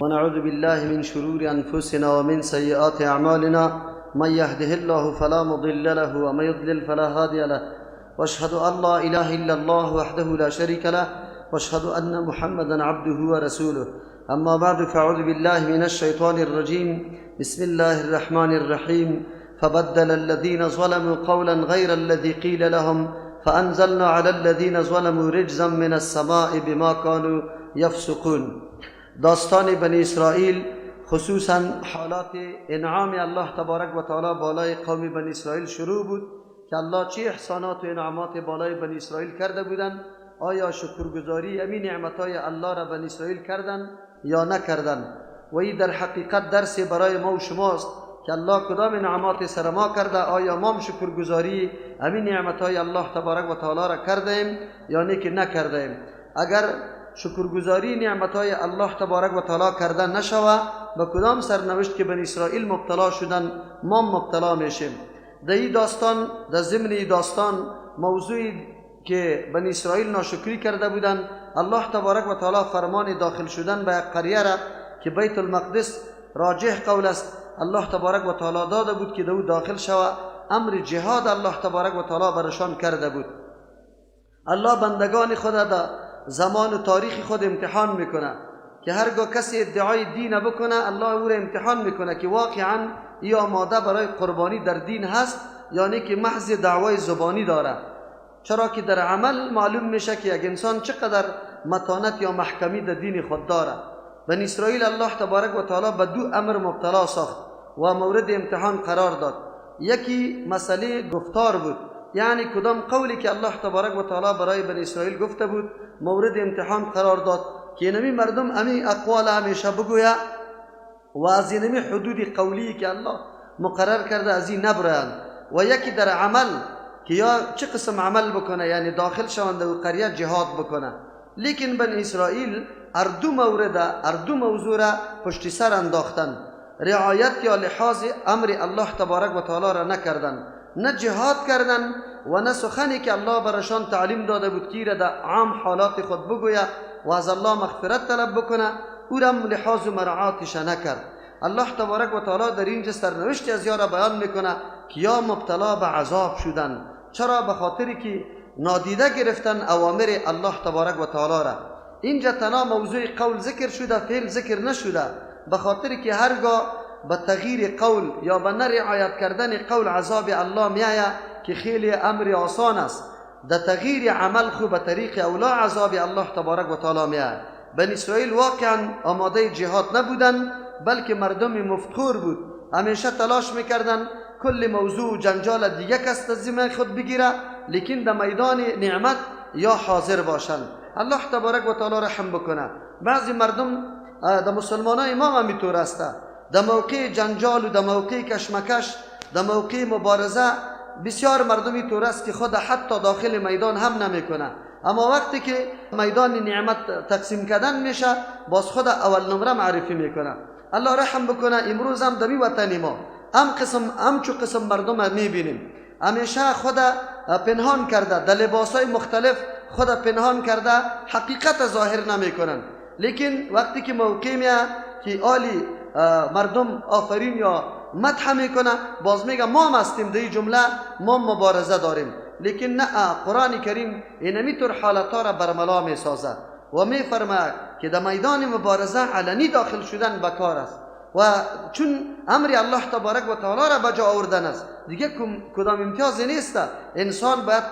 ونعوذ بالله من شرور أنفسنا ومن سيئات أعمالنا من يهده الله فلا مضل له ومن يضلل فلا هادي له واشهد أن لا إله إلا الله وحده لا شريك له واشهد أن محمدا عبده ورسوله. أما بعد فأعوذ بالله من الشيطان الرجيم. بسم الله الرحمن الرحيم. فبدل الذين ظلموا قولا غير الذي قيل لهم فأنزلنا على الذين ظلموا رجزا من السماء بما كانوا يفسقون. داستان بنی اسرائیل، خصوصا حالات انعام الله تبارک و تعالی بالای قوم بنی اسرائیل شروع بود که الله چه احسانات و انعامات بالای بنی اسرائیل کرده بودند. آیا شکرگزاری همین نعمتهای الله را بنی اسرائیل کردند یا نکردند؟ و این در حقیقت درس برای ما و شماست که الله کدام نعمات سر ما کرده. آیا ما شکرگزاری همین نعمتهای الله تبارک و تعالی را کردیم یا نه که نکردیم؟ اگر شکرگزاری نعمتهای الله تبارک و تعالی کردن نشوه، به کدام سرنوشت که بنی اسرائیل مبتلا شدن ما مبتلا میشیم. در این داستان، در ضمن این داستان، موضوعی که بنی اسرائیل ناشکری کرده بودند، الله تبارک و تعالی فرمان داخل شدن به قریه را که بیت المقدس راجح قول است الله تبارک و تعالی داده بود که دو داخل شوه. امر جهاد الله تبارک و تعالی برشان کرده بود. الله بندگان خود در زمان و تاریخ خود امتحان میکنه که هرگاه کسی ادعای دین بکنه الله او را امتحان میکنه که واقعا ای آماده برای قربانی در دین هست یا نه که محض دعوای زبانی داره. چرا که در عمل معلوم میشه که یک انسان چقدر متانت یا محکمی در دین خود داره. بنی اسرائیل الله تبارک و تعالی به دو امر مبتلا ساخت و مورد امتحان قرار داد. یکی مسئله گفتار بود، یعنی کدام قولی که الله تبارک و تعالی برای بنی اسرائیل گفته بود مورد امتحان قرار داد که اینمی مردم امی اقوال همیشه بگوید و از اینمی حدود قولی که الله مقرر کرده از این نبرند. و یکی در عمل که یا چه قسم عمل بکنه، یعنی داخل شوند و قریه جهاد بکنه. لیکن بنی اسرائیل هر دو موضوع را پشت سر انداختن. رعایت یا لحاظ امر الله تبارک و تعالی را نکردن، نه جهاد کردن و نه سخنی که الله برشان تعلیم داده بود که را در عام حالات خود بگوید و از الله مغفرت طلب بکنه، او را لحاظ و مراعاتش نکرد. الله تبارک و تعالی در اینجا سرنوشت از یارا بیان میکنه که یا مبتلا به عذاب شدن. چرا؟ به خاطری که نادیده گرفتن اوامر الله تبارک و تعالی را. اینجا تنها موضوع قول ذکر شده، فعل ذکر نشده، به خاطری که هرگاه به تغییر قول یا به نرعایت کردن قول عذاب الله میآید که خیلی امر آسان است. در تغییر عمل خو به طریق اولا عذاب الله تبارک و تعالی میآید. بنی اسرائیل واقعا آماده جهاد نبودن، بلکه مردم مفتخور بود. همیشه تلاش میکردن کل موضوع جنجال دیگه کس ذمه خود بگیره، لیکن در میدان نعمت یا حاضر باشند. الله تبارک و تعالی رحم بکنه. بعضی مردم در مسلمانای ما هم میطور است، در موقع جنجال و در موقع کشمکش، در موقع مبارزه بسیار مردمی طور است که خود حتی داخل میدان هم نمیکنه، اما وقتی که میدان نعمت تقسیم کردن میشه باز خود اول نمره معرفی میکنه. الله رحم بکنه. امروز هم در وطن ما همچو قسم مردم میبینیم همیشه خود پنهان کرده، در لباسای مختلف خود پنهان کرده، حقیقت ظاهر نمیکنن. لیکن وقتی که موقع میاد که آلی مردم آفرین یا مدح میکنه باز میگه ما هم هستیم در این جمله، ما مبارزه داریم. لیکن نه، قرآن کریم اینمی طور حالتا را برملا میسازد و میفرماید که در میدان مبارزه علنی داخل شدن بکار است و چون امر الله تبارک و تعالی را بجا آوردن است دیگه کدام امتیازی نیست. انسان باید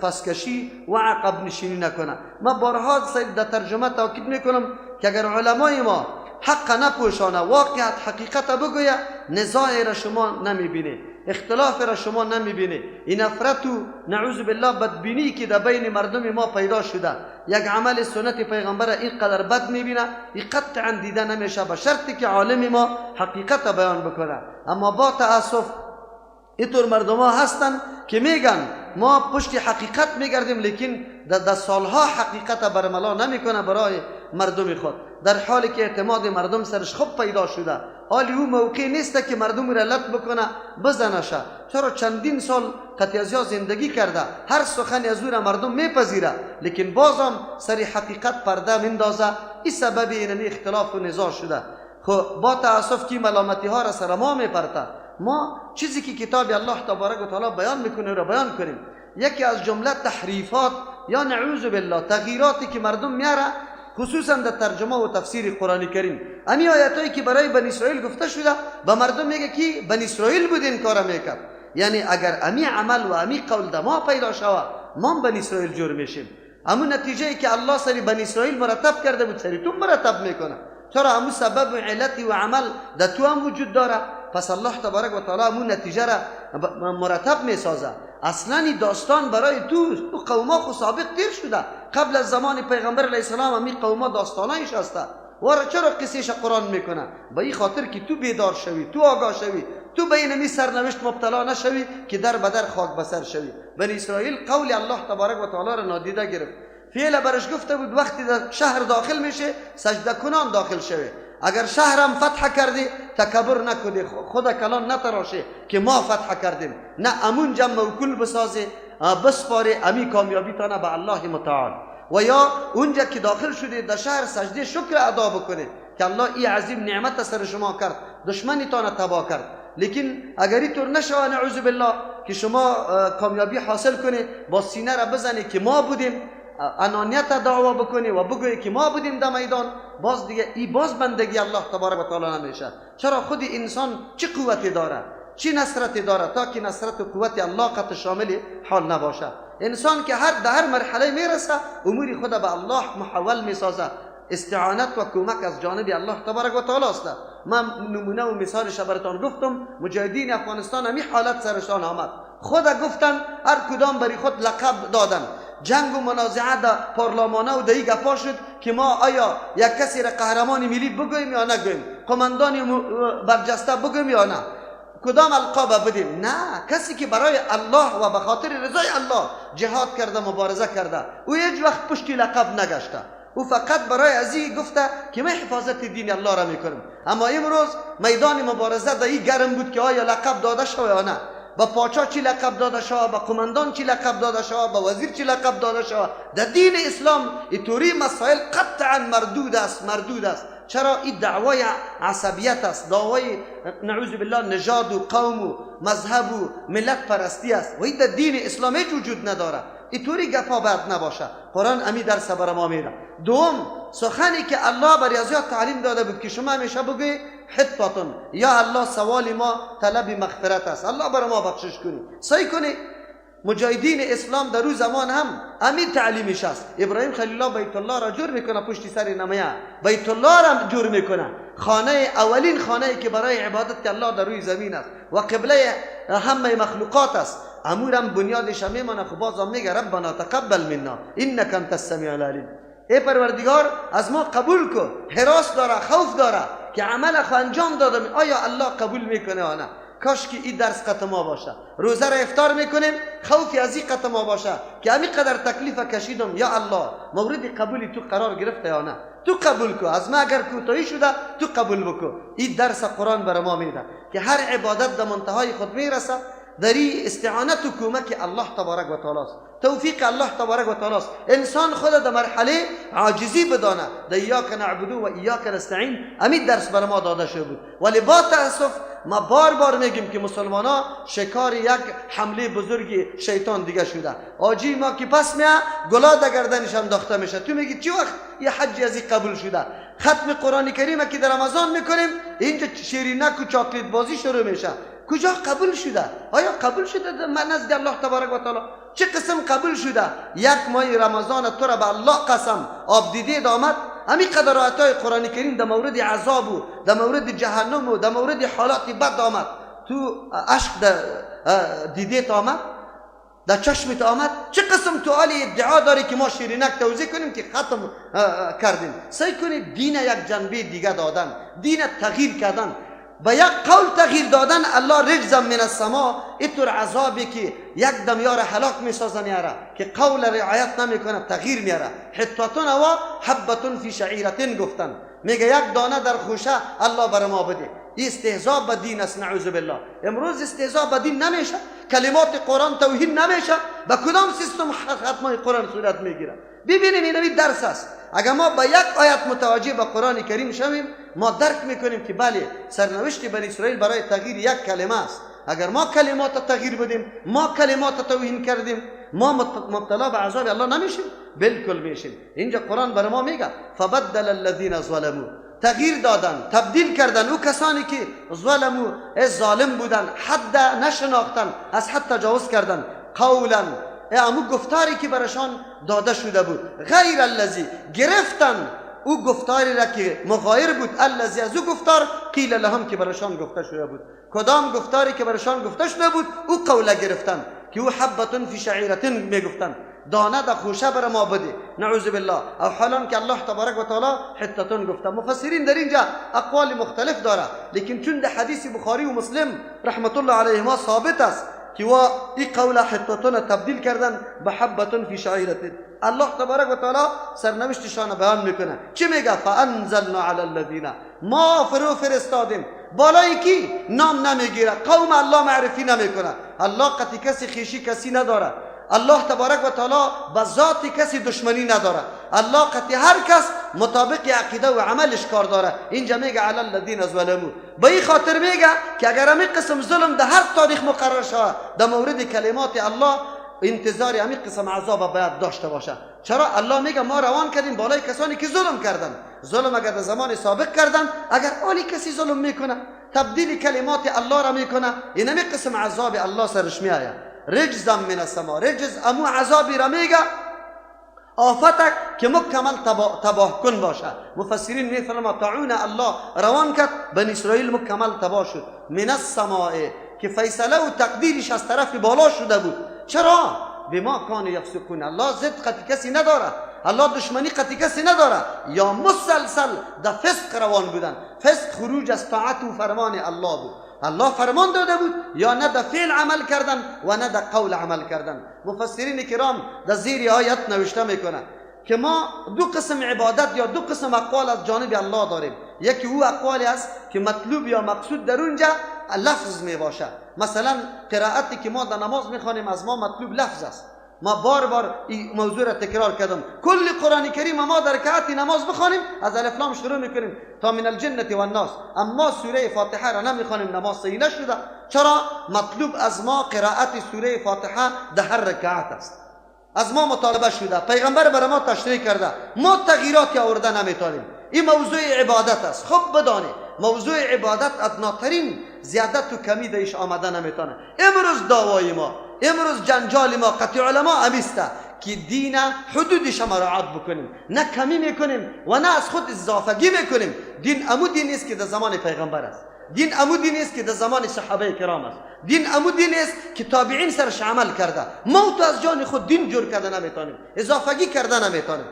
پسکشی و عقب نشینی نکنه. من بارها در ترجمه تاکید میکنم که اگر علمای ما حق نپوشانه، واقعیت حقیقت بگوید، نزاعی را شما نمیبینی، اختلاف را شما نمیبینی. این نفرت و نعوذ بالله بدبینی که در بین مردم ما پیدا شده، یک عمل سنت پیغمبر اینقدر بد میبینه، این قطعا دیده نمیشه به شرطی که عالم ما حقیقت بیان بکنه. اما با تأسف اینطور مردم ها هستن که میگن ما پشت حقیقت میگردیم، لیکن در سالها حقیقت برملا نمیکنه برای مردم خود، در حالی که اعتماد مردم سرش خوب پیدا شده. حالی او موقع نیست که مردم را لط بکنه بزنشه. چرا؟ چندین سال قطعیزیا زندگی کرده، هر سخنی از او را مردم میپذیره، لیکن بازم سری حقیقت پرده مندازه. این سبب اینمی اختلاف و نزاع شده. خب با تاسف کی ملامتی ها را سر ما میپرته. ما چیزی که کتاب الله تبارک و تعالی بیان میکنه را بیان کنیم. یکی از جمله تحریفات یا نعوذ بالله تغییراتی که مردم میاره، خصوصا در ترجمه و تفسیر قرآن کریم، امی آیاتایی که برای بنی اسرائیل گفته شده به مردم میگه که بنی اسرائیل بود این کارا میکرد. یعنی اگر امی عمل و امی قول در ما پیدا شود، ما بنی اسرائیل جور میشیم. همون نتیجه ای که الله سری بنی اسرائیل مرتب کرده بود سری تو مرتب میکنه. چرا؟ همون سبب و علتی و عمل در تو هم وجود داره. پس الله تبارک و تعالی همون نتیجه را مرتب میسازه. اصلا این داستان برای تو قوما خو سابق تیر شده. قبل از زمان پیغمبر علیه السلام همین قوما داستانایش هسته. و چرا قصیش قرآن میکنه؟ به این خاطر که تو بیدار شوی، تو آگاه شوی، تو به این سرنوشت مبتلا نشوی که در بدر خاک بسر شوی. بنی اسرائیل قول الله تبارک و تعالی را نادیده گرفت. فعلا برش گفته بود وقتی در شهر داخل میشه سجده کنان داخل شوی. اگر شهرم فتح کردی تکبر نکنی، خدا کلان نتراشه که ما فتح کردیم. نه امون جمع موکول بسازی بسپاری امی کامیابی تانه به الله متعال. و یا اونجا که داخل شدی در شهر سجده شکر ادا بکنی که الله این عظیم نعمت سر شما کرد، دشمنی تانه تباه کرد. لیکن اگر اینطور نشوه نعوذ بالله که شما کامیابی حاصل کنی با سینه را بزنی که ما بودیم، انانیت دعوا بکنی و بگویی که ما بودیم در میدان، باز دیگه این باز بندگی الله تبارک و تعالی نمیشه. چرا؟ خود انسان چه قوتی داره، چه نصرتی داره تا که نصرت و قوت الله قط شامل حال نباشه. انسان که هر مرحله میرسه امور خود به الله محول میسازه. استعانت و کمک از جانب الله تبارک و تعالی است. من نمونه و مثالش براتون گفتم. مجاهدین افغانستان همین حالت سرشان آمد. خود گفتن هر کدام بری خود لقب دادن. جنگ و منازعه در پارلمانه و دیگه گپا شد که ما آیا یک کسی را قهرمان ملی بگوییم یا نگوییم، قماندان برجسته بگوییم یا نه، کدام القاب بدیم؟ نه، کسی که برای الله و به خاطر رضای الله جهاد کرده، مبارزه کرده، او هیچ وقت پشتی لقب نگشته. او فقط برای ازی گفته که من حفاظت دین الله را میکنم. اما امروز میدان مبارزه در این گرم بود که آیا لقب داده شو یا نه. با پاچا چی لقب داده شو، با قماندان چی لقب داده شو، با وزیر چی لقب داده شو. در دین اسلام اینطوری مسائل قطعا مردود است. چرا؟ این دعوای عصبیت است، دعوای نعوذ بالله نژاد و قوم و مذهب و ملت پرستی است و این در دین اسلام هیچ وجود نداره. اینطوری گپا باید نباشه. قرآن امی درس بر ما میده. دوم، سخنی که الله بر ریاضیات تعلیم داده بود که شما همیشه بگوی حطتون، یا الله سوال ما طلب مغفرت است، الله بر ما بخشش کنی. سعی کنی مجاهدین اسلام در روز زمان هم همین تعلیمش است. ابراهیم خلیل الله بیت الله را جور میکنه پشت سر نمایه، بیت الله را جور میکنه، خانه اولین خانه که برای عبادت الله در روی زمین است و قبله همه مخلوقات است. امورم بنیادش میمونه. خب بازم میگه ربنا تقبل منا انک انت السمیع العلیم. ای پروردگار از ما قبول کن. هراس داره، خوف داره که عمل خو انجام دادم آیا الله قبول میکنه یا نه. کاش که این درس قطع ما باشه. روزه را افطار میکنیم خوفی از این قطع ما باشه که همین قدر تکلیف کشیدم، یا الله مورد قبولی تو قرار گرفته یا نه. تو قبول کو، از ما اگر کوتاهی شده تو قبول بکو. این درس قرآن بر ما میده که هر عبادت در منتهای خود میرسه. در این استعانت و کمک الله تبارک و تعالی است، توفیق الله تبارک و تعالی است. انسان خود در مرحله عاجزی بدانه. در ایاک نعبدو و ایاک نستعین همین درس بر ما داده شده بود. ولی با تاسف ما بار میگیم که مسلمانا شکار یک حمله بزرگی شیطان دیگه شده. آجی ما که پس میه گلا در گردنش انداخته میشه. تو میگی چی وقت یه حج ازی قبول شده؟ ختم قرآن کریم که در رمضان میکنیم اینجا شیرینک و چاکلیت بازی شروع میشه. کجا قبول شده؟ آیا قبول شده من نزد الله تبارک و تعالی؟ چه قسم قبول شده؟ یک ماه رمضان تو را به الله قسم آب دیده آمد. همین قدر آیاتای قرآن کریم در مورد عذاب و در مورد جهنم و در مورد حالات بد آمد. تو عشق در دیده آمد، در چشمت آمد. چه قسم تو عالی ادعا داری که ما شیرینک توضیح کنیم که ختم کردیم؟ سعی کنید دین یک جنبه دیگه دادن، دین تغییر کردن، با یک قول تغییر دادن. الله رجزا من السما، اینطور عذابی که یک دم یار هلاک میسازه میاره که قول رعایت نمیکنه تغییر میاره. حطتون و حبتون فی شعیرتین گفتن، میگه یک دانه در خوشه الله بر ما بده. این استهزاء به دین است نعوذ بالله. امروز استهزاء به دین نمیشه، کلمات قرآن توهین نمیشه. با کدام سیستم ختم قرآن صورت میگیره؟ ببینیم این درس است. اگر ما با یک آیت متوجه به قرآن کریم شویم، ما درک میکنیم که بله سرنوشت بنی اسرائیل برای تغییر یک کلمه است. اگر ما کلمات تغییر بدیم، ما کلمات توهین کردیم، ما مبتلا به عذاب الله نمیشیم؟ بالکل میشیم. اینجا قرآن بر ما میگه فبدل الذین ظلموا، تغییر دادن، تبدیل کردن او کسانی که ظلمو ظالم بودن، حد نشناختن، از حد تجاوز کردن، قولا امو گفتاری که برشان داده شده بود، غیر الذی گرفتن او گفتاری را که مغایر بود، الذی از او گفتار قیل لهم که برشان گفته شده بود. کدام گفتاری که برشان گفته شده بود او قوله گرفتن که او حبتون فی شعیرتن میگفتن، دانه در خوشه بر ما بده، نعوذ بالله. او حالان که الله تبارک و تعالی حتتون گفته. مفسرین در اینجا اقوال مختلف داره، لیکن چون در حدیث بخاری و مسلم رحمت الله علیهما ثابت است که وا این قول حتتون تبدیل کردن به حبتون فی شعیرتن، الله تبارک و تعالی سرنوشتشان بیان میکنه. چی میگه؟ فانزلنا علی الذین، ما فرستادیم بالای کی نام نمیگیره، قوم الله معرفی نمیکنه. الله قطعی کسی خیشی کسی نداره، الله تبارک و تعالی با ذات کسی دشمنی نداره، الله قطعی هر کس مطابق عقیده و عملش کار داره. اینجا میگه علی الذین ظلموا، به این خاطر میگه که اگر همین قسم ظلم در هر تاریخ مقرر شود در مورد کلمات الله، انتظار همین قسم عذاب باید داشته باشه. چرا؟ الله میگه ما روان کردیم بالای کسانی که ظلم کردن. ظلم اگر در زمان سابق کردن، اگر آلی کسی ظلم میکنه تبدیل کلمات الله را میکنه، این همین قسم عذاب الله سرش میآید. رجزا من السما، رجز امو عذابی را میگه آفتک که مکمل تباه کن باشه. مفسرین میفرمایند طاعون الله روان کرد، بنی اسرائیل مکمل تباه شد. من السماء که فیصله و تقدیرش از طرف بالا شده بود. چرا؟ بما کان یفسقون، الله ضد قطعی کسی نداره، الله دشمنی قطعی کسی نداره. یا مسلسل در فسق روان بودن، فسق خروج از طاعت و فرمان الله بود. الله فرمان داده بود، یا نه در فعل عمل کردن و نه در قول عمل کردن. مفسرین کرام در زیر آیت نوشته میکنن که ما دو قسم عبادت یا دو قسم اقوال از جانب الله داریم. یکی او اقوالی است که مطلوب یا مقصود در اونجا لفظ می باشه. مثلا قرائتی که ما در نماز میخوانیم از ما مطلوب لفظ است. ما بار بار این موضوع را تکرار کردم. کل قرآن کریم ما در رکعت نماز بخوانیم از الف لام شروع میکنیم تا من الجنة والناس، اما سوره فاتحه را نمیخوانیم، نماز صحیح نشده. چرا؟ مطلوب از ما قرائت سوره فاتحه در هر رکعت است. از ما مطالبه شده، پیغمبر بر ما تشریح کرده، ما تغییراتی آورده نمیتونیم. این موضوع عبادت است. خب بدانید موضوع عبادت ادناترین زیادت و کمی دیش آمده نمیتونه. امروز دعوای ما، امروز جنجال ما قطع علما امیسته که دین حدودش مراعات بکنیم، نه کمی میکنیم و نه از خود اضافگی میکنیم. دین امو دینی است که در زمان پیغمبر است، دین امو دینی است که در زمان صحابه کرام است، دین امو دینی است که تابعین سرش عمل کرده. ما تو از جان خود دین جور کرده نمیتونیم، اضافگی کرده نمیتونیم.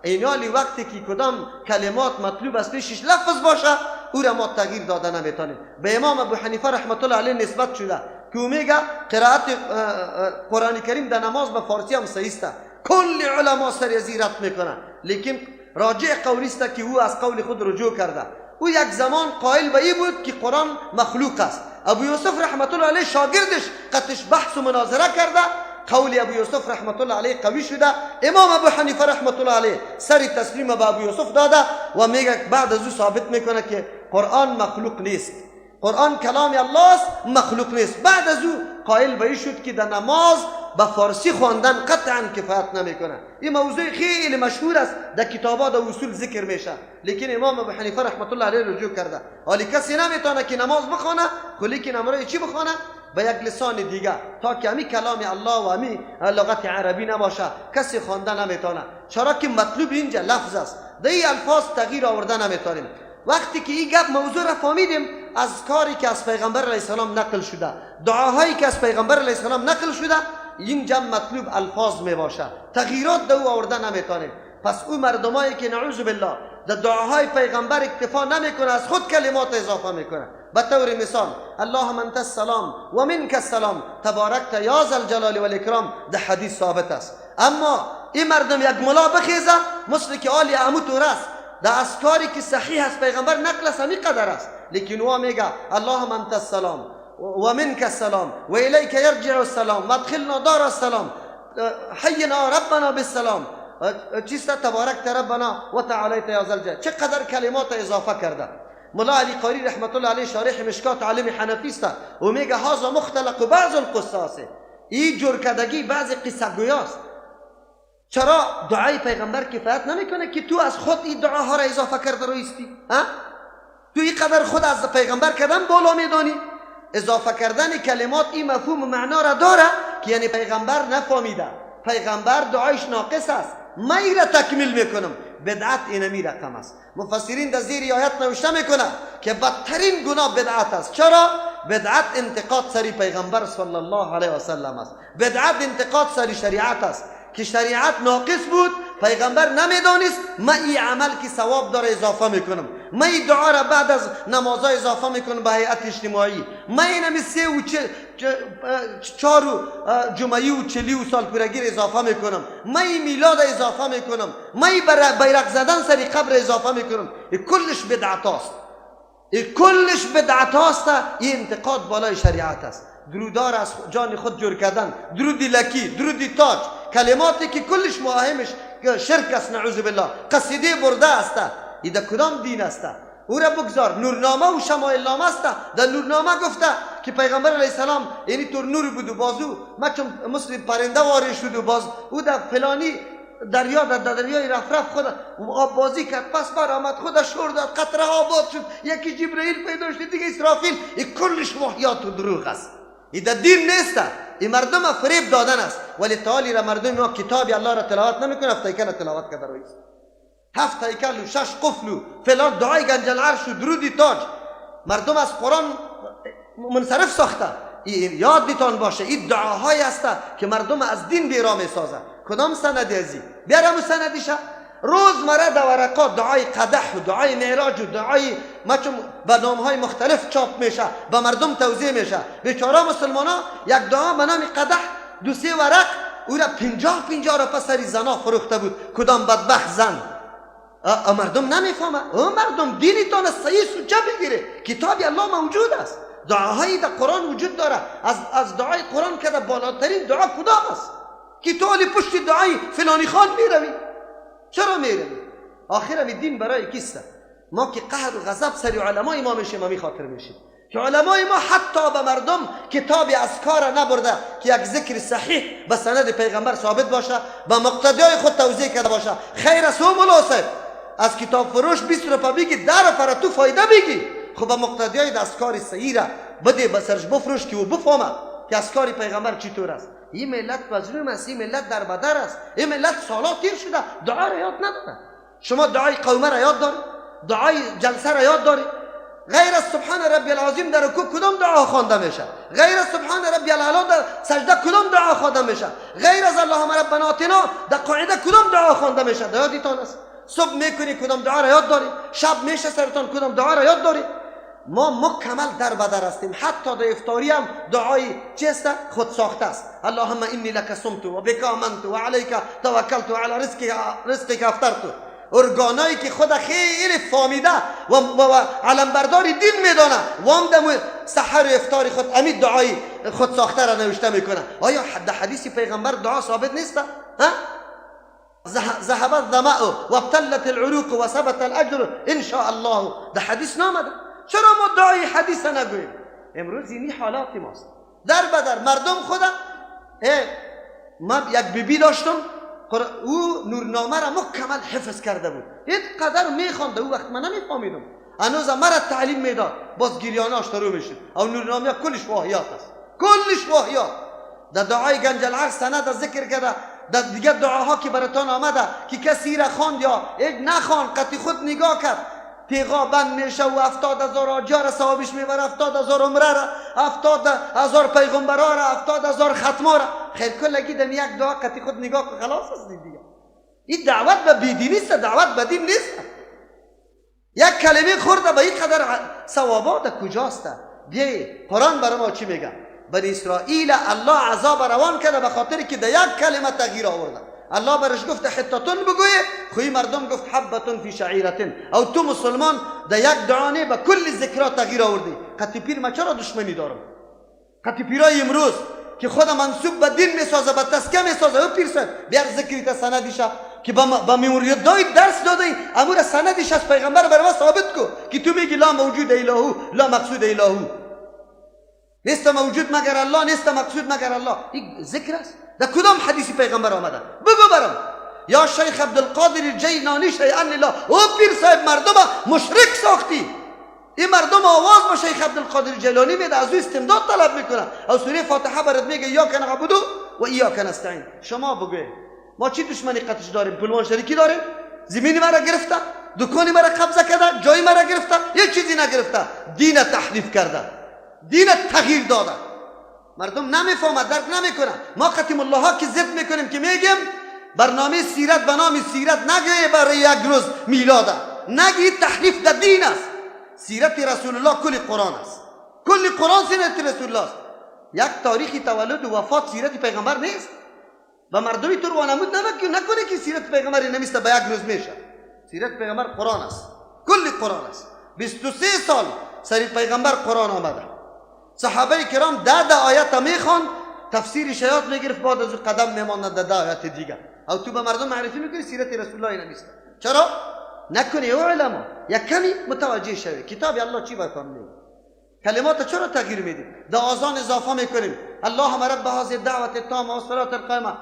اینالی وقتی که کدام کلمات مطلوب است پیشش لفظ باشه، او را ما تغییر داده نمیتونیم. به امام ابو حنیفه رحمت الله علیه نسبت شده که او میگه قرائت قرآن کریم در نماز به فارسی هم صحیح است. کل علما سر زیرت میکنن، لیکن راجع قولی است که او از قول خود رجوع کرده. او یک زمان قائل به این بود که قرآن مخلوق است. ابو یوسف رحمت الله علیه شاگردش قطعش بحث و مناظره کرده، قول ابو یوسف رحمت الله علیه قوی شده. امام ابو حنیفه رحمت الله علیه سری تسلیم به ابو یوسف داده و میگه بعد از او ثابت میکنه که قرآن مخلوق نیست، قرآن کلام الله است، مخلوق نیست. بعد از او قائل به این شد که در نماز به فارسی خواندن قطعا کفایت نمیکنه. این موضوع خیلی مشهور است، در کتابات و اصول ذکر میشه، لیکن امام ابو حنیفه رحمت الله علیه رجوع کرده. حالی کسی نمیتونه که نماز بخونه، لیکن امروز چی بخونه؟ به یک لسان دیگه، تا که همی کلام الله و همی لغت عربی نباشه کسی خوانده نمیتونه. چرا که مطلوب اینجا لفظ است، در این الفاظ تغییر آورده نمیتونیم. وقتی که این گپ موضوع را فهمیدیم، از کاری که از پیغمبر علیه السلام نقل شده، دعاهایی که از پیغمبر علیه السلام نقل شده، اینجا مطلوب الفاظ می باشه، تغییرات در او آورده نمیتونیم. پس او مردمایی که نعوذ بالله در دعاهای پیغمبر اکتفا نمیکنه، از خود کلمات اضافه میکنه. به طور مثال اللهم انت السلام و منک السلام تبارکت یا ذا الجلال و الاکرام در حدیث ثابت است. اما این مردم یک ملا بخیزه مثل که آلی عمو تو راست، در اسکاری که صحیح است پیغمبر نقل است همی قدر است، لیکن او میگه اللهم انت السلام و منک السلام و الیک یرجع السلام و ادخلنا دار السلام حینا ربنا بالسلام چیست تبارک ربنا و تعالیت یا ذل جلال. چقدر کلمات اضافه کرده. ملا علی قاری رحمت الله علیه شارح مشکات عالم حنفی است و میگه هذا مختلق بعض القصاص، این جرکدگی بعض قصه گویاست. چرا دعای پیغمبر کفایت نمیکنه که تو از خود این دعاها را اضافه کرده رویستی؟ تو این قدر خود از پیغمبر کردن بالا میدانی؟ اضافه کردن کلمات این مفهوم و معنا را داره که یعنی پیغمبر نفهمیده، پیغمبر دعایش ناقص است، من این را تکمیل میکنم. بدعت اینمی رقم است. مفسرین در زیر آیت نوشته میکنه که بدترین گناه بدعت است. چرا؟ بدعت انتقاد سری پیغمبر صلی الله علیه و سلم است. بدعت انتقاد سری شریعت است که شریعت ناقص بود، پیغمبر نمیدانست، من این عمل که ثواب داره اضافه میکنم، من این دعا را بعد از نماز اضافه میکنم به هیئت اجتماعی، من اینم 3 و 4 جمعی و 40 سال پورگیر اضافه میکنم، من این میلاد اضافه میکنم، من این بیرق زدن سری قبر اضافه میکنم. این کلش بدعت است، این کلش بدعت است. این انتقاد بالای شریعت است. درودار از جان خود جور کردن، درودی لکی، درودی تاج، کلماتی که کلش مهمش شرک است، نعوذ بالله. قصیده برده است. این در کدام دین است؟ او را بگذار. نورنامه و شمائل نامه است. در نورنامه گفته که پیغمبر علیه السلام یعنی طور نور بود و بازو مچم مثل پرنده وارد شد و باز او در فلانی دریا در دریای رفرف خود آب بازی کرد، پس بر آمد خود شور داد، قطره ها آباد شد، یکی جبرئیل پیدا شد، دیگه اسرافیل. این کلش وحیات و دروغ است. این در دین نیست. این مردم فریب دادن است. ولی تعالی را مردم ما کتابی الله را تلاوت نمیکنه، 7 هیکل تلاوت کرده رویست، 7 هیکل و 6 قفل و فلان دعای گنج العرش و درودی تاج. مردم از قرآن منصرف ساخته. این یاد دیتان باشه این دعاهای است که مردم از دین بیرا میسازه. کدام سندی ازی بیارم سندیشه؟ روزمره در ورقات دعای قدح و دعای معراج و دعای مچم به نامهای مختلف چاپ میشه، به مردم توزیع میشه. بیچاره مسلمانا یک دعا به نام قدح 2-3 ورق او را 50 را پسری زنا فروخته بود. کدام بدبخت زن؟ مردم نمیفهمه. مردم دینتان صحیح سوچه بگیره. کتابی الله موجود است. دعاهایی در قرآن وجود داره. از دعای قرآن که در بالاترین دعا کدام است؟ که تو علی پشت دعای فلانی خان میروی؟ چرا میروی؟ آخر دین برای کیسته؟ ما که قهر و غضب سری علمای ما میشیم، ما خاطر میشیم که علمای ما حتی به مردم کتابی اذکار نبرده که یک ذکر صحیح به سند پیغمبر ثابت باشه، به مقتدیای خود توضیح کرده باشه. خیر است او ملاسب از کتاب فروش 20 روپیه بگی 10 روپیه تو فایده بگی. خب به مقتدیای اذکار صحیح را بده به سرش بفروش که او بفهمه که اذکار پیغمبر چطور است. این ملت مظلوم است، این ملت در بدر است، این ملت سالا تیر شده دعا را یاد نداره. شما دعای قومه را یاد داری؟ دعای جلسه را یاد داری؟ غیر از سبحان ربی العظیم در رکوع کدام دعا خوانده میشه؟ غیر از سبحان ربی الاعلی در سجده کدام دعا خوانده میشه؟ غیر از اللهم ربنا آتنا در قاعده کدام دعا خوانده میشه؟ یادتان است؟ صبح میکنی کدام دعا را یاد داری؟ شب میشه سرتان کدام دعا را یاد داری؟ ما مکمل در بدر هستیم. حتی در افطاری هم دعای چیست؟ خود ساخته است. اللهم انی لک صمت و بک آمنت و علیک توکلت و علی رزقک افطرت. ارگانایی که خود خیلی فامیده و علمبردار دین میدانه و هم در سحر و افطار خود امید دعای خود ساخته را نوشته میکنه. آیا در حدیث پیغمبر دعا ثابت نیست؟ ذهب الظمأ و ابتلت العروق و ثبت الاجر ان شاء الله. در حدیث نامده. چرا ما دعای حدیث نگوییم؟ امروز اینی حالات ماست در بدر. مردم خدا من یک بیبی داشتم، او نورنامه را مکمل حفظ کرده بود، اینقدر میخوانده او وقت من نمیفهمیدم، هنوز مرا تعلیم میداد، باز گریاناش شروع میشد. او نورنامه کلش واهیات است، کلش واهیات. در دعای گنج العرش سند ذکر کرده، در دیگر دعاها که براتان آمده که کسی را خواند یا نخواند قطع خود نگاه کرد تیغا بند میشه و 70,000 آجار ثوابش میبره، 70,000 عمره را، 70,000 پیغمبرا را، 70,000 ختما را. خیر کلگی در یک دعا قطع خود نگاه که خلاص است دیگه. این دعوت به بیدینی است، دعوت به دین نیست. یک کلمه خورده به این قدر ثوابات کجاست؟ بیایی قرآن برای ما چی میگه؟ بنی اسرائیل الله عذاب روان کرده به خاطر که در یک کلمه تغییر آورده. الله برش گفت حتتون بگویه، خوی مردم گفت حبتون فی شعیرتن. او تو مسلمان در یک دعانه به کل ذکرات تغییر آوردی. قطع پیر ما چرا دشمنی دارم؟ قطع پیرای امروز که خود منصوب به دین میسازه، به تسکه میسازه، او پیر صاحب بیار ذکری تا سندیشه که با میموریت داید درس دادی امور سندش از پیغمبر بر ما ثابت کو که تو میگی لا موجود الهو لا مقصود الهو، نیست موجود مگر الله، نیست مقصود مگر الله. این ذکر است؟ در کدام حدیثی پیغمبر آمده؟ بگو برام. یا شیخ عبدالقادر الجیلانی شیئا لله، او پیر صاحب مردم مشرک ساختی. این مردم آواز با شیخ عبدالقادر الجیلانی میده، از او استمداد طلب میکنه، او سوره فاتحه برات میگه ایاک نعبد و ایاک نستعین. شما بگوی ما چی دشمنی قطعش داریم؟ پلوان شریکی داریم؟ زمینی مرا گرفته، دکانی مرا قبضه کرده، جای مرا گرفته، یک چیزی نگرفته، دین تحریف کرده، دین تغییر داده. مردم نمیفهمه، درک نمیکنه. ما ختم الله ها که ضد میکنیم که میگیم برنامه سیرت به نام سیرت نگی برای یک روز میلاده، نگی تحریف در دین است. سیرت رسول الله کل قرآن است، کل قرآن سیرت رسول الله است. یک تاریخی تولد و وفات سیرت پیغمبر نیست. و مردمی تو رو وانمود نکنه که سیرت پیغمبر نمیست به یک روز میشه. سیرت پیغمبر قرآن است، کل قرآن است. 23 سال سر پیغمبر قرآن آمده. صحابه کرام 10 آیت میخوان، تفسیر شیاط میگرفت، بعد از قدم میماند 10 آیت دیگه. او تو به مردم معرفی میکنی سیرت رسول الله نمیست. چرا؟ نکنی او علما یک کمی متوجه شوی کتاب الله چی برکار میگه. کلمات چرا تغییر میدیم؟ در آذان اضافه میکنیم اللهم رب هذه الدعوه التامه والصلاه القائمه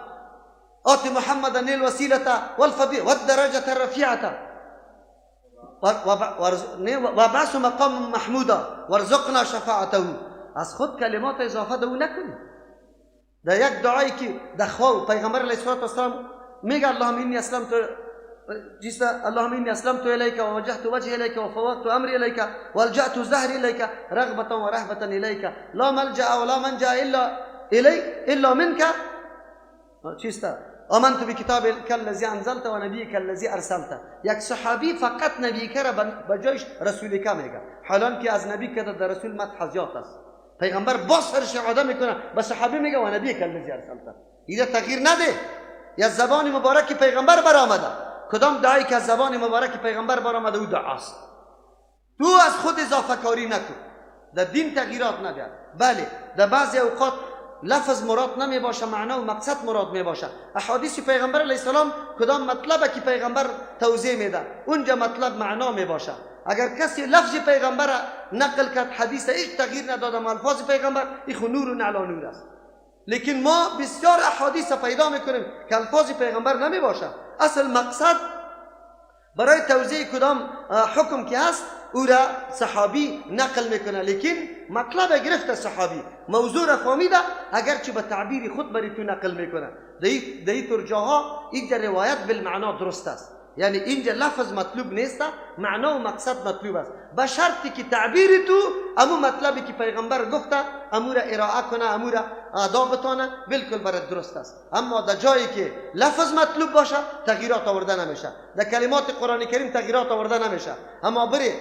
آت محمدا الوسيله والفضيله والدرجه الرفيعه وابعث مقام محمودا وارزقنا شفاعته. از خود کلمات اضافه دو نکنیم. در یک دعایی که در خواب پیغمبر علیه الصلاه والسلام میگه اللهم انی اسلمت اللهم إني أسلمت إليك ووجهت وجهي إليك وفوضت أمري إليك والجأت ظهري إليك رغبة ورهبة إليك لا ملجأ ولا منجأ إلا منك آمنت بكتابك الذي أنزلت ونبيك الذي أرسلت. یک صحابی فقط نبی که را بجایش رسول که میگه، حالا که از نبی که در رسول مدح زیاد است. پیغمبر با سرش عاده میکنه، به صحابی میگه و نبیک الذی ارسلت. ایده تغییر نده. یا زبان مبارک پیغمبر برآمده. کدام دعایی که از زبان مبارک پیغمبر برآمده او دعاست. تو از خود اضافه کاری نکن، در دین تغییرات نده. بله در بعضی اوقات لفظ مراد نمی باشه، معنا و مقصد مراد می باشه. احادیث پیغمبر علیه السلام کدام مطلبه که پیغمبر توضیح میده اونجا مطلب معنا می باشه. اگر کسی لفظ پیغمبر نقل کرد حدیث هیچ تغییر نداده الفاظ پیغمبر، این خو نور و نعل نور است. لیکن ما بسیار احادیث پیدا میکنیم که الفاظ پیغمبر نمی باشه. اصل مقصد برای توضیح کدام حکم که هست او را صحابی نقل میکنه، لیکن مطلب گرفته صحابی موضوع را فهمیده اگرچه به تعبیر خود بری تو نقل میکنه. در این ترجاها اینجا روایت بالمعنا درست است، یعنی اینجا لفظ مطلوب نیست، معنا و مقصد مطلوب است، به شرطی که تعبیر تو امو مطلبی که پیغمبر گفته امو را ارائه کنه، امو را ادا بتانه، بالکل برات درست است. اما در جایی که لفظ مطلوب باشه تغییرات آورده نمیشه، در کلمات قرآن کریم تغییرات آورده نمیشه. اما بری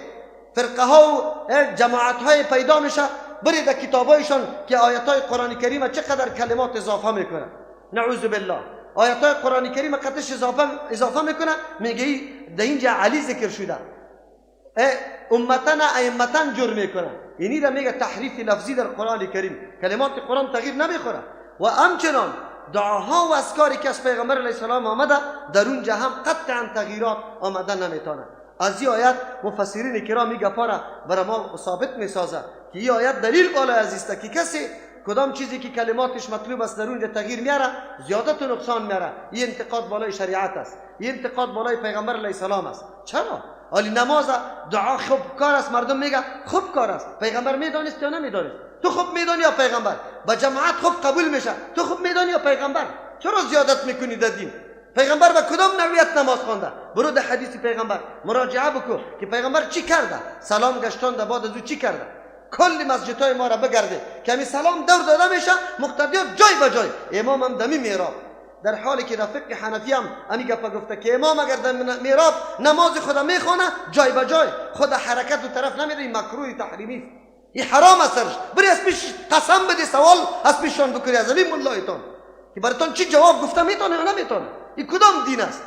فرقه ها و جماعت های پیدا میشه، بری در کتابایشان که آیات های قرآن کریم چقدر کلمات اضافه میکنه، نعوذ بالله. آیات های قرآن کریم قطعش اضافه میکنه، میگه در اینجا علی ذکر شده، امتنا ائمتن جور میکنه. اینی را میگه تحریف لفظی در قرآن کریم، کلمات قرآن تغییر نمیخوره. و همچنان دعاها و اذکاری که از پیغمبر علیه السلام آمده در اونجا هم قطعا تغییرات آمده نمیتونه. از این آیت مفسرین کرام میگه پاره برای ما ثابت میسازه که این آیت دلیل بالا است که کسی کدام چیزی که کلماتش مطلوب است در اونجا تغییر میاره زیادت و نقصان میاره. این انتقاد بالای شریعت است، این انتقاد بالای پیغمبر علیه السلام است. چرا؟ ولی نماز دعا خوب کار است، مردم میگه خوب کار است. پیغمبر میدانست یا نمیدانست؟ تو خوب میدانی یا پیغمبر؟ با جماعت خوب قبول میشه، تو خوب میدانی یا پیغمبر؟ چرا زیادت میکنی در دین؟ پیغمبر به کدام نوعیت نماز خوانده؟ برو در حدیث پیغمبر مراجعه بکن که پیغمبر چی کرده، سلام گشتانده، بعد از او چی کرده. کل مسجدهای ما را بگرده که همین سلام دور داده میشه، مقتدیات جای به جای، امام هم دمی میراب. در حالی که در فقه حنفی هم همین گپ گفته که امام اگر در میراب نماز خود میخونه جای به جای، خود حرکت و طرف نمیده، این مکروه تحریمی است، این حرام است. بری از پیش قسم بده سوال از پیششان بکنی از همین ملایتان که براتون چی جواب گفته میتونه یا نمیتونه. این کدام دین است؟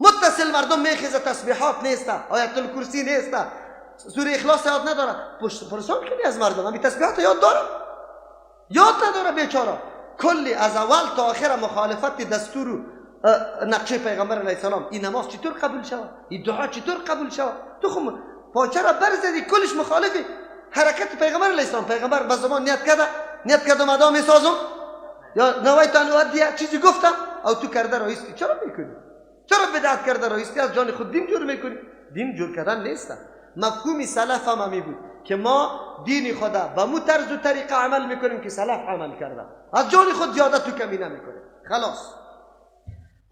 متصل مردم میخیزه، تسبیحات نیست، آیت الکرسی نیست، سوره اخلاص یاد نداره. پرسان کنی از مردم همین تسبیحات یاد داره؟ یاد نداره بیچاره. کلی از اول تا آخر مخالفت دستور نقشه پیغمبر علیه السلام، این نماز چطور قبول شود، این دعا چطور قبول شود؟ تو خب پاچه را برزدی، کلش مخالفی حرکت پیغمبر علیه السلام. پیغمبر به زمان نیت کردم ادا میسازم یا نویتان ادیه چیزی گفتم او تو کرده رایستی. چرا میکنی؟ چرا بدعت کرده رایستی؟ از جان خود دین جور میکنی؟ دین جور کردن نیست. مفهوم سلف هم می بود که ما دین خدا به مو طرز و طریقه عمل میکنیم که سلف عمل کرده، از جان خود زیاده تو کمی نمیکنیم. خلاص.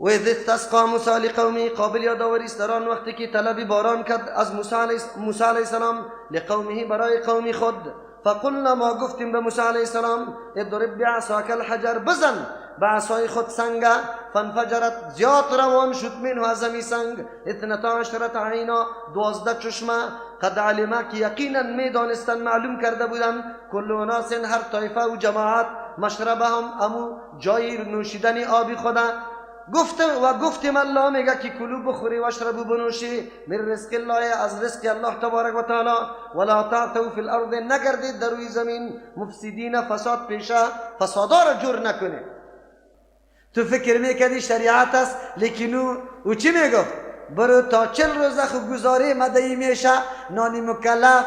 و اذ استسقى موسی لقومه، قابل یادآوری است در آن وقتی که طلب باران کرد از موسی علیه السلام لقومه، برای قوم خود. فقلنا، ما گفتیم به موسی علیه السلام اضرب بعصاک الحجر، بزن به عصای خود سنگ. فانفجرت، زیاد روان شد منه از همی سنگ 12 عینا، 12 چشمه. قد علمه، که یقینا میدانستن، معلوم کرده بودن، کل اناس، هر طایفه و جماعت، مشربهم، امو جای نوشیدن آبی خدا. گفتیم الله میگه که کلو بخوری و اشربو بنوشی من رزق الله، از رزق الله تبارک و تعالی. ولا تعثوا فی الارض، نگردید در روی زمین مفسدین، فساد پیشه، فسادا را جور نکنه. تو فکر میکردی شریعت است، لیکن او چی میگفت؟ برو تا 40 روز خوبگذاری مدعی میشه، نانی مکلف،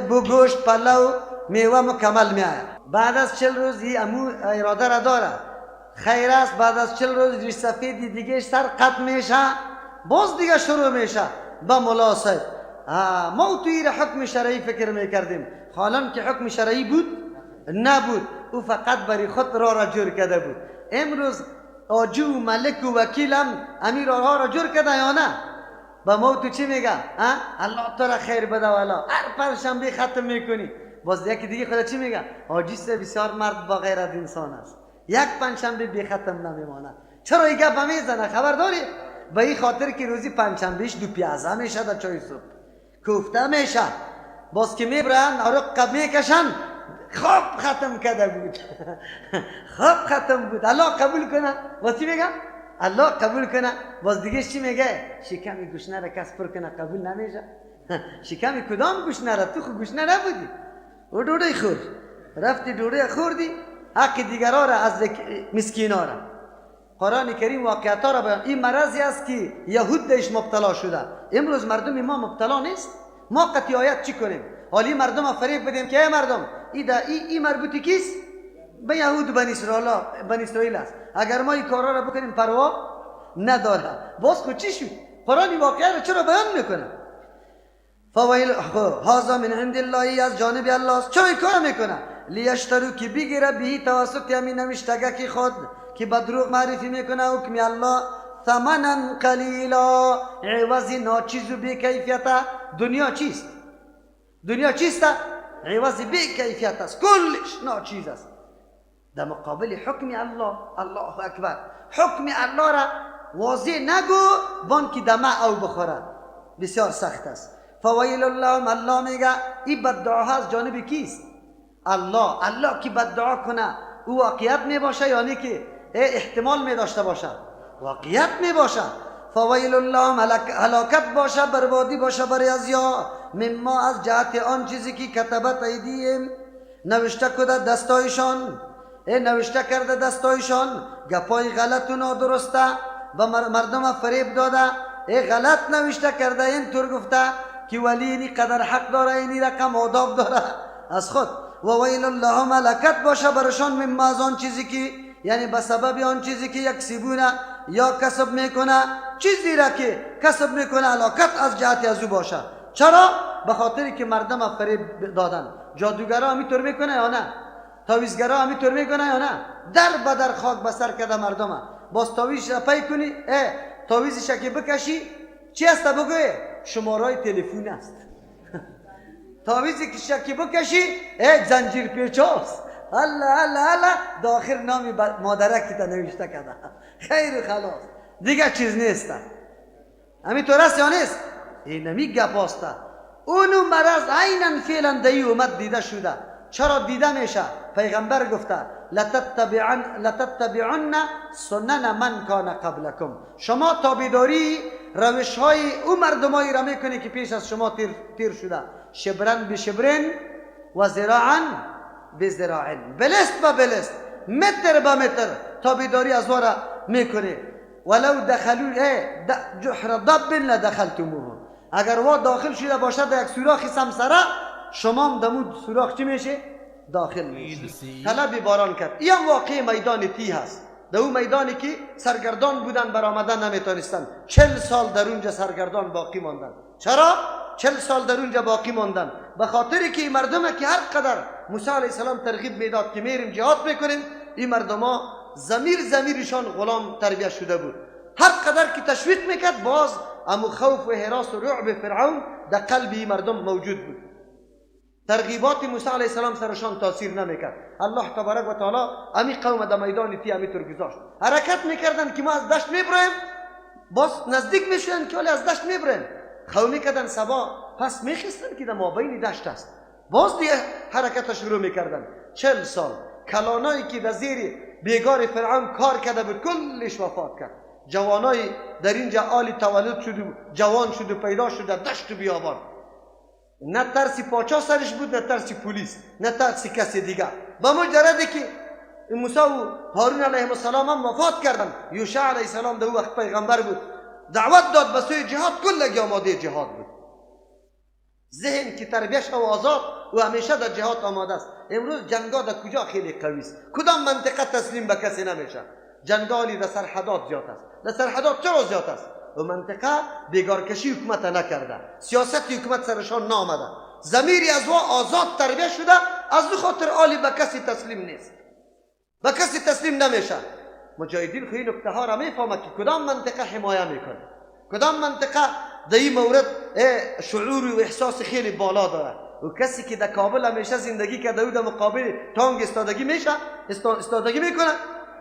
بگوشت، پلو، میوه مکمل میآید. بعد از 40 روز امو اراده را داره، خیر است. بعد از 40 روز ریش سفیدی دیگه سر قط میشه، باز دیگه شروع میشه با ملاصق. ما تو این حکم شرعی فکر میکردیم، حالا که حکم شرعی بود نبود، او فقط برای خود را جور کرده بود. امروز آجو و ملک و وکیلم امیر را جور کرده یا نه؟ با ما تو چی میگه؟ الله تو را خیر بده والا، هر پنجشنبه ختم میکنی. باز یکی دیگه خدا چی میگه؟ حاجی بسیار مرد با غیرت انسان است، یک پنجشنبه بی ختم نمیمانه. چرا این گپ میزنه؟ خبر داری؟ به این خاطر که روزی پنجشنبهش 2 پیازه میشه در چای صبح، کوفته میشه. باز که میبرن عرق میکشن، خواب ختم کرده بود. خواب ختم بود. الله قبول کنه. باز چی میگه؟ الله قبول کنه. باز دیگه چی میگه؟ شکم گوشنه را کس پر کنه قبول نمیشه. شکم کدام گوشنه را؟ تو خود گوشنه نبودی، و دوڑی خور رفتی دوڑی خوردی، حق دیگران را از مسکینا را. قرآن کریم واقعیت را بیان. این مرضی است که یهود دیش مبتلا شده، امروز مردم ما مبتلا نیست. ما قطعی آیت چی کنیم؟ حالی مردم ها فریب بدیم که ای مردم این مربوطی کیست؟ به یهود و بنی اسرائیل است. اگر ما این کارا را بکنیم پروا نداره. باز خود چی شد؟ قرآن واقعیت را چرا بیان میکنه؟ فویل هذا من عند الله، از جانب الله است. چرا این کار میکنه؟ لیشترو، که بگیره بهی توسط همین نوشتگک خود که بدروغ معرفی میکنه حکم الله، ثمنا قلیلا، عوض ناچیز و بی کیفیت. دنیا چیست؟ دنیا چیست؟ عوض بی کیفیت است، کلش ناچیز است در مقابل حکم الله. الله اکبر. حکم الله را واضح نگو بان که دمه او بخوره، بسیار سخت است. فویل الله، الله میگه این بددعا از جانب کیست؟ الله که بددعا کنه او واقعیت می باشه یعنی که احتمال می داشته باشه؟ واقعیت می باشه. فویل الله، هلاکت باشه، بربادی باشه برای از یا مما، از جهت آن چیزی که کتبت ایدیم، نوشته کرده دستایشان، نوشته کرده دستایشان. گپای غلط و نادرسته و مردم فریب داده، غلط نوشته کرده، این طور گفته که ولی اینی قدر حق داره، اینی رقم آداب داره از خود. و ویل الله، ملکت باشه برشان مما، از آن چیزی که، یعنی به سبب آن چیزی که یکسبونه، یا کسب میکنه، چیزی را که کسب میکنه هلاکت از جهت از او باشه. چرا؟ به خاطری که مردم فریب دادن. جادوگرا همینطور میکنه یا نه؟ تعویذگرا همینطور میکنه یا نه؟ در بدر خاک بسر کرده مردم. باز تعویذ را پی کنی، تعویذش که بکشی چی است بگوی؟ شمارای تلفن است. تعویذی که شکی بکشی زنجیر پیچاست. الله داخل نامی مادرک تا نوشته کرده. خیر و خلاص، دیگه چیز نیست. همین طور است یا نیست؟ این نمی گپاسته. اونو مرض عیناً فعلا دی اومد دیده شده. چرا دیده میشه؟ پیغمبر گفته لتتبعن سنن من کان قبلکم، شما تابعداری روش های او مردمایی را میکنی که پیش از شما تیر شده. شبرن به شبرن و ذراعن به ذراعن، بلست به بلست، متر به متر تابعداری از وارا میکنی. ولو دخلوا جحر ضب لدخلتموه، اگر وا داخل شده باشد در یک سوراخ سمسره، شما هم دمود سوراخ چی میشه؟ داخل میشه. طلب باران کرد. این واقع میدان تی هست، در اون میدانی که سرگردان بودن برآمدن نمیتونستن. 40 سال در اونجا سرگردان باقی ماندن. چرا 40 سال در اونجا باقی ماندن؟ به خاطری که این مردمه که هر قدر موسی علیه السلام ترغیب میداد که میریم جهاد میکنیم، این مردما ضمیرشان غلام تربیت شده بود. هر قدر که تشویق میکرد، باز امو خوف و هراس و رعب فرعون در قلب این مردم موجود بود. ترغیبات موسی علیه السلام سرشان تاثیر نمیکرد. الله تبارک و تعالی امی قوم در میدان تی همینطور گذاشت. حرکت میکردن که ما از دشت میبریم، باز نزدیک میشدن که ولی از دشت میبریم. خو میکردن سبا پس میخستن که در مابین دشت است، باز دیگه حرکت شروع میکردن. 40 سال کلانایی که در زیر بیگار فرعون کار کرده بود کلش وفات کرد. جوانای در اینجا عالی تولد شد و جوان شد و پیدا شد در دشت و بیابان. نه ترسی پاچا سرش بود، نه ترسی پلیس، نه ترسی کسی دیگر. با مجردی که موسی و هارون علیهم السلام هم وفات کردن، یوشع علیه السلام در وقت پیغمبر بود، دعوت داد به سوی جهاد، کلگی آماده جهاد بود. ذهن که تربیتش و آزاد و همیشه در جهاد آماده است. امروز جنگا در کجا خیلی قوی است؟ کدام منطقه تسلیم به کسی نمیشه؟ جنگالی در سرحدات زیاد است. در سرحدات چرا زیاد است؟ و منطقه بیگارکشی حکومت نکرده، سیاست حکومت سرشان نامده، ضمیری از وا آزاد تربیت شده، از دو خاطر عالی به کسی تسلیم نیست، به کسی تسلیم نمیشه. مجاهدین خو این نکته ها را میفهمه که کدام منطقه حمایه میکنه، کدام منطقه در این مورد شعور و احساس خیلی بالا داره. و کسی که در کابل همیشه زندگی کرده او در مقابل تانگ استادگی میکنه؟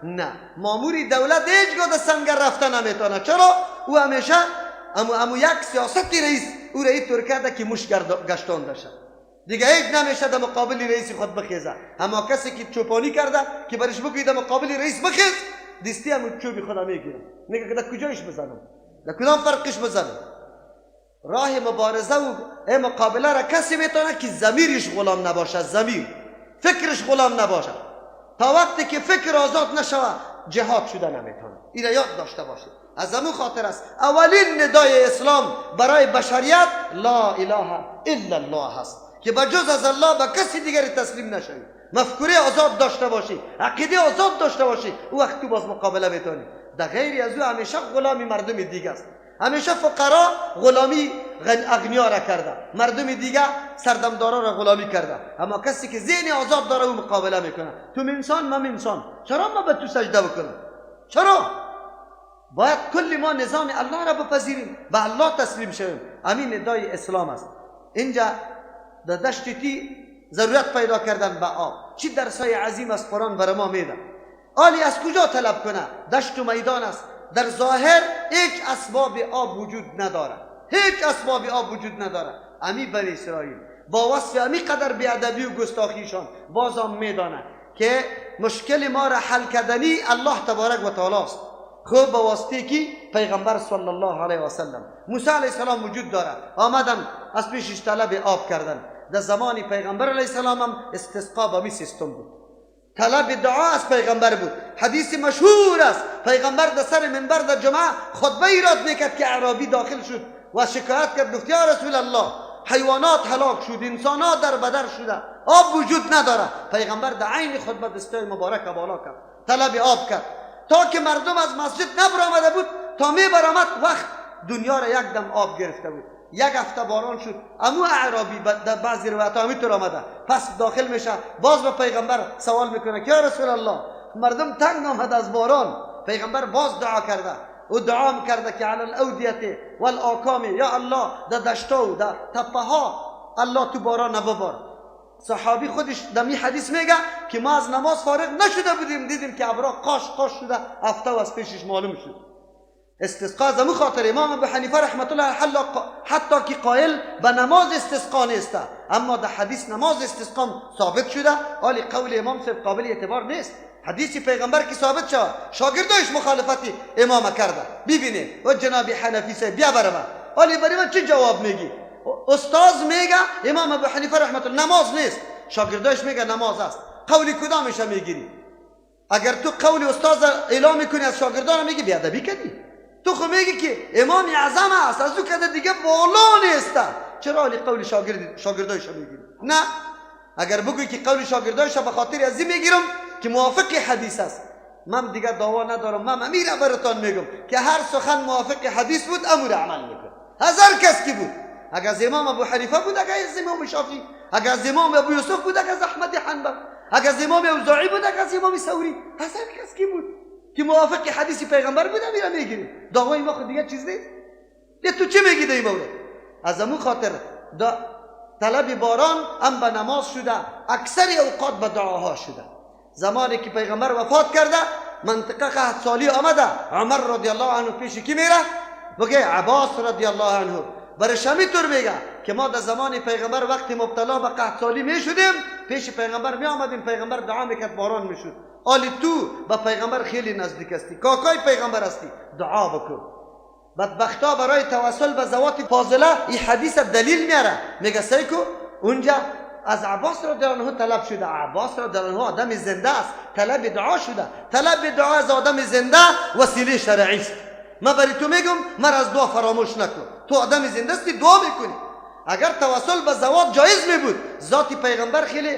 نه. ماموری دولت هیچگاه در سنگر رفتن نمیتونه. چرا؟ او همیشه امو یک سیاستی رئیس او را اینطور کرده که مش گشتانده شد، دیگه هیچ نمیشه در مقابل رئیس خود بخیزه. اما کسی که چوپانی کرده که برش بگوید در مقابل رئیس بخیز، دستی همو چوبی خدا میگیره، میگه که در کجایش بزنم، در کدام فرقش بزنم. راه مبارزه و مقابله را کسی میتونه که ضمیرش غلام نباشه، ضمیر فکرش غلام نباشه. تا وقتی که فکر آزاد نشوه جهاد شده نمیتونه. این را یاد داشته باشید. از همون خاطر است اولین ندای اسلام برای بشریت لا اله الا الله هست که بجز از الله به کسی دیگری تسلیم نشوی. مفکوره آزاد داشته باشی، عقیده آزاد داشته باشی، او وقت تو باز مقابله میتونی. در غیر از او همیشه غلامی مردم دیگه است. همیشه فقرا غلامی اغنیا را کرده، مردم دیگه سردمدارا را غلامی کرده. اما کسی که ذهن آزاد داره او مقابله میکنه. تو انسان، من انسان، چرا ما به تو سجده بکنم؟ چرا؟ باید کل ما نظام الله را بپذیریم، به الله تسلیم شویم. همین ندای اسلام است. اینجا در دشت تی ضرورت پیدا کردن به آب. چی درسای عظیم از قرآن بر ما میده؟ آلی از کجا طلب کنه؟ دشت و میدان است. در ظاهر هیچ اسباب آب وجود نداره، هیچ اسباب آب وجود نداره. امی بنی اسرائیل با وصف امی قدر بیادبی و گستاخیشان بازم میدانه که مشکل ما را حل کردنی الله تبارک و تعالی است. خوب با واسطه که پیغمبر صلی الله علیه و سلم موسی علیه السلام وجود داره، آمدن از پیشش طلب آب کردن. در زمان پیغمبر علیه السلام هم استسقا به می سیستم بود، طلب دعا از پیغمبر بود. حدیث مشهور است، پیغمبر در سر منبر در جمعه خطبه ایراد میکرد که اعرابی داخل شد و شکایت کرد، گفت یا رسول الله حیوانات هلاک شد، انسانات در بدر شده، آب وجود نداره. پیغمبر در عین خطبه دستای مبارک بالا کرد، طلب آب کرد تا که مردم از مسجد نبرآمده بود تا میبرآمد وقت دنیا را یک دم آب گرفته بود. یک هفته باران شد. امو اعرابی در بعضی روایت ها میتور آمده، پس داخل میشه، باز به پیغمبر سوال میکنه که یا رسول الله مردم تنگ آمد از باران. پیغمبر باز دعا کرده و دعا میکرده که علی الاودیه والاکام، یا الله در دشتا و در تپه ها الله تو باران نببار. صحابی خودش در می حدیث میگه که ما از نماز فارغ نشده بودیم، دیدیم که ابرا قاش شده، هفته و از پیشش معلوم شد. استسقا زمو خاطر امام ابو حنیفه رحمت الله علیه حتی که قائل به نماز استسقا نیست، اما در حدیث نماز استسقا ثابت شده. ولی قول امام صاحب قابل اعتبار نیست. حدیث پیغمبر که ثابت شد، شاگردایش مخالفت امام کرده، ببینه و جناب حنفی صاحب بیا برام، ولی برای من چه جواب میگی؟ استاد میگه امام ابو حنیفه رحمت الله نماز نیست، شاگردایش میگه نماز است. قولی کدامش میگیری؟ اگر تو قول استاد اعلام میکنی از شاگردان میگی بیادبی کردی. تو خو میگی که امام اعظم است، از او کده دیگه بالا نیست. چرا علی قول شاگردایش میگیری؟ نه، اگر بگویی که قول شاگردایش به خاطر از این میگیرم که موافق حدیث است، من دیگه دعوا ندارم. من امیر براتون میگم که هر سخن موافق حدیث بود امور عمل میکن. هزار کس کی بود، اگر از امام ابو حنیفه بود، اگر از امام شافعی، اگر از امام ابو یوسف بود، اگر از احمد حنبل، اگر از امام اوزاعی بود، اگر از امام ثوری، هزار کس کی بود که موافق حدیث پیغمبر بود امیر میگیریم. دعوای ما خود دیگه چیز نیست. تو چه میگی در این مورد؟ از امون خاطر طلب باران هم به نماز شده، اکثر اوقات به دعاها شده. زمانی که پیغمبر وفات کرده، منطقه قحط سالی آمده، عمر رضی الله عنه پیش کی میره؟ بگه عباس رضی الله عنه. برش همینطور میگه که ما در زمان پیغمبر وقتی مبتلا به قحط سالی میشدیم، پیش پیغمبر می آمدیم، پیغمبر دعا میکرد باران میشد. آلی تو به پیغمبر خیلی نزدیک هستی، کاکای پیغمبر هستی، دعا بکن. بدبختا برای توسل به ذوات فاضله این حدیث دلیل میاره، میگه سیکو اونجا از عباس رضی الله عنه طلب شده. عباس رضی الله عنه آدم زنده است، طلب دعا شده. طلب دعا از آدم زنده وسیله شرعی است. من برای تو میگم مر از دعا فراموش نکن. تو آدم زنده هستی، دعا میکنی. اگر توسل به ذوات جایز میبود، ذات پیغمبر خیلی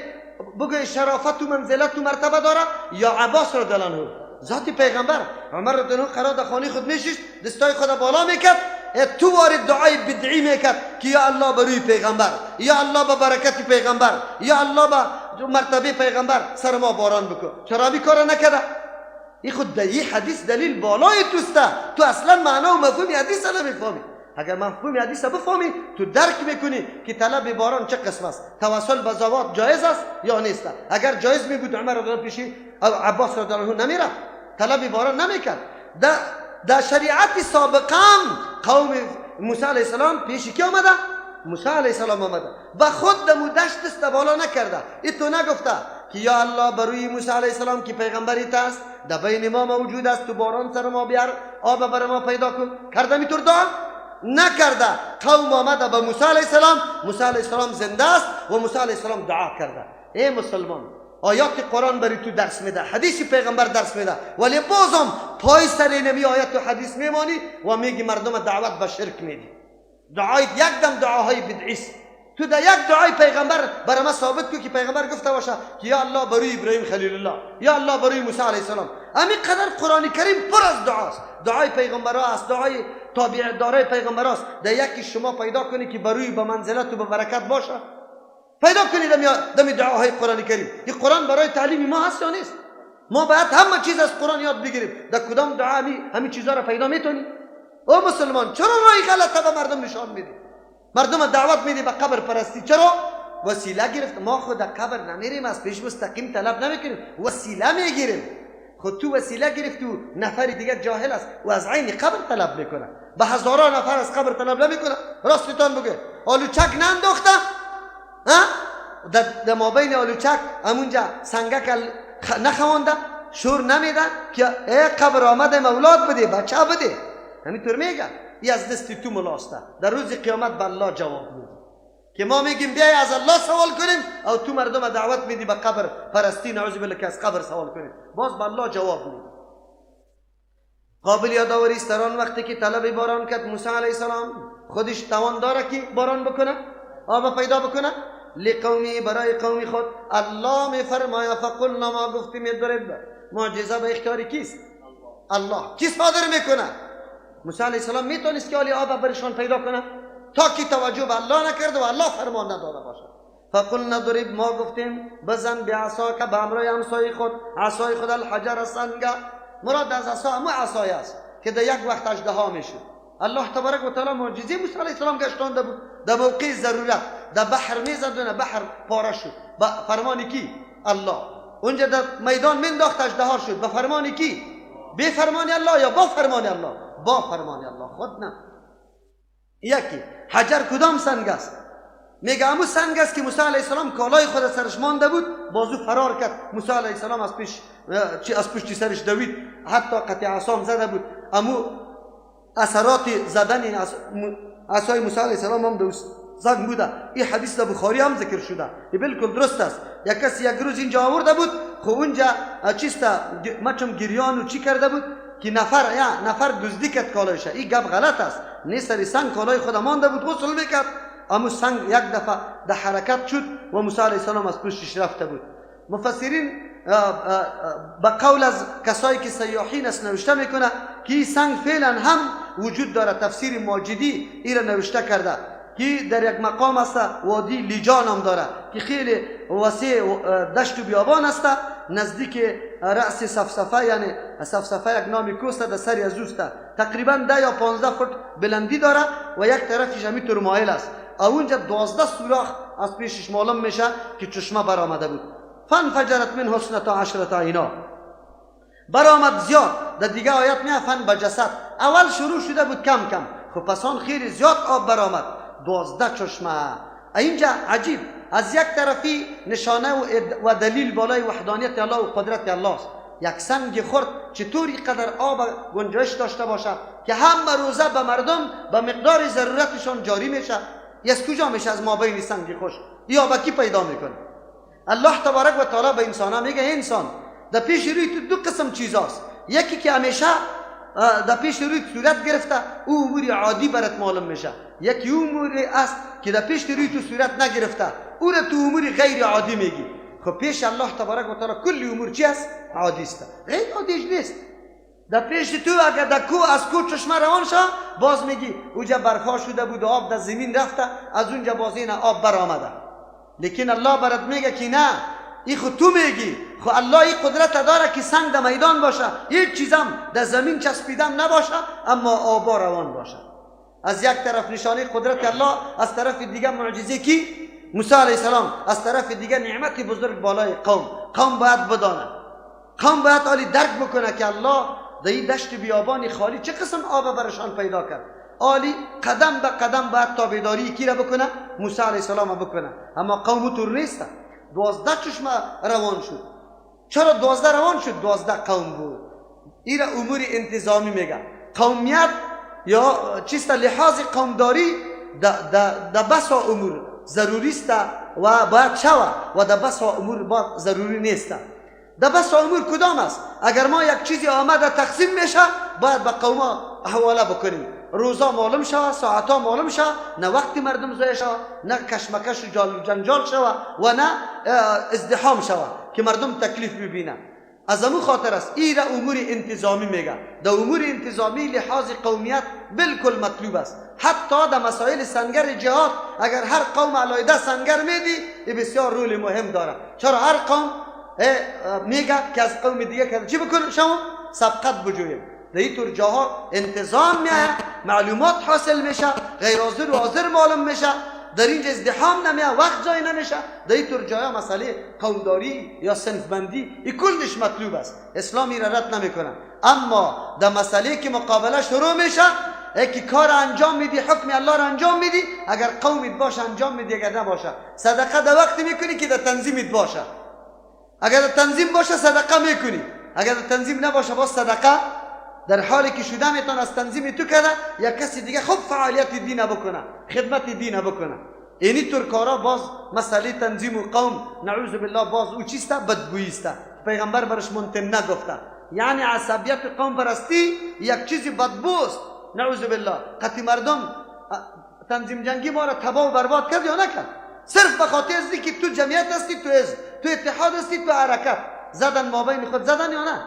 بگه شرافت و منزلت و مرتبه داره، یا عباس رضی الله عنه ذات پیغمبر. عمر رضی الله عنه قرار در خانه خود میشست، دستای خود بالا میکرد، تو وارد دعای بدعی میکرد که یا الله بروی پیغمبر، یا الله به برکت پیغمبر، یا الله به مرتبه پیغمبر سر ما باران بکن. چرا بی کار نکرده؟ این خود این حدیث دلیل بالای توسته. تو اصلا معنا و مفهوم حدیث نمیفهمی. اگر مفهوم حدیث بفهمی، تو درک میکنی که طلب باران چه قسم است. توسل به ذوات جایز است یا نیست؟ اگر جایز میبود عمر رضی الله پیشی عباس رضی الله عنه نمیرفت، طلب باران نمیکرد. در شریعت سابقا قوم موسی علیه السلام پیش کی آمده؟ موسی علیه السلام آمده و خود دمو دشت دست بالا نکرده. این تو نگفته که یا الله بروی موسی علیه السلام که پیغمبریت است، در بین ما موجود است، تو باران سر ما بیار، آب بر ما پیدا کن. کرده میتور دعا؟ نکرده. قوم آمده به موسی علیه السلام، موسی علیه السلام زنده است و موسی علیه السلام دعا کرده. ای مسلمان، آیات قرآن بری تو درس میده، حدیث پیغمبر درس میده، ولی بازم پای سر نمی آیات و حدیث میمانی و میگی مردم دعوت به شرک میدی. دعای یک دم دعاهای بدعی است. تو در یک دعای پیغمبر برای ما ثابت کو که پیغمبر گفته باشه که یا الله بروی ابراهیم خلیل الله، یا الله بروی موسی علیه السلام. همین قدر قرآن کریم پر از دعاست. دعای پیغمبر است، دعای تابع دارای پیغمبر است. در یکی شما پیدا کنی که بروی به منزلت و به برکت باشه، پیدا کنید دمی دعاهای قرآن کریم. این قرآن برای تعلیم ما هست یا نیست؟ ما باید همه چیز از قرآن یاد بگیریم. در کدام دعا همین چیزا را پیدا میتونی؟ او مسلمان، چرا راه غلطه به مردم نشان میدی؟ مردم دعوت میدی به قبر پرستی. چرا؟ وسیله گرفت. ما خود در قبر نمیریم، از پیش مستقیم طلب نمیکنیم، وسیله میگیریم. خود تو وسیله گرفت و نفر دیگه جاهل است و از عین قبر طلب میکنه. به هزاران نفر از قبر طلب نمیکنه. راستتان بگه آلوچک ننداخته؟ در مابین آلوچک همونجا سنگک نخوانده، شور نمیده که ای قبر آمده مولاد بده، بچه بده. همینطور میگه. ای از دست تو ملاسته. در روز قیامت به الله جواب میدی که ما میگیم بیای از الله سوال کنیم، او تو مردم دعوت میدی به قبر پرستی، نعوذ بالله که از قبر سوال کنیم. باز به الله جواب میدی. قابل یادآوری است در آن وقتی که طلب باران کرد موسی علیه السلام، خودش توان داره که باران بکنه، آب پیدا بکنه. لقومی، برای قومی خود. الله میفرماید فقلنا، ما گفتیم یضرب. معجزه به اختیار کیست؟ الله. کی صادر میکنه؟ موسی علیه السلام میتونست که آب برشان پیدا کنه تا کی توجه به الله نکرد و الله فرمان نداده باشه. فقلنا ضرب، ما گفتیم بزن بعصاک، به امرای همسای خود، عصای خود، الحجر، سنگ. مراد از عصا همون عصای است که در یک وقت اژدها میشه. الله تبارک و تعالی معجزه موسی علیه السلام گشتانده بود در موقع ضرورت. در بحر میزدونه، بحر پاره شد. با فرمان کی؟ الله. اونجا در میدان مینداخت، اژدها شد. به فرمان کی؟ به فرمان الله یا با فرمان الله؟ با فرمان الله. خود نه. یکی حجر کدام سنگ است؟ میگه همون سنگ است که موسی علیه السلام کالای خود سرش مانده بود، بازو فرار کرد. موسی علیه السلام از پشت سرش دوید، حتی قطع عصام زده بود. امو اثرات زدن عصای موسی علیه السلام هم زنگ بوده. این حدیث در بخاری هم ذکر شده، این بالکل درست است. یک کسی یک روز اینجا آورده بود، خب اونجا چیستا مچم گریان و چی کرده بود که نفر دزدی کرد کالایش. این گپ غلط است. نه سر سنگ کالای خود مانده بود، غسل میکرد، اما سنگ یک دفعه در حرکت شد و موسی علیه السلام از پشتش رفته بود. مفسرین با قول از کسایی که سیاحین است نوشته میکنه که این سنگ فعلا هم وجود داره. تفسیر ماجدی این را نوشته کرده که در یک مقام است، وادی لیجان هم داره که خیلی وسیع دشت و بیابان است، نزدیک رأس صفصفه، یعنی صفصفه یک نامی کوست در سری از اوست، تقریبا 10 یا 15 فوت بلندی داره و یک طرفش همینطور مایل است. اونجا 12 سوراخ از پیشش معلوم میشه که چشمه برآمده بود. فانفجرت منه 12 عینا، برآمد زیاد. در دیگه آیات میگه فن بجسد، اول شروع شده بود کم کم، خب پس آن خیلی زیاد آب برآمد، 12 چشمه. اینجا عجیب، از یک طرفی نشانه و دلیل بالای وحدانیت الله و قدرت الله است. یک سنگ خرد چطوری قدر آب گنجایش داشته باشه که همه روزه به مردم به مقدار ضرورتشان جاری میشه؟ از کجا میشه از مابین سنگ خوش؟ یا با کی پیدا میکنه؟ الله تبارک و تعالی به انسان میگه انسان در پیش روی تو 2 قسم چیزاست. یکی که همیشه در پیش روی صورت گرفته، او امور عادی برات معلوم میشه. یکی امور است که در پیش روی تو صورت نگرفته، او را تو امور غیر عادی میگی. خب پیش الله تبارک و تعالی کل امور چی است؟ عادی است، غیر عادیش نیست. در پیش تو اگر در کو از کو چشمه روان شه، باز میگی اونجا برفا شده بود و آب در زمین رفته، از اونجا باز این آب برآمده. لیکن الله برات میگه که نه، این خود تو میگی. خب الله این قدرت داره که سنگ در میدان باشه، هیچ چیزم در زمین چسبیدم نباشه، اما آبا روان باشه. از یک طرف نشانه قدرت الله، از طرف دیگه معجزه کی؟ موسی علیه السلام. از طرف دیگه نعمت بزرگ بالای قوم باید بدانه، قوم باید عالی درک بکنه که الله در این دشت بیابانی خالی چه قسم آب برشان پیدا کرد. عالی قدم به قدم باید تابعداری کی را بکنه؟ موسی علیه السلام بکنه. اما قوم طور نیست. 12 چشمه روان شد. چرا 12 روان شد؟ 12 قوم بود. این را امور انتظامی میگه. قومیت یا چیست لحاظ قومداری در بسا امور ضروری است و باید شوه و در بسا امور باید ضروری نیست. در بسا امور کدام است؟ اگر ما یک چیزی آمده تقسیم میشه، باید به قوم حواله بکنیم. روزا معلوم شوه، ساعتا معلوم شوه، نه وقتی مردم ضایع شوه، نه کشمکش و جنجال شوه و نه ازدحام شوه که مردم تکلیف ببینه. از امو خاطر است این را امور انتظامی میگه. در امور انتظامی لحاظ قومیت بالکل مطلوب است. حتی در مسائل سنگر جهاد اگر هر قوم علیحده سنگر میدی، این بسیار رول مهم داره. چرا هر قوم میگه که از قوم دیگه کرده چی بکنیم؟ شما سبقت بجویم. در این طور جاها انتظام میاد، معلومات حاصل میشه، غیر حاضر و حاضر معلوم میشه، در اینجا ازدحام نمیاد، وقت جای نمیشه. در این طور جاها مسئله قومداری یا صنف بندی این کلش مطلوب است، اسلامی را رد نمیکنه. اما در مسئله که مقابله شروع میشه، که کار انجام میدی، حکم الله را انجام میدی، اگر قومیت باشه انجام میدی، اگر نباشه صدقه در وقتی میکنی که در تنظیمت باشه. اگر در تنظیم باشه صدقه میکنی، اگر در تنظیم نباشه باز صدقه در حالی که شده میتون از تنظیم تو کنه یا کسی دیگه خوب فعالیت دینه بکنه، خدمت دینه بکنه. اینی طور کارا باز مسئله تنظیم و قوم نعوذ بالله باز او چیسته؟ بدگویی است. پیغمبر برش ممتن نگفته. یعنی عصبیت قوم پرستی یک چیزی بدبوست، نعوذ بالله. قطعی مردم تنظیم جنگی ما را تباه و برباد کرد یا نکرد؟ صرف به خاطر ازی که تو جمعیت هستی، تو حزب، تو اتحاد هستی، تو حرکت. زدن مابین خود زدن یا نه؟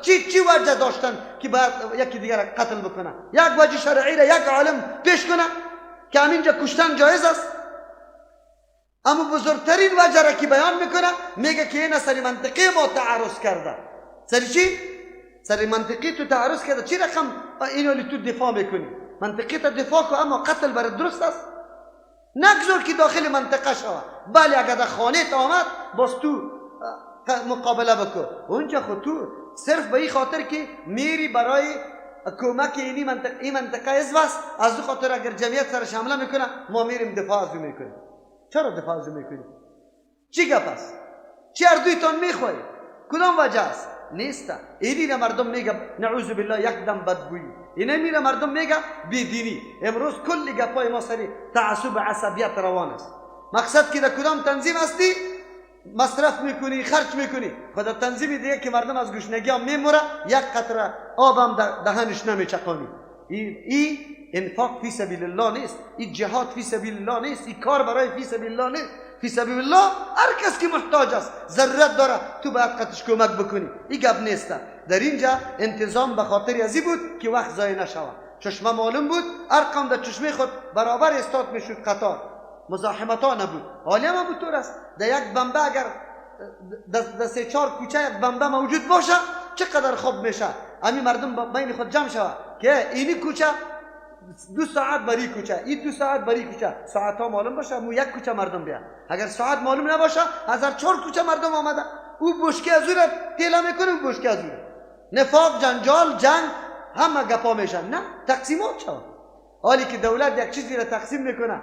چی وجه داشتن که باید یکی دیگر را قتل بکنه؟ یک وجه شرعی را یک عالم پیش کنه که همینجا کشتن جایز است. اما بزرگترین وجه را که بیان میکنه میگه که این سری منطقی ما تعرض کرده. سری چی؟ سری منطقی تو تعرض کرده. چی رقم اینو لی تو دفاع میکنی؟ منطقی تا دفاع کن، اما قتل برای درست است. نگذار که داخل منطقه شود. بله اگر در خانه آمد باز تو مقابله بکن. اونجا خود تو صرف به این خاطر که میری برای کمک این منطقه ازواست، از دو خاطر اگر جمعیت سرش حمله میکنه ما میریم دفاع ازو میکنیم. چرا دفاع ازو میکنیم؟ چی گپ است؟ چی اردویتان میخواهی؟ کدام وجه است؟ نیست. اینی را مردم میگه نعوذ بالله یک دم بدگویی، اینه میره مردم میگه بیدینی. امروز کلی گپای ما سری تعصب عصبیت روان است. مقصد که در کدام تنظیم هستی مصرف میکنی، خرج میکنی. خدا تنظیمی دیگه که مردم از گشنگی هم میموره، یک قطره آب هم دهنش نمیچقانی. این انفاق فی سبیل الله نیست، این جهاد فی سبیل الله نیست، این کار برای فی سبیل الله نیست. فی سبیل الله هر کس که محتاج است، ضرورت داره، تو باید قطعش کمک بکنی. این گپ نیست. در اینجا انتظام به خاطر ازی بود که وقت ضایع نشود. چشمه معلوم بود، ارقام در چشمه خود برابر استاد میشد، قطار مزاحمت ها نبود. حالی هم بود طور است. در یک بمبه اگر در 3-4 کوچه یک بمبه موجود باشه چقدر خوب میشه. همین مردم بین خود جمع شود که اینی کوچه 2 ساعت بری کوچه، این 2 ساعت بری کوچه، ساعت ها معلوم باشه، مو یک کوچه مردم بیا. اگر ساعت معلوم نباشه 1004 کوچه مردم آمده، او بشکه از او را تیلا میکنه، او بشکه از او را. نفاق، جنجال، جنگ همه گپا میشن. نه، تقسیمات شود. حالی که دولت یک چیزی را تقسیم میکنه،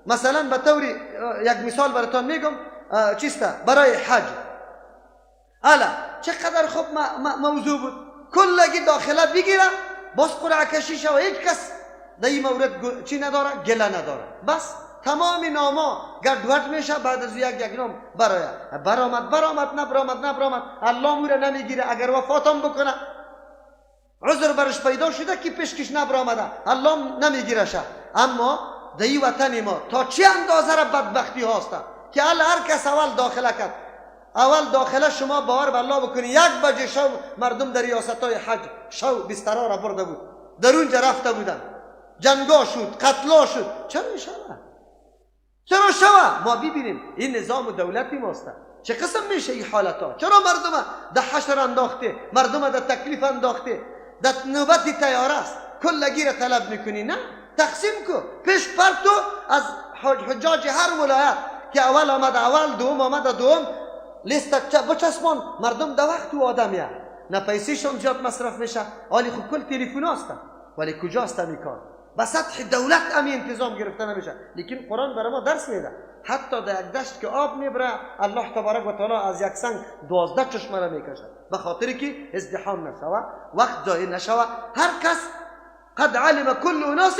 مثلا به طوری یک مثال براتون میگم، چیسته برای حج، الا چقدر خوب موضوع بود، کلگی داخله بگیره، باز قرعه کشی شود، هیچ کس در این مورد چی نداره، گله نداره. بس تمام ناما گردوت میشه، بعد از یک نام برآمد نبرآمد الله مو را نمیگیره. اگر وفاتم بکنه عذر برش پیدا شده که پیشکش نبرآمده، الله نمیگیره شه. اما در این وطن ما تا چه اندازه را بدبختی هاسته که هر کس اول داخله کرد. اول داخله شما باور به الله بکنی، 1 بجه شو مردم در ریاست های حج شو بسترها را برده بود، در اونجا رفته بودن، جنگا شد، قتلا شد. چرا شوه؟ ما ببینیم این نظام دولتی ماست. چه قسم میشه این حالت ها؟ چرا مردم در حشر انداخته، مردم در تکلیف انداخته، در نوبت تیاره است، کلگی را طلب میکنی؟ نه، تقسیم کو. پیش پر تو از حجاج هر ولایت که اول آمد اول، دوم آمد دوم، لیست بچسبان، مردم در وقت و آدمیه، نه پیسیشون زیاد مصرف میشه. حالی خب کل تلفن هستن، ولی کجاست این کار؟ به سطح دولت امی انتظام گرفته نمیشه. لیکن قرآن برای ما درس میده، حتی در یک دشت که آب میبره، الله تبارک و تعالی از یک سنگ 12 چشمه را میکشه، به خاطر که ازدحام نشوه، وقت ضایع نشوه. هر کس قد علم كل اناس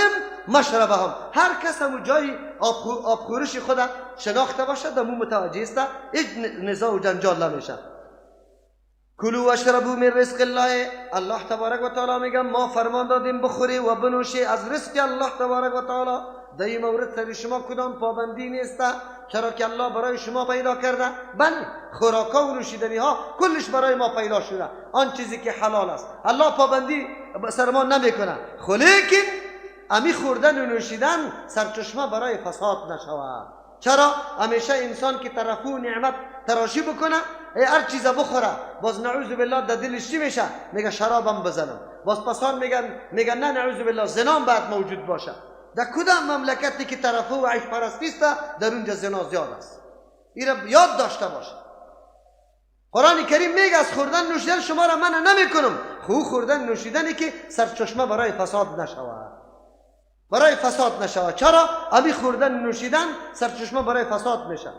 مشربهم، هر کس هم جای آبخورش خود شناخته باشه، دمو متوجه است، هیچ نزاع و جنجال نمیشه. کلوا واشربوا من رزق الله، الله تبارک و تعالی میگه ما فرمان دادیم بخوری و بنوشی از رزق الله تبارک و تعالی. در این مورد سر شما کدام پابندی نیست، چرا که الله برای شما پیدا کرده. بله، خوراکا و نوشیدنی ها کلش برای ما پیدا شده، آن چیزی که حلال است الله پابندی سر ما نمیکنه. لیکن امی خوردن و نوشیدن سرچشمه برای فساد نشود. چرا؟ همیشه انسان که طرفو نعمت تراشی بکنه، هر چیز بخوره، باز نعوذ بالله در دلش چی میشه؟ میگه شرابم بزنم. باز پسان میگن نه نعوذ بالله زنام باید موجود باشه. در کدام مملکتی که طرفو و عیش پرستی است، در اونجا زنا زیاد است. این را یاد داشته باشه. قرآن کریم میگه از خوردن نوشیدن شما را منع نمیکنم، خوردن نوشیدنی که سرچشمه برای فساد نشود، برای فساد نشود. چرا؟ امی خوردن نوشیدن سرچشمه برای فساد میشه.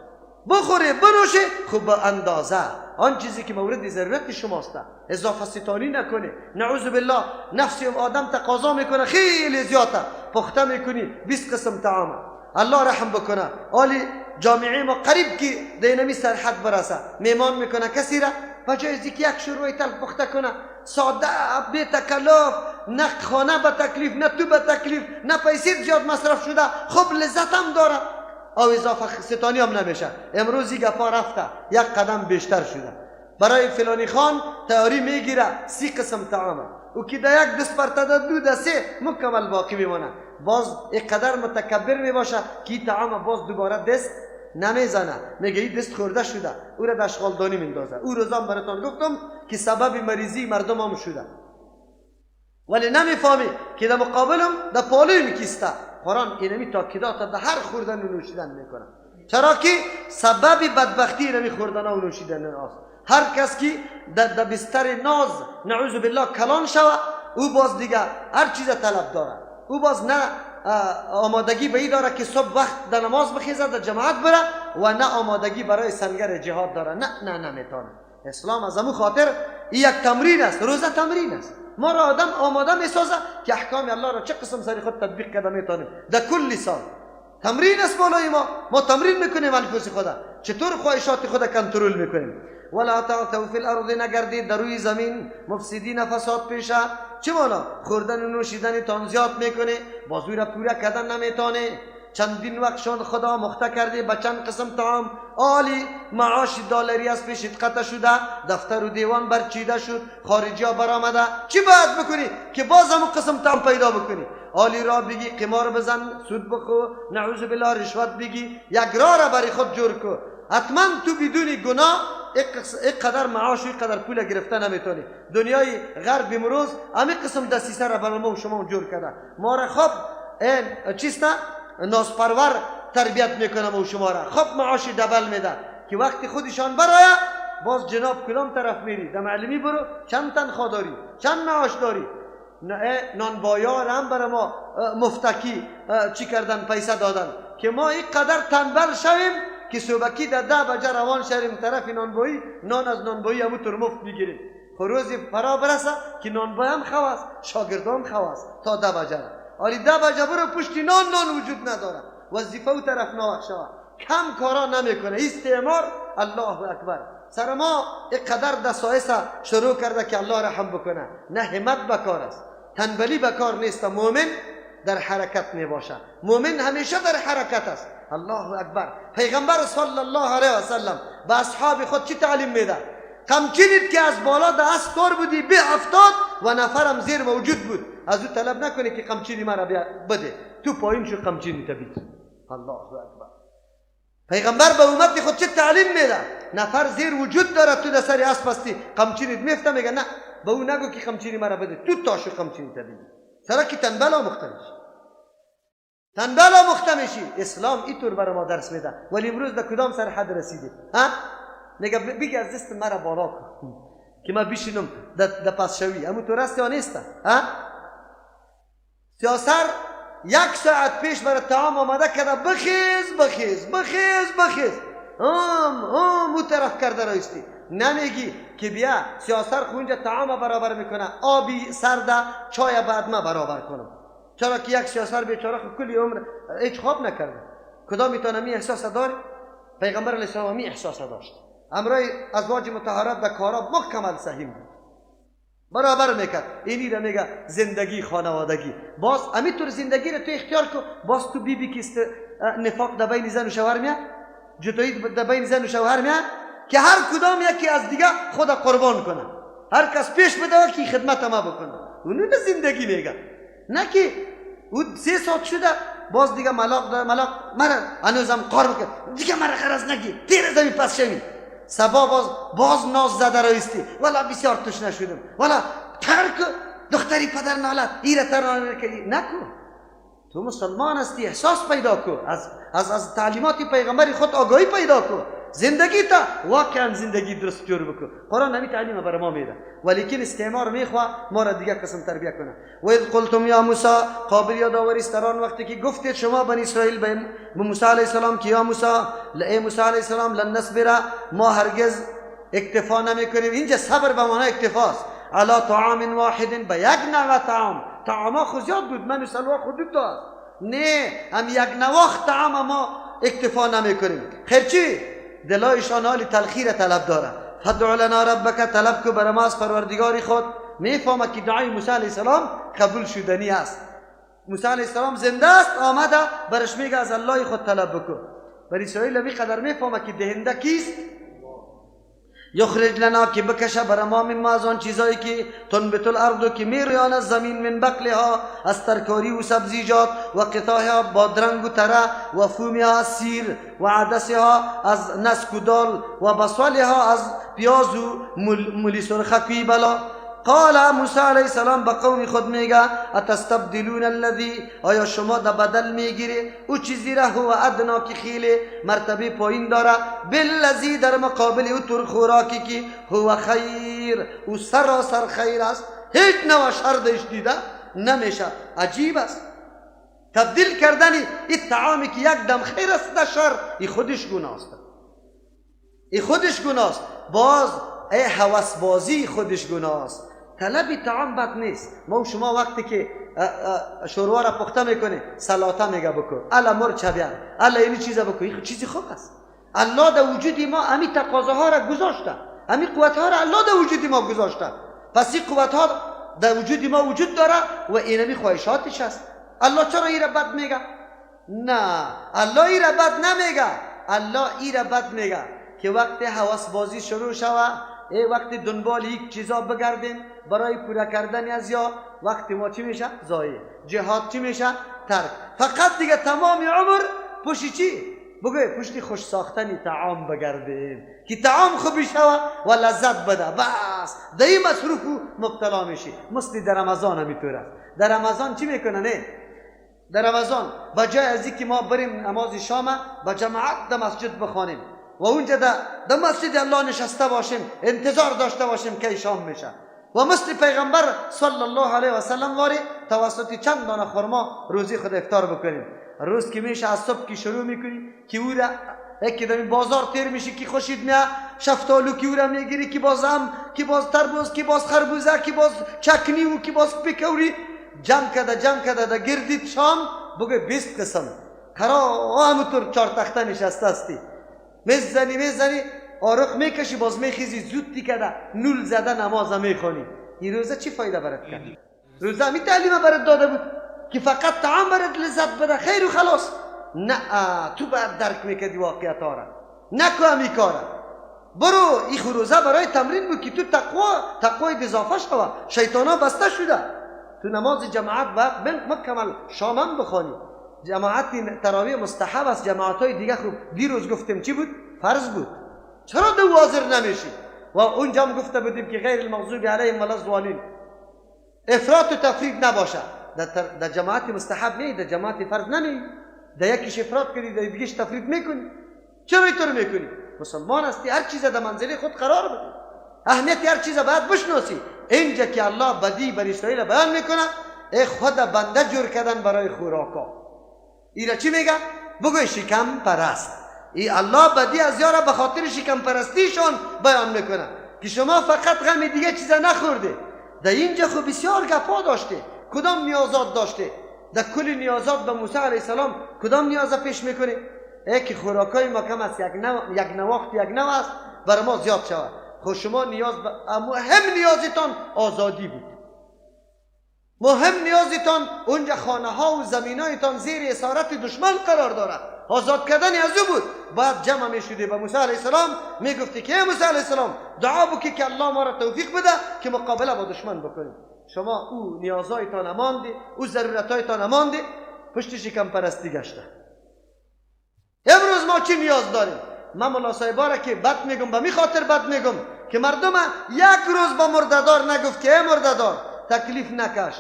بخوری بنوشی خوب به اندازه، آن چیزی که مورد ضرورت شماست، اضافه ستانی نکنی. نعوذ بالله نفس آدم تقاضا میکنه خیلی زیاده، پخته میکنی 20 قسم طعام. الله رحم بکنه. حالی جامعه ما قریب که دینمی سرحد برسه، میمان میکنه کسی را بجای از یک شروع تل پخته کنه، ساده بی تکلف، نه خانه به تکلیف، نه تو به تکلیف، نه پیسید زیاد مصرف شده، خب لذت هم داره، او اضافه ستانی هم نمیشه. امروزی گپا رفته، یک قدم بیشتر شده. برای فلانی خان تیاری میگیره 30 قسم طعام، او که در یک دست پرتده 2 دسته مکمل باقی میمونه. باز یک قدر متکبر میباشه که طعام باز دوباره دست نمیزنه، میگه این دست خورده شده، او را در اشغالدانی میندازه. او روزان براتون گفتم که سبب مریضی مردم هم شده، ولی نمیفهمی که در مقابلم در پالوی میکیسته. قرآن اینمی تاکیدات در هر خوردن و نوشیدن میکنه، چرا که سبب بدبختی اینمی خوردن و نوشیدن است. هر کس که در بستر ناز نعوذ بالله کلان شود، او باز دیگه هر چیز طلب داره، او باز نه آمادگی به این داره که صبح وقت در نماز بخیزه، در جماعت بره، و نه آمادگی برای سنگر جهاد داره. نه نمیتونه. اسلام از همون خاطر این یک تمرین است. روزه تمرین است. ما را آدم آماده میسازه که احکام الله را چه قسم سر خود تطبیق کرده میتونیم در کل سال. تمرین است بالای ما تمرین میکنیم انفس خدا، چطور خواهشات خدا کنترل میکنیم. ولا تعثوا فی الارض، نگردید در روی زمین مفسدین، فساد پیشه. چه مانا؟ خوردن و نوشیدن تان زیاد میکنه، بازوی را پورا کردن نمیتونه. چندین وقت شان خدا مخته کرده به چند قسم طعام. عالی معاش دلاری از پیشت قطع شده، دفتر و دیوان برچیده شد، خارجی ها برآمده. چی باید بکنی که باز هم قسم طعام پیدا بکنی؟ عالی را بگی قمار بزن، سود بخو، نعوذ بالله رشوت بگی، یک راه را برای خود جور کو. حتما تو بدون گناه یک قدر معاش و یک قدر پول گرفته نمیتونی. دنیای غرب امروز همین قسم دسیسه را برای ما و شما جور کرده. ما را خب این چیست ناسپرور تربیت میکنه ما و شما را، خب معاش دبل میده که وقتی خودشان برای باز جناب کدام طرف میری؟ در معلمی برو، چند تنخواه داری، چند معاش داری؟ نانبایان هم برای ما مفتکی چی کردن؟ پیسه دادن که ما این قدر تنبل شویم که صبحکی در 10 بجه روان شویم طرف نانبایی، نان از نانبایی همونطور مفت بگیریم. روزی فرا برسه که نانبایی هم خواست، شاگردان خواست تا 10 بجه. ولی 10 بجه برو پشتی نان وجود نداره، وظیفه او طرف ناوقت شود، کم کارا نمیکنه. استعمار الله اکبر سر ما اینقدر دسایس شروع کرده که الله رحم بکنه. نه همت بکار است، تنبلی بکار نیست. مؤمن در حرکت می باشه، مؤمن همیشه در حرکت است. الله اکبر. پیغمبر صلی الله علیه و سلم به اصحاب خود چی تعلیم میده؟ قمچینید که از بالا دست دار بودی به 70 و نفرم زیر موجود بود، از او طلب نکنی که قمچینی مرا بده، تو پایین شو قمچینی تبید. الله اکبر. پیغمبر به امت خود چه تعلیم میده؟ نفر زیر وجود داره، تو در سر اسب هستی، قمچینیت میفته، میگه نه به او نگو که قمچینی مرا بده، تو تاشو قمچینی تبید. سرا که تنبل مختمشی. اسلام اینطور برای ما درس میده. ولی امروز در کدام سر حد رسیده؟ میگه بگی از دست مرا بالا کن که من بشینم در پسشوی. همونطور است یا نیست؟ سیاسر 1 ساعت پیش برای طعام آماده کرده، بخیز او طرف کرده رایستی. نمیگی که بیا سیاسر خونجا طعام برابر میکنه، آبی سرده، چای بعد ما برابر کنم. چرا که یک سیاسر بیچاره کلی عمر هیچ خواب نکرده. کدام میتونه می احساس داره؟ پیغمبر علیه السلام می احساس داشت. امرای ازواج مطهرات به کارا مکمل صحیح بود، برابر میکرد. اینی را میگه زندگی خانوادگی. باز همینطور زندگی را تو اختیار کن. باز تو بی که نفاق در بین زن و شوهر میاد، جدایی در بین زن و شوهر میاد که هر کدام یکی از دیگه خود قربان کنه، هر کس پیش بده که خدمت ما بکنه. اونو به زندگی میگه، نه که او 3 ساعت شده باز دیگه ملاق مرا هنوزم قار بکن، دیگه مرا خرز نگی، تیر زمین پس شوی. سبا باز ناز زده رایستی، والا بسیار تشنه شدم، والا ترک دختری پدر نالد ایره ترانه کردی. نکن، تو مسلمان هستی، احساس پیدا کن، از تعلیمات پیغمبر خود آگاهی پیدا کن، زندگی تا واقعا زندگی درست جور بکن. قرآن نمی تعلیم برای ما میده، ولیکن استعمار میخواه ما را دیگه قسم تربیه کنه. و اذ قلتم یا موسی، قابل یادآوری است در آن وقتی که گفتید شما بنی اسرائیل به موسی علیه السلام که یا موسی، ای موسی علیه السلام، لن نصبر، ما هرگز اکتفا نمیکنیم. اینجا صبر به معنای اکتفاست. علی طعام واحد، به یک نوع طعام خود زیاد بود، من سلوا خود داد، نه هم یک نواخت طعام ما اکتفا نمیکنیم. خیر چی؟ دلایشان حال تلخی را طلب داره. فدع لنا ربک، طلب کو بر ما از پروردگار خود. میفهمه که دعای موسی علیه السلام قبول شدنی است. موسی علیه السلام زنده است، آمده برش میگه از الله خود طلب بکن. بر اسرائیل می قدر میفهمه که دهنده کیست؟ یخرج لنا، که بکشه بر ما من ما از آن چیزایی که تنبت الارض، که میرویاند زمین، من بقلها، از ترکاری و سبزیجات، و قطاها، بادرنگ و تره، و فومها از سیر، و عدسها از نسک و دال، و بصلها از پیاز و مولی سرخکی بلا. قال موسی علیه السلام به قوم خود میگه اتستبدلون الذی، آیا شما در بدل میگیری او چیزی را هو ادنا که خیلی مرتبه پایین داره، بالذی در مقابل او طور خوراکی که هو خیر، او سراسر خیر است، هیچ نوع شر درش دیده نمیشه. عجیب است تبدیل کردن این طعامی که یک دم خیر است در شر، این خودش گناه است، این خودش گناه است. باز ای هوس بازی خودش گناه است. طلب طعام بد نیست. ما و شما وقتی که شوروا را پخته میکنه سلاطه میگه بکن، الا مرچ بیار، الا اینی چیزا بکن، این چیزی خوب است. الله در وجود ما امی تقاضاها را گذاشته، امی قوتها را الله در وجود ما گذاشته. پس این قوتها در وجود ما وجود داره و اینمی خواهشاتش است. الله چرا این را بد میگه؟ نه، الله این را بد نمیگه. الله این را بد میگه که وقتی هوس بازی شروع شود، وقتی دنبال یک چیزا بگردیم برای پورا کردن از یا وقتی ما چی میشه؟ ضایع. جهاد چی میشه؟ ترک. فقط دیگه تمام عمر پشتی چی؟ بگوی پشتی خوش ساختنی طعام بگردیم که طعام خوبی شود و لذت بده. بس در این مصروف مبتلا میشی. مثل در رمضان همیطوره. در رمضان چی میکنه؟ نه در رمضان بجای از اینکه ما بریم نماز شام با جماعت در مسجد بخوانیم و اونجا در مسجد الله نشسته باشیم انتظار داشته باشیم که شام میشه و مثل پیغمبر صلی الله علیه و سلم واری توسط چند دانه خرما روزی خود افطار بکنیم. روز که میشه از صبح که شروع میکنی که او را یکی در بازار تیر میشی که خوشید میاد شفتالو که او را میگیری که باز که باز تربوز که باز خربوزه که باز چکنی و که باز پیکوری جمع کده در گردید شام بگه 20 قسم قرار همونطور چار تخته نشسته هستی میزنی آرخ میکشی باز میخیزی زود کده نول زده نماز میخونی. این روزه چی فایده برات کرد؟ روزه می تعلیم برات داده بود که فقط طعام برات لذت بده خیر و خلاص. نه، تو باید درک میکردی واقعیت ها را، نکو همی کاره. برو این روزه برای تمرین بود که تو تقوی اضافه شوه. شیطان ها بسته شده. تو نماز جماعت وقت مکمل شامم بخوانی. جماعت تراویح مستحب است. جماعت های دیگه خوب دیروز گفتیم چی بود؟ فرض بود. چرا دو حاضر نمیشی؟ و اونجا هم گفته بودیم که غیر المغضوب علیهم ولا الضالین افراط و تفرید نباشه. در جماعت مستحب نه، در جماعت فرض نمی. در یکیش افراط کنی در دیگهش تفرید میکنی. چرا اینطور میکنی؟ مسلمان هستی، هر چیز در منزل خود قرار بده. اهمیت هر چیز باید بشناسی. اینجا که الله بدی بر اسرائیل بیان میکنه ای خود بنده جور کردن برای خوراکا. اینا چی میگه؟ بگوی شکم پرست. ای الله بدی از یارا به خاطر شکم پرستیشون بیان میکنه که شما فقط غم دیگه چیزا نخورده. در اینجا خب بسیار گپا داشته، کدام نیازات داشته. در کل نیازات به موسی علیه السلام کدام نیازا پیش میکنه؟ ای که خوراکای ما کم است، یک نواخت یک نو است برای ما زیاد شود. خب شما نیاز مهم نیازتان آزادی بود. مهم نیازتان اونجا خانه ها و زمین هایتان زیر اسارت دشمن قرار دارد. آزاد کردن از او بود. بعد جمع می شده به موسی علیه السلام می گفتی که موسی علیه السلام دعا بکی که الله ما را توفیق بده که مقابله با دشمن بکنیم. شما او نیازهایتان امانده، او ضرورتهایتان امانده، پشت شکم پرستی گشته. امروز ما چی نیاز داریم؟ من مولا صاحبا را که بد میگم به می خاطر بد میگم که مردم یک روز با مرددار نگفت که ای مرددار تکلیف نکش،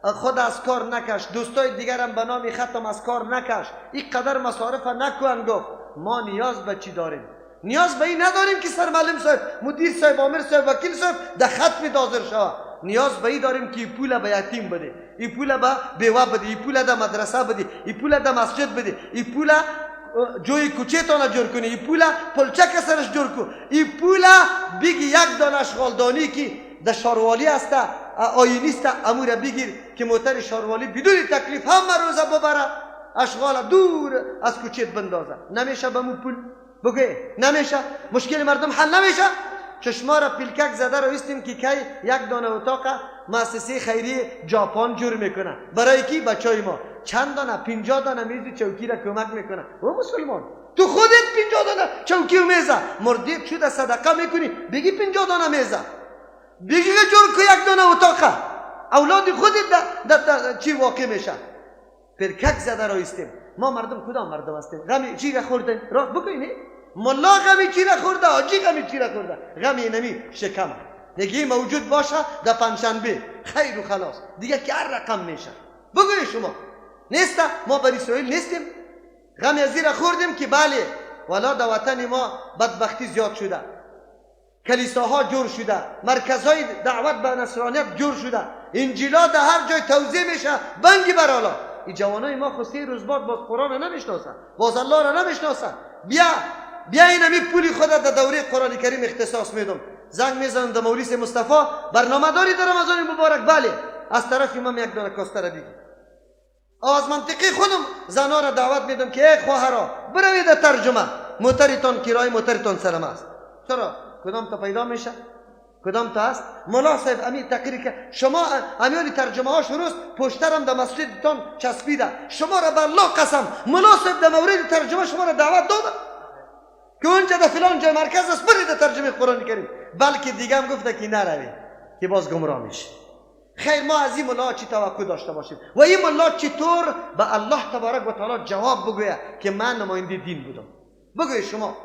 خود از کار نکش، دوستای دیگرم به نام ختم از کار نکش، این قدر مصارف نکن. گفت ما نیاز به چی داریم؟ نیاز به این نداریم که سرمعلم صاحب، مدیر صاحب، آمر صاحب، وکیل صاحب در ختم حاضر شود. نیاز به این داریم که این پول به یتیم بده، این پول به بیوه بده، این پول در مدرسه بده، این پول در مسجد بده، این پول جوی کوچه تانه جور کنی، این پول پلچک سرش جور کن، این پول بگی یک دانه اشغالدانی که در شاروالی است آینی است امور بگیر که موتر شاروالی بدون تکلیف همه روزه ببره اشغال دور از کوچه بندازه. نمیشه به مو پول بگه، نمیشه. مشکل مردم حل نمیشه. چشما را پیلکک زده رو استیم که یک دانه اتاق مؤسسه خیریه ژاپن جور میکنه برای کی؟ بچهای ما. چند دانه 50 دانه میز چوکی را کمک میکنه. و مسلمان تو خودت 50 دانه چوکی و میز مردیب شده صدقه میکنی بگی 50 دانه میز بگی جور کو یک دانه اتاق اولاد خودت در چی واقع میشه. پیلکک زده رو استیم. ما مردم کدام مردم هستیم؟ غمی چی را خوردن؟ راست بکنید ملا غمی چی را خورده، آجی غمی چی را خورده، غمی نمی شکم دیگه موجود باشه در پنجشنبه خیر و خلاص دیگه که هر رقم میشه. بگوی شما نیسته؟ ما بر اسرائیل نیستیم؟ غمی از را خوردیم که بله والا در وطن ما بدبختی زیاد شده، کلیساها جور شده، مرکزهای دعوت به نصرانیت جور شده، انجیلا در هر جای توزیع میشه بنگی برالا. این جوانای ما خود 3 روز بعد باز قرآن را نمیشناسن، باز الله را نمیشناسن. بیا این همی پولی خودت در دوره قرآن کریم اختصاص میدم زنگ میزنم در مولوی مصطفی برنامه داری در رمضان مبارک؟ بله. از طرف من یک دانه کاستر دیگه از منطقه خودم زنا را دعوت میدم که ای خواهرا بروید ترجمه، موترتان کرای موترتان سرم است. چرا؟ کدام تا پیدا میشه؟ کدام تا است؟ مولا صاحب امی تقریر که شما امیالی ترجمه ها شروست پشترم در مسجدتان چسبیده، شما را بر الله قسم مولا صاحب در مورد ترجمه شما را دعوت داده که اونجا در فلان جای مرکز است برید ترجمه قرآن کریم، بلکه دیگه هم گفته که نروی که باز گمراه میشه. خیر ما از این مولا چی توقع داشته باشیم و این مولا چطور به الله تبارک و تعالی جواب بگوید که من نماینده دین بودم؟ بگوید شما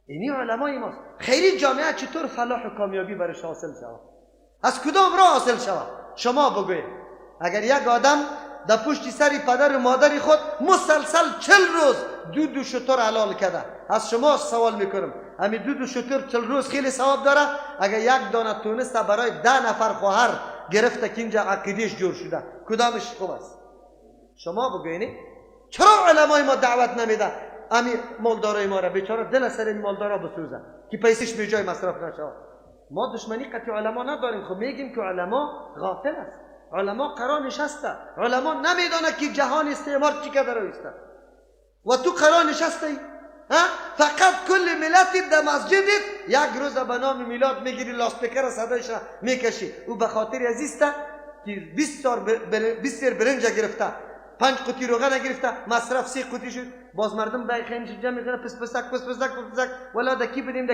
اینی علمای ماست. خیلی جامعه چطور فلاح و کامیابی برش حاصل شود؟ از کدام راه حاصل شود؟ شما بگوید. اگر یک آدم در پشت سری پدر و مادر خود مسلسل 40 روز دود و شتر حلال کرده، از شما سوال میکنم همین دود و شتر 40 روز خیلی ثواب داره؟ اگر یک دانه تونسته برای 10 نفر خواهر گرفته که اینجا عقیدهش جور شده، کدامش خوب است؟ شما بگوینید. چرا علمای ما دعوت نمیده امی مالدارای ما را بیچاره دل سر این مالدارا بسوزه که پیسش به جای مصرف نشه؟ ما دشمنی قطع علما نداریم، خب میگیم که علما غافل است، علما قرار نشسته، علما نمیدونه که جهان استعمار چی که در است و تو قرار نشستی فقط کل ملت در مسجدت یک روز به نام میلاد میگیری لاستیکر صدایش میکشی او به خاطر عزیزته که 20 سر برنج گرفته 5 قطی روغن گرفته مصرف 3 قطی شد، باز مردم بای خیمش جمع میکنه پس ولا دکی بدیم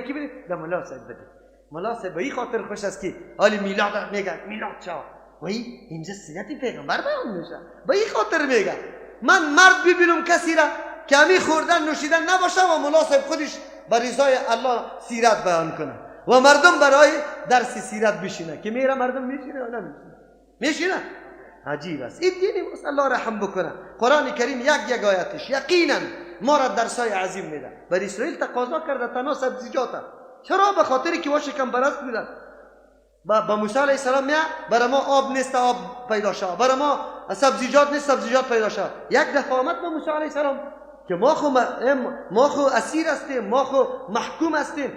در مولا صاحب بدیم. مولا صاحب به این خاطر خوش است که حالی میلاد میگه میلاد چه وای اینجا سیرت پیغمبر بیان میشه، به این خاطر میگه من مرد ببینم کسی را که همی خوردن نوشیدن نباشه و مولا صاحب خودش بر رضای الله سیرت بیان کنه و مردم برای درس سیرت بشینه که میره مردم میشینه و نمیشینه؟ میشینه. عجیب است. این دینی است. الله رحم بکنه. قرآن کریم یک آیاتش یقینا ما را درسای عظیم میده. بر اسرائیل تقاضا کرده تنها سبزیجات، چرا؟ به خاطری که واش کم برست بودن. با موسی علیه السلام میگه برای ما آب نیست آب پیدا شد، برای ما سبزیجات نیست سبزیجات پیدا شد. یک دفعه آمد با موسی علیه السلام که ما خو اسیر هستیم، ما خو محکوم هستیم،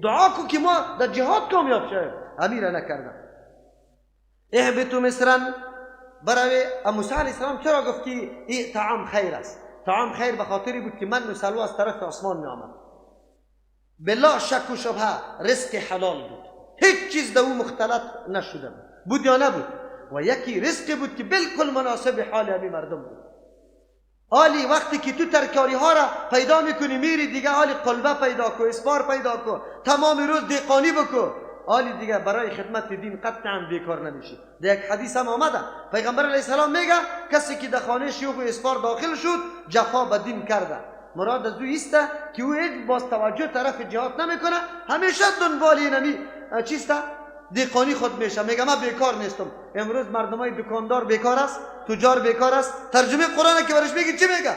دعا کو که ما در جهاد کامیاب شویم. امیر نکردن. اهبطوا مصرا برای موسی علیه السلام چرا گفت که این طعام خیر است؟ طعام خیر به خاطری بود که من و سلوا از طرف آسمان می آمد. بلا شک و شبهه رزق حلال بود، هیچ چیز در او مختلط نشده بود یا نبود و یکی رزق بود که بالکل مناسب حال همین مردم بود. حالی وقتی که تو ترکاری ها را پیدا میکنی میری دیگه حالی قلبه پیدا کو، اسپار پیدا کو، تمام روز دیقانی بکو، حالی دیگه برای خدمت دین قطعا بیکار نمیشی. در یک حدیث هم آمده پیغمبر علیه السلام میگه کسی که در خانه شیوخ و اسپار داخل شد جفا به دین کرده. مراد از او است که او هیچ باز توجه طرف جهاد نمیکنه، همیشه دنبال اینمی چیسته دیقانی خود میشه. میگه من بیکار نیستم. امروز مردمای دکاندار بیکار است، تجار بیکار است. ترجمه قرآن که برش میگه چی میگه؟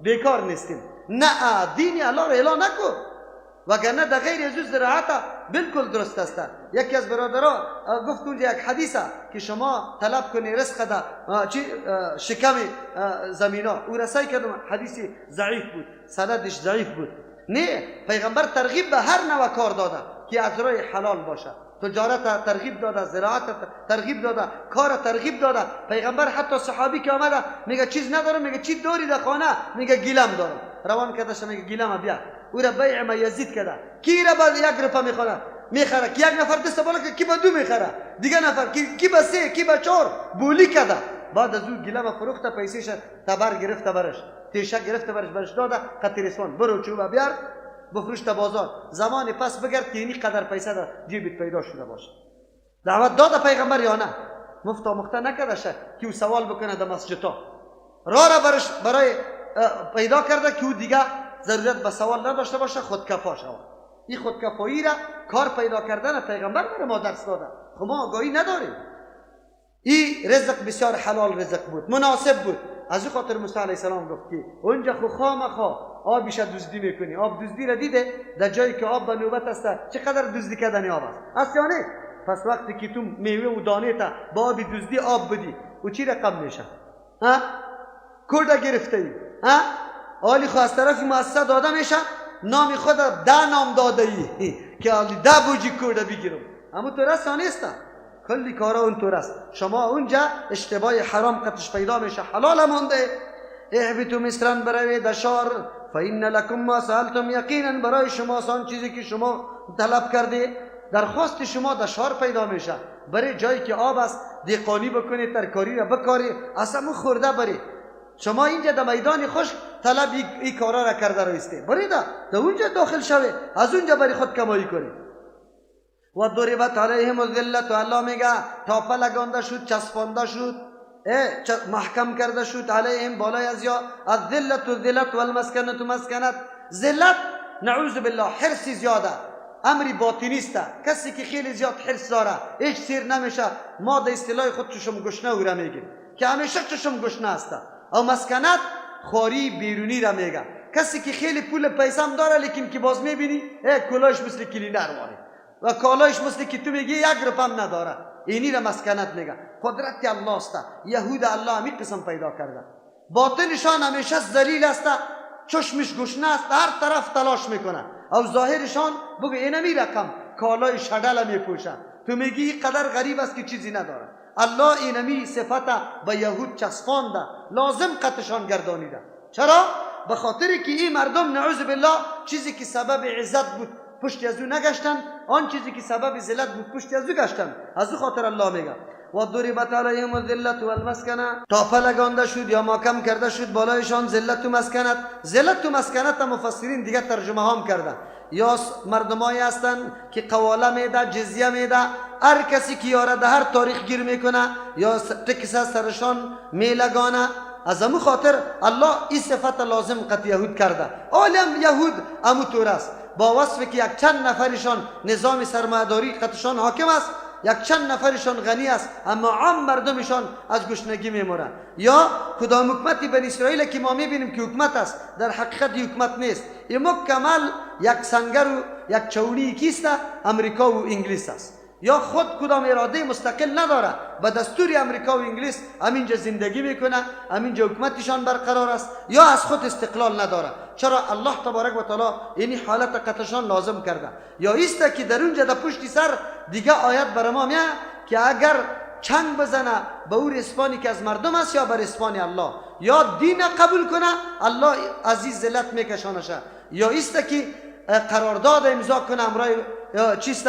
بیکار نیستیم. نه دین الله را اعلان نکن وگرنه در غیر از زراعت بالکل درست است. یکی از برادرها گفت اونجا یک حدیثه که شما طلب کنی رزق در شکم زمینا، او رسای کردم حدیثی ضعیف بود، سندش ضعیف بود. نه، پیغمبر ترغیب به هر نوع کار داده که از راه حلال باشه. تجارت ترغیب داده، زراعت ترغیب داده، کار ترغیب داده. پیغمبر حتی صحابی که آمده میگه چیز ندارم، میگه چی داری در خانه؟ میگه گیلم دارم. روان کرده میگه گیلم بیا. او را بیع ما یزید کرده. کی را با 1 روپیه میخره که یک نفر دست بالا که کی با 2 میخره، دیگه نفر کی با 3 کی با 4 بولی کرده. بعد از او گیلم فروخته، پیسیش تبر گرفته برش، تیشه گرفته برش داده قطرسوان برو چوب بیار بفروش تا بازار. زمان پس بگرد که اینی قدر پیسه در جیبت پیدا شده باشه. دعوت داده پیغمبر یا نه؟ مفتا مخته نکرده شه که او سوال بکنه در مسجد ها. راه را برای پیدا کرده که او دیگه ضرورت به سوال نداشته باشه، خودکفا شود. این خودکفایی را کار پیدا کردن پیغمبر برای ما درس داده. خب ما آگاهی نداریم. این رزق بسیار حلال رزق بود، مناسب بود. از این خاطر موسی علیه السلام گفت که اونجا خامخا آبش دزدی میکنی. آب دزدی را دیده در جایی که آب به نوبت است چقدر دزدی کردن آب است یا نه؟ پس وقتی که تو میوه و دانه تا با آب دزدی آب بدی او چی رقم میشه؟ کرده گرفته ای حالی خو از طرف مؤسسه داده میشه نام خود 10 نام داده ای که حالی 10 بوجی کوده بگیرم. اما تو رست نیست، کلی کارا اون طور است. شما اونجا اشتباه حرام قطش پیدا میشه، حلال مونده. اهبتو مصرن برای دشار فإن لکم ما سألتم، یقینا برای شما آن چیزی که شما طلب کرده درخواست شما دشار پیدا میشه. برای جایی که آب است دیقانی بکنی، ترکاری را بکاری، اصلا خورده بری. شما اینجا در میدان خشک طلب این کارا را کرده رایسته، برید در اونجا داخل شوه، از اونجا بری خود کمایی کنی. و ضربت علیهم الذلة، الله میگه تاپه لگانده شد، چسبانده شد، محکم کرده شد علیهم بالای از یا الذلة ذلت و المسکنت مسکنت. ذلت نعوذ بالله حرص زیاده، امری باطنی است. کسی که خیلی زیاد حرص داره هیچ سیر نمیشه. ما در اصطلاح خود چشم گشنه او را میگیم که همیشه چشم گشنه است. او مسکنت خواری بیرونی را میگه، کسی که خیلی پول پیسم داره لیکن که باز میبینی کلاهش مثل کلینر واره و کالایش مثل که تو میگی 1 روپم نداره. اینی را مسکنت میگه. قدرت الله است. یهود الله همین قسم پیدا کرده، باطنشان همیشه ذلیل است، چشمش گشنه است، هر طرف تلاش میکنه. او ظاهرشان بگو اینمی رقم کالای شدل میپوشه، تو میگی قدر غریب است که چیزی نداره. الله اینمی صفت به یهود چسبانده، لازم قطشان گردانیده. چرا؟ به خاطر که این مردم نعوذ بالله چیزی که سبب عزت بود پشت از او نگشتن، آن چیزی که سبب ذلت بود پشت از او گشتن. از او خاطر الله میگه و ضربت علیهم الذلة والمسکنه، تاپه لگانده شد یا محکم کرده شد بالایشان ذلت و مسکنت. ذلت و مسکنت مفسرین دیگه ترجمه هم کرده، یا مردمایی هستند که قواله میده، جزیه میده، هر کسی که یاره ده هر تاریخ گیر میکنه یا تکس سرشان میلگانه. از امو خاطر الله این صفت لازم قط یهود کرده. عالم یهود امو طور است، با وصفی که یک چند نفرشان نظام سرمایه‌داری قطشان حاکم است، یک چند نفرشان غنی است، اما عام مردمشان از گشنگی میمورند. یا کدام حکمتی بنی اسرائیل که ما میبینیم که حکمت است، در حقیقت حکمت نیست. این مکمل یک سنگر و یک چونی کیست، امریکا و انگلیس است. یا خود کدام اراده مستقل نداره، به دستور امریکا و انگلیس همینجا زندگی میکنه، همینجا حکمتشان برقرار است، یا از خود استقلال نداره. چرا؟ الله تبارک و تعالی این حالت قطشان لازم کرده. یا ایسته که در اونجا در پشت سر دیگه آیت بر ما میاد که اگر چنگ بزنه به او اسپانی که از مردم است یا بر اسپانی الله، یا دین قبول کنه الله عزیز ذلت میکشانشه، یا ایسته که قرارداد امضا کنه امرای چیست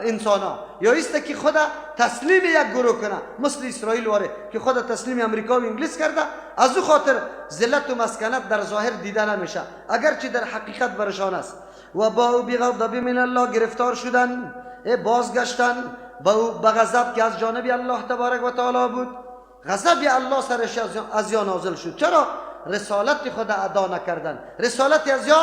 انسان ها، یا ایسته که خود تسلیم یک گروه کنه مثل اسرائیل واره که خود تسلیم امریکا و انگلیس کرده. از او خاطر ذلت و مسکنت در ظاهر دیده نمیشه اگرچه در حقیقت برشان است. و با بغضب من الله گرفتار شدن، بازگشتن به غضب که از جانب الله تبارک و تعالی بود. غضب الله سرش از یا نازل شد. چرا؟ رسالت خود ادا نکردن، رسالت از یا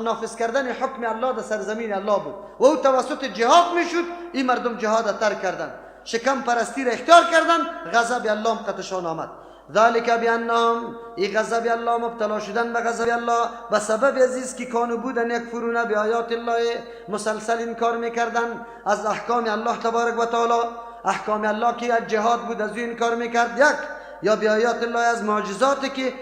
نافذ کردن حکم الله در سرزمین الله بود و او توسط جهاد میشد. این مردم جهاد ترک کردن، شکم پرستی را اختیار کردن، غضب الله قطشان آمد. ذالک بانهم، این غضب الله مبتلا شدن به غضب الله به سبب عزیز که کانو بودن یکفرون به آیات الله، مسلسل انکار میکردن از احکام الله تبارک و تعالی. احکام الله که از جهاد بود از او انکار میکرد، یک یا به آیات الله از معجزاتی که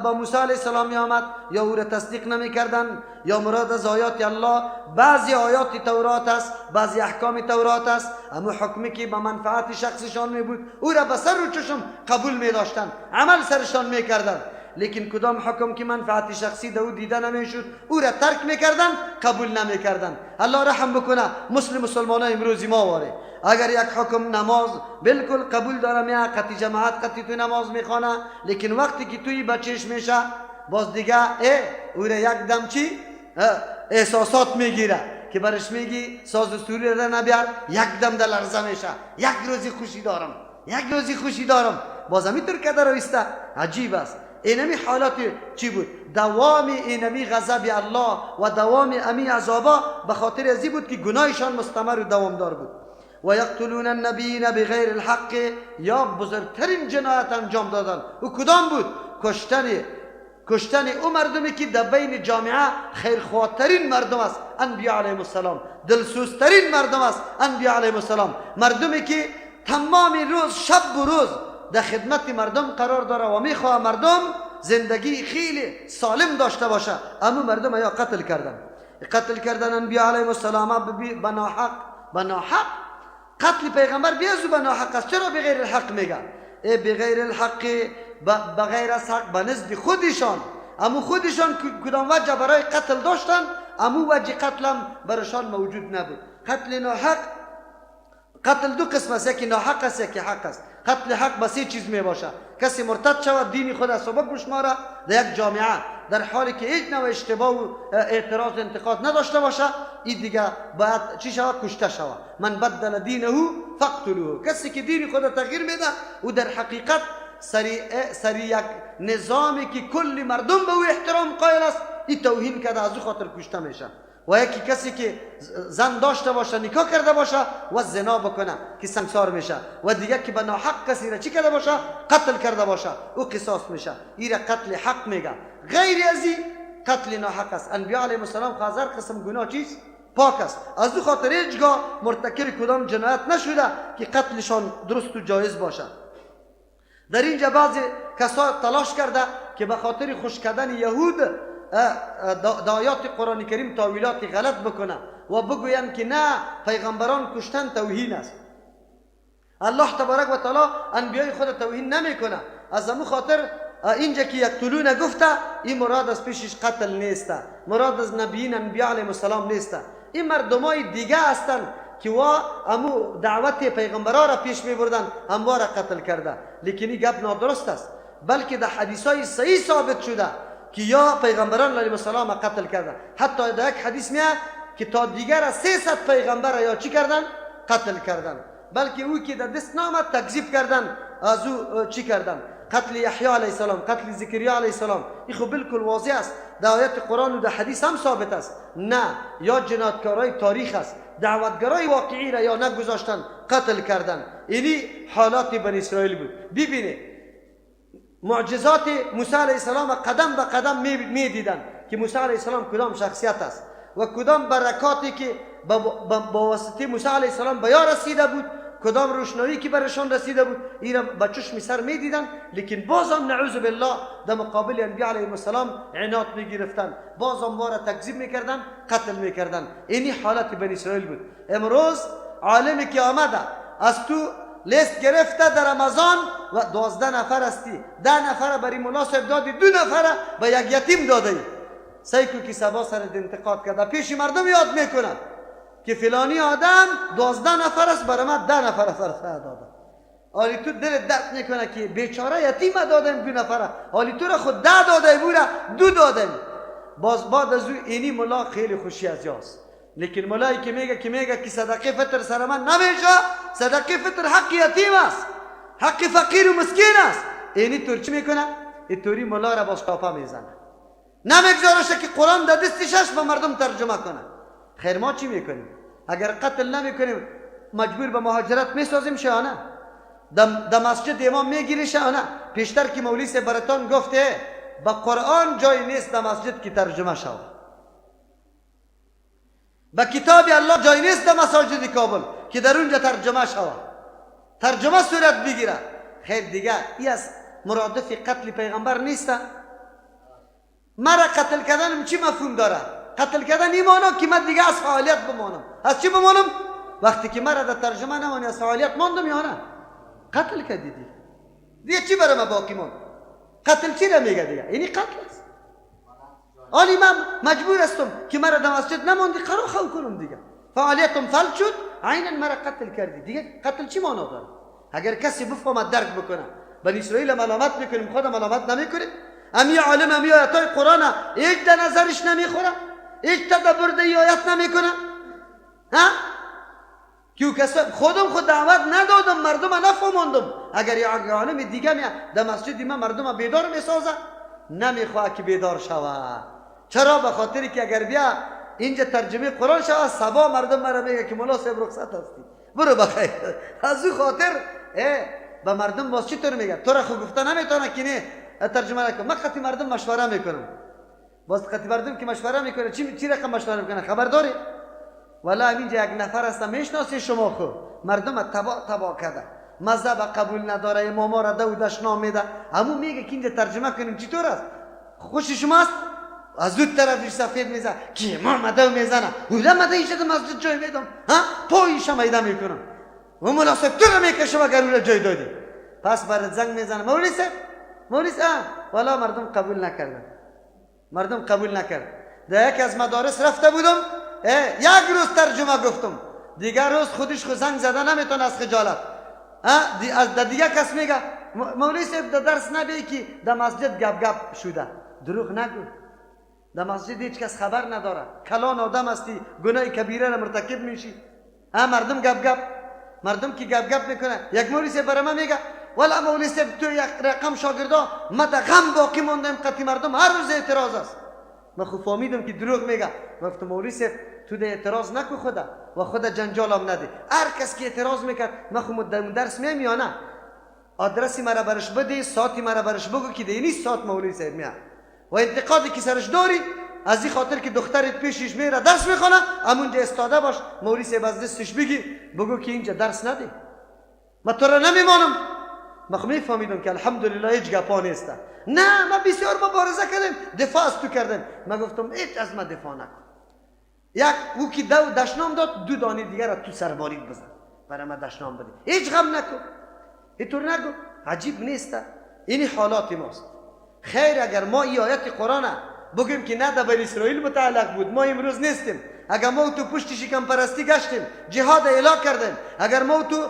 با موسی علیه السلام می آمد یا او را تصدیق نمی کردن. یا مراد از آیات الله بعضی آیات تورات است، بعضی احکام تورات است، اما حکمی که به منفعت شخصشان می بود او را به سر و چشم قبول می داشتن، عمل سرشان می کردن. لیکن کدام حکم که منفعت شخصی دو دیده نمیشد او را ترک میکردن، قبول نمیکردن. الله رحم بکنه مسلمان امروزی ما واره، اگر یک حکم نماز بالکل قبول داره میاد قطعی جماعت قطعی تو نماز میخوانه، لیکن وقتی که توی بچهش میشه باز دیگه او را یک دم چی احساسات میگیره که برش میگی ساز و سوری را نبیار، یک دم در لرزه میشه، یک روزی خوشی دارم باز همینطور که در رویسته. عجیب است. اینمی حالات چی بود؟ دوام اینمی غضب الله و دوام امی عذابا به خاطر ازی بود که گناهشان مستمر و دوامدار بود. و یقتلون النبیین بغیر الحق، یا بزرگترین جنایت انجام دادن. او کدام بود؟ کشتن او مردمی که در بین جامعه خیرخواهترین مردم است، انبیاء علیهم السلام، دلسوزترین مردم است، انبیاء علیهم السلام، مردمی که تمام روز شب و روز در خدمت مردم قرار داره و میخواه مردم زندگی خیلی سالم داشته باشه، اما مردم یا قتل کردن انبیا علیهم السلام به ناحق. قتل پیغمبر بیازو به ناحق است. چرا بغیر الحق میگه؟ بغیر الحق، بغیر از حق، به نزد خودشان. اما خودشان کدام وجه برای قتل داشتن، اما وجه قتل هم برشان موجود نبود. قتل ناحق، قتل دو قسم است، یکی ناحق است یکی حق است. قتل حق به سه چیز می باشه: کسی مرتد شود، دین خود از سبب بشماره در یک جامعه، در حالی که هیچ نوع اشتباه و اعتراض و انتقاد نداشته باشه، این دیگه باید چی شود؟ کشته شود. من بدل دینه فقتلوه. کسی که دین خود تغییر میده او در حقیقت سری یک نظامی که کل مردم به او احترام قائل است، این توهین کرده، از او خاطر کشته میشه. و یکی کسی که زن داشته باشه، نکاح کرده باشه و زنا بکنه که سنگسار میشه. و دیگه که به ناحق کسی را چی کرده باشه؟ قتل کرده باشه، او قصاص میشه. این را قتل حق میگه. غیر از این قتل ناحق است. انبیا علیهم السلام هزار قسم گناه چیز پاک است، از او خاطر هیچگاه مرتکب کدام جنایت نشده که قتلشان درست و جایز باشه. در اینجا بعضی کسا تلاش کرده که به خاطر خوش کردن یهود آیات قرآن کریم تاویلات غلط بکنه و بگوین که نه، پیغمبران کشتن توهین است. الله تبارک و تعالی انبیای خود توهین نمیکنه. از همون خاطر اینجا که یقتلون گفته، این مراد از پیشش قتل نیست، مراد از نبیین انبیا علیهم السلام نیست. این مردمای دیگه هستند که امو دعوت پیغمبران را پیش می بردن، هموار قتل کرده. لیکن این گپ نادرست است، بلکه در حدیثای صحیح ثابت شده که یا پیغمبران علیهم السلام قتل کردن. حتی در یک حدیث میاد که تا دیگر 300 پیغمبر یا چی کردن؟ قتل کردن. بلکه او که در دست نامد تکذیب کردن، از او چی کردن؟ قتل یحیی علیه السلام، قتل زکریا علیه السلام. این خب بالکل واضح است، در آیات قرآن و در حدیث هم ثابت است. نه، یا جنایتکارای تاریخ است، دعوتگرای واقعی را یا نگذاشتن، قتل کردن. اینی حالات بنی اسرائیل بود. ببینید معجزات موسی علیه السلام قدم به قدم می دیدن که موسی علیه السلام کدام شخصیت است و کدام برکاتی که با واسطه موسی علیه السلام به یار رسیده بود، کدام روشنایی که برشان رسیده بود، این را با چشم سر می دیدن. لیکن بازم نعوذ بالله در مقابل انبیا علیهم السلام عناد می گرفتن، بازم وارا تکذیب می کردن، قتل می کردن. اینی حالت بنی اسرائیل بود. امروز عالمی که آمده از تو لیست گرفته در رمضان و 12 نفر هستی، 10 نفر برای ملا صاحب دادی، 2 نفر به یک یتیم دادی. سیکو که سبا سر انتقاد کرده، پیش مردم یاد میکنه که فلانی آدم 12 نفر است، برای من 10 نفر سر داده. حالی تو دلت درد میکنه که بیچاره یتیم دادم 2 نفر، حالی تو را خود 10 داده بوده 2 دادم. باز بعد از او اینی ملا خیلی خوشی از یاست. لیکن مولایی که میگه که صدقه فطر سر من نمیشه، صدقه فطر حق یتیم است، حق فقیر و مسکین است. اینی طور چی میکنه؟ اینطوری مولا را با شکافه میزنه، نمیگذارشه که قرآن در دستش است به مردم ترجمه کنه. خیر ما چی میکنیم؟ اگر قتل نمیکنیم مجبور به مهاجرت میسازیم شانه، در مسجد امام میگیری شانه. پیشتر که مولوی صاحب براتون گفته با قرآن جای نیست در مسجد که ترجمه شود، با کتاب الله جای نیست در مساجد کابل که در اونجا ترجمه شود، ترجمه صورت بگیره. خیر دیگه ای از مرادف قتل پیغمبر نیست. مرا قتل کردنم چی مفهوم داره؟ قتل کردن این معنی که من دیگه از فعالیت بمانم. از چی بمانم؟ وقتی که مرا در ترجمه نمانی از فعالیت ماندم یا نه؟ قتل کردی دیگه چی برای من باقی ماند؟ قتل چی را میگه دیگه؟ یعنی قتل است. آنی من مجبور هستم که مرا در مسجد نماندی قرار خو کنم دیگه، فعالیتم فلج شد، عینا مرا قتل کردی دیگه. قتل چی معنی داره؟ اگر کسی بفهمد درک بکنه. بنی اسرائیل ملامت میکنیم، خود ملامت نمیکنیم. امی عالم امی آیاتای قرآن هیچ در نظرش نمیخوره، هیچ تدبر در آیات نمیکنه. ها؟ که کسا خود دعوت ندادم، مردم نفهموندم. اگر یک عالم دیگه میاد در مسجد ما مردم بیدار میسازه، نمیخواه که بیدار شود. چرا؟ به خاطری که اگر بیا اینجا ترجمه قرآن شود، سبا مردم مرا میگه که مولا صاحب رخصت هستی، برو بخیر. از او خاطر به مردم باز چی طور میگه؟ تو را خود گفته نمیتونه که نه ترجمه نکن. من خطی مردم مشوره میکنم، باز خطی مردم که مشوره میکنه چی رقم مشوره میکنه خبر داری؟ والا اینجا یک نفر هستم میشناسی شما خود مردم تبا کرده، مذهب قبول نداره، امام را دو دشنام میده. همون میگه که اینجا ترجمه کنیم چطور است؟ خوش شماست؟ از دو طرفش سفید میزه که امام دو میزنه اولا مده ایشه در مسجد جای میدم پایش هم ایده میکنم و مناسب تو رو میکشم اگر اولا جای دادی. پس برد زنگ میزنه مولوی صاحب والا مردم قبول نکردن، مردم قبول نکرد. در یک از مدارس رفته بودم، یک روز ترجمه گفتم، دیگر روز خودش خود زنگ زده نمیتونه از خجالت. از دیگه کس میگه مولوی صاحب در درس نبی که در مسجد گپ شده. دروغ نگو، در مسجد هیچ کس خبر نداره. کلان آدم هستی گناه کبیره را مرتکب میشی. مردم مردم که گپ میکنه. یک مولوی صاحب برای من میگه والا مولوی صاحب تو یک رقم شاگردا ما در غم باقی موندیم، قطعی مردم هر روز اعتراض است. من خوب فهمیدم که دروغ میگه. گفتم مولوی صاحب تو ده اعتراض نکو خدا و خدا جنجالم نده. هر کس که اعتراض میکرد من خوب درس میام نه آدرسی مرا برش بده، ساعتی مرا برش بگو که دینی ساعت مولوی صاحب میاد و انتقادی که سرش داری از این خاطر که دخترت پیشش میره درس میخونه همونجا استاده باش مولوی صاحب از دستش بگو که اینجا درس نده. من تو را نمیمانم. من خب میفهمیدم که الحمدلله هیچ گپا نیست. نه من بسیار مبارزه کردم، دفاع از تو کردم. من گفتم هیچ از من دفاع نکن. یک او که دشنام داد دو دانه دیگر را تو سر بارید بزن برای من دشنام بده. هیچ غم نکن، اینطور نگو. عجیب نیست؟ این حالات ماست. خیر اگر ما این آیت قرآن بگیم که نه در بنی اسرائیل متعلق بود، ما امروز نیستیم. اگر ما تو پشت شکم پرستی گشتیم، جهاد اعلان کردیم، اگر ما تو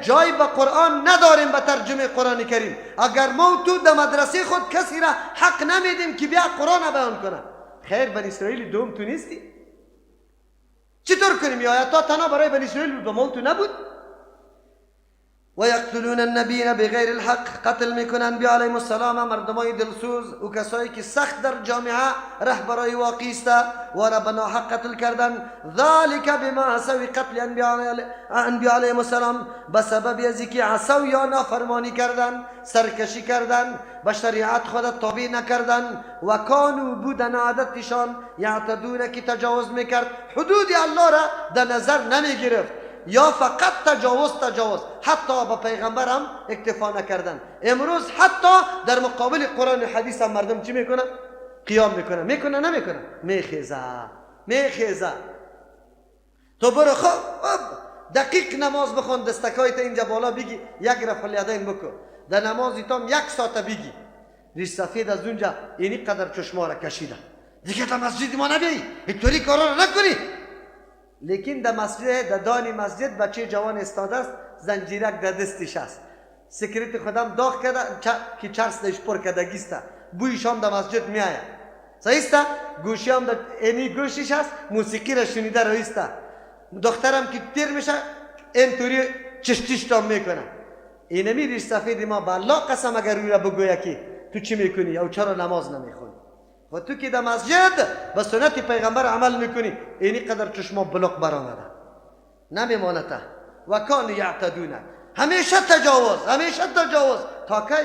جای به قرآن نداریم به ترجمه قرآن کریم، اگر ما تو در مدرسه خود کسی را حق نمیدیم که بیا قرآن بیان کنه، خیر بنی اسرائیل دوم تو نیستی؟ چطور کنیم؟ یا آیات تنها برای بنی اسرائیل بود و ما تو نبود؟ و یقتلون النبیین بغیر الحق، قتل میکنن انبیا علیهم السلام، مردمای دلسوز و کسایی که سخت در جامعه رهبرای واقعی است و را به ناحق قتل کردن. ذالک بما عصوا، قتل انبیا علیهم السلام به سبب از اینکه عصوا یا نافرمانی کردن، سرکشی کردن، به شریعت خود تابع نکردن و کانوا بودن عادتشان یعتدون که تجاوز میکرد، حدود الله را در نظر نمیگرفت یا فقط تجاوز حتی با پیغمبر هم اکتفا نکردن. امروز حتی در مقابل قرآن حدیث هم مردم چی میکنن؟ قیام میکنن نمیکنن؟ میخیزه. تو برو خب دقیق نماز بخون، دستکایت اینجا بالا بگی یک رفع الیدین بکن، در نمازی تام 1 ساعت بگی ریش سفید از اونجا اینی قدر چشما را کشیده دیگه تا مسجد ما نبیایی، اینطوری کارا نکنی. لیکن در مسجد، در دانی مسجد بچه جوان استاده است، زنجیرک در دستش است، سکرت خودم داغ کرده که چرس دش پر کردگیست، بویش هم در مسجد می آید. صحیح است؟ گوشی هم در اینی گوشش است، موسیقی را شنیده رایست. دخترم که تیر میشه اینطوری چشتیش تام میکنه. اینمی ریش سفید ما به الله قسم اگر روی را بگویه که تو چی میکنی یا چرا نماز نمیخونی و تو که در مسجد به سنت پیغمبر عمل میکنی، اینی قدر چشما بلوک برآمده نمیمانته. و کانوا یعتدون، همیشه تجاوز تا که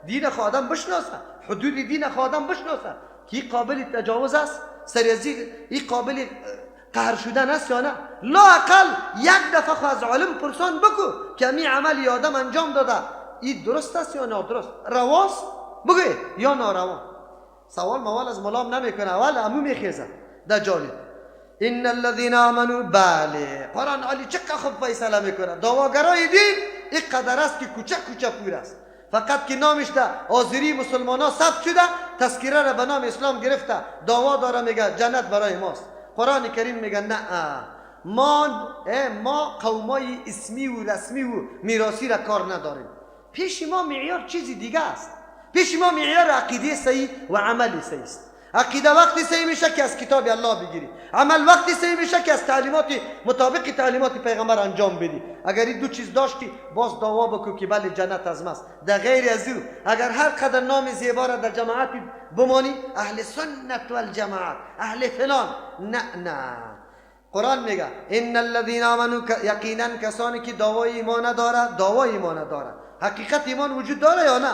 دین خودم بشناسه، حدود دین خودم بشناسه که قابل تجاوز است، سریزی این قابل قهر شدن است یا نه. لا اقل یک دفعه خو از عالم پرسان بکو که می عملی آدم انجام داده این درست است یا نادرست، رواست بگوی یا ناروا. سوال موال از ملام نمیکنه، اول امو میخیزه در جالب. ان الذين آمنوا، بله قرآن علی چقدر خوب فیصله میکنه. دعواگرای دین این قدر است که کوچه پور است، فقط که نامش در حاضری مسلمان ها ثبت شده، تذکره را به نام اسلام گرفته، دعوا داره میگه جنت برای ماست. قرآن کریم میگه نه، ما قومای اسمی و رسمی و میراثی را کار نداریم. پیش ما معیار چیزی دیگه است. پیش ما معیار عقیده صحیح و عمل صحیح است. عقیده وقتی صحیح میشه که از کتاب الله بگیری، عمل وقتی صحیح میشه که از تعلیمات مطابق تعلیمات پیغمبر انجام بدی. اگر این دو چیز داشتی باز دعوا بکو که بله جنت از ماست. در غیر از او اگر هر قدر نام زیبا را در جماعت بمانی، اهل سنت و الجماعت، اهل فلان، نه. قرآن میگه ان الذين آمنوا، یقینا کسانی که دعوای ایمان داره. حقیقت ایمان وجود داره یا نه؟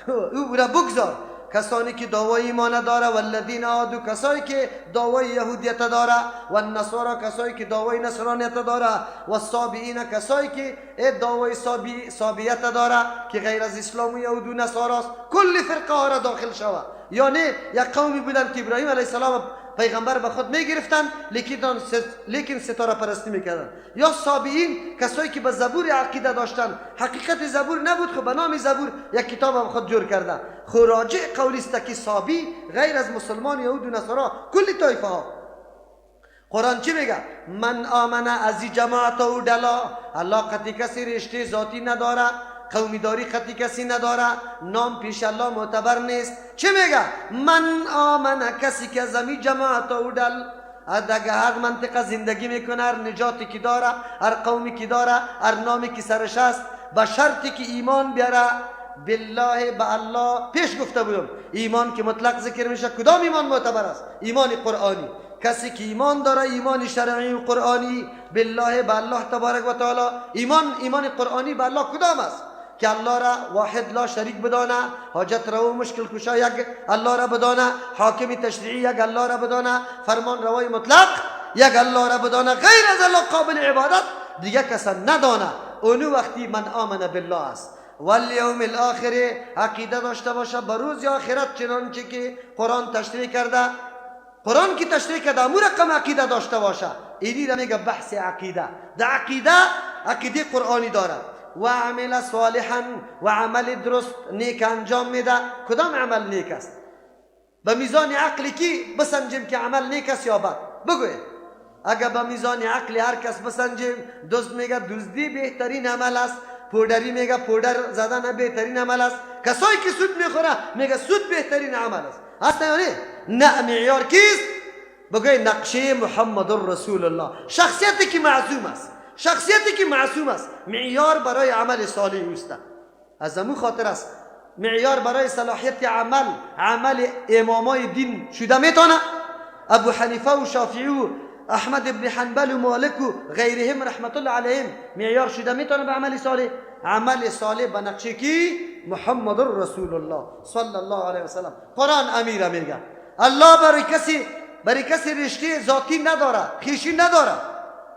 او را بگذار. کسانی که دعوای ایمان داره، والذین هادوا کسایی که دعوای یهودیت داره، و النصارى کسایی که دعوای نصرانیت داره، و الصابئین کسایی که دعوای صابیت داره که غیر از اسلام و یهود و نصارا است. کل فرقه ها را داخل شود. یعنی یک قومی بودن که ابراهیم علیه السلام پیغمبر به خود میگرفتن لیکن ستاره پرستی میکردن. یا صابئین کسایی که به زبور عقیده داشتن، حقیقت زبور نبود خب به نام زبور یک کتاب به خود جور کرده. خراجع قولی است که صابی غیر از مسلمان یهود و نصارا کلی طایفه ها. قرآن چی میگه؟ من آمن از جماعت و دلا. الله قطعی کسی رشته ذاتی نداره، قومیداری خطی کسی نداره، نام پیش الله معتبر نیست. چه میگه؟ من آمن کسی که زمی جماعت و دل دیگه هر منطقه زندگی میکنه، هر نجاتی که داره، هر قومی که داره، هر نامی که سرش است، به شرطی که ایمان بیاره بالله، به الله. پیش گفته بودم ایمان که مطلق ذکر میشه، کدام ایمان معتبر است؟ ایمان قرآنی. کسی که ایمان داره، ایمان شرعی و قرآنی بالله، به الله تبارک و تعالی. ایمان قرآنی به الله کدام است؟ که الله را واحد لا شریک بدانه، حاجت رو و مشکل کشا یک الله را بدانه، حاکم تشریعی یک الله را بدانه، فرمان روای مطلق یک الله را بدانه، غیر از الله قابل عبادت دیگه کس ندانه. اونو وقتی من آمن بالله است. والیوم الاخر عقیده داشته باشه به روز آخرت، چنانچه که قرآن تشریح کرده. قرآن کی تشریح کرده امور رقم عقیده داشته باشه. اینی را میگه بحث عقیده. در عقیده قرآنی داره. و عمل صالحا و عمل درست نیک انجام میده. کدام عمل نیک است؟ به میزان عقلی کی بسنجیم که عمل نیک است یا بد؟ بگوید. اگر به میزان عقلی هر کس بسنجیم، دزد میگه دزدی بهترین عمل است، پودری میگه پودر زدن بهترین عمل است، کسایی که سود میخوره میگه سود بهترین عمل است. هست یا نه؟ معیار کیست؟ بگوید نقشه محمد رسول الله. شخصیتی که معصوم است، شخصیتی که معصوم است، معیار برای عمل صالح است. از همون خاطر است معیار برای صلاحیت عمل امامای دین شده میتونه. ابو حنیفه و شافعی و احمد ابن حنبل و مالک و غیرهم رحمت الله علیهم معیار شده میتونه به عمل صالح. عمل صالح به نقشه کی؟ محمد رسول الله صلی الله علیه و سلم. قرآن امیر میگه الله برای کسی رشته ذاتی نداره، خویشی نداره،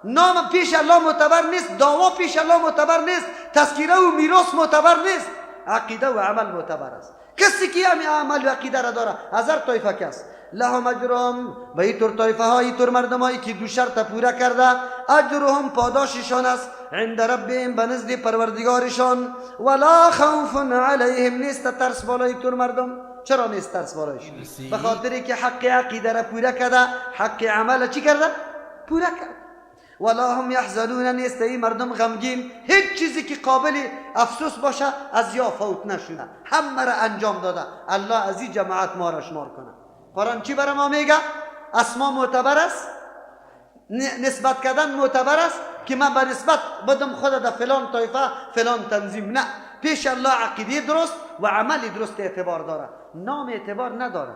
نام پیش الله معتبر نیست، دعوا پیش الله معتبر نیست، تذکیره و میراث معتبر نیست، عقیده و عمل معتبر است. کسی که همین عمل و عقیده را داره، هزار طایفه کس لهم اجرهم، به این طور طایفه ها، این طور مردم هایی که دو شرط پورا کرده، اجرهم پاداششان است عند ربهم، به نزد پروردگارشان، ولا خوف علیهم، نیست ترس بالای طور مردم. چرا نیست ترس بالایش؟ به خاطری که حق عقیده را پورا کرده، حق عمل چی کرده؟ پورا کرده. ولا هم یحزنون، نیست این مردم غمگین، هیچ چیزی که قابل افسوس باشه از یا فوت نشده، همه را انجام داده. الله از این جماعت ما را شمار کنه. قرآن چی برای ما میگه؟ اسما معتبر است، نسبت کردن معتبر است که من به نسبت بدم خود در فلان طایفه فلان تنظیم. نه، پیش الله عقیده درست و عمل درست اعتبار داره، نام اعتبار نداره.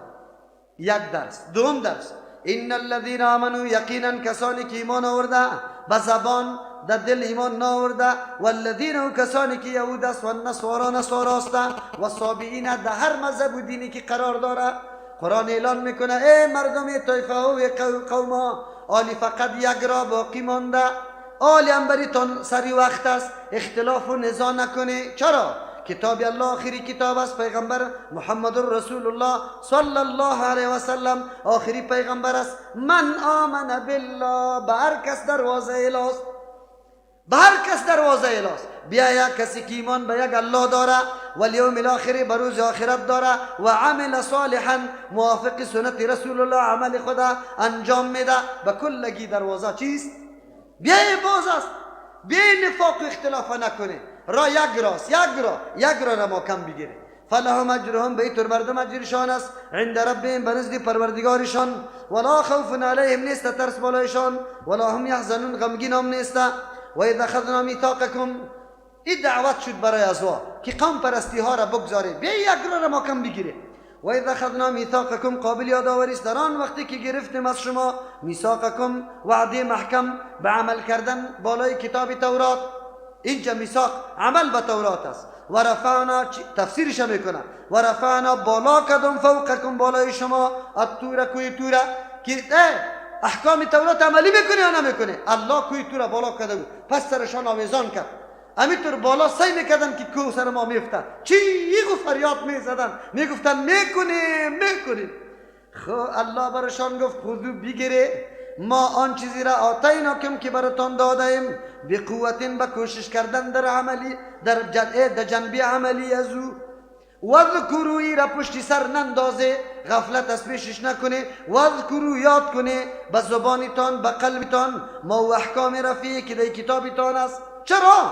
یک درس. دوم درس، ان الذين آمنوا، یقینا کسانی که ایمان آورده به زبان در دل ایمان نآورده، والذین و کسانی که یهود است و نصارا نصارا هستند، و صابئین در هر مذهب و دینی که قرار داره. قرآن اعلان میکنه ای مردم طایفه ها و قوم ها، آلی فقط یک را باقی مانده، آلی انبریتان سری وقت است، اختلاف و نزاع نکنه. چرا؟ کتاب الله آخری کتاب است، پیغمبر محمد رسول الله صلی الله علیه و سلم آخری پیغمبر است. من آمن بالله، به هر کس دروازه الاست، به هر کس دروازه الاست. بیا کسی که ایمان به یک الله داره، و الیوم الاخر، به روز آخرت داره، و عمل صالحا، موافق سنت رسول الله عمل خدا انجام میده. به کلگی دروازه چیست؟ بیا باز است، بیا نفاق و اختلاف نکنه، را یک راست، یک را ما کم بگیره. فلهم اجرهم، به این طور مردم اجرشان است عند ربهم، به نزد پروردگارشان، ولا خوف علیهم، نیست ترس بالایشان، ولا هم یحزنون، غمگین هم نیست. و اذا اخذنا میثاقکم، این دعوت شد برای ازوا که قوم پرستی ها را بگذاره، بیا یک را ما کم بگیره. و اذا اخذنا میثاقکم، قابل یادآوری است در آن وقتی که گرفتیم از شما میثاقکم، وعده محکم به عمل کردن بالای کتاب تورات. اینجا میثاق عمل به تورات است. و رفعنا تفسیرش میکنه و رفعنا بالا کردم فوقکم بالای شما الطور کوی توره که احکام تورات عملی میکنه یا نمیکنه. الله کوی توره بالا کرده بود پس سرشان آویزان کرد. همینطور بالا سعی میکردن که کو سر ما میفتن چی یه فریاد میزدن میگفتن میکنیم. خب الله برشان گفت خودو بگیره ما آن چیزی را آتیناکم که براتان دادیم به قوتین با کوشش کردن در عملی در جنبی عملی از او و ذکروی را پشتی سر نندازه غفلت از پیشش نکنه و ذکرو یاد کنه به زبانتان به قلبتان ما و احکام رفیه که در کتابتان است. چرا؟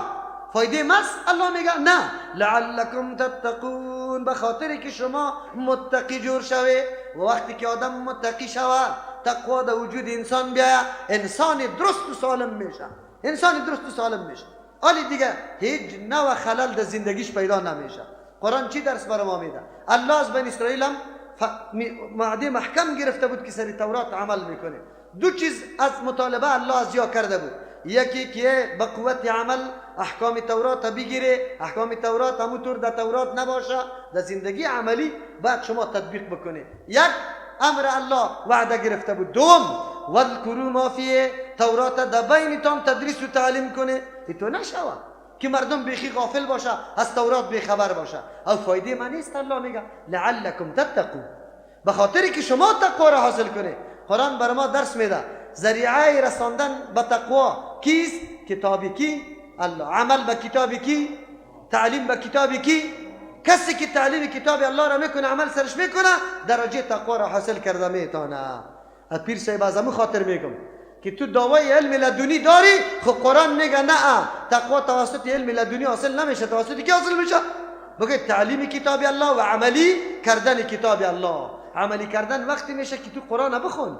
فایده مست؟ الله میگه نه لعلکم تتقون به خاطری که شما متقی جور شوه و وقتی که آدم متقی شوه تقوا در وجود انسان بیاید انسان درست و سالم میشه. حالی دیگه هیچ نوع خلل در زندگیش پیدا نمیشه. قرآن چی درس برای ما میده؟ الله از بنی اسرائیل هم وعده محکم گرفته بود که سری تورات عمل میکنه. دو چیز از مطالبه الله از جا کرده بود. یکی که به قوت عمل احکام تورات بگیره، احکام تورات همونطور در تورات نباشه، در زندگی عملی بعد شما تطبیق بکنه. یک امر الله وعده گرفته بود. دوم واذکروا ما فیه تورات در بینتان تدریس و تعلیم کنه. تو نشوه که مردم بیخی غافل باشه از تورات بیخبر باشه. او فایده من نیست. الله میگه لعلکم تتقون به خاطری که شما تقوا را حاصل کنه. قرآن بر ما درس میده ذریعه رساندن به تقوا کیست؟ کتابی کی؟ الله. عمل به کتابی کی؟ تعلیم به کتابی کی؟ کسی که تعلیم کتاب الله را میکنه عمل سرش میکنه درجه تقوا را حاصل کرده میتونه. پیر صاحب از همون خاطر میگم که تو دعوای علم لدنی داری خب قرآن میگه نه تقوا توسط علم لدنی حاصل نمیشه. توسط کی حاصل میشه؟ بگه تعلیم کتاب الله و عملی کردن کتاب الله. عملی کردن وقتی میشه که تو قرآن بخون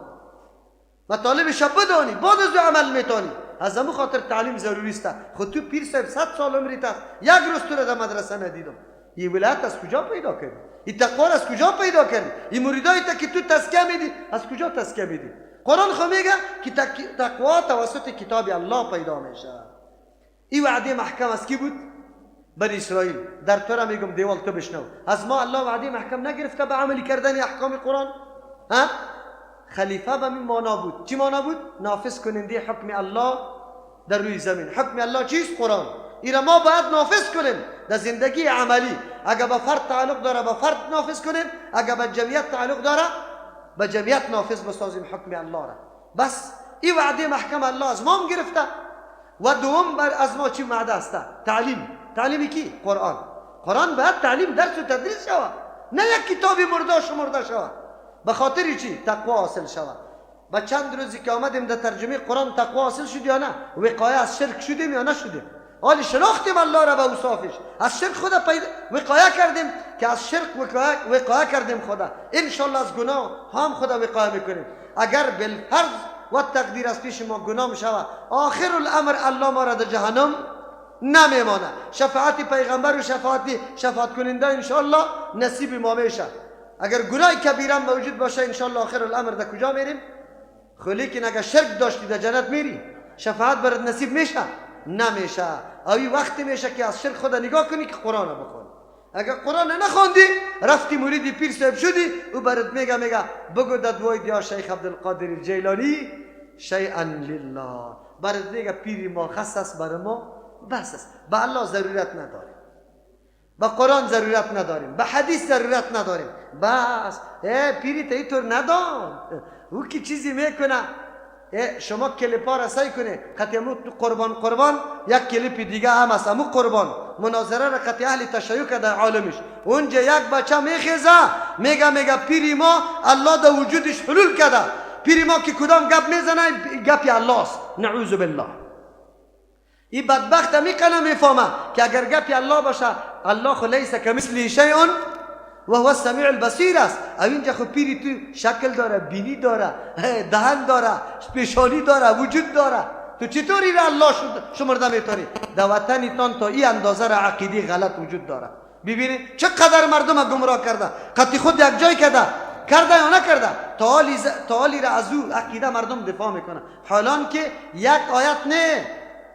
مطالبش بدانی بعد از عمل میتونی. از همون خاطر تعلیم ضروری است. خود تو پیر صاحب 100 سال عمرت است یک روز تو را در مدرسه ندیدم. این ولایت از کجا پیدا کردی؟ این تقوا از کجا پیدا کردی؟ این مریدایی که تو تزکیه میدی از کجا تزکیه میدی؟ قرآن خو میگه که تقوا توسط کتاب الله پیدا میشه. این وعده محکم از کی بود؟ بنی اسرائیل. در تو را میگم دیوال تو بشنو. از ما الله وعده محکم نگرفته به عملی کردن احکام قرآن؟ ها؟ خلیفه به این معنا بود. چی معنا بود؟ نافذ کننده حکم الله در روی زمین. حکم الله چیست؟ قرآن. این ما باید نافذ کنیم در زندگی عملی. اگر به فرد تعلق داره به فرد نافذ کنیم، اگر به جمعیت تعلق داره به جمعیت نافذ بسازیم حکم الله را. بس این وعده محکم الله از ما هم گرفته. و دوم بر از ما چی وعده است؟ تعلیم کی؟ قرآن باید تعلیم درس و تدریس شود، نه یک کتابی مرده شود. به خاطر چی؟ تقوا حاصل شود. با چند روزی که آمدیم در ترجمه قرآن تقوا حاصل شد یا نه؟ وقایه از شرک شدیم یا نشدیم؟ حالی شناختیم الله را به اوصافش. از شرک خدا وقایه کردیم که از شرک وقایه کردیم خدا. انشالله از گناه هم خدا وقایه میکنیم. اگر بالفرض و تقدیر از پیش ما گناه میشود آخر الامر الله ما را در جهنم نمیمانه. شفاعت پیغمبر و شفاعت کننده انشالله نصیب ما میشه. اگر گناه کبیره موجود باشه انشالله آخر الامر در کجا میریم؟ لیکن اگر شرک داشتی در جنت میری. شفاعت برات نصیب میشه؟ نمیشه. اوی وقتی میشه که از شرک خدا نگاه کنی که قرآن بخون. اگر قرآن نخوندی رفتی مرید پیر صاحب شدی او برات میگه بگو در دعای دیا شیخ عبدالقادر الجیلانی شیئا لله. برات میگه پیری ما خاص است برای ما بس است. به الله ضرورت نداریم، به قرآن ضرورت نداریم، به حدیث ضرورت نداریم. بس پیری تا اینطور ندان. او که چیزی میکنه شما کلیپا را سعی کنه خطی امو قربان یک کلیپ دیگه هم است. امو قربان مناظره را خطی اهل تشیع در عالمش اونجا یک بچه میخیزه میگه پیری ما الله در وجودش حلول کرده. پیری ما که کدام گپ میزنه گپی الله است. نعوذ بالله. این بدبخت میکنه میفهمه که اگر گپی الله باشه الله خو لیس کمثله شیء و هو السمیع البصیر است. اینجا خو پیری تو شکل داره، بینی داره، دهن داره، پیشانی داره، وجود داره. تو چطوری را الله شمرده میتونی؟ در وطنتان تا این اندازه را عقیده غلط وجود داره. ببینید چقدر مردم گمراه کرده. قطعی خود یک جای کرده یا نکرده. تعالی را از او عقیده مردم دفاع میکنه. حالان که یک آیت نه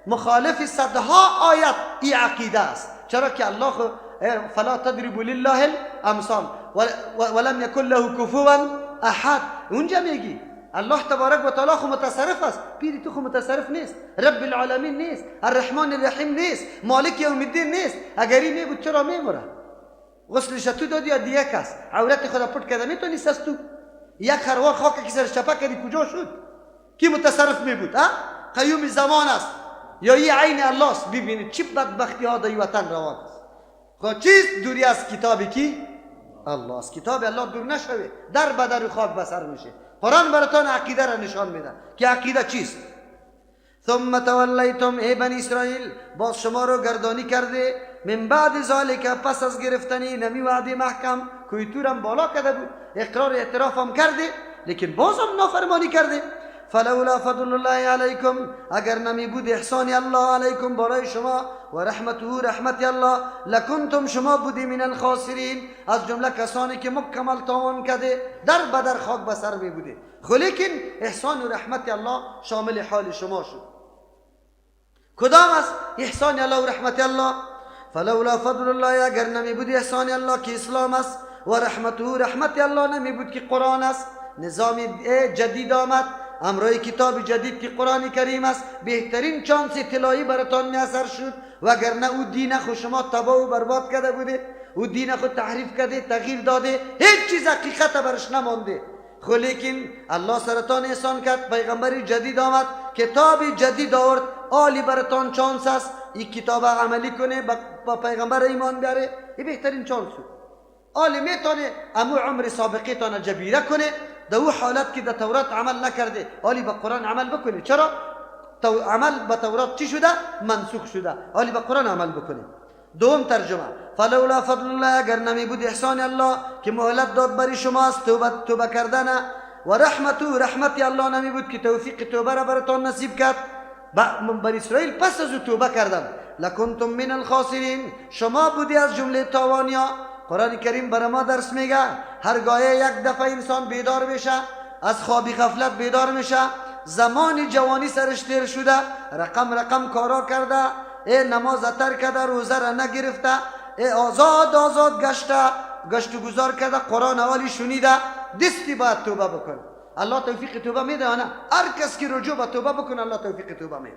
مخالف صدها آیت این عقیده است. چرا که الله فلا تضربوا لله الامثال ولم یکن له کفوا احد. اونجا میگی الله تبارک و تعالی خو متصرف است، پیری تو خو متصرف نیست، رب العالمین نیست، الرحمن الرحیم نیست، مالک یوم الدین نیست. اگر این بود چرا میمره؟ غسلش تو دادی یا دیگه کس عورت خدا پټ کرده میتونی سستو یک خروار خاک کی سر چپا کردی کجا شد؟ کی متصرف می بود؟ قیوم زمان است یا این عین الله است. ببینید چه بدبختی ها در وطن روان است. خب چیست دوری از کتابی کی؟ الله است. کتاب الله دور نشوه، در بدر خاک بسر میشه. قرآن براتون عقیده را نشان میده که عقیده چیست. ثم تولیتم ای بنی اسرائیل، باز شما رو گردانی کرده، من بعد ذالک پس از گرفتنی نمی وعده محکم کوی تورم بالا کرده بود، اقرار اعتراف هم کرده لیکن باز هم نافرمانی کرده. فلولا فضل الله علیکم، اگر نمی بود احسان الله علیکم بالای شما و رحمته رحمت الله، لکنتم شما بودی من الخاسرین، از جمله کسانی که مکمل تاوان کرده در بدر خاک بسر می بوده. خب لیکن احسان و رحمت الله شامل حال شما شد. کدام است احسان الله و رحمت الله؟ فلولا فضل الله، اگر نمی بود احسان الله که اسلام است و رحمته رحمت الله نمی بود که قرآن است، نظام جدید آمد، امروی کتاب جدید که قرآن کریم است، بهترین چانس طلایی براتان میسر شد. وگرنه او دین خود شما تباه و برباد کرده بوده، او دین خود تحریف کرده، تغییر داده، هیچ چیز حقیقت برش نمانده. خب لیکن الله سرتان احسان کرد، پیغمبری جدید آمد، کتاب جدید آورد، عالی براتان چانس است این کتاب عملی کنه، با پیغمبر ایمان بیاره، این بهترین چانس شد. عالی میتونه امو عمر سابقه تان جبیره کنه، در او حالت که در تورات عمل نکرده عالی با قرآن عمل بکنه. چرا؟ عمل با تورات چی شده؟ منسوخ شده، عالی با قرآن عمل بکنه. دوم ترجمه، فلولا فضل الله، اگر نمی بود احسان الله که مهلت داد بری شما از توبه کردن، و رحمت الله نمی بود که توفیق توبه را براتان نصیب کرد. بنی اسرائیل پس از توبه کردن، لکنتم من الخاسرین، شما بودی از جمله تاوانیا. قرآن کریم برای ما درس میگه هرگاه یک دفعه انسان بیدار میشه، از خوابی غفلت بیدار میشه، زمان جوانی سرش تیر شده، رقم کارا کرده، نماز ترک کرده، روزه را نگرفته، آزاد گشته، گشت و گذار کرده، قرآن حالی شنیده، دستی باید توبه بکنه. الله توفیق توبه میده نه؟ هر کس که رجوع به توبه بکنه الله توفیق توبه میده،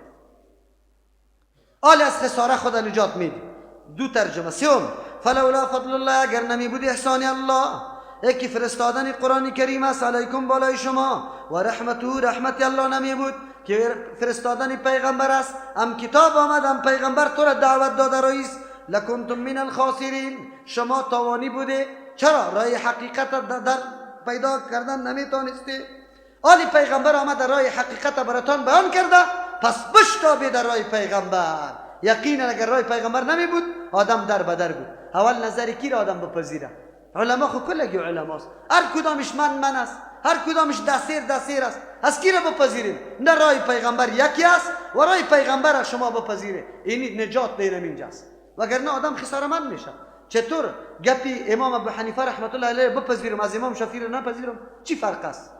حال از خساره خدا نجات میده. دو ترجمه. سوم، فلولا فضل الله، اگر نمی بود احسان الله یکی فرستادن قرآن کریم است علیکم بالای شما، و رحمت الله نمی بود که فرستادن پیغمبر است، هم کتاب آمد هم پیغمبر تو را دعوت داده رئیس، لکنتم من الخاسرین، شما تاوانی بوده. چرا؟ راه حقیقت در پیدا کردن نمیتونستی، آلی پیغمبر آمد در راه حقیقت براتان بیان کرده، پس بشتابید در راه پیغمبر. یقینا اگر راه پیغمبر نمی بود آدم در بدر بود. اول نظر کی را آدم بپذیره؟ علما خو کلگی علماست، هر کدامش من است، هر کدامش دسیر است. از کی را بپذیریم؟ نه راه پیغمبر یکی است و راه پیغمبر شما بپذیره، این نجات دیرم اینجاست. وگرنه آدم خسارمند میشه. چطور گپی امام ابو حنیفه رحمت الله علیه بپذیرم از امام شافعی را نپذیرم؟ چی فرق است؟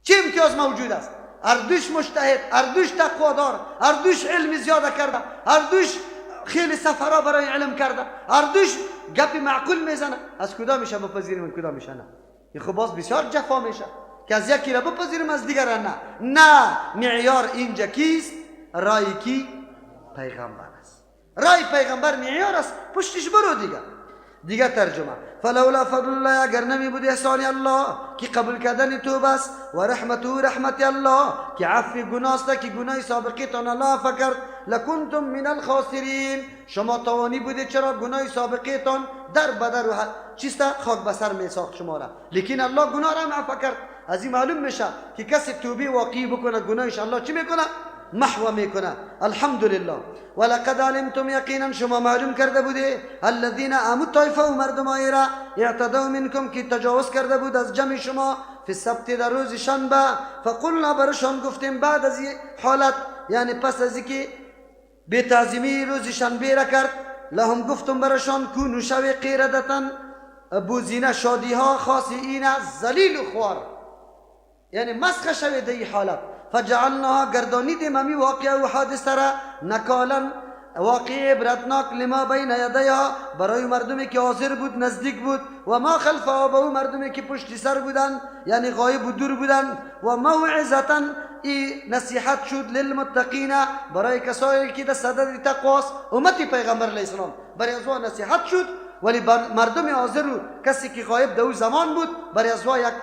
چه امتیاز موجود است؟ هر دوش مجتهد، هر دوش تقوادار، هر دوش علم زیاده کرده، هر دوش خیلی سفرها برای علم کرده، هر دوش گپی معقول میزنه. از کدام میشه بپذیریم و کدام میشه نه؟ این خب باز بسیار جفا میشه که از یکی را بپذیریم از دیگر را نه. معیار اینجا کیست؟ رای کی؟ پیغمبر است. رای پیغمبر معیار است، پشتش برو دیگه ترجمه، فلولا فضل الله، اگر نمی بود احسان الله که قبول کردن توبه است، و رحمت الله که عفو گناه است که گناه سابقه تان الله عفو کرد، لکنتم من الخاسرین، شما تاوانی بودید. چرا؟ گناه سابقه تان در بدر و چیست خاک بسر می ساخت شما را، لیکن الله گناه را عفو کرد. از این معلوم میشه که کسی توبه واقعی بکنه گناهش الله چی میکنه؟ محو میکنه. الحمدلله. ولقد علمتم، یقینا شما معلوم کرده بوده، الذين امنوا طائفه و مردمایی را اعتدوا منکم که تجاوز کرده بود از جمع شما، فی السبت در روز شنبه، فقلنا برشان گفتیم بعد از این حالت، یعنی پس از اینکه به تعظیمی روز شنبه را کرد، لهم گفتم برشان کونوا شوی قردتن بوزینه، شادی ها، خاصین ذلیل و خوار، یعنی مسخ شوی در این حالت. فجعلناها گردانیدیم همی واقعه و حادثه را نکالا واقعه عبرتناک لما بین یدیها برای مردمی که حاضر بود نزدیک بود و ما خلفها به مردمی که پشت سر بودن یعنی غایب و دور بودن و موعظتا ای نصیحت شد للمتقین برای کسایی که در صدد تقواست امتی پیغمبر علیه السلام برای از نصیحت شد ولی مردم حاضر و کسی که غایب در زمان بود برای از یک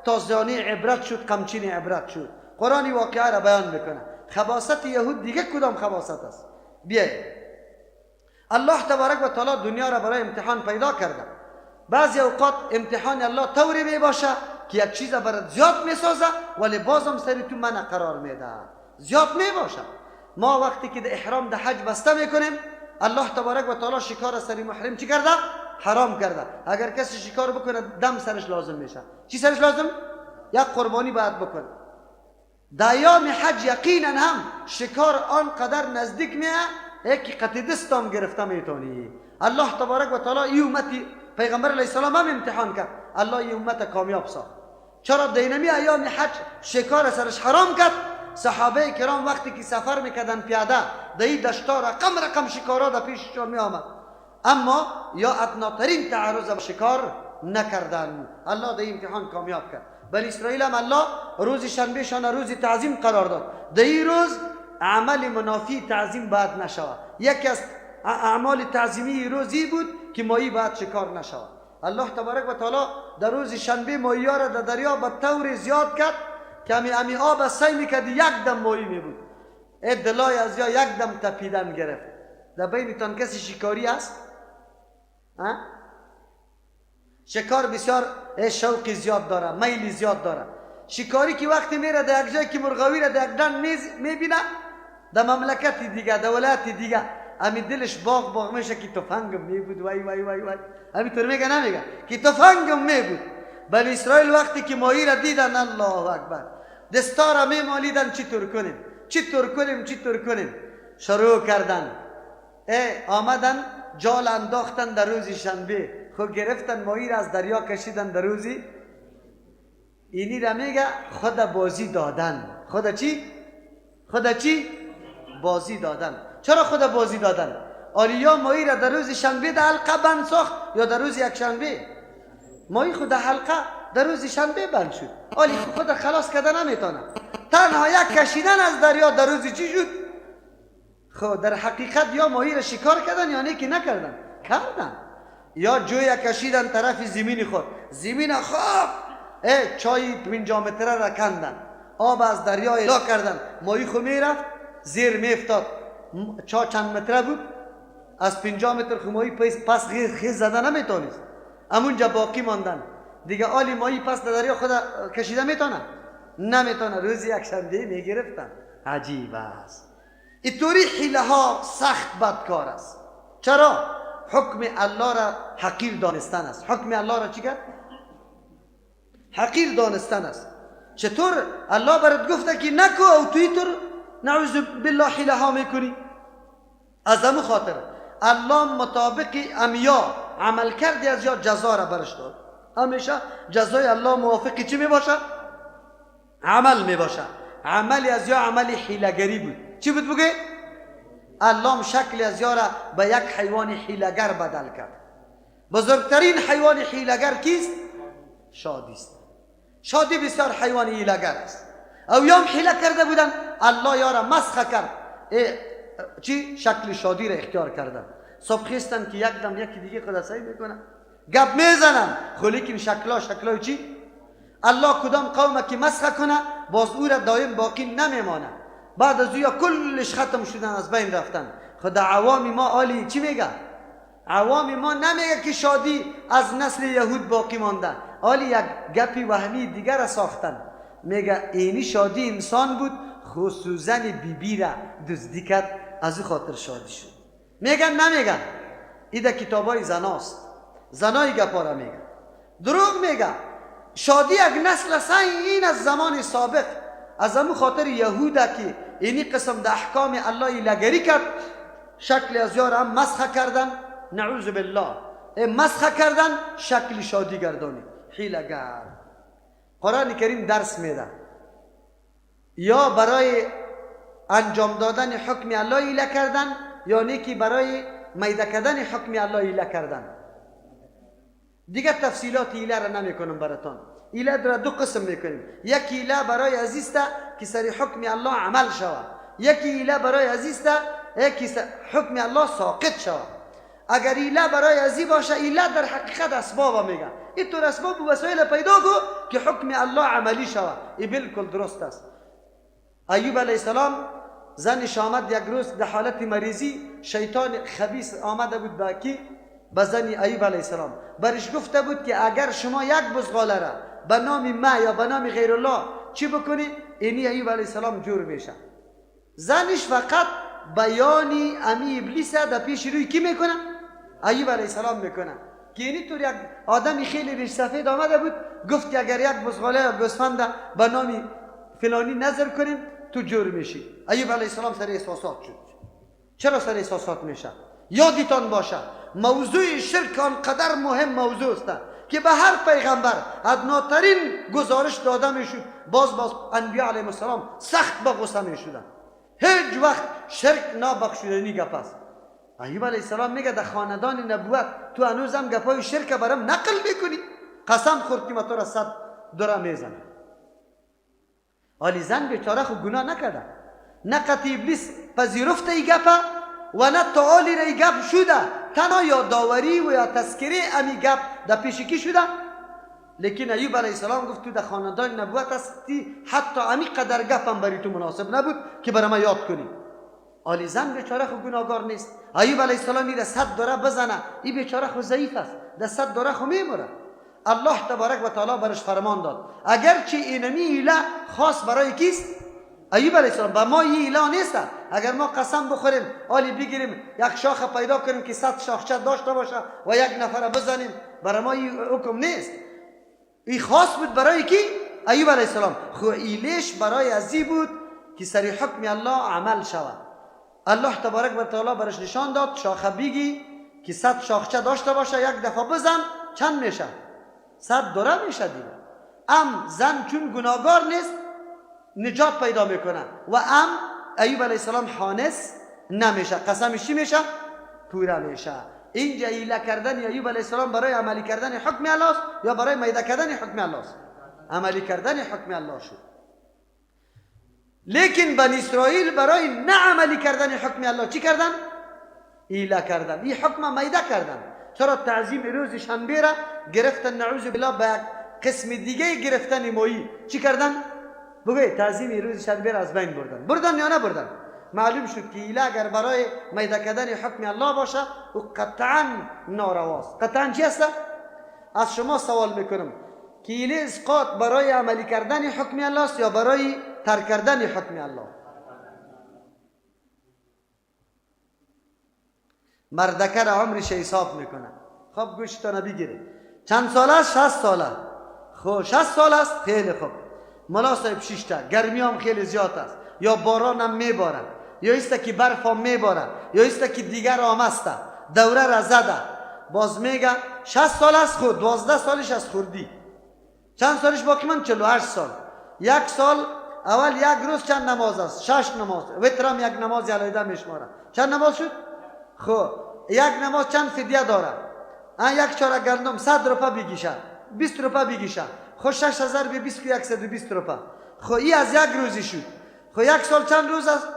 تازیانه عبرت شد قمچین عبرت شد. قرآن واقعه را بیان میکنه. خباثت یهود دیگه کدام خباثت است؟ بیایید الله تبارک و تعالی دنیا را برای امتحان پیدا کرده. بعضی اوقات امتحان الله طوری می باشه که یک چیز برات زیاد میسازه ولی بازم سری تو منع قرار میده. زیاد می باشه. ما وقتی که در احرام در حج بسته میکنیم الله تبارک و تعالی شکار سری محرم چی کرده؟ حرام کرده. اگر کسی شکار بکنه دم سرش لازم میشه. چی سرش لازم؟ یک قربانی باید بکنه. در ایام حج یقینا هم شکار آنقدر نزدیک میه که قطع دستم گرفته میتونی. الله تبارک و تعالی این امتی پیغمبر علیه السلام هم امتحان کرد. الله این امت کامیاب ساخت. چرا دینمی ایام حج شکار سرش حرام کرد؟ صحابه کرام وقتی که سفر میکردن پیاده در این دشتا رقم شکارا در پیششون میآمد اما یا ادناترین تعرض به شکار نکردن. الله در این امتحان کامیاب کرد. بنی اسرائیل هم الله روز شنبه شان روز تعظیم قرار داد. در این روز عمل منافی تعظیم باید نشود. یکی از اعمال تعظیمی روزی بود که ماهی باید شکار نشود. الله تبارک و تعالی در روز شنبه ماهی‌ها را در دریا به طور زیاد کرد که همی آب سعی میکرد یک دم ماهی می بود. دلای از یا یک دم تپیدن گرفت. در بینتان کسی شکاری است؟ شکار بسیار شوقی زیاد داره، میلی زیاد داره. شکاری که وقتی میره در یک جایی که مرغاوی را در یک دن میبینه در مملکت دیگه در ولایت دیگه امی دلش باغ میشه که تفنگم میبود وای وای وای وای امی طور میگه نمیگه که تفنگم میبود. بنی اسرائیل وقتی که ماهی را دیدن الله اکبر دستا را میمالیدن چطور کنیم شروع کردن آمدن جال انداختن در روز شنبه خود گرفتن ماهی را از دریا کشیدن در روزی اینی را میگه خود بازی دادن. خود چی؟ بازی دادن. چرا خود بازی دادن؟ آلیا ماهی را در روز شنبه در حلقه بند ساخت یا در روز یک شنبه؟ ماهی خود در حلقه در روز شنبه بند شد. آلی خود خلاص کردن نمیتونه. تنها یک کشیدن از دریا در روز چی شد؟ خود در حقیقت یا ماهی را شکار کردن یا نه که نکردن؟ کردن. یا جوی کشیدن طرف زمین خود زمین خواب چای 50 متره را کندن آب از دریا الا کردن ماهی خود میرفت زیر میفتاد چا چند متره بود از 50 متر خود ماهی پس خیز زدن نمیتونست امونجا باقی ماندن دیگه آلی ماهی پس در دریا خود کشیده میتونه؟ نمیتونه. روز یک شنبه میگرفتن. عجیب است. اینطوری حیله ها سخت بدکار است. چرا؟ حکم الله را حقیر دانستن است. حکم الله را چی کرد؟ حقیر دانستن است. چطور الله برات گفته که نکو او توی طور نعوذ بالله حیله ها میکنی؟ از همون خاطر الله مطابق امیا عمل کردی از یا جزا را برش داد. همیشه جزای الله موافقی چی میباشه؟ عمل میباشه. عملی از یا عملی حیله‌گری بود. چی بود بگه؟ الله شکل از یا را به یک حیوان حیله‌گر بدل کرد. بزرگترین حیوان حیله‌گر کیست؟ شادی است. شادی بسیار حیوان حیله‌گر است. او یام حیله کرده بودن الله یا را مسخ کرد. چی؟ شکل شادی را اختیار کردن. صبح خیستن که یک دم یکی دیگه خدا سعی میکنن گپ میزنن خو لیکن شکلای چی؟ الله کدام قوم که مسخ کنه باز او را دائم باقی نمیمانه. بعد از اویا کلش ختم شدن از بین رفتن. خدا عوام ما آلی چی میگه؟ عوام ما نمیگه که شادی از نسل یهود باقی مانده. آلی یک گپی وهمی دیگر را ساختن. میگه اینی شادی انسان بود خصوصا بیبی را دزدی کرد از او خاطر شادی شد. میگن نمیگن ایده کتابای زناست. زنای گپا را میگن. دروغ میگه. شادی یک نسل این از زمان سابق از همون خاطر یهوده که اینی قسم ده احکام الله ایلگری کرد شکل از یار هم مسخ کردن نعوذ بالله مسخ کردن شکل شادی گردانی حیلگر. قرآن کریم درس میده یا برای انجام دادن حکم الله ایله کردن، یا نیکی برای میده کردن حکم الله ایله کردن. دیگه تفصیلات ایله را نمی کنم براتان. ایله را دو قسم میکنیم. یکی ایله برای عزیزتا که سری حکم الله عمل شود، یکی ایله برای عزیزتا که حکم الله ساقط شود. اگر ایله برای عزی باشه، ایله در حقیقت اسباب میگه. اینطور اسباب و وسایل پیدا کو که حکم الله عملی شود. این بالکل درست است. ایوب علیه السلام زنش آمد یک روز در حالت مریضی، شیطان خبیث آمده بود به زن ایوب علیه السلام، برش گفته بود که اگر شما یک بزغاله را به نام ما یا به نام غیر الله چی بکنی، اینی ایوب علیه السلام جور میشه. زنش فقط بیانی امی ابلیس در پیش روی کی میکنه؟ ایوب علیه السلام میکنه. که اینی طور یک آدمی خیلی ریش سفید آمده بود، گفت که اگر یک بزغاله یا گوسفند به نام فلانی نظر کنیم تو جور میشی. ایوب علیه السلام سر احساسات شد. چرا سر احساسات میشه؟ یادتان باشه موضوع شرک آنقدر مهم موضوع است که به هر پیغمبر ادناترین گزارش داده میشد، باز انبیاء علیهم السلام سخت به غصه میشدن. هیچ وقت شرک نابخشودنی گپ است. ایوب علیه السلام میگه در خاندان نبوت تو هنوزم گپای شرک برام نقل میکنی؟ قسم خورد که من تو را 100 دوره میزنم. ولی زن بیچاره خو گناه نکرده، نه قطع ابلیس پذیرفته ای گپه و نه تعالی را ای گپ شده، تنها یادآوری و یا تذکره امی گپ در پیش کی شده. لیکن ایوب علیه السلام گفت تو در خاندان نبوت هستی، حتی امی قدر گپم برای تو مناسب نبود که برای ما یاد کنی. ولی زن بیچاره خو گناهگار نیست. ایوب علیه السلام میره 100 دوره بزنه، این بیچاره خو ضعیف است، در 100 دوره خو میمره. الله تبارک و تعالی برش فرمان داد اگرچه اینمی ایله خاص برای کیست؟ ایوب علیه السلام. با ما این ایله نیست. اگر ما قسم بخوریم آلی بگیریم یک شاخه پیدا کنیم که 100 شاخچه داشته باشه و یک نفر بزنیم، برای ما این حکم نیست. این خاص بود برای کی؟ ایوب علیه السلام. خو ایلش برای ازی بود که سری حکم الله عمل شود. الله تبارک و تعالی برش نشان داد شاخه بگی که 100 شاخچه داشته باشه، یک دفعه بزن چند میشه؟ 100 دوره میشه دیگه. زن چون گناهگار نیست نجات پیدا میکنه و ایوب علیه السلام حانس نمیشه، قسمش چی میشه؟ پوره میشه. اینجا ایله کردن ایوب علیه السلام برای عملی کردن حکم الله است یا برای میده کردن حکم الله است؟ عملی کردن حکم الله شد. لیکن بنی اسرائیل برای نه عملی کردن حکم الله چی کردن؟ ایله کردن، این حکم میده کردن. چرا تعظیم روز شنبه را گرفتن نعوذ بالله به قسم دیگه گرفتن مایی چی کردن؟ بگوی تعظیم روز شنبه را از بین بردن یا نه بردن؟ معلوم شد که ایله اگر برای میده کردن حکم الله باشه و قطعا نارواست. قطعا چی است؟ از شما سوال میکنم که ایله اسقاط برای عملی کردن حکم الله است یا برای ترک کردن حکم الله؟ مردکه را عمرش حساب میکنه. خب گوشتانه بگیره چند سال است؟ 60 ساله. خب 60 سال است، خیلی خوب. ملا صاحب 6 تا، گرمی هم خیلی زیاد است، یا باران هم میباره، یا ایسته که برف هم میباره، یا ایسته که دیگر آمسته دوره را زده. باز میگه 60 سال است، خود 12 سالش از خوردی. چند سالش باقی من؟ 48 سال. یک سال اول یک روز چند نماز است؟ 6 نماز. وترم یک نماز علیحده میشماره. چند نماز شد؟ خب یک نماز چند فدیه داره؟ یک چاره گندم 100 روپه بگیشه، 20 روپه بگیشه. خب 6000 به 20 که 120 روپه. خب این از یک روزی شد. خب یک سال چند روز است؟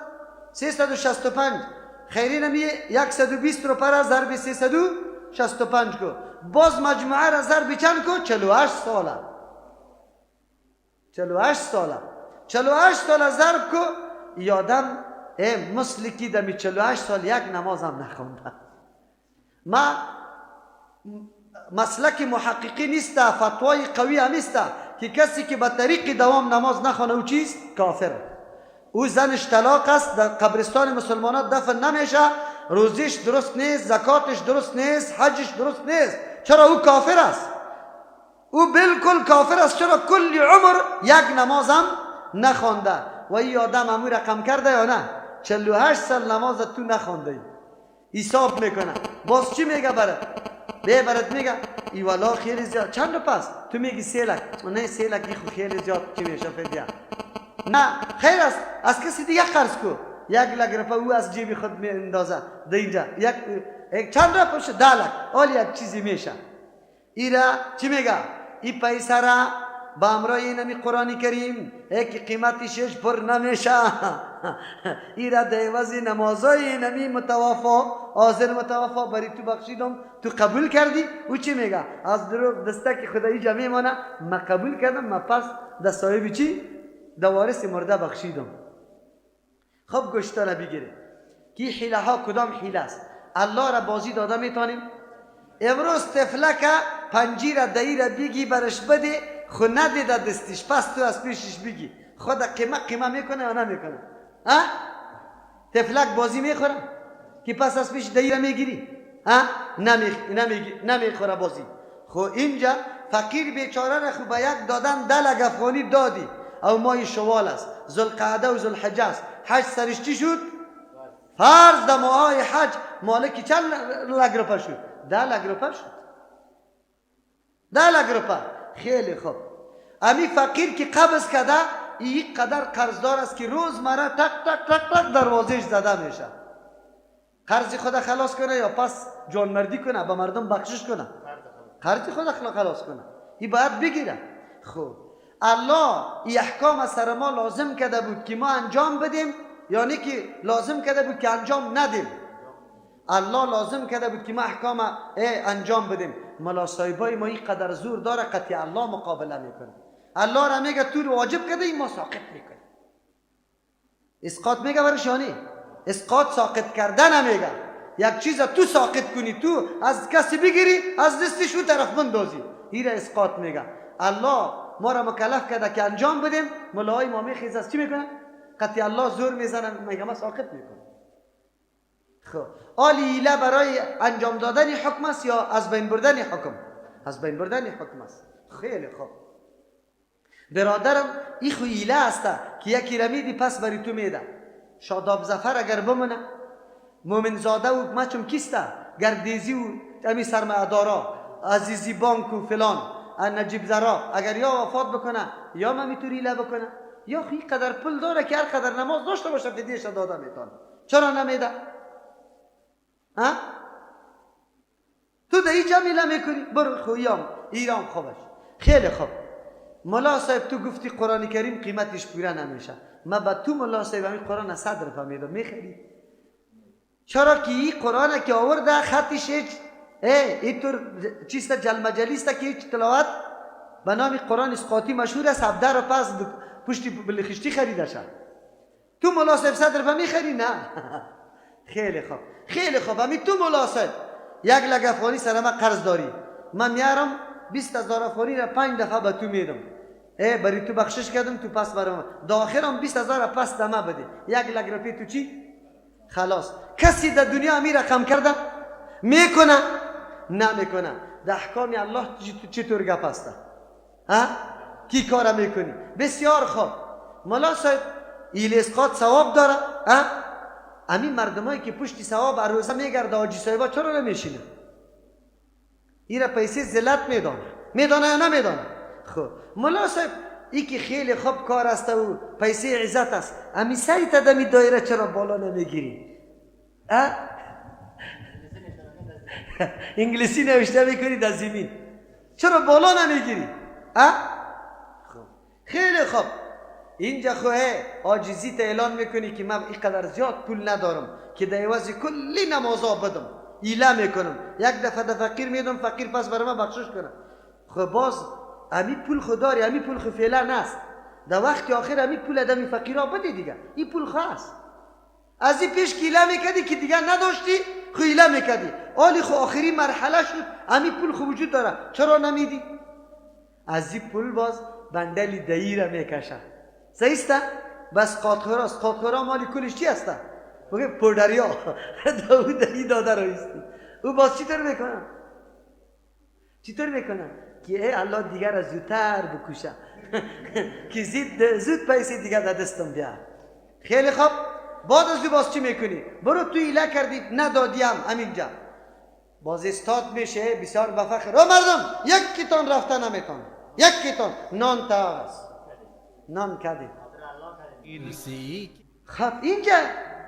365. خیری نمیه 120 روپه را ضرب 365 کو، باز مجموعه را ضرب چند کو؟ 48 ساله. 48 ساله. 48 ساله ضرب کو. یادم مسلکی دمی 48 سال یک نماز هم نخونده. ما مسلک محققی نیست، فتوای قوی هم نیست که کسی که به طریق دوام نماز نخونه او چیست؟ کافر. او زنش طلاق است، در قبرستان مسلمانات دفن نمیشه، روزیش درست نیست، زکاتش درست نیست، حجش درست نیست. چرا؟ او کافر است. او بالکل کافر است. چرا؟ کل عمر یک نماز هم نخونده. و این آدم همون رقم کرده یا نه؟ 48 سال نماز تو نخونده. حساب میکنه. باز چی میگه برات میگه ای والا خیلی زیاد. چند رو پس؟ تو میگی 3 لک. نه 3 لک خیلی زیاد چی میشه فدیه؟ نه خیر است، از کسی دیگه قرض کو. 1,00,000 او از جیب خود می اندازه در اینجا. یک چند را پشه 10 لک حال یک چیزی میشه. ایرا چی میگه؟ این پیسه را با امرای اینمی قرآن کریم یک قیمتیشش پر نمیشه. ایرا دیوزی نمازای اینمی متوافا حاضر متوافا بری تو بخشیدم، تو قبول کردی. او چی میگه؟ از درو دسته که خدایی جمعی مانه ما قبول کردم، ما پس در صاحبی چی؟ در وارث مرده بخشیدم. خب گوشتا را بگیره که حیله ها کدام حیله است؟ الله را بازی داده میتونیم. امروز تفلک پنجی را دایی را بگی برش بده، خو ندیده دستش، پس تو از پیشش بگی خود قیمه میکنه یا نمیکنه؟ تفلک بازی میخوره که پس از پیش دایی را میگیری؟ نمیخوره بازی. خو اینجا فقیر بیچاره را خو به یک دادن 10 لک افغانی دادی، او ماه شوال است، ذوالقعده و ذوالحجه است. حج سرش چی شد؟ فرض در ماه حج مالکی چند لک روپه شد؟ 10 لک روپه شد. 10 لک روپه. خیلی خوب. امی فقیر که قبض کرده این قدر قرضدار است که روزمره تک تک تک تک دروازهش زده میشه. قرض خود خلاص کنه یا پس جانمردی کنه، به مردم بخشش کنه؟ قرض خود خلاص کنه. این باید بگیره. خوب الله این احکام سر ما لازم کرده بود که ما انجام بدیم، یعنی که لازم کرده بود که انجام ندیم؟ الله لازم کرده بود که ما احکام انجام بدیم. ملا صاحبای ما این قدر زور داره قطعی الله مقابله میکنه. الله را میگه تو رو واجب کرده، این ما ساقط میکنه. اسقاط میگه برشانی، اسقاط ساقط کردن نمیگه. یک چیز تو ساقط کنی، تو از کسی بگیری از دستش او طرف بندازی، این را اسقاط میگه. الله ما را مکلف کرده که انجام بدیم. ملاهای ما میخیز از چی میکنه؟ قطعی الله زور میزنه، میگه ما ساقط میکنه. خب آلی ایله برای انجام دادن حکم است یا از بین بردن حکم؟ از بین بردن حکم است. خیلی خوب برادرم، این خو ایله است که یکی رمیدی پس بری تو میده. شاداب ظفر اگر بمونه، مومن زاده و مچم کیسته، گردیزی و امی سرمایه‌دارا، عزیزی بانک و فلان، نجیب زرا، اگر یا وفات بکنه یا ما میتونی ایله بکنه، یا خی قدر پول داره که هر قدر نماز داشته باشه فدیهش داده میتونه. چرا نمیده؟ تو در اینجا میله میکنی؟ برو خویام ایران خوبش. خیلی خوب. ملا صاحب تو گفتی قرآن کریم قیمتش پوره نمیشه. من با تو ملا صاحب همین قرآن 100 روپه میدم، میخری؟ چرا که این قرآن که آورده خطش اینطور چیسته جلمجلیسته که هیچ تلاوت به نام قرآن اسقاطی مشهور است. 17 روپه از پشتی بلخشتی خریده شد. تو ملا صاحب 100 روپه میخری؟ نه. خیلی خوب. خیلی خوب. همین تو ملا صاحب 1 لک افغانی سر من قرض داری، من میارم 20,000 افغانی را 5 دفعه به تو میدم، بری تو بخشش کردم، تو پس برام داخرم 20,000 پس دمه بده. 1 لک روپیه تو چی؟ خلاص. کسی در دنیا امیر رقم کرده؟ میکنه؟ نمیکنه. در احکام الله چطور گپ است؟ کی کار میکنی؟ بسیار خوب. ملا صاحب این اسقاط ثواب داره؟ همین مردمایی که پشتی ثواب عروضه میگرده حاجی صاحبا چرا نمیشینه؟ این را پیسه ذلت میدانه یا نمیدانه؟ خب ملا صاحب این که خیلی خوب کار است و پیسه عزت است، همین سری تدمی دایره چرا بالا نمیگیری؟ انگلیسی نوشته میکنی در زمین، چرا بالا نمیگیری؟ خب خیلی خوب. اینجا خواه عاجزیت اعلان میکنی که من اینقدر زیاد پول ندارم که در عوض کلی نمازا بدم، ایله میکنم، یک دفعه در فقیر میدم، فقیر پس برای من بخشش کنم. خب باز امی پول خودداری، امی پول خو فعلا نست، در وقت آخر امی پول ادمی فقیرها بده دیگه، این پول خواست. از این پیش که ایله میکدی که دیگه نداشتی خو ایله میکدی، آلی خو آخری مرحله شد امی پول خو وجود داره، چرا نمیدی؟ از این پول باز بندلی دهیره میکشه. صحیحسته؟ بس قاطخورا مالی کلش چی هسته؟ بگه پردریا داود دهی داده رایستی. او باز چی طور میکنه؟ چی طور میکنه؟ که الله دیگر از زودتر بکشه که زود پیسی دیگر در دستم بیا. خیلی خوب. بعد از او باز چی میکنی؟ برو تو ایله کردی ندادیم همینجا باز استاد میشه بسیار بفخر. او مردم یک کتان رفته نمیتون، یک کتان نان تا است، نان کدی خب اینجا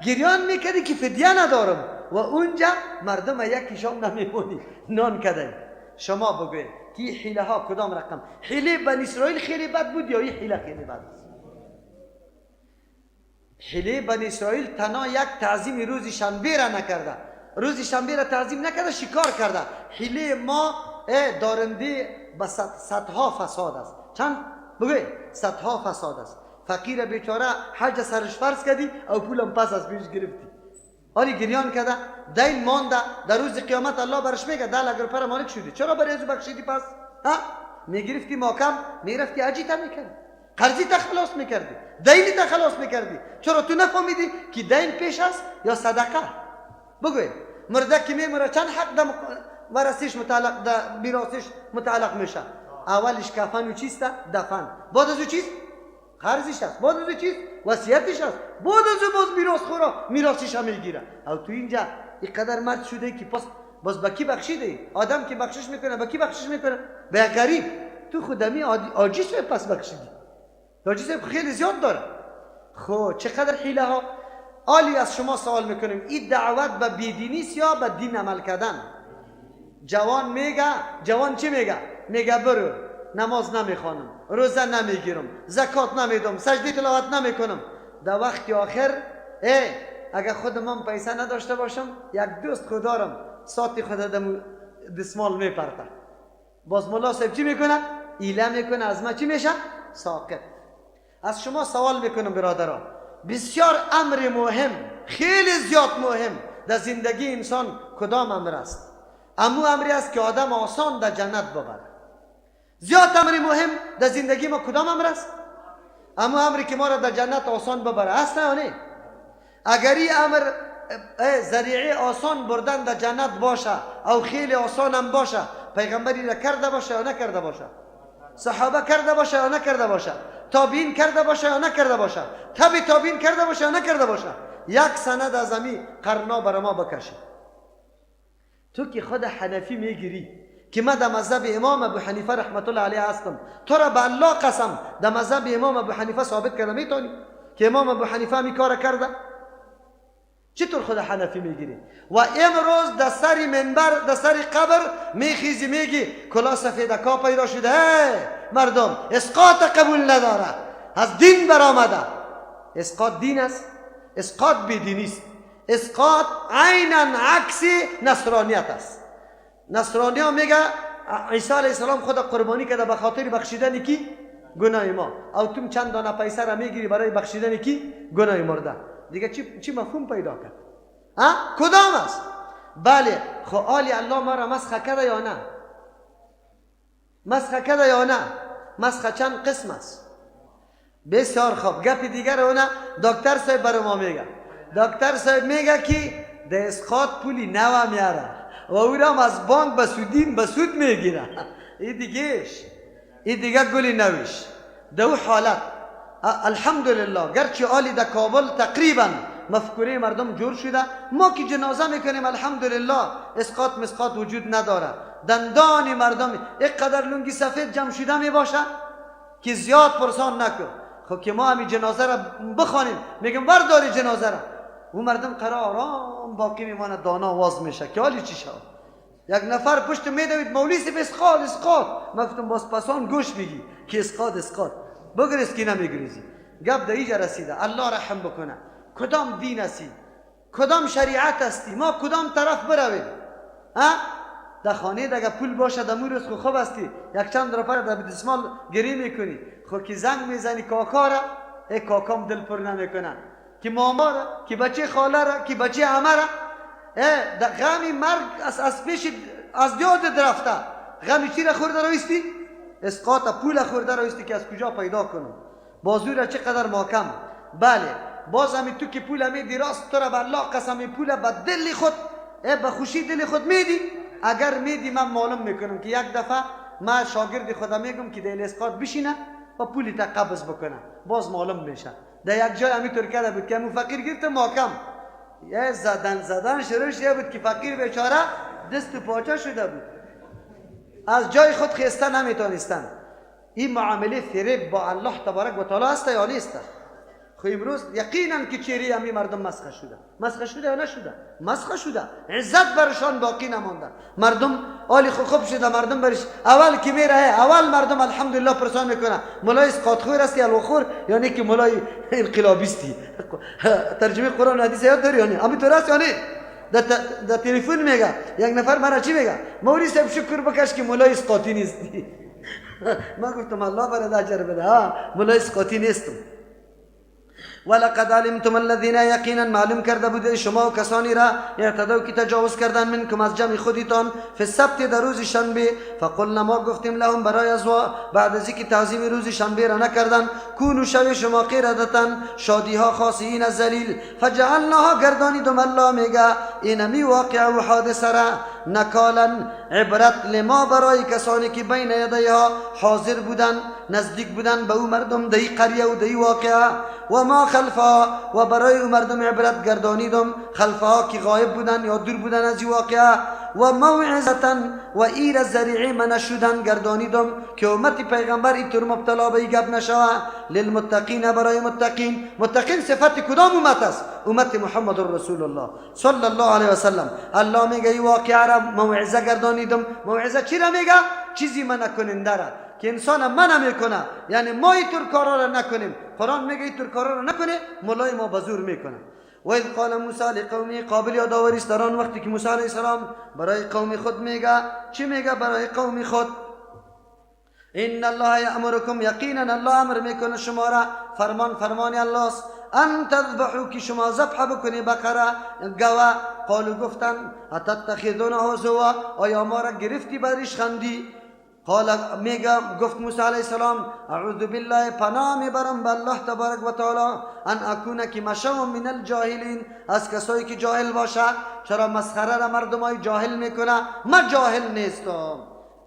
گریان میکردی که فدیه ندارم و اونجا مردم یکی شام نمیمونی نان کردن. شما بگوید که حیله ها کدام رقم؟ حیله بنی اسرائیل خیلی بد بود یا این حیله خیلی بد؟ حیله بنی اسرائیل تنها یک تعظیم روز شنبه را نکرده، روز شنبه را تعظیم نکرده، شکار کرده. حیله ما دارنده به صدها فساد است. چند؟ بگوید صدها فساد است. فقیر بیچاره حج سرش فرض کردی او پولم پس از پیش گرفتی، حالی گریان کرده، دین مانده، در روز قیامت الله برش میگه 10 لک روپیه مالک شدی، چرا برای ازو بخشیدی؟ پس میگرفتی محکم، میرفتی حجی تا میکردی، قرضی تا خلاص میکردی، دینی تا خلاص میکردی. چرا تو نفهمیدی که دین پیش است یا صدقه؟ بگوید مرده که میموره چند حق ده ورثش متعلق ده میراثش متعلق میشه؟ اولش کفن و چیست؟ دفن. بعد از او چیست؟ قرضش است. بعد از او چیست؟ وصیتش است. بعد از او باز میراث خورا میراثش هم میگیره. او تو اینجا اینقدر مرد شده که پس باز به کی بخشیده؟ آدم که بخشش میکنه به کی بخشش میکنه؟ به غریب. تو خودمی عاجز پس بخشیدی. عاجز خیلی زیاد داره. خب چقدر حیله ها. عالی از شما سوال میکنیم، این دعوت به بیدینی است یا به دین عمل کردن؟ جوان میگه، جوان چی میگه؟ میگه برو نماز نمیخوانم، روزه نمیگیرم، زکات نمیدم، سجده تلاوت نمیکنم. در وقت آخر اگر خود من پیسه نداشته باشم، یک دوست خود دارم ساعت خود دستمال میپرته، باز مولا صاحب چی میکنه؟ ایله میکنه، از ما چی میشه؟ ساقط. از شما سوال میکنم برادران، بسیار امر مهم، خیلی زیاد مهم در زندگی انسان کدام امر است؟ امو امری است که آدم آسان در جنت ببره. زیاد امر مهم در زندگی ما کدام امر است؟ امو امری که ما را در جنت آسان ببره است یا نه؟ اگر این امر ذریعه آسان بردن در جنت باشه او خیلی آسان هم باشه، پیغمبری را کرده باشه یا نکرده باشه؟ صحابه کرده باشه یا نکرده باشه؟ تابعین کرده باشه یا نکرده باشه؟ تبع تابعین کرده باشه یا نکرده باشه؟ یک سند از امی قرنا بر ما بکشه. تو که خود حنفی میگیری که من در مذهب امام ابو حنیفه رحمت الله علیه هستم، تو را به الله قسم در مذهب امام ابو حنیفه ثابت کرده میتونی که امام ابو حنیفه می کار کرده؟ چطور خود حنفی میگیری و امروز در سر منبر در سر قبر میخیزی میگی کلا سفیدکا پیدا شده؟ مردم اسقاط قبول نداره، از دین برآمده. اسقاط دین است؟ اسقاط بیدینی است. اسقاط عیناً عکس نصرانیت است. نصرانی ها میگه عیسی علیه السلام خود قربانی کرده به خاطر بخشیدن کی؟ گناه ما. او تو چند دانه پیسه را میگیری برای بخشیدن کی؟ گناه مرده. دیگه چی مفهوم پیدا کرد؟ کدام است؟ بله. خو آلی الله ما را مسخ کرده یا نه؟ مسخ کرده یا نه؟ مسخ چند قسم است؟ بسیار خوب. گپ دیگر اونه دکتر صاحب برای ما میگه. دکتر صاحب میگه که در اسقاط پولی نو میاره و او را از بانک به سود میگیره. این دیگه گلی نویش. دو حالت الحمدلله گرچه آلی در کابل تقریبا مفکوره مردم جور شده، ما که جنازه میکنیم الحمدلله اسقاط مسقاط وجود نداره. دندان مردم یک قدر لنگی سفید جمع شده میباشه که زیاد پرسان نکن. خب که ما همی جنازه را بخوانیم میگم برداری جنازه را، و مردم قرار آرام باقی میمانه، دانا واز میشه که حالی چی شد؟ یک نفر پشت میدوید مولی سی اسقاط ما گفتم باز پسان گوش میگی که اسقاط بگریز که نمیگریزی. گپ در اینجا رسیده. الله رحم بکنه. کدام دین هستی؟ کدام شریعت هستی؟ ما کدام طرف برویم؟ در خانه دیگه پول باشه در روز خوب هستی یک چند روپیه در دستمال گری میکنی، خو که زنگ میزنی کاکا را، کاکام دل پر نمیکنه، که ماما را، که بچه خاله را، که بچه عمه را، در غمی مرگ از پیش از یاد رفته. غمی چی را خورده رویستی؟ اسقاط پول خورده رویستی که از کجا پیدا کنم؟ بازو را چقدر محکم. بله باز همی تو که پول میدی راست، تو را به الله قسم پول به دل خود به خوشی دل خود میدی. اگر میدی من معلوم میکنم که یک دفعه من شاگرد خودم میگم که دل اسقاط بشینه و پولی تا قبض بکنه، باز معلوم میشه. در یک جای همینطور کرده بود که همون فقیر گرفته محکم یه زدن شروع شده بود که فقیر بیچاره دست و پاچه شده بود، از جای خود خسته نمیتونستن. این معامله فریب با الله تبارک و تعالی است یا نیست؟ خو امروز یقینا که چهره همین مردم مسخ شده. مسخ شده یا نشده؟ مسخ شده. عزت برشان باقی نمانده. مردم حالی خوب شده. مردم برش اول که میره اول مردم الحمدلله پرسان میکنه مولای اسقاطخور هستی الوخور یعنی که مولای انقلابیستی. ترجمه قرآن و حدیث یاد داری یا نه؟ همینطور است یا نه؟ در تلفن میگه یک نفر مرا چی میگه؟ مولوی صاحب شکر بکش که مولای اسقاطی نیستی. ما گفتم الله برات اجر بده. مولای اسقاطی نیستم. ولقد علمتم الذين یقینا معلوم کرده بودید شما و کسانی را اعتدوا که تجاوز کردن منکم از جمع خودتان فی السبت در روز شنبه فقلنا ما گفتیم لهم برای ازوا بعد از اینکه تعظیم روز شنبه را نکردن کونوا شوی شما قردتا شادی ها خاصین ذلیل فجعلناها گردانیدم. الله میگه اینمی واقع و حادثه را نکالا عبرت لما برای کسانی که بین یدیها حاضر بودن نزدیک بودن به او مردم دی قریه و دی واقعه و ما خلفها و برای او مردم عبرت گردانیدم خلفها که غایب بودن یا دور بودن از واقعه و موعظتا و ایر ذریعه من شدن گردانیدم که امت پیغمبر اینطور مبتلا به گپ نشوه للمتقین برای متقین. متقین صفت کدام امت است؟ امت محمد رسول الله صلی الله علیه و سلم. الله میگه این واقعه را موعظه گردانیدم. موعظه چی را میگه؟ چیزی من نکننده را که انسان من میکنه یعنی ما اینطور کارا را نکنیم. قرآن میگه اینطور کارا را نکنه مولای ما بزور میکنه. و اذ قال موسی لقومه قابل یادآوری است در آن وقتی که موسی علیه السلام برای قوم خود میگه چی میگه برای قوم خود؟ ان الله یامرکم یقینا الله امر میکنه شما را فرمان الله است ان تذبحوا که شما ذبح بکنی بقره گوه. قالوا گفتن اتتخذونه هزوا آیا ما را گرفتی برش خندی؟ قال میگه گفت موسی علیه السلام اعوذ بالله پناه میبرم به الله تبارک و تعالی ان اکونه که مشوم من الجاهلین از کسایی که جاهل باشه. چرا مسخره را مردمای جاهل میکنه؟ ما جاهل نیستم.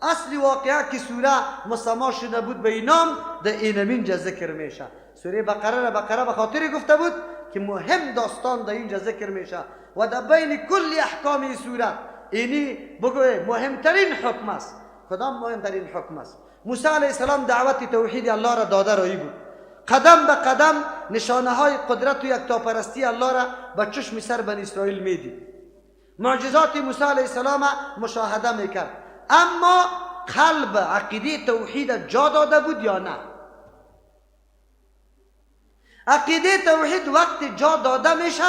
اصلی واقعه که سوره مسما شده بود به اینام در اینمین ذکر میشه. سوره بقره به خاطر گفته بود که مهم داستان در اینجا ذکر میشه و در بین کل احکام سوره اینی بگوی مهمترین حکم است. کدام مهمترین حکم است؟ موسی علیه السلام دعوت توحید الله را داده رایی بود. قدم به قدم نشانه های قدرت و یکتاپرستی الله را به چشم سر بنی اسرائیل میدید. معجزات موسی علیه السلام مشاهده میکرد. اما قلب عقیده توحید جا داده بود یا نه؟ عقیده توحید وقت جا داده میشه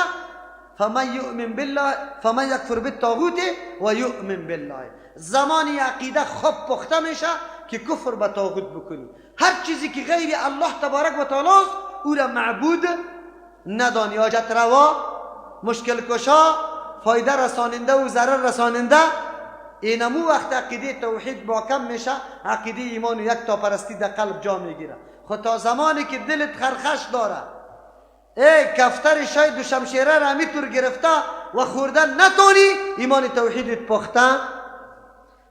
فمن یکفر بالطاغوت و یؤمن بالله. زمانی عقیده خوب پخته میشه که کفر به طاغوت بکنی. هر چیزی که غیر الله تبارک و تعالی است او را معبود ندانی. حاجت روا، مشکل کشا، فایده رساننده و ضرر رساننده. اینمو وقت عقیده توحید محکم میشه عقیده ایمان و یکتاپرستی در قلب جا میگیره. خود تا زمانی که دلت خرخش داره کفتر شاید و شمشیره را همیتور گرفته و خوردن نتونی ایمان توحیدت پخته.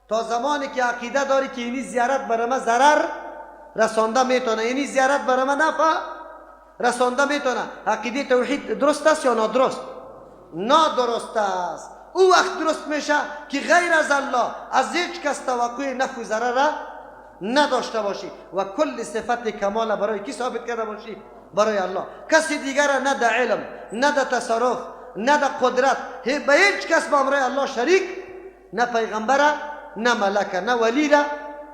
تا زمانی که عقیده داری که اینی زیارت برای من ضرر رسانده میتونه اینی زیارت برای من نفع رسانده میتونه عقیده توحید درست است یا نادرست؟ نادرست است. او وقت درست میشه که غیر از الله از هیچ کس توقع نفع و ضرر را نداشته باشی و کل صفت کمال برای کی ثابت کرده باشی؟ برای الله. کسی دیگر را نه در علم نه در تصرف نه در قدرت به هیچ کس با امر الله شریک، نه پیغمبر نه ملک نه ولی را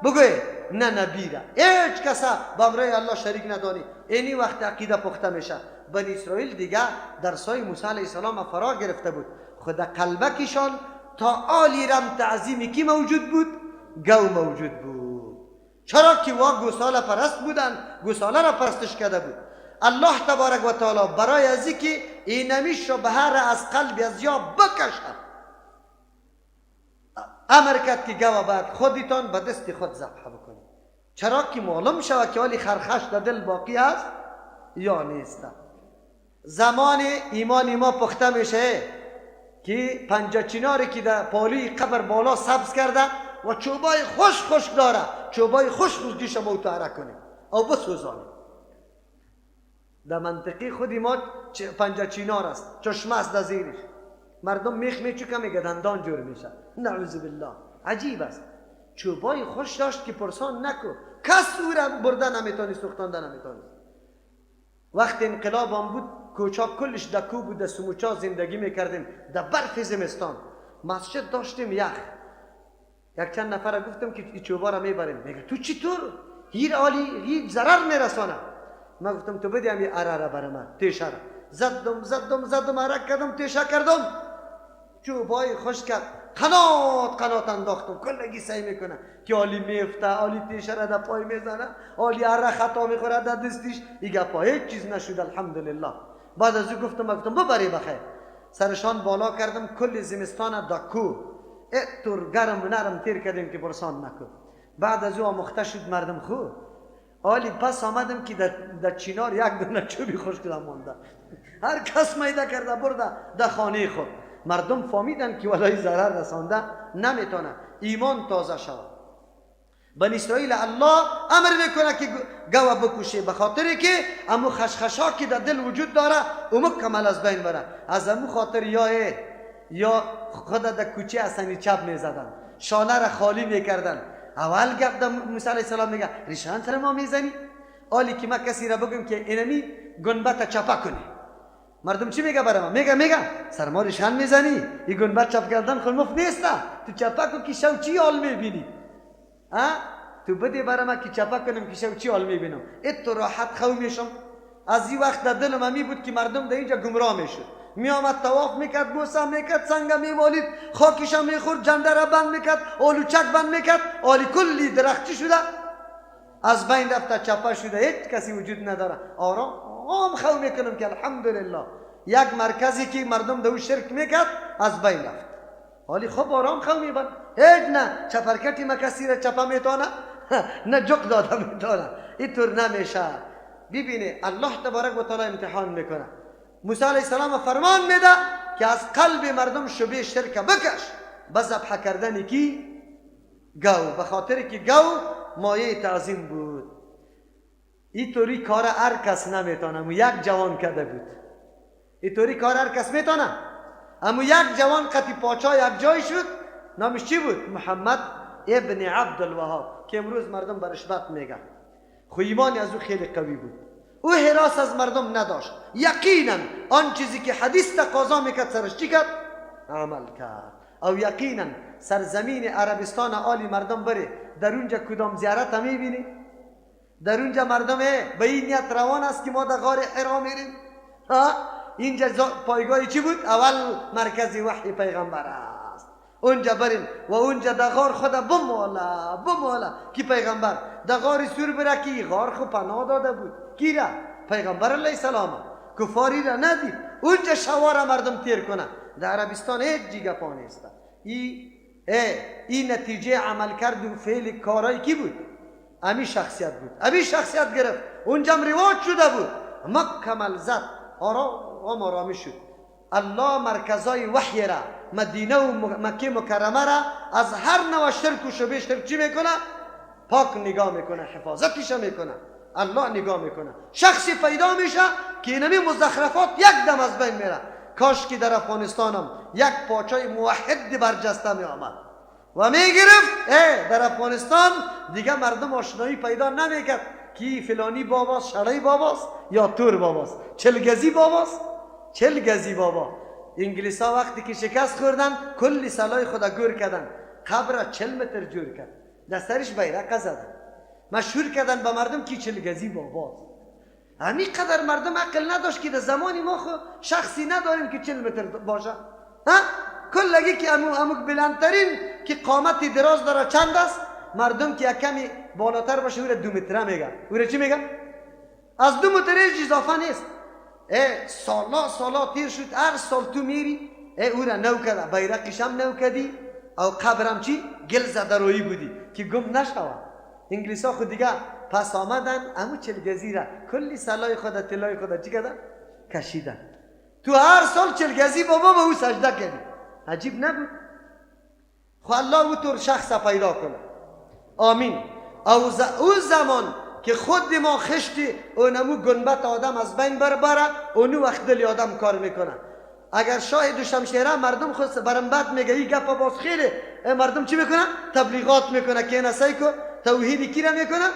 بگوی نه نبی را، هیچ کس با امر الله شریک ندانی. اینی وقت عقیده پخته میشه. بنی اسرائیل دیگه درسای موسی علیه السلام فرا گرفته بود. خود قلبکشان تا آلی رم تعظیمی کی موجود بود؟ گو موجود بود. چرا که وا گوساله پرست بودن، گوساله را پرستش کرده بود. الله تبارک و تعالی برای ازی که اینمی شبهه را از قلب از یا بکشد امر کرد که گو باید خودتان به دست خود ذبح بکنید. چرا که معلوم شود که ولی خرخش در دل باقی است یا نیست. زمان ایمان ما پخته میشه که پنجه چناری که در پالی قبر بالا سبز کرده و چوبای خوش داره، چوبای خوش گیش موتاره کنیم او بسوزانیم. در منطقی خودی ما پنجه چنار است، چشمه است در زیرش، مردم میخ میچوکه میگه دندان جور میشه. نعوذ بالله. عجیب است. چوبای خوش داشت که پرسان نکو، کس او را برده نمیتونی، سوختانده نمیتونی. وقت انقلاب هم بود کوچا کلش دکو بود، سموچا زندگی میکردیم در برف زمستان. مسجد داشتیم یخ. یک چند نفر گفتم که این چوبا را میبریم. میگه تو چطور؟ هیر عالی هیر ضرر میرسانه. من گفتم تو بدیم این اره را برای من، تیشه را. زدم اره کردم، تیشه کردم، چوبای خوش کرد، قنات انداختم. کلگی سعی میکنه که عالی میفته، عالی تیشه را در پای میزنه، عالی اره خطا میخوره در دستش. این گپا هیچ چیز نشد الحمدلله. بعد از او گفتم ببری بخیر. سرشان بالا کردم، کل زمستان دکو اتور گرم نرم تیر کردیم که برسان نکن. بعد از او آموخته شد مردم خوب. حالی پس آمدم که در چینار یک دونه چوبی خوش کردم مانده. هر کس میده کرده برده در خانه خود. مردم فهمیدن که ولای ضرر رسانده نمیتونه. ایمان تازه شود. بنی اسرائیل الله امر میکنه که گوه بکشه، به خاطر که امو خشخشا که در دل وجود داره امو کمل از بین بره. از امو خاطر یا خود در کوچه اصنی چپ میزدن، شانه را خالی میکردن. اول گفت در موسی علیه السلام میگه ریشان سر ما میزنی؟ حالی که ما کسی را بگم که اینمی گنبت چپا کنی، مردم چی میگه برای ما؟ میگه سر ما ریشان میزنی؟ این گنبت چپ کردن خود مفت نیسته. تو چپا کن که شو چی حال میبینی؟ تو بده برای ما که چپا کنم که شو چی حال میبینم. اتو راحت خو میشم. از این وقت در دلم همی بود که مردم در اینجا گمراه میشد. می آمد طواف میکرد، بوسه میکرد، سنگ میمالید، خاکش میخورد، جنده را بند میکرد، آلوچک بند میکرد، آلی کلی درختی شده، از بین رفته، چپا شده، هیچ کسی وجود نداره. آرام خو میکنم که الحمدلله یک مرکزی که مردم دو شرک میکرد از بین رفت. حالی خب آرام خو میبند. هیچ نه چپرکتی ما کسی را چپا میتونه، نه جق داده میتونه. اینطور نمیشه. ببینه الله تبارک و تعالی امتحان میکنه. موسی علیه السلام فرمان میده که از قلب مردم شبه شرک بکش. به ذبح کردن کی؟ گاو. به خاطر که گاو مایه تعظیم بود. اینطوری کار هر کس نمیتونه. امو یک جوان کرده بود. اینطوری کار هر کس میتونه. امو یک جوان قطی پاچا یک جای شد. نامش چی بود؟ محمد ابن عبدالوهاب، که امروز مردم برش بد میگن. خو ایمانی از او خیلی قوی بود. او حراس از مردم نداشت. یقینا آن چیزی که حدیث تقاضا میکرد سرش چی کرد؟ عمل کرد. او یقینا سرزمین عربستان آلی مردم بره، در اونجا کدام زیارت هم میبینی؟ در اونجا مردم به این نیت روان است که ما در غار حرا میریم. اینجا پایگاه چی بود؟ اول مرکز وحی پیغمبر است. اونجا بریم و اونجا در غار خدا بمالا که پیغمبر در غار سور بره که غار خود پناه داده بود. کی را؟ پیغمبر علیه السلام. کفاری را ندید. اونجا شوار مردم تیر کنه. در عربستان هیچ جیگه پا نیست. این نتیجه عمل کرد و فعل کارای کی بود؟ امی شخصیت بود. امی شخصیت گرفت. اونجا رواج شده بود. مکمل زد. آرامی شد. الله مرکزای وحی را، مدینه و مکه مکرمه را از هر نوع شرک و شبه شرک چی میکنه؟ پاک نگاه میکنه، حفاظتش میکنه. الله نگاه میکنه. شخصی پیدا میشه که اینمی مزخرفات یک دم از بین میره. کاش که در افغانستان هم یک پاچای موحد برجسته می آمد و میگرفت. در افغانستان دیگه مردم آشنایی پیدا نمیکرد که فلانی باباست، شرعی باباست یا تور باباست، چلگزی باباست، چلگزی بابا. انگلیس ها وقتی که شکست خوردن کلی سلای خدا گور کردن، قبر 40 متر جور کرد، دسترش بیرق زدن، مشهور کردن به مردم که چلگزی باباست. همین قدر مردم عقل نداشت که در زمانی ما شخصی نداریم که 40 متر باشه. کلگی که اموک بلندترین که قامت دراز داره چند است؟ مردم که کمی بالاتر باشه او را 2 متره میگه. او را چی میگه؟ از 2 متر هیچ اضافه نیست. سالا تیر شد، هر سال تو میری او را نو کده، بیرقش هم نو کدی، او قبرم چی؟ گل زده روی بودی که گم نشود. انگلیس ها خود دیگه پس آمدن امو چلگزی را کلی سلای خدا تلای خدا چی کردن؟ کشیدن. تو هر سال چلگزی بابا به او سجده کردی. عجیب نبود؟ خو الله او طور شخص پیدا کنه. آمین. او زمان که خود ما خشتی اونمو گنبت آدم از بین بره اونو وقت دلی آدم کار میکنه. اگر شاه دوشمشیره مردم خود برم بد میگه این گپا باز خیره، مردم چی میکنن؟ تبلیغات میکنه که نسای کو توحیدی کی را میکنه؟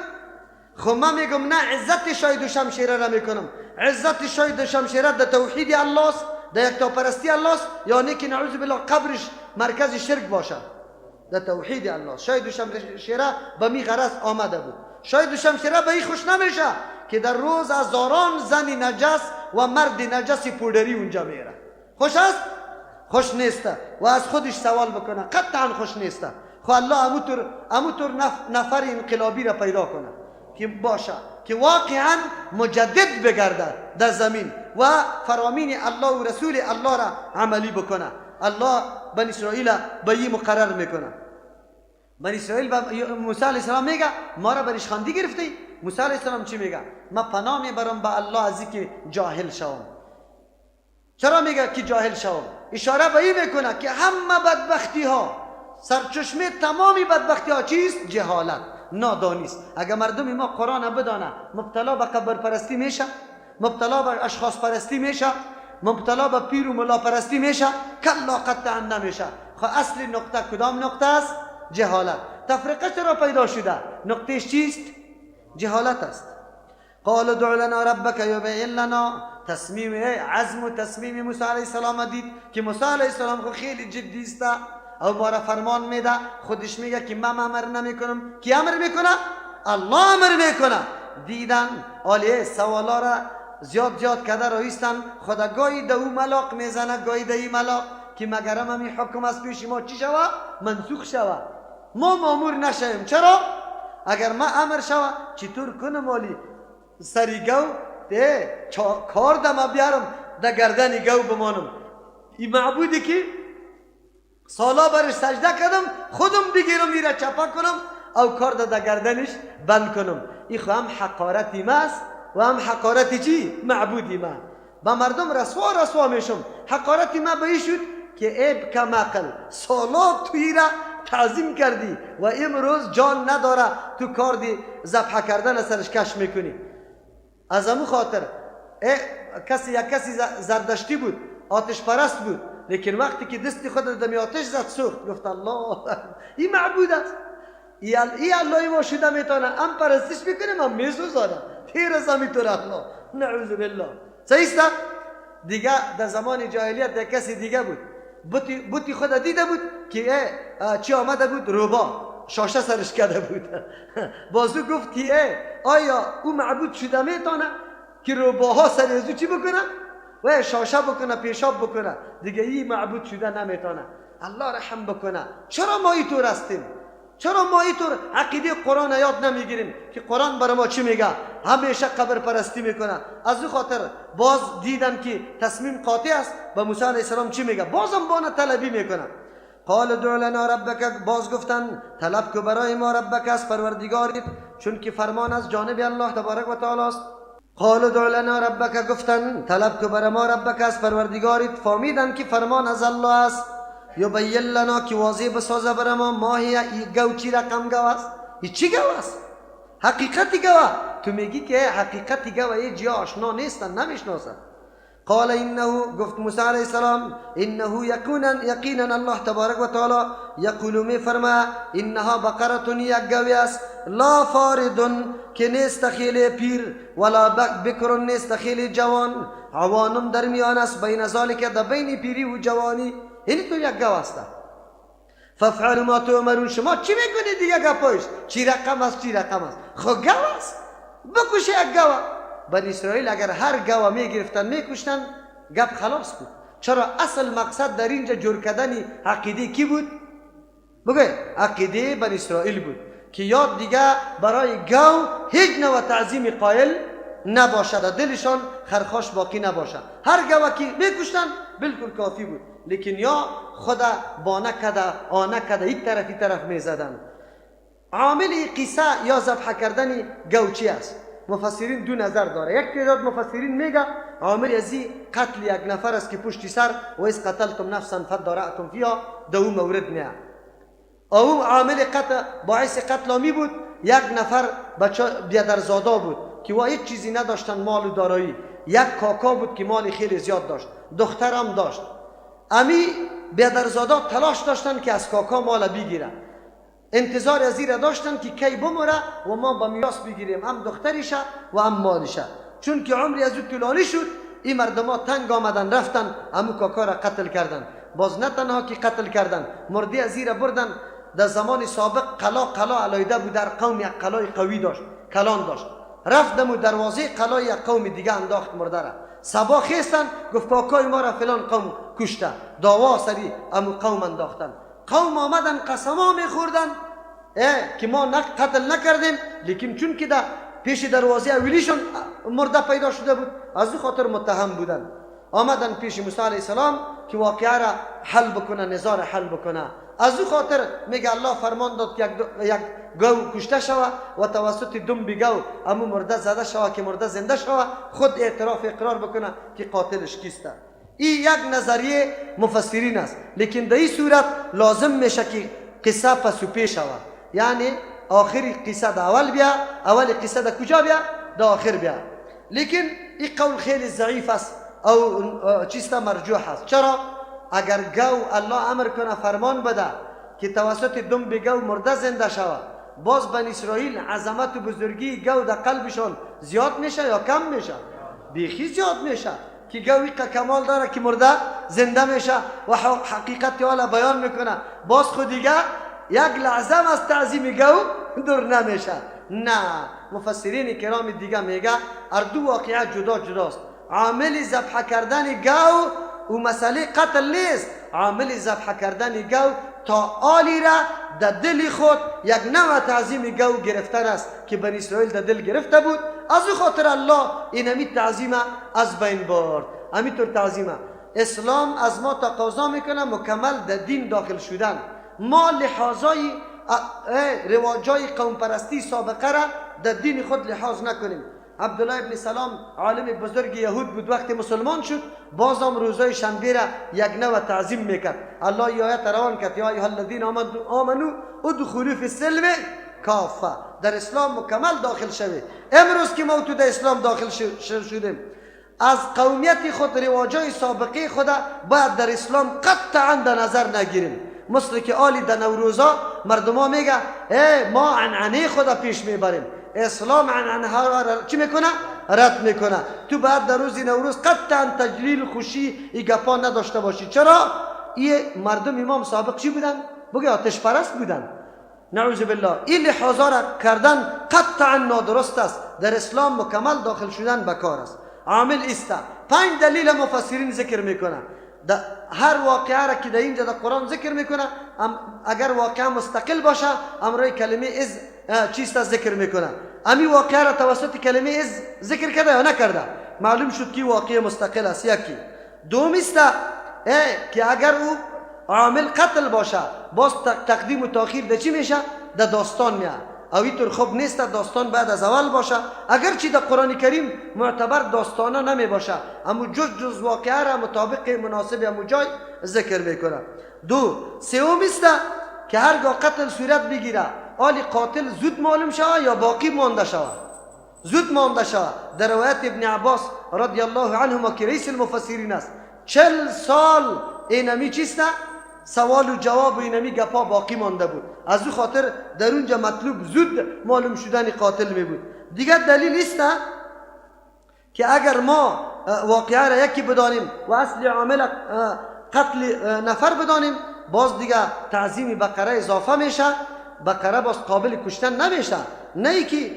خب من میگم نه، عزت شاید و شمشیره را میکنم. عزت شاید و شمشیره در توحید الله است، در یکتاپرستی الله است، یا نه که نعوذ بالله قبرش مرکز شرک باشه. در توحید الله شاید و شمشیره به می غرض آمده بود. شاید و شمشیره به این خوش نمیشه که در روز هزاران زن نجس و مرد نجس پودری اونجا میره. خوش است؟ خوش نیسته. و از خودش سوال بکنه، قطعا خوش نیسته. خو الله اموتور نفر انقلابی را پیدا کنه که باشه، که واقعا مجدد بگرده در زمین و فرامین الله و رسول الله را عملی بکنه. الله بنی اسرائیل به این مقرر میکنه. بنی اسرائیل موسی علیه السلام میگه ما را برش خواندی گرفتی؟ موسی علیه السلام چی میگه؟ من پناه میبرم به الله از اینکه جاهل شوم. چرا میگه که جاهل شوم؟ اشاره به این میکنه که همه بدبختی ها، سرچشمه تمامی بدبختی ها چیست؟ جهالت، نادانیست. اگر مردم ما قرآن بدانه مبتلا به قبر پرستی میشه، مبتلا به اشخاص پرستی میشه، مبتلا به پیر و ملا پرستی میشه، کلا قطعا نمیشه. خب اصل نقطه کدام نقطه است؟ جهالت. تفرقه چرا پیدا شده؟ نقطهش چیست؟ جهالت است. قال ادع لنا ربك يبين لنا. تصمیم عزم و تصمیم موسی علیه السلام دید که موسی علیه السلام خو خیلی جدی است او ما را فرمان میده. خودش میگه که من امر نمیکنم. کی امر میکنه؟ الله امر میکنه. دیدن آلیه سوالا را زیاد کرده رایستن. خدا گاهی دو ملاق میزنه، گاهی دهی ملاق که مگرم همی حکم از پیش ما چی شوه؟ منسوخ شوه، ما مامور نشویم. چرا؟ اگر ما امر شوه چطور کنم آلی سری گو کار دم بیارم در گردن گو بمانم؟ این معبودی که سالا برش سجده کردم خودم بگیرم میره چپا کنم او کار در گردنش بند کنم. این خو هم حقارتی ماست و هم حقارتی چی؟ معبودی ما. با مردم رسوا میشم. حقارتی ما به این شد که عیب کم عقل سالا توی را تعظیم کردی و امروز جان نداره تو کار دی ذبح کردن سرش کش میکنی. از همون خاطر یک کسی زردشتی بود، آتش پرست بود، لیکن وقتی که دستی خود دمی آتش زد سوخت. گفت الله این معبود است، این اللهی ما شده میتونه هم پرستش بکنیم هم میسوزانه. تیر از همیتون الله، نعوذ بالله. صحیح است؟ دیگه در زمان جاهلیت یک کسی دیگه بود، بوتی خود دیده بود که چی آمده بود؟ روبا شاشه سرش کرده بود. بازو گفت که آیا او معبود شده میتونه که روباها سر ازو چی بکنه؟ و شاشه بکنه، پیشاب بکنه. دیگه این معبود شده نمیتونه. الله رحم بکنه. چرا ما اینطور هستیم؟ چرا ما اینطور عقیده قرآن یاد نمیگیریم که قرآن برای ما چی میگه؟ همیشه قبر پرستی میکنه. از او خاطر باز دیدن که تصمیم قاطع است. به موسی علیه السلام چی میگه؟ بازم بانه طلبی میکنه. قال ادع لنا ربک. باز گفتن طلب که برای ما ربک است، پروردگاریت، چون که فرمان از جانب الله تبارک و تعالی است. قال ادع لنا ربک. گفتن طلب که برای ما ربک است، پروردگاریت. فهمیدن که فرمان از الله است. یبین لنا که واضح بسازه برای ما ماهی ای گو چی رقم گو است؟ ای چی گو است؟ حقیقتی گو. تو میگی که حقیقتی گو ای جا آشنا نیستن، نمیشناسن. قال انه. گفت موسی علیه السلام انه یقینا الله تبارک و تعالی یقول می فرما انها بقره یک گوی است لا فارد که نیست خیلی پیر ولا بکر نیست خیلی جوان، عوانم در میان است بین ذالک در بین پیری و جوانی. این تو یک گو است. فافعلوا ما تؤمرون. شما چی میکنید دیگه گپایش؟ چی رقم است چی رقم است؟ خو گو است، بکش یک گو. بنی اسرائیل اگر هر گو میگرفتن میکشتن گپ خلاص بود. چرا؟ اصل مقصد در اینجا جور کردن عقیده کی بود؟ بگه عقیده بنی اسرائیل بود که یاد دیگه برای گو هیچ نوع تعظیم قائل نباشد، دلشان خرخاش باقی نباشد. هر گو که میکشتن بالکل کافی بود، لیکن یا خدا با نکده آنکده یک طرف میزدن. عامل قصه یا ذبح کردن گو چی است؟ مفسرین دو نظر داره. یک تعداد مفسرین میگه عامل ازی قتل یک نفر است که پشت سر و از قتلتم نفسا فدارعتم فیها دو مورد نه. او عامل قتل باعث قتل می بود یک نفر بچه بیادرزاده بود که و هیچ چیزی نداشتن، مال و دارایی. یک کاکا بود که مال خیلی زیاد داشت، دخترم داشت. امی بیادرزاده تلاش داشتن که از کاکا مال بگیرن. انتظار از این داشتن که کی بمره و ما با میراث بگیریم، هم دخترشه و هم مالشه. چون که عمری از او طولانی شد، این مردم ها تنگ آمدن رفتن امو کاکا را قتل کردن. باز نه تنها که قتل کردن، مردی از این بردن. در زمان سابق قلا علایده بود، در قوم یک قلای قوی داشت، کلان داشت. رفتم و دروازه قلای یک قوم دیگه انداخت مرده را. صبا خیستن گفت کاکای ما را فلان قوم کشته، داوا سری امو قوم انداختن. قوم آمدن قسما میخوردن که ما قتل نکردیم، لیکن چون که در پیش دروازه اولیشون مرده پیدا شده بود، از این خاطر متهم بودن. آمدن پیش موسی علیه السلام که واقعه را حل بکنه، نزاع را حل بکنه. از این خاطر میگه الله فرمان داد که یک گاو کشته شوه و توسط دم گاو امو مرده زده شوه که مرده زنده شوه، خود اقرار بکنه که قاتلش کیسته. این یک نظریه مفسرین است، لیکن در این صورت لازم میشه که قصه پسو پیش شوه، یعنی آخری قصه دا اول بیا، اول قصه دا کجا بیا؟ دا آخر بیا. لیکن این قول خیلی ضعیف است او چیستا مرجوح است. چرا؟ اگر گاو الله امر کنه فرمان بده که توسط دم گاو مرده زنده شوه، باز بنی اسرائیل عظمت و بزرگی گاو در قلبشان زیاد میشه یا کم میشه؟ بیخی زیاد میشه که گاوی کمال داره که مرده زنده میشه و حقیقت والا بیان میکنه. باز خود دیگه یک لحظه از تعظیم گاو دور نمیشه. نه، مفسرین کرام دیگه میگه اردو واقعه جداست. عامل ذبح کردن گاو و مسئله قتل نیست. عامل ذبح کردن گاو تا آلی را در دل خود یک نوع تعظیم گاو گرفتن است که بنی اسرائیل در دل گرفته بود. از او خاطر الله این تعظیم از بین برد. همینطور تعظیم اسلام از ما تقاضا میکنه مکمل در دین داخل شدن. ما لحاظای رواجای قوم پرستی سابقه را در دین خود لحاظ نکنیم. عبدالله ابن سلام عالم بزرگ یهود بود، وقتی مسلمان شد بازم روزای شنبه را یک نوع تعظیم میکرد. الله آیت روان کرد یا ایها الذین آمنو ادخلوا فی السلم کافه، در اسلام مکمل داخل شوید. امروز که ما تو در اسلام داخل شدیم، از قومیت خود رواجای سابقه خود باید در اسلام قطعا در نظر نگیریم. مثل که آلی در نوروزا مردم ها میگه ما عنعنه خود پیش میبریم، اسلام عنعنه ها را چی میکنه؟ رد میکنه. تو بعد در روز نوروز قطعا تجلیل خوشی ای گپا نداشته باشی. چرا؟ این مردم امام سابق چی بودن؟ بگه آتش پرست بودن. نعوذ بالله. این لحاظا را کردن قطعا نادرست است. در اسلام مکمل داخل شدن بکار است. عامل است. 5 دلیل مفسرین ذکر میکنه. هر واقعه را که در اینجا در قرآن ذکر میکنه، اگر واقعه مستقل باشه امرای کلمه از چیست ذکر میکنه. امی واقعه را توسط کلمه از ذکر کرده یا نکرده؟ معلوم شد که واقعه مستقل است. یکی. دوم است که اگر او عامل قتل باشه، باز تقدیم و تاخیر در چی میشه؟ در داستان میاد. او اینطور خوب نیست داستان بعد از اول باشه. اگرچه در قرآن کریم معتبر داستانه نمی باشه، اما جز واقعه را مطابق مناسب امو جای ذکر میکنه. سوم است که هرگاه قتل صورت بگیره، آلی قاتل زود معلوم شود یا باقی مانده شود؟ زود مانده شود. در روایت ابن عباس رضی الله عنهما که رئیس المفسرین است، 40 سال اینمی چیست؟ سوال و جواب و اینمی گپا باقی مانده بود. از او خاطر در اونجا مطلوب زود معلوم شدن قاتل می بود. دیگر دلیل است که اگر ما واقعه را یکی بدانیم و اصل عامل قتل نفر بدانیم، باز دیگه تعظیم بقره اضافه میشه. بقره باز قابل کشتن نمیشه. نه ای که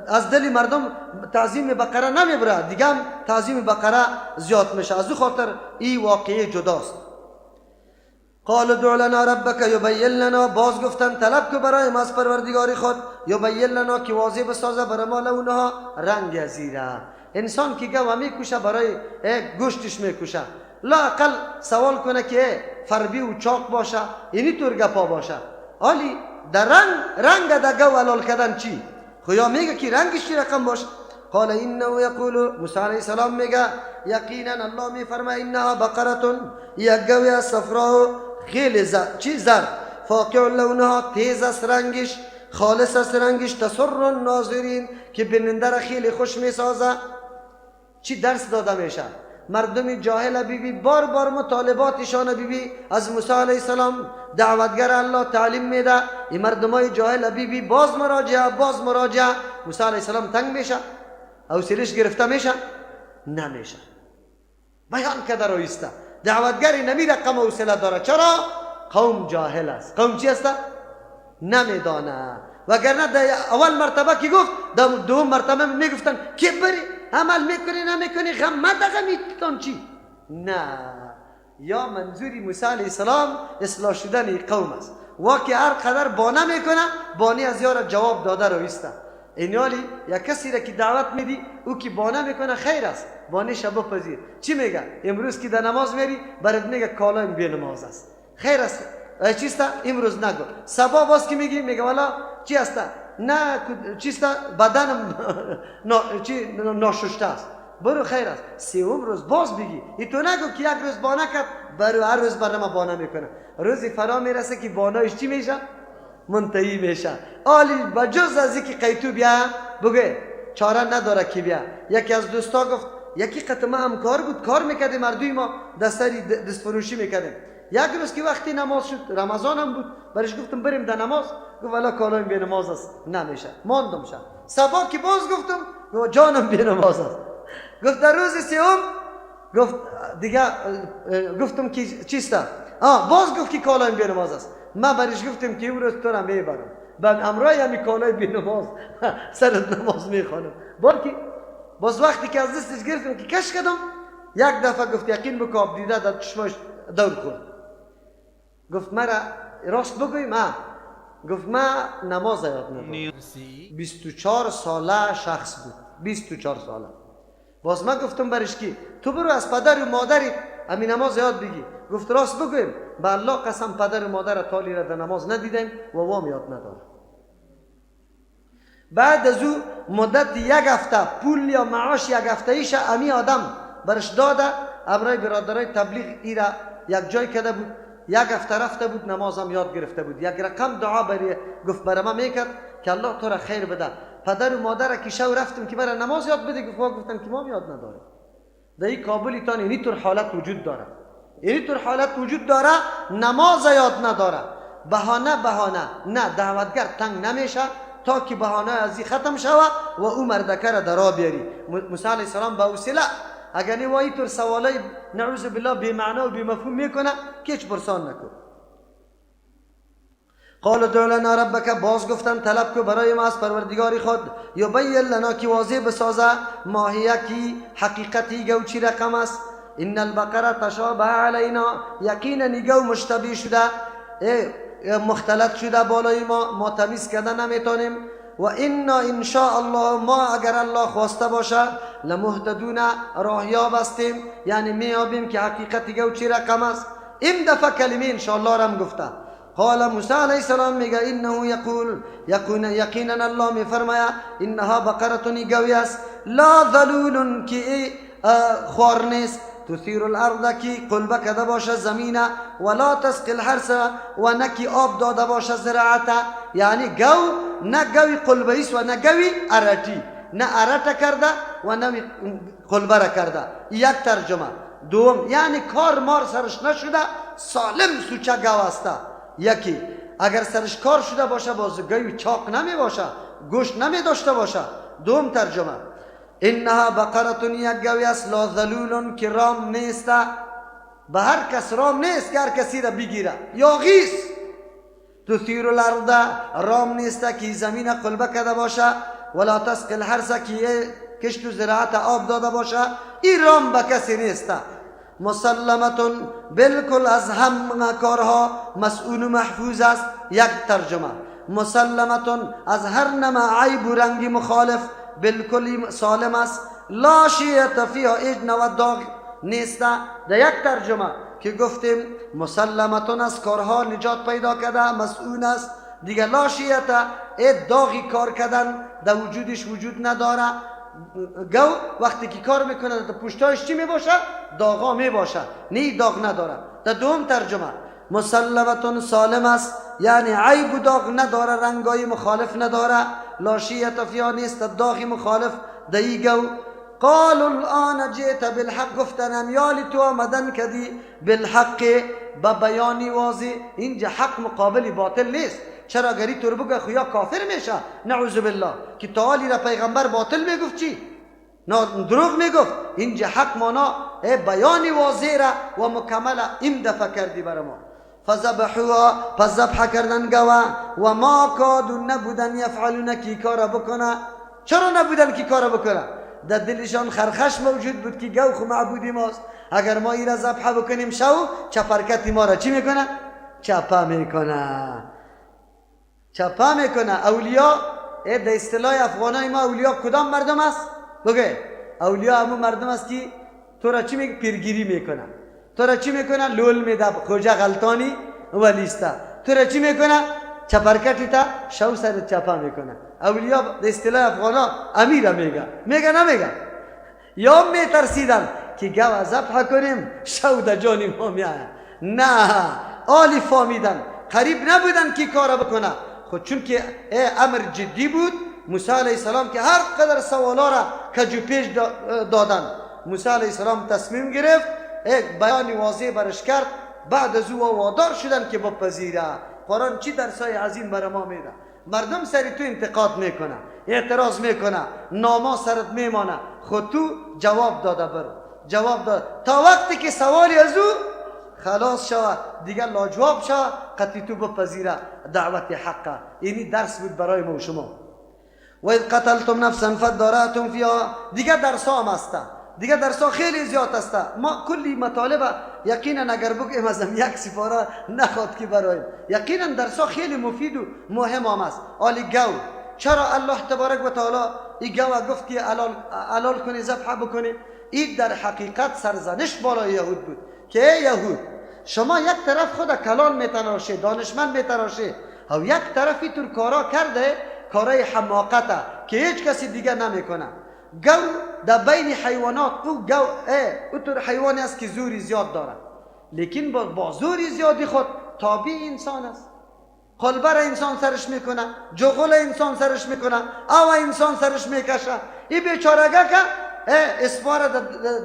از دل مردم تعظیم بقره نمیبره، دیگه هم تعظیم بقره زیاد میشه. از او خاطر این واقعه جداست. قال ادع لنا ربک یبین لنا، باز گفتن طلب که برای ما از پروردگار خود، یبین لنا که واضح بسازه برای ما لونها رنگ ازیره. انسان که گوه میکشه برای گوشتش میکشه، لا اقل سوال کنه که فربی و چاق باشه، اینی طور گپا باشه. آلی در رنگ در گوه علال کردن چی؟ خویا میگه که رنگش چی رقم باشه؟ قال انه یقول، موسی علیه السلام میگه یقینا الله میفرمه انها بقره، یک گوه صفرا خیلی زرد، فاقع لونها تیز است رنگش، خالص است رنگش، تسر الناظرین که بیننده را خیلی خوش میسازه. چی درس داده میشه؟ مردم جاهل بیبی بار بار مطالباتشان بیبی از موسی علیه السلام دعوتگر الله تعلیم میده. این مردمای جاهل بیبی باز مراجعه موسی علیه السلام تنگ میشه، حوصله‌اش گرفته میشه، نمیشه. بیان کرده رایسته دعوتگری نمیره کم حوصله داره. چرا؟ قوم جاهل است. قوم چی است؟ نمیدانه. وگرنه اول مرتبه که گفت دوم مرتبه میگفتن که بری عمل میکنی نمیکنی غم مدغه میتون چی؟ نه. یا منظوری موسی علیه السلام اصلاح شدن قوم است. واقعی هر قدر بانه میکنه بانی از یار جواب داده رایسته. این حالی یا کسی را که دعوت میدی او که بانه میکنه خیر است، بانی شبه پذیر. چی میگه؟ امروز که در نماز میری برات میگه کالایم بی نماز است، خیر است. چیستا امروز نگو. سبا باز که میگه والا چی است؟ نه چیستا بدنم ناشسته است، برو خیر است. سوم روز باز بگی. ای تو نگو که یک روز بانه کرد برو هر روز برنامه بانه میکنه. روزی فرا میرسه که بانهش چی میشه؟ منتهی میشه. آلی بجز از اینکه قیتو بیا بگه چاره نداره که بیا. یکی از دوستا گفت یکی قطمه همکار بود، کار میکردیم مردوی ما دستری دست فروشی میکردیم. یک روز که وقتی نماز شد رمضان هم بود برش گفتم بریم در نماز، گفت والا کالایم بی نماز است نمیشه. ماندم شد صبح که باز گفتم گفت جانم بی نماز است. گفت در روز سوم گفت دیگه گفتم که چیسته باز گفت که کالایم بی نماز است. من برش گفتم که امروز تو را میبرم بعد امرای همی کالای بی نماز سرت نماز میخوانم. بلکه باز وقتی که از دستش گرفتم که کش کردم یک دفعه گفت یقین بکاب دیده در چشمش دور خورد. گفت مرا راست بگویم گفت من نماز یاد ندارم. 24 ساله شخص بود، 24 ساله. باز من گفتم برش که تو برو از پدر و مادری همین نماز یاد بگی. گفت راست بگویم به الله قسم پدر و مادر تالی را در نماز ندیدیم و وام یاد ندارم. بعد از او مدت یک هفته پول یا معاش یک هفته ایش امی آدم برش داده. امرای برادرای تبلیغ ایرا یک جای کده بود، یک هفته رفته بود نمازم یاد گرفته بود. یک رقم دعا بری گفت برای من میکرد که الله تو را خیر بده. پدر و مادر که شو رفتم که برای نماز یاد بده گفتن که ما یاد نداریم. در این کابلی تان اینی طور حالت وجود داره، اینی طور حالت وجود داره نماز یاد نداره. بهانه نه دعوتگر تنگ نمیشه تا که بهانه از این ختم شوه و او مردکه را درا بیاری. موسی علیه السلام با وسیله اگر نی وای طور سوالای نعوذ بالله بی معنا و بی مفهوم میکنه کیچ پرسان نکن. قال ادع لنا ربک، باز گفتن طلب کو برای ما از پروردگاری خود، یبین لنا کی واضح بسازه ماهیه کی حقیقتی گو چی رقم است. ان البقره تشابه علینا، یقینا گو مشتبه شده مختلط شده بالای ما تمیز کردن نمیتونیم. و انا ان شاء الله ما اگر الله خواسته باشه لمهتدون راهیاب هستیم، یعنی میابیم که حقیقتی گو چی رقم است. این دفعه کلمه ان شاء الله رم گفته. قال موسی علیه السلام میگه انه یقینا الله میفرماید انها بقره گوی است لا ذلول که خوار نیست، تثیر الارض کی قلبه کده باشه زمینه، ولا تسقی الحرث و نکی آب داده باشه زراعت. یعنی گو نه گوی قلبه ایست و نه گوی ارتی، نه ارت کرده و نه قلبه را کرده. یک ترجمه. دوم یعنی کار مار سرش نشده سالم سوچه گو است. یکی اگر سرش کار شده باشه باز گوی چاق نمی باشه، گوشت نمی داشته باشه. دوم ترجمه انها بقره یک گوی است لا ذلول که رام نیست، به هر کس رام نیست که هر کسی را بگیره یا غیس. تثیر الارض رام نیست که زمین قلبه کده باشه، ولا تسقی الحرث که کشت و زراعت آب داده باشه، این رام به کسی نیست. مسلمتون بالکل از همه کارها مسئول و محفوظ است. یک ترجمه مسلمتون از هر نوع عیب و رنگ مخالف بالکل سالم است. لا شیء فیها ایج نوع داغ نیست. در یک ترجمه که گفتیم مسلمتون از کارها نجات پیدا کرده مسئول است. دیگه لا شیء ای داغی کار کردن در وجودش وجود نداره. گو وقتی که کار میکنه در پشتایش چی میباشه؟ داغا میباشه، نی داغ نداره. در دوم ترجمه مسلمتون سالم است یعنی عیب و داغ نداره، رنگای مخالف نداره. لا شیء فیها نیست داغی مخالف دایی گو. قالوا الان جئت بالحق، گفتن یالی تو آمدن کدی بالحق، با بیانی واضح. اینجا حق مقابل باطل نیست. چرا گری تو رو بگه خویا کافر میشه نعوذ بالله که تعالی را پیغمبر باطل میگفت چی؟ دروغ میگفت. اینجا حق مانا بیانی واضح را و مکمل این دفع کردی بر ما. فذبحوها، پس ذبح کردن گوه و ما کادوا، نبودن یفعلون کی کار بکنه. چرا نبودن کی کار بکنه؟ در دلشان خرخش موجود بود که گو خو معبودی ماست، اگر ما این را ذبح بکنیم شو چپرکتی ما را چی میکنه؟ چپا میکنه. چپا میکنه. اولیاء در اصطلاح افغانای ما اولیاء کدام مردم است؟ بگه اولیاء همون مردم است که تو را چی میکنه؟ پیرگیری میکنه. تو را چی میکنه؟ لول میده خوجه غلطانی ولیسته. تو را چی میکنه؟ چپرکتی تا شو سر چپا میکنه. اولیاء در اصطلاح افغانا امیر میگه نمیگه؟ یا میترسیدن که گو ذبح کنیم شو در جانی ما میاد. نه، آلی فهمیدن، قریب نبودن که کار بکنه. خود چون که امر جدی بود، موسی علیه السلام که هر قدر سوالا را کجو پیش دادن، موسی علیه السلام تصمیم گرفت، یک بیان واضح برش کرد. بعد از او وادار شدن که بپذیره. قرآن چی درسای عظیم بر ما میده. مردم سری تو انتقاد میکنه، اعتراض میکنه، ناما سرت میمانه، خود تو جواب داده برو. جواب داد تا وقتی که سوالی از او خلاص شود دیگر لاجواب شود، قطعی تو بپذیره دعوت حقه. اینی درس بود برای ما و شما. و اذ قتلتم نفسا فادارأتم فیها، دیگر درس هم است، دیگر درس ها خیلی زیاد است. ما کلی مطالب یقینا اگر بگیم از یک سپاره نخواد که برایم. یقینا درس ها خیلی مفید و مهم هم است. آلی گو، چرا الله تبارک و تعالی این گو گفت که حلال کنی ذبح بکنی؟ این در حقیقت سرزنش بالای یهود بود که ای یهود، شما یک طرف خود کلان میتراشه، دانشمند میتراشه، و یک طرفی تو کارا کرده کارای حماقته که هیچ کسی دیگه نمیکنه. گو در بین حیوانات او طور حیوانی است که زوری زیاد داره، لیکن با زوری زیادی خود تابع انسان است. قلبر انسان سرش میکنه، جغل انسان سرش میکنه، او انسان سرش میکشه. این بیچارگه که اسپاره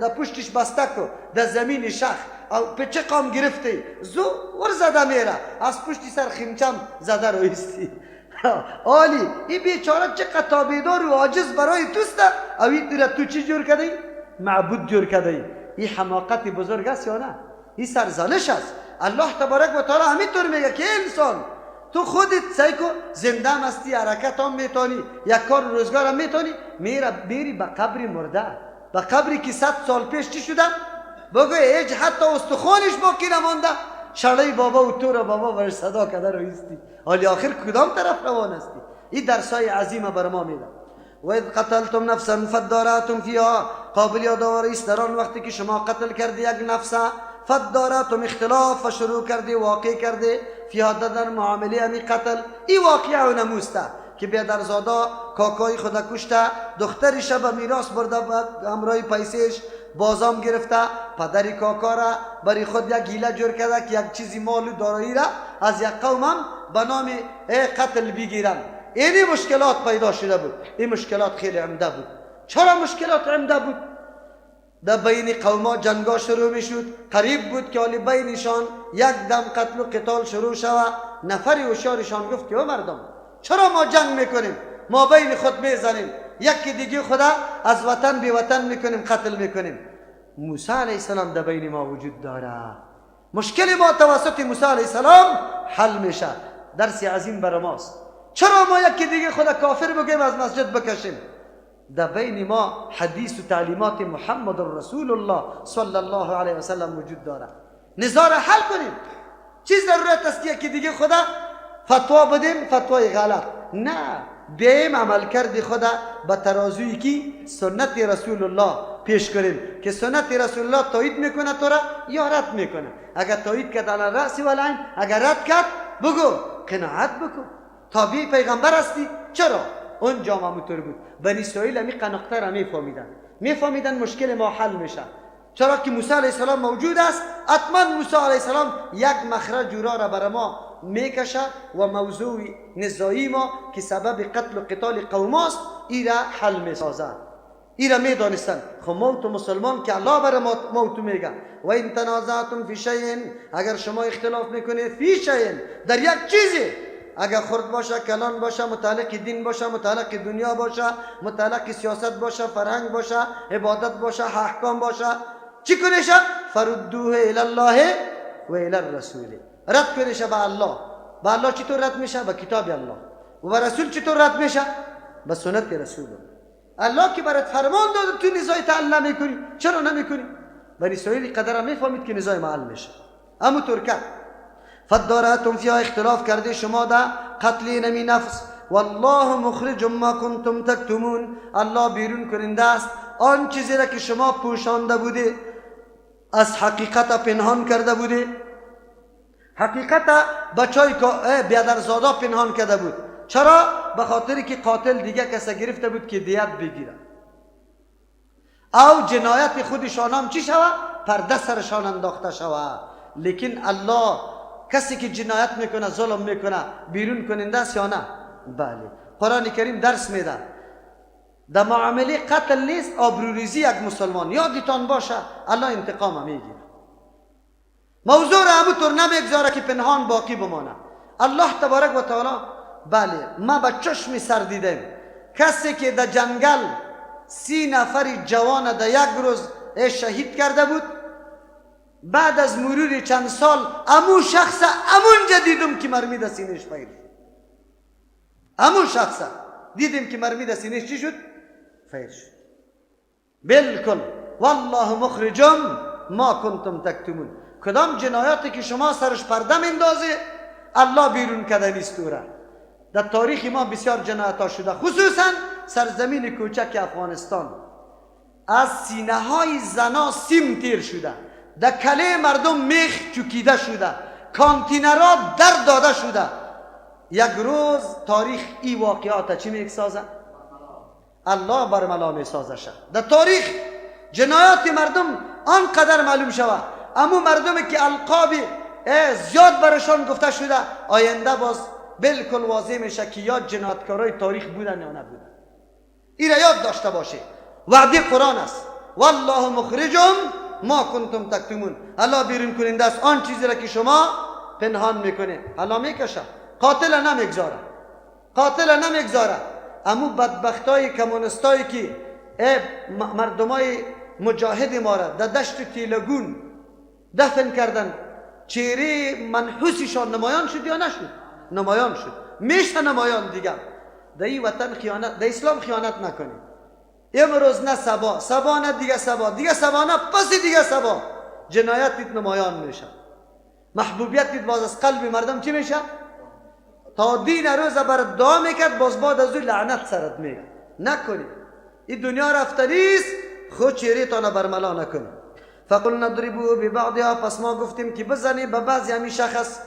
در پشتش بسته کو در زمین شخ او پچه قام گرفته زور زده میره، از پشت سر خیمچم زده رویستی. آلی این بیچاره چقدر تابعدار و عاجز برای توسته، او این تو چی جور کردی؟ معبود جور کردی. این حماقت بزرگ است یا نه؟ این سرزنش است. الله تبارک و تعالی همینطور میگه که انسان تو خودت سعی کن، زنده هستی، حرکت هم میتونی، یک کار روزگار هم میتونی، میری به قبر مرده، به قبری که 100 سال پیش چی شده؟ بگو هیچ حتی استخوانش باقی نمانده، شرعی بابا و تو را بابا برش صدا کده رویستی. حالی آخر کدام طرف روان هستی؟ این درسای عظیمه بر ما میده. و اذ قتلتم نفسا فادارأتم فیها، قابل یادآوری است در آن وقتی که شما قتل کردی یک نفس، فادارأتم اختلاف و شروع کردی واقع کردی فیها در معامله امی قتل. این واقعه و نموسته که بیادرزادا کاکای خود کشته، دخترش به میراث برده همراه پیسش بازام گرفته، پدری کاکا را برای خود یک گیله جور کرده که یک چیزی مال و دارایی را از یک قومم به نام قتل بگیرن. اینی مشکلات پیدا شده بود. این مشکلات خیلی عمده بود. چرا مشکلات عمده بود؟ در بین قوما جنگا شروع می شد. قریب بود که حالی بینشان یک دم قتل و قتال شروع شود. نفری هوشیارشان گفت که او مردم چرا ما جنگ میکنیم؟ ما بین خود میزنیم، یکی دیگه خدا از وطن بی وطن میکنیم، قتل میکنیم. موسی علیه السلام در بین ما وجود داره. مشکل ما توسط موسی علیه السلام حل میشه. درس عظیم بر ماست. چرا ما یکی دیگه خدا کافر بگیم از مسجد بکشیم؟ در بین ما حدیث و تعلیمات محمد رسول الله صلی الله علیه و سلم وجود داره. نزاع را حل کنیم. چیز ضرورت است که یکی دیگه خدا فتوا بدیم، فتوای غلط نه، بیایم عمل کرد خدا به ترازویی که سنت رسول الله پیش کنیم که سنت رسول الله تایید میکنه تو را یا رد میکنه. اگر تایید کرد علی رأس و العین، اگر رد کرد بگو قناعت بکن، تابع پیغمبر هستی. چرا؟ اونجا ما مطور بود. بنی اسرائیل همی قناقتر را میفهمیدن مشکل ما حل میشه. چرا که موسی علیه السلام موجود است، حتما موسی علیه السلام یک مخرج جورا را بر ما میکشه و موضوع نزاعی ما که سبب قتل و قتال قوم است ای را حل میسازد. ایرا میدانستن. خب موت مسلمان که الله برای موت میگه و این تنازعتم فی شیء، اگر شما اختلاف میکنید فی شیء، در یک چیزی، اگر خرد باشه، کلان باشه، متعلق دین باشه، متعلق دنیا باشه، متعلق سیاست باشه، فرهنگ باشه، عبادت باشه، احکام باشه، چی کنیشه؟ فردوه الی الله و الی الرسول، رد کنیشه به الله. به الله چطور رد میشه؟ به کتاب الله. و به رسول چطور رد میشه؟ به سنت رسول الله. که برات فرمان داده تو نزاع تعلم میکنی، چرا نمیکنی؟ بنی اسرائیل قدر میفهمید که نزاع محل میشه، اما ترکت فدارتم فيها، اختلاف کرده شما در قتل نمی نفس. والله مخرج ما کنتم تکتمون، الله بیرون کننده است آن چیزی را که شما پوشانده بوده، از حقیقت پنهان کرده بوده. حقیقت بچای بیادرزادا پنهان کرده بود. چرا؟ به خاطری که قاتل دیگه کسی گرفته بود که دیت بگیره، او جنایت خودشان هم چی شوه؟ پرده سرشان انداخته شوه. لیکن الله کسی که جنایت میکنه، ظلم میکنه، بیرون کننده است یا نه؟ بله. قرآن کریم درس میده در معامله قتل نیست آبروریزی یک مسلمان، یادتان باشه الله انتقام میگیره. موضوع را همونطور نمیگذاره که پنهان باقی بمانه. الله تبارک و تعالی، بله، ما به چشم سر دیدیم کسی که در جنگل 30 نفر جوان در یک روز شهید کرده بود، بعد از مرور چند سال امون شخص امونجا دیدم که مرمی در سینهش فیر شد. امون شخص دیدیم که مرمی در سینهش چی شد؟ فیر شد. بالکل. والله مخرجم ما کنتم تکتمون. کدام جنایاتی که شما سرش پرده میندازه الله بیرون کرده نیست. در تاریخ ما بسیار جنایت ها شده، خصوصا سرزمین کوچک افغانستان. از سینه های زنا سیم تیر شده، در کله مردم میخ چکیده شده، کانتینرها در داده شده. یک روز تاریخ ای واقعات چی میسازه؟ الله برملا میسازه. در تاریخ جنایات مردم آنقدر معلوم شود، اما مردمی که القابی زیاد برشان گفته شده، آینده باز بالکل واضح میشه که یا جنایتکارای تاریخ بودن یا نبودن. این را یاد داشته باشه. وعده قرآن است. والله مخرجم ما کنتم تکتمون. الله بیرون کننده است آن چیزی را که شما پنهان میکنه. الله میکشه، قاتل نمیگذاره، قاتل نمیگذاره. اما بدبختای کمونستایی که مردمای مجاهد ما را در دشت تیلگون دفن کردن، چهره منحوسشان نمایان شد یا نشد؟ نمایان شد. میشه نمایان دیگه. در این وطن خیانت، در اسلام خیانت نکنید. امروز نه صبا، صبا نه دیگه صبا، دیگه صبا نه پس دیگه صبا، جنایتت نمایان میشه. محبوبیتت باز از قلب مردم چی میشه؟ تا دین روز بر دعا میکرد، باز بعد از او لعنت سرت میگه. نکنید. این دنیا رفته نیست، خود چهره تانه برملا نکنید. فقلنا اضربوه ببعضها، پس ما گفتیم که بزنی به بعضی همین شخص.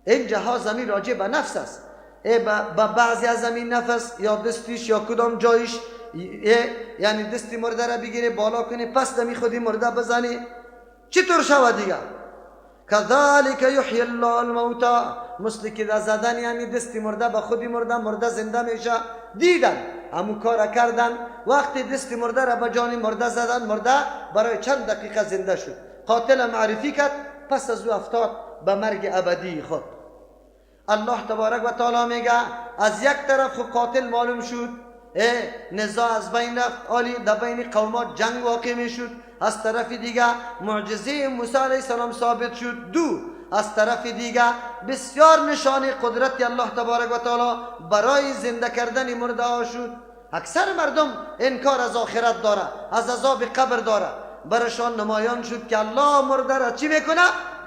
این جهاز زمین راجع به نفس است. به بعضی از زمین نفس یا دستش یا کدام جایش، یعنی دستی مرده را بگیری بالا کنی، پس دمی خودی مرده بزنی، چطور شود دیگه؟ کذالک یحیی الله الموتى، مثل که در زدن یعنی دستی مرده به خودی مرده، مرده زنده میشه. دیدن همون کار کردن، وقتی دستی مرده را به جان مرده زدن، مرده برای چند دقیقه زنده شد. قاتل معرفی کرد، پس از او افتاد به مرگ ابدی خود. الله تبارک و تعالی میگه از یک طرف قاتل معلوم شد، نزاع از بین رفت، عالی در بین قومات جنگ واقع میشد. از طرف دیگه معجزه موسی علیه السلام ثابت شد. دو، از طرف دیگه بسیار نشانه قدرت الله تبارک و تعالی برای زنده کردن مرده ها شد. اکثر مردم انکار از آخرت داره، از عذاب قبر داره، برشان نمایان شد که الله مرده را چی میکنه؟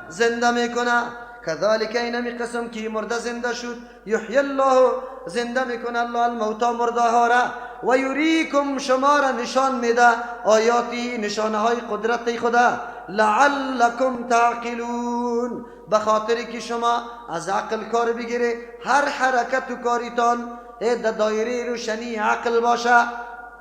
زنده میکنه. کذالک اینمی قسم که مرده زنده شد، یحیی الله، زنده میکنه الله الموتى، مرده ها را، و یریکم، شما را نشان میده آیاتی، نشانه های قدرت خدا، لعلکم تعقلون، به خاطری که شما از عقل کار بگیره. هر حرکت و کاریتان در دایره روشنی عقل باشه.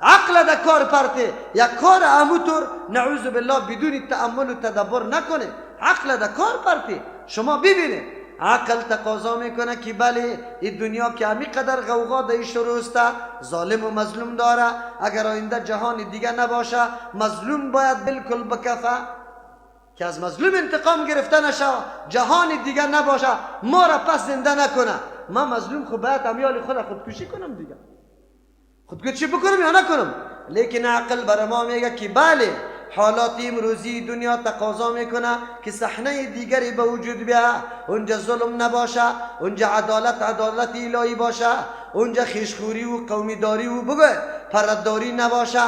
عقل در کار پرته، یک کار همونطور نعوذ بالله بدون تأمل و تدبر نکنه. عقل در کار پرته. شما ببینید عقل تقاضا میکنه که بله این دنیا که همی قدر غوغا در شروع است، ظالم و مظلوم داره، اگر آینده جهان دیگه نباشه مظلوم باید بالکل بکفه که از مظلوم انتقام گرفته نشه، جهان دیگه نباشه ما را پس زنده نکنه. ما مظلوم خود باید امیال خود خودکشی کنم دیگه، خودکشی بکنم یا نکنم. لیکن عقل بر ما میگه که بله حالات امروزی دنیا تقاضا میکنه که صحنه دیگری به وجود بیا، اونجا ظلم نباشه، اونجا عدالت الهی باشه، اونجا خیشخوری و قومیداری و بگه پرداری نباشه.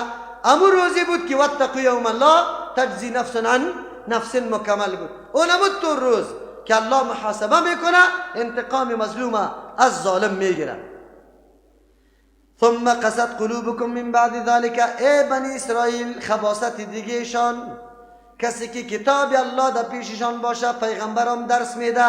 امو روزی بود که واتقوا یوما لا تجزی نفس عن نفس مکمل بود. اون بود تو روز که الله محاسبه میکنه، انتقام مظلوم از ظالم میگیره. ثم قست قلوبكم من بعد ذلك. ای بنی اسرائیل خباست دیگهشان، کسی که کتاب الله در پیششان باشه، پیغمبرم درس میده،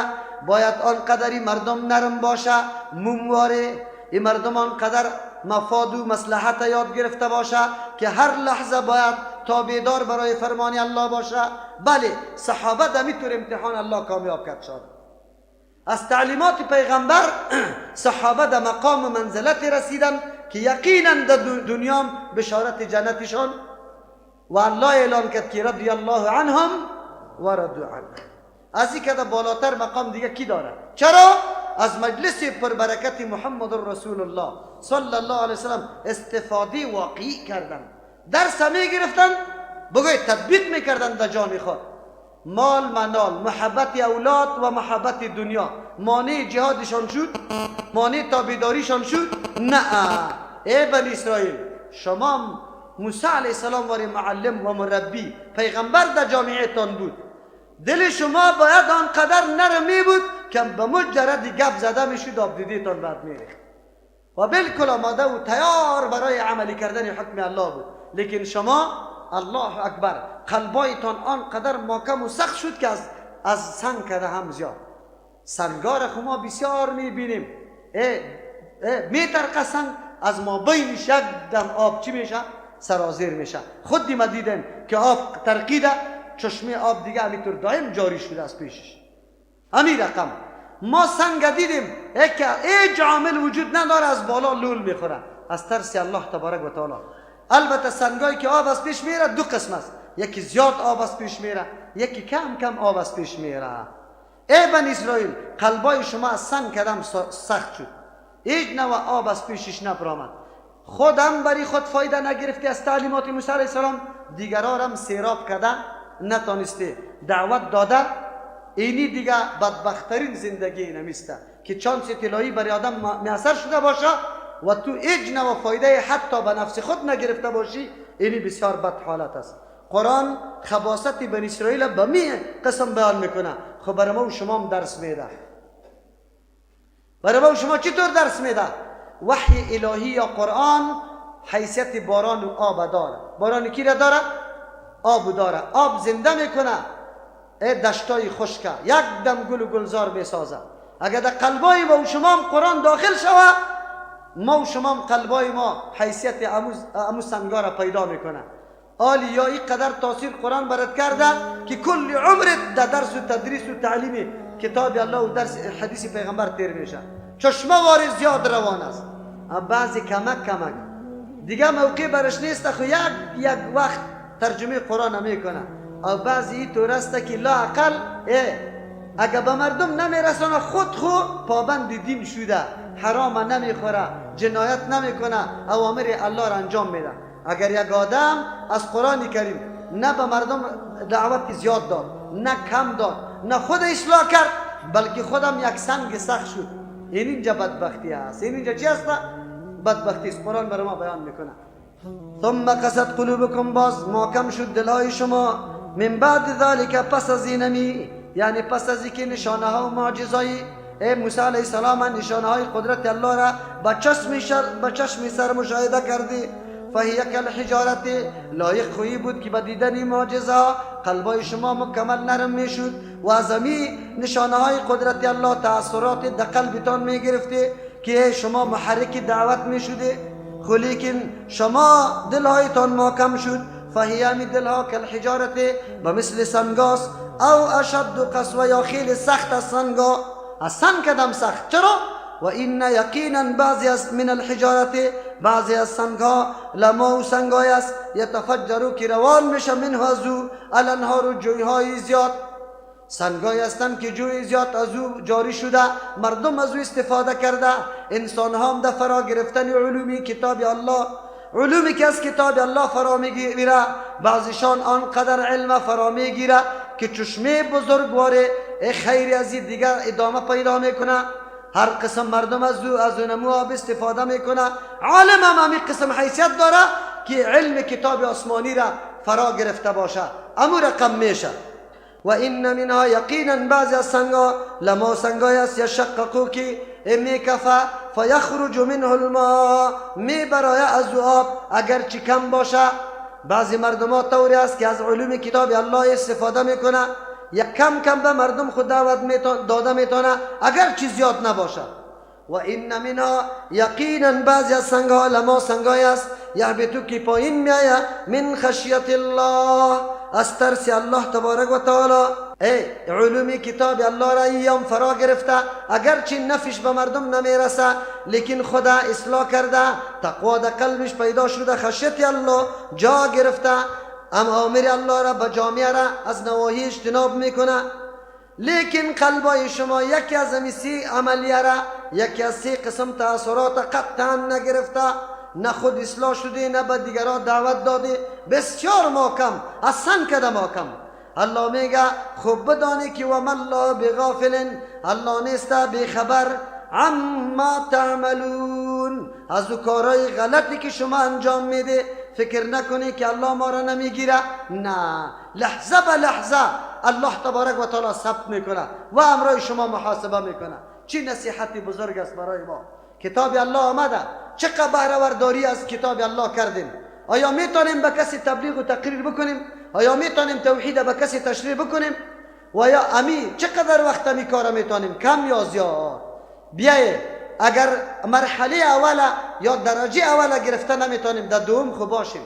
باید آنقدری مردم نرم باشه، مومواره، این مردم آنقدر مفاد و مصلحت یاد گرفته باشه که هر لحظه باید تابعدار برای فرمان الله باشه. بله صحابه دمیتور امتحان الله کامیاب کرد شد. از تعلیمات پیغمبر صحابه در مقام و منزلت رسیدن که یقینا در دنیا بشارت جنتشان و الله اعلان کرد که رضی الله عنهم و رضوا عنه. از این که در بالاتر مقام دیگه کی داره؟ چرا؟ از مجلس پربرکت محمد رسول الله صلی الله علیه وسلم استفاده واقعی کردن، درس می گرفتن، بگوید تطبیق میکردن در جان خود. مال منال، محبت اولاد و محبت دنیا مانع جهادشان شد؟ مانع تابعداریشان شد؟ نه. ای بنی اسرائیل، شما موسی علیه السلام وری معلم و مربی پیغمبر در جامعهتان بود، دل شما باید آنقدر نرمی بود که به مجرد گپ زده میشد آب دیدیتان بعد میریخت و بالکل آماده و تیار برای عملی کردن حکم الله بود. لیکن شما الله اکبر قلبایتان آنقدر محکم و سخت شد که از سنگ کده هم زیاد. سنگار خما بسیار میبینیم، میترقه سنگ از ما بینش یک دم آب چی میشه؟ سرازیر میشه. خودی ما دیدیم که آب ترقیده، چشمه آب دیگه همینطور دائم جاری شده از پیشش. همین رقم ما سنگ دیدیم که هیچ عامل وجود نداره، از بالا لول میخوره از ترس الله تبارک و تعالی. البته سنگایی که آب از پیش میره دو قسم است، یکی زیاد آب از پیش میره، یکی کم کم آب از پیش میره. ای بنی اسرائیل، قلبای شما از سنگ کدم سخت شد، هیچ نوع آب از پیشش نبرآمد. خودم بری خود فایده نگرفتی از تعلیمات موسی علیه السلام، دیگران هم سیراب کرده نتانسته دعوت داده. اینی دیگه بدبخترین زندگی نمیسته که چانس طلایی برای آدم میسر شده باشه و تو هیچ نوع فایده حتی به نفس خود نگرفته باشی. اینی بسیار بد حالت است. قرآن خباست بنی اسرائیل به می قسم بیان میکنه. خب برای ما و شما هم درس میده. برای ما و شما چطور درس میده؟ وحی الهی یا قرآن حیثیت باران و آب داره. باران کی را داره؟ آب داره. آب زنده میکنه دشتای خشکه، یک دم گل و گلزار بسازه. اگر در قلبای ما و شما هم قرآن داخل شود، ما و شما هم قلبای ما حیثیت امو سنگار پیدا میکنه. آلی یا این قدر تاثیر قرآن برات کرده که کل عمرت در درس و تدریس و تعلیم کتاب الله و درس حدیث پیغمبر تیر میشه. چشمه واری زیاد روان است، بعضی کمک دیگه موقع برش نیست، خو یک وقت ترجمه قرآن نمیکنه. او بعضی طور است که لا اقل اگر به مردم نمیرسانه خود پابند دین شده، حرام نمیخوره، جنایت نمیکنه، اوامر الله را انجام میده. اگر یک آدم از قرآن کریم نه به مردم دعوت زیاد داد، نه کم داد، نه خود اصلاح کرد، بلکه خودم یک سنگ سخت شد، اینجا بدبختی است. اینجا چی است؟ بدبختی است. قرآن برای ما بیان میکنه. ثم قست قلوبکم، باز محکم شد دلهای شما، من بعد ذلك، پس از اینمی، یعنی پس از اینکه نشانه ها و معجزهای موسی علیه السلام نشانه های قدرت الله را به چشم سر مشاهده کردی، فهی کالحجارت، لایق خویی بود که به دیدن معجزه قلبای شما مکمل نرم میشد و از نشانه های قدرت الله تأثیرات در قلبتان میگرفته که شما محرک دعوت میشده. لیکن شما دلهایتان محکم شد، فهی همی دلها کالحجارت، به مثل سنگاست، او اشد قسوه، یا خیلی سخت از سنگا. اصلا کدم سخت. چرا؟ و این یقینا بعضی از من الحجارت، بعضی از سنگها، لما و سنگای است، یتفجرو که روان میشه منه از او الانهار و جویهای زیاد. سنگای هستند که جوی زیاد از او جاری شده، مردم از او استفاده کرده. انسان هم در فرا گرفتن علومی کتاب الله، علومی که از کتاب الله فرا میگیره، بعضیشان آنقدر علم فرا میگیره که چشمه بزرگواره خیری از دیگر ادامه پیدا میکنه. هر قسم مردم از نمو آب استفاده میکنه. عالم هم همین قسم حیثیت داره که علم کتاب آسمانی را فرا گرفته باشه، اما رقم میشه. و این منها یقینا بعضی از سنگا، لما سنگای است یشققو که میکفه فیخرج منه الماء، میبرای از آب اگر چی کم باشه. بعضی مردم ها طوری است که از علوم کتاب الله استفاده میکنه، یک کم کم به مردم خود دعوت داده میتونه اگر چی زیاد نباشه. و این منها یقینا بعضی از سنگها، لما سنگای است یهبطو که پایین میایه من خشیت الله، از ترس الله تبارک و تعالی. علومی کتاب الله را ایام فرا گرفته، اگرچه نفش به مردم نمیرسه، لیکن خدا اصلاح کرده، تقوا در قلبش پیدا شده، خشیت الله جا گرفته، اوامر الله را به جامعه را از نواهی اجتناب میکنه. لیکن قلبای شما یکی از سی عملیه را، یکی از سی قسم تأثیرات قطعا نگرفته، نه خود اصلاح شده، نه به دیگران دعوت داده، بسیار محکم، اصلا کده محکم. الله میگه خوب بدانی که وما الله بغافل، الله نیست بخبر عما تعملون، از او کارهای غلطی که شما انجام میده فکر نکنی که الله ما را نمیگیره. نه، لحظه به لحظه الله تبارک و تعالی ثبت میکنه و امرای شما محاسبه میکنه. چی نصیحتی بزرگ است برای ما. کتاب الله آمده، چقدر بهره‌ورداری از کتاب الله کردیم. آیا میتونیم به کسی تبلیغ و تقریر بکنیم؟ آیا میتونیم توحید به کسی تشریح بکنیم؟ و یا امی چقدر وقت می کار میتونیم، کم یا زیاد؟ بیایید اگر مرحله اوله یا درجه اوله گرفته نمیتونیم، در دوم خوب باشیم.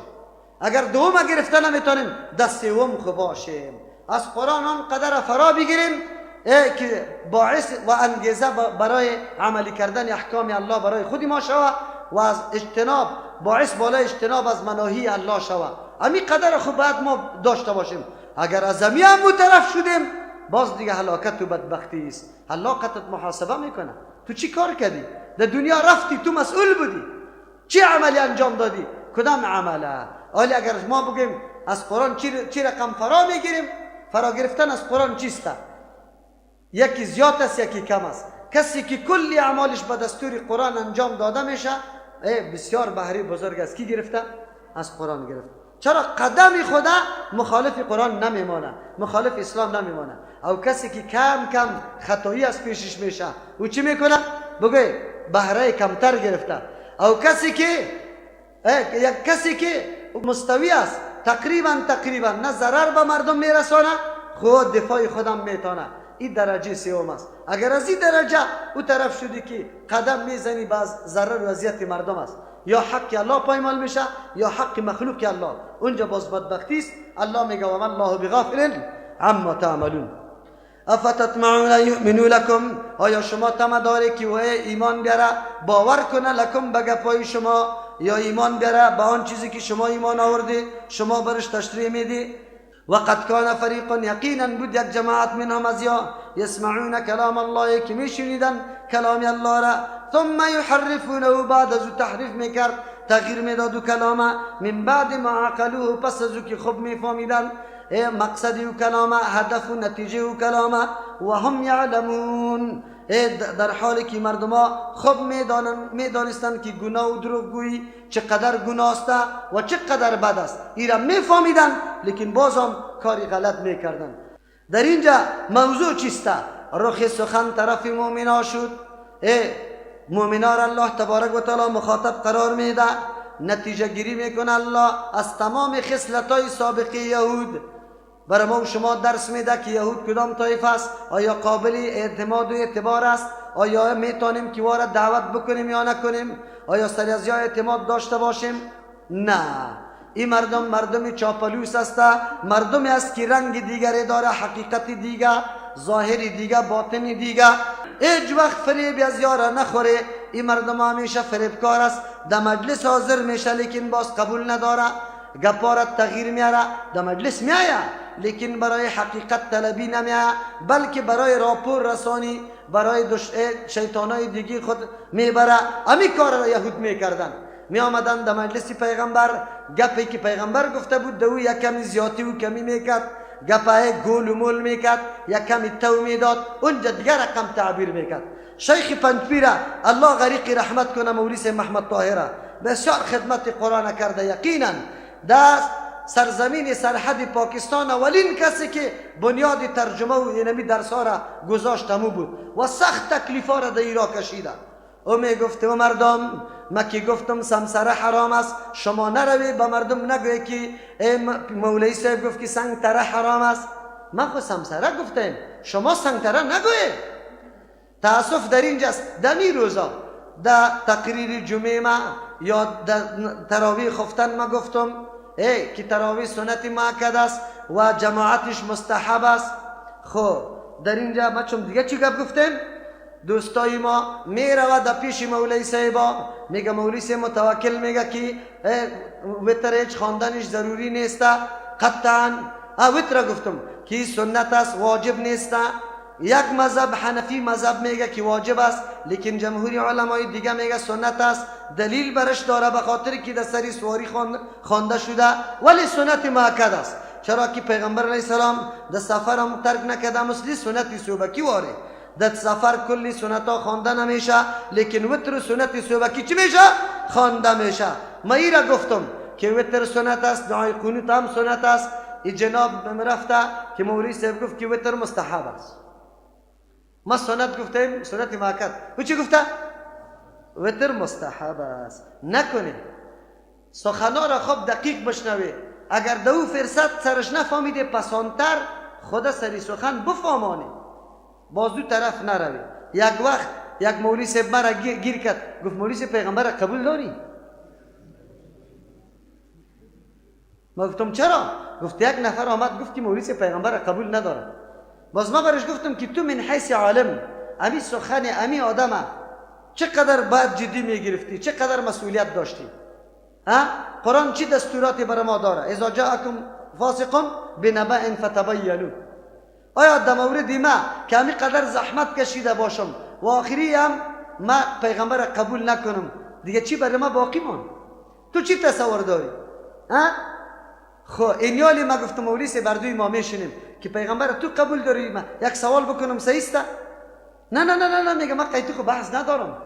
اگر دوم گرفته نمیتونیم، در سوم خوب باشیم. از قرآن آنقدر فرا بگیریم که باعث و انگیزه برای عملی کردن احکام الله برای خودی ما شود و از اجتناب، باعث بالای اجتناب از مناهی الله شود. امی قدر خوب باید ما داشته باشیم. اگر از امی هم طرف شدیم، باز دیگه هلاکت و بدبختی است. الله قطعت محاسبه میکنه. تو چی کار کردی؟ در دنیا رفتی، تو مسئول بودی، چی عملی انجام دادی؟ کدام عمله؟ ولی اگر ما بگیم از قرآن چی رقم فرا میگیریم، فرا گرفتن از قرآن چیسته؟ یکی زیاد است، یکی کم است. کسی که کلی اعمالش به دستور قرآن انجام داده میشه، بسیار بهره بزرگ است. کی گرفته؟ از قرآن گرفت. چرا؟ قدم خدا مخالف قرآن نمیمانه، مخالف اسلام نمیمانه. او کسی که کم کم خطایی از پیشش میشه، او چی میکنه؟ بگوی بهره کمتر گرفته. او کسی که مستوی است، تقریبا نه ضرر به مردم میرسانه، خود دفاع خودم میتونه. این درجه سوم است. اگر از این درجه او طرف شدی که قدم میزنی باز ضرر و اذیت مردم است، یا حق الله پایمال میشه یا حق مخلوق الله، اونجا باز بدبختی است. الله میگه و الله بغافل عما تعملون. افتطمعون یؤمنوا لكم، آیا شما طمع داری که او ایمان بیاره، باور کنه لکم به گپای شما، یا ایمان بیاره به آن چیزی که شما ایمان آوردی، شما برش تشریح میدی؟ وقد كان فريق، یقینا بود یک جماعت منهم از یا یسمعون کلام الله، که میشنیدن کلام الله را، ثم يحرفونه، بعد از تحریف میکرد، تغییر میداد کلام، من بعد ما عقلوه، پس از که خوب میفهمیدن مقصد او کلام، هدف و نتیجه او کلام، و هم یعلمون، در حالی که مردم ها خوب میدانستند که گناه و دروغگویی چقدر گناه است و چقدر بد است. ایرا میفهمیدن لیکن بازم کاری غلط میکردن. در اینجا موضوع چیست؟ رخ سخن طرف مؤمنا شد. مؤمنا را الله تبارک و تعالی مخاطب قرار میده، نتیجه گیری میکنه الله از تمام خصلت‌های سابقه یهود. برای ما شما درس میده که یهود کدام طایفه است، آیا قابل اعتماد و اعتبار است، آیا میتونیم که وارد دعوت بکنیم یا نکنیم، آیا سر از یا اعتماد داشته باشیم؟ نه، این مردم چاپلوس است، مردمی است که رنگ دیگری داره، حقیقت دیگه، ظاهری دیگه، باطنی دیگه. هیچ وقت فریب از یارا نخوره. این مردم همیشه فریبکار است، در مجلس حاضر میشه لیکن باز قبول نداره، گپارت تغییر میاره، در مجلس میایه لیکن برای حقیقت طلبی نمیایه، بلکه برای راپور رسانی، برای شیطانای دیگی خود میبره. امی کار را یهود میکردن، می آمدن در مجلس پیغمبر، گپی که پیغمبر گفته بود دو یک کمی زیادی و کمی میکرد، گپای گول و مول میکرد، یک کمی تو میداد، اونجا دیگر رقم تعبیر میکرد. شیخ پنجپیره الله غریق رحمت کنه، مولوی محمد طاهره بسیار خدمت قرآن کرده. یقینا در سرزمین سرحد پاکستان اولین کسی که بنیاد ترجمه و اینمی درس‌ها را گذاشت همو بود و سخت تکلیفا را در ایران کشیده. او می گفته و مردم، ما که گفتم سمسره حرام است، شما نروید به مردم نگوید که مولوی صاحب گفت که سنگتره حرام است. ما خود سمسره گفتیم، شما سنگتره نگوید. تاسف در اینجاست. دمی روزا در تقریر جمعه ما یا در تراویح خفتن ما گفتم که تراویح سنت مؤکد است و جماعتش مستحب است. خب در اینجا ما چون دیگه چی گفت گفتیم؟ دوستای ما میره در پیش مولوی صاحبا، میگه مولوی صاحب متوکل میگه که وتر هیچ خواندنش ضروری نیست. قطعا وتر گفتم که سنت است، واجب نیست. یک مذهب حنفی مذهب میگه که واجب است، لیکن جمهوری علمای دیگه میگه سنت است. دلیل برش داره به خاطر که در سری سواری خوانده شده، ولی سنت مؤکد است. چرا که پیغمبر علیه السلام در سفر هم ترک نکرده، مثل سنت صبحکی واره. در سفر کلی سنت ها خوانده نمیشه، لیکن وتر سنت صبحکی چی میشه؟ خوانده میشه. ما ای را گفتم که وتر سنت است، دعای قنوت هم سنت است. این جناب رفته که مولوی صاحب گفت که وتر مستحب است. ما سنت گفتیم، سنت مؤکد. و چی گفته؟ وتر مستحب است. نکنه سخنا را خوب دقیق بشنوه. اگر دو فرصت سرش نفهمیده پسانتر خدا سری سخن بفهمانه، باز دو طرف نروی. یک وقت یک مولوی صاحب مرا گیر کرد، گفت مولوی صاحب پیغمبر قبول داری؟ ما گفتم چرا؟ گفت یک نفر آمد گفت که مولوی صاحب پیغمبر قبول نداره. باز ما برش گفتم که تو من حیث عالم امی سخن امی آدم چقدر باید جدی میگرفتی، چقدر مسئولیت داشتی. قرآن چی دستوراتی برای ما داره؟ اذا جاءکم فاسق بنبأ فتبینوا. آیا در مورد ما که امی قدر زحمت کشیده باشم و آخری هم ما پیغمبر قبول نکنم، دیگه چی برای ما باقی مون؟ تو چی تصور داری؟ خب اینیالی ما گفتم مولوی صاحب بردوی ما میشینیم که پیغمبر تو قبول داری؟ ما یک سوال بکنم صحیح است؟ نه نه نه نه میگه ما قیدی خب بحث ندارم.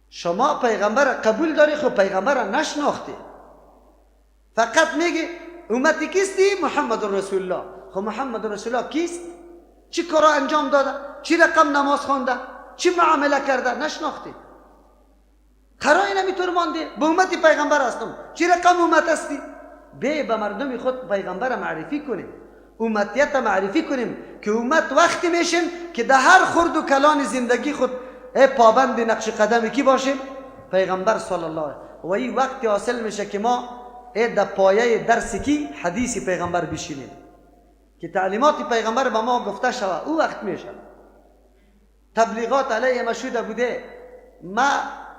شما پیغمبر قبول داری، خب پیغمبر نشناختی، فقط میگی امتی کیستی؟ محمد رسول الله. خب محمد رسول الله کیست؟ چی کارا انجام داده؟ چی رقم نماز خوانده؟ چی معامله کرده؟ نشناختی. قرای نمیتور مانده به امتی پیغمبر هستم. چی رقم امت هستی؟ به مردم خود پیغمبر معرفی کنیم، امتیت معرفی کنیم که امت وقتی میشیم که در هر خرد و کلان زندگی خود پابند نقش قدم کی باشیم؟ پیغمبر صلی الله علیه و این وقتی حاصل میشه که ما در پایه درسی کی حدیث پیغمبر بشینیم که تعلیمات پیغمبر به ما گفته شود. او وقت میشه تبلیغات علیه ما شده بوده، ما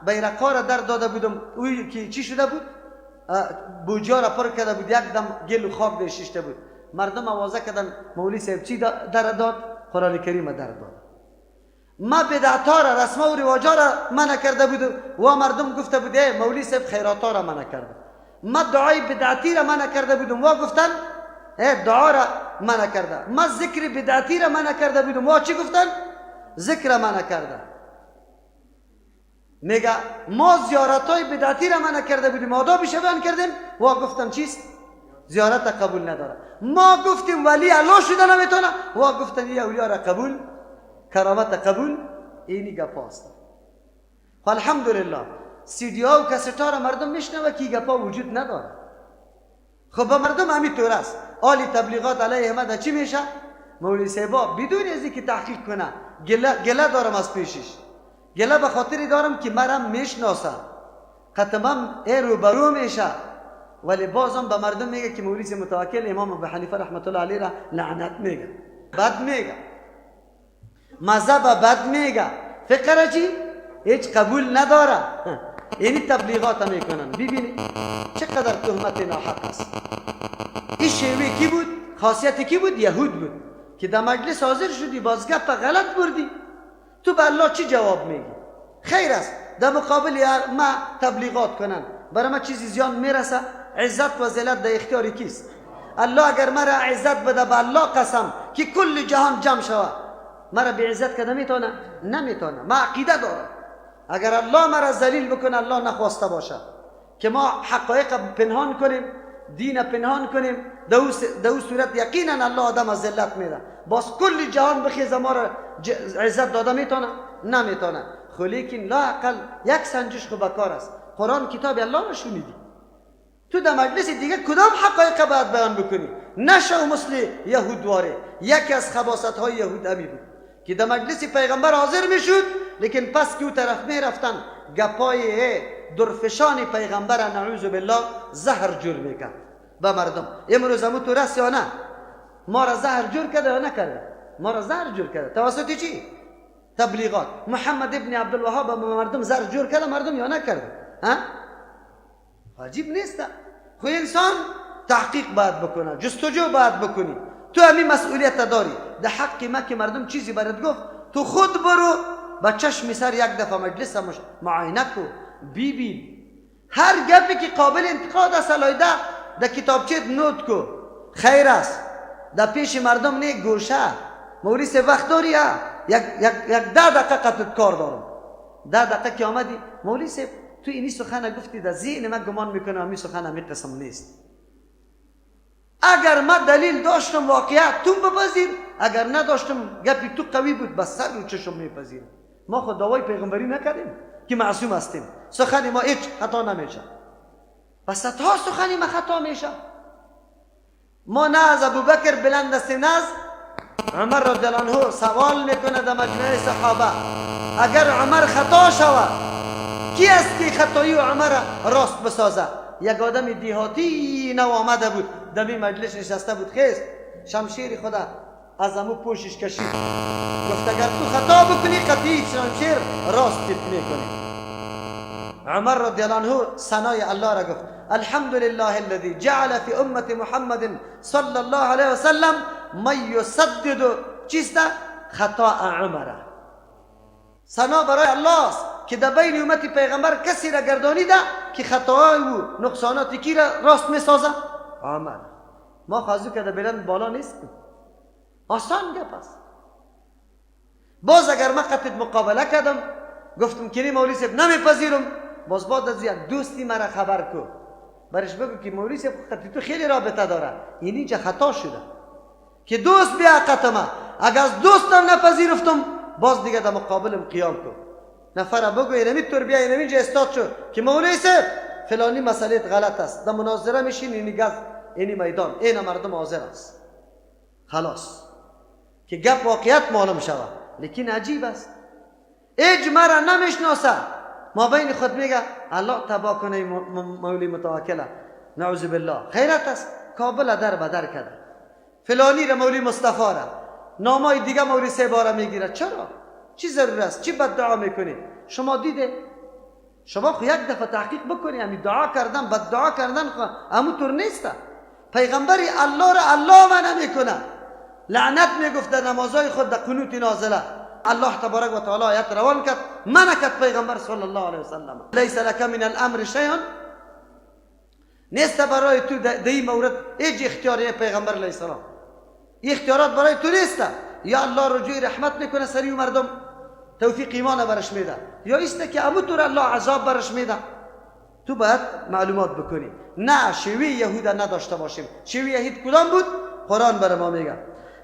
بیرقا را در داده بودم، او که چی شده بود؟ بوجا را پر کرده بود، یک دم گل و خاک در شیشته بود. مردم آوازه کردن مولوی صاحب چی در داد؟ قرآن کریم در داد. ما بدعتا را، رسم و رواجا را منع کرده بود و مردم گفته بود مولوی صاحب خیراتا را منع کرده. ما دعای بدعتی را منع کرده بودم و گفتن دعا را منع کرده. ما ذکر بدعتی را منع کرده بودم و چی گفتن؟ ذکر را منع کرده. میگه ما زیارتای بدعتی را منع کرده بودیم، آدابش بیان کردیم و گفتن چیست؟ زیارت قبول نداره. ما گفتیم ولی الله شده نمیتونه و گفتن این اولیاء را قبول، کرامت قبول. اینی گپاست. الحمدلله سیدی ها و کسیتا را مردم میشنوه که گپا وجود نداره. خب با مردم همینطور است. آلی تبلیغات علیه احمد چی میشه؟ مولوی صاحبا بدون از اینکه تحقیق کنه گله دارم از پیشش، گله به خاطری دارم که مرم میشناسه، قطمم روبرو میشه، ولی بازم به مردم میگه که مولوی صاحب متوکل امام ابو حنیفه رحمت الله علیه را لعنت میگه، بد میگه. مذهب بد میگه، فکر چی؟ هیچ قبول نداره. اینی تبلیغات میکنن. ببینید چقدر تهمت ناحق است. این شیوه کی بود؟ خاصیت کی بود؟ یهود بود که در مجلس حاضر شدی باز گپ غلط بردی، تو به الله چی جواب میگی؟ خیر است در مقابل ما تبلیغات کنن، برای ما چیزی زیان میرسه؟ عزت و ذلت در اختیار کیست؟ الله اگر مرا عزت بده، به الله قسم که کل جهان جمع شود، مرا به عزت کنه میتونه؟ نمیتونه. ما عقیده دارم اگر الله مرا ذلیل بکنه، الله نخواسته باشه که ما حقایق پنهان کنیم، دین پنهان کنیم، در او صورت یقینا الله آدم از ذلت میده. باز کل جهان بخیزه ما را عزت داده میتونه؟ نمیتونه. خو لیکن لااقل یک سنجش خو بکار است. قرآن کتاب الله را شنیدی، تو در مجلس دیگه کدام حقایق باید بیان بکنی؟ نشو مثل یهود واره. یکی از خباثت های یهود همی بود که در مجلس پیغمبر حاضر میشد، لیکن پس که او طرف میرفتن گپای درفشان پیغمبر نعوذ بالله زهر جور میکرد به مردم. امروز همون تو رست یا نه؟ ما را زهر جور کرده یا نکرده؟ ما را زهر جور کرده. توسط چی؟ تبلیغات. محمد ابن عبدالوهاب به مردم زهر جور کرده مردم یا نکرده؟ عجیب نیست؟ خو انسان تحقیق باید بکنه، جستجو باید بکنی. تو همین مسئولیت داری. در حق ما که مردم چیزی برات گفت، تو خود برو با چشم سر یک دفعه مجلس معاینه کو، ببین هر گپی که قابل انتقاد است الایده در کتابچه نوت کو. خیر است در پیش مردم نه گوشه. موری سه وقت داری یک 10 دقیقه قطعت کار دارم. 10 دقیقه که آمدی مولی سه تو اینی سخن گفتی، در ذهن من گمان میکنم همین سخن همین قسم نیست. اگر من دلیل داشتم واقعیت تو بپذیر، اگر نداشتم گپی تو قوی بود بس سر رو چشم میپذیرم. ما خود دعوای پیغمبری نکردیم که معصوم هستیم، سخن ما هیچ خطا نمیشه. پس تا سخن ما خطا میشه. ما نه از ابوبکر بلند است، نه از عمر رضی الله عنه سوال میکنه در مجمع صحابه اگر عمر خطا شود کی است که خطایی عمر راست بسازه؟ یک آدم دیهاتی نو آمده بود در این مجلس نشسته بود، خیست شمشیر خدا از امو پوشش کشید، گفت اگر تو خطا بکنی قطعی شمشیر راستت میکنی. عمر رضی الله عنه ثنای الله را گفت الحمدلله الذي جعل في امت محمد صلی الله علیه وسلم من یسدد چیست؟ خطا عمر. ثنا برای الله است که در بین امت پیغمبر کسی را گردانیده که خطاهای و نقصانات کی را راست میسازه؟ عمر. ما خواهزو که در بلند بالا نیستیم، آسان گپ است. باز اگر من قطعت مقابله کردم گفتم که مولی صاحب نمیپذیرم، باز بعد از یک دوستی مرا خبر کو، برش بگو که مولی صاحب قطعی تو خیلی رابطه داره، این اینجا خطا شده که دوست بیا قطعه. اگر از دوستم نپذیرفتم باز دیگه در مقابلم قیام کن. نفر بگو اینمی طور بیا اینمی جا استاد شد که مولی صاحب فلانی مسئله غلط است، در مناظره میشین اینی گز اینی میدان این مردم حاضر است، خلاص که گپ واقعیت معلوم شود. لیکن عجیب است اجماع را نمیشناسه، ما بین خود میگه الله تبا کنه مولی متوکله نعوذ بالله. خیرت است کابل در بدر کرده، فلانی را مولی مصطفی را نامای دیگه مولی سه باره میگیره. چرا؟ چی ضرور است؟ چی بددعا میکنی؟ شما دیده؟ شما خو یک دفعه تحقیق بکنی. همین دعا کردن بددعا کردن همونطور نیست. پیغمبری الله را الله منع میکنه، لعنت میگفت در نمازهای خود در قنوت نازله. الله تبارک و تعالی آیت روان کرد منع کرد پیغمبر صلی الله علیه وسلم لیس لک من الامر شیء، نیست برای تو در این مورد هیچ اختیاری پیغمبر علیه السلام. اختیارات برای تو نیست. یا الله رجوع رحمت میکنه سری و مردم توفیق ایمان برش میده، یا است که همونطور الله عذاب برش میده. تو باید معلومات بکنی. نه شیوه یهود نداشته باشیم. شیوه یهود کدام بود؟ قرآن بر ما میگه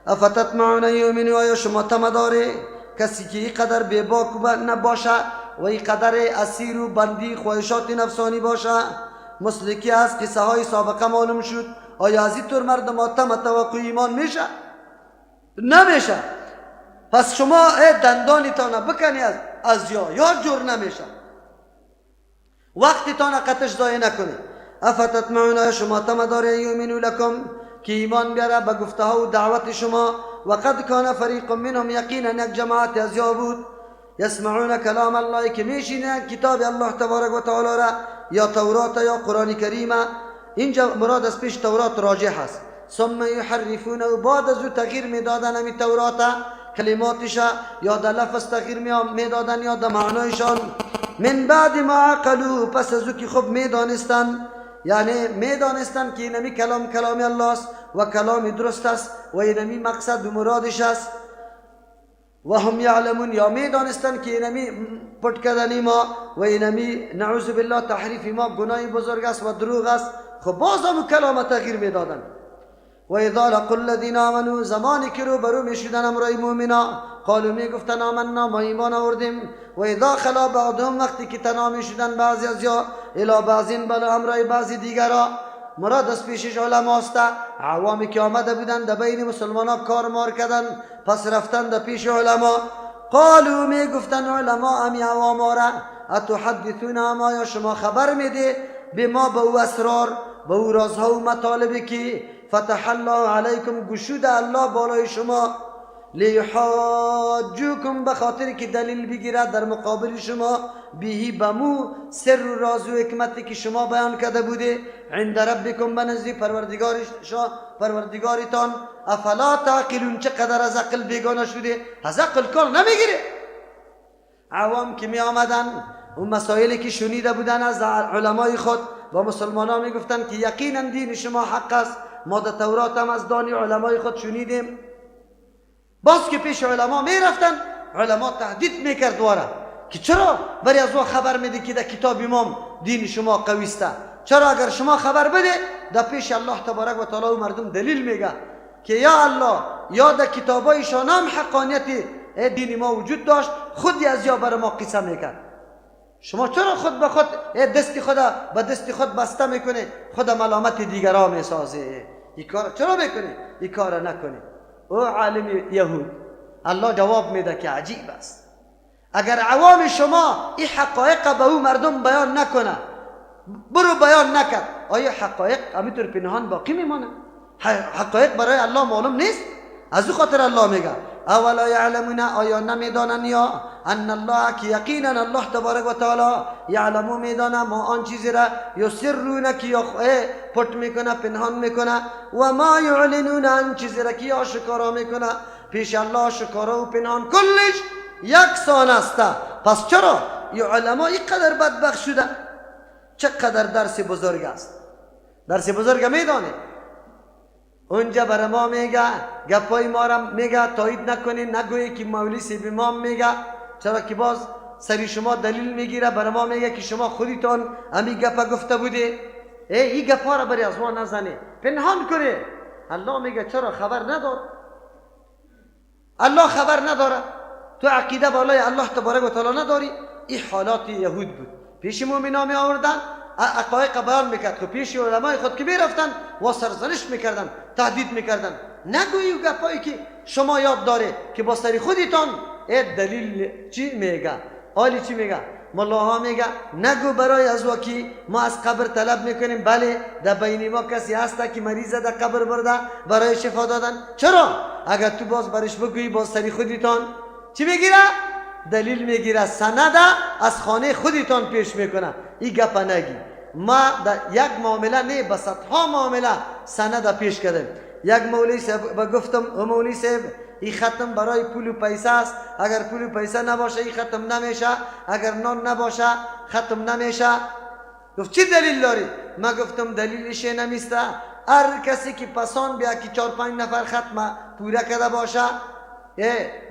افتطمعون یؤمنوا، آیا شما طمع داری کسی که این قدر بیباک نباشه و این قدر اسیر و بندی خواهشات نفسانی باشه؟ مثل که از قصه های سابقه معلوم شد. آیا از این طور مردم طمع توقع ایمان میشه؟ نمیشه. پس شما دندانی تانه بکنی از یا جور نمیشه، وقتی تانه قطش ضایع نکنی. افتطمعون، شما طمع داری یؤمنوا لکم که ایمان بیاره به گفته ها و دعوت شما، وقد كان فريق منهم یقینا یک جماعت از یا بود یسمعون کلام الله که میشینن کتاب الله تبارک و تعالی را یا تورات یا قرآن کریم. اینجا مراد از پیش تورات راجح است. ثم یحرفونه و بعد از او تغییر میدادن همی تورات کلماتش یا در لفظ تغییر میدادن یا در معنایشان. من بعد ما عقلو پس از او که خب میدانستن یعنی میدانستن که اینمی کلام الله است و کلام درست است و اینمی مقصد و مرادش است. و هم یعلمون یا میدانستن که اینمی پٹ کردنی ما و اینمی نعوذ بالله تحریف ما گناه بزرگ است و دروغ است. خب باز هم کلام تغییر میدادن. و اذا لقوا الذين آمنوا زمانی که رو برو میشدن امرای مؤمنا قالوا میگفتن آمنا ما ایمان آوردیم. و اذا خلا بعضهم وقتی که تنها میشدن بعضی از یا الی بعضین بلا امرای بعضی دیگرا مراد از پیشش علماست. عوامی که آمده بودن در بین مسلمان ها کار مار کردن پس رفتن در پیش علما. قالوا میگفتن علما امی عوام را اتحدثون ما یا شما خبر میده به ما به او اسرار به او رازها و مطالبی که فتح الله علیکم گشود الله بالای شما لیحاجوکم بخاطر که دلیل بگیرد در مقابل شما بهی بمو سر و راز و حکمتی که شما بیان کرده بوده عند ربکم بنزدیک پروردگارتان. افلا تعقلون چقدر از عقل بیگانه شده از عقل کار نمیگیره. عوام که می آمدن اون مسائلی که شنیده بودن از علمای خود و مسلمان ها می گفتن که یقینا دین شما حق است ما در تورات هم از دانی علمای خود شنیدیم. باز که پیش علما می رفتن علما تهدید می کرد دواره که چرا بری از او خبر میده که در کتاب امام دین شما قویسته. چرا اگر شما خبر بده در پیش الله تبارک و تعالی و مردم دلیل میگه که یا الله یا در کتابایشان هم حقانیت دین ما وجود داشت خودی از یا بر ما قصه میکرد. شما چرا خود به خود دست خود به دست خود بسته میکنه خود ملامت دیگران میسازه؟ این کار چرا میکنه؟ این کار نکنه. او عالم یهود الله جواب میده که عجیب است اگر عوام شما این حقایق به او مردم بیان نکنه برو بیان نکرد آیا حقایق همینطور پنهان باقی میمانه؟ حقایق برای الله معلوم نیست؟ از او خاطر الله میگه اولا یعلمون آیا نمیدانن یا ان الله که یقینا الله تبارک و تعالی یعلمو میدانه ما آن چیزی را یسرون که پٹ میکنه پنهان میکنه و ما یعلنون آن چیزی را که آشکارا میکنه پیش الله آشکارا و پنهان کلش یکسان است. پس چرا این علما اینقدر بدبخت شده؟ چقدر درس بزرگ است. درس بزرگ میدانه اونجا بر ما میگه گپای ما را میگه تایید نکنین نگویی که مولوی سیب امام میگه. چرا که باز سری شما دلیل میگیره بر ما میگه که شما خودتان همی گپ گفته بوده این گپا را بری از ما نزنه پنهان کنه. الله میگه چرا خبر ندار؟ الله خبر نداره؟ تو عقیده بالای الله تبارک و تعالی نداری؟ این حالات یهود بود پیش مومنا می آوردن حقایق بیان میکرد که پیش علمای خود که میرفتن و سرزنش میکردن تهدید میکردن نگویی گپایی که شما یاد داره که با سری خودتان دلیل چی میگه؟ حالی چی میگه؟ ملاها میگه نگو برای از وکی ما از قبر طلب میکنیم بله در بین ما کسی هست که مریضه در قبر برده برای شفا دادن. چرا؟ اگر تو باز برش بگویی باز سری خودتان چی میگیره؟ دلیل میگیره سند از خانه خودتان پیش میکنه. این گپ نگی. ما در یک معامله نه بس ها معامله سند پیش کردیم. یک مولوی صاحب گفتم مولوی صاحب این ختم برای پول و پیسه است اگر پول و پیسه نباشه این ختم نمیشه اگر نان نباشه ختم نمیشه. گفت چی دلیل داری؟ ما گفتم دلیلش نمیسته هر کسی که پسان بیا که 4-5 نفر ختم پوره کرده باشه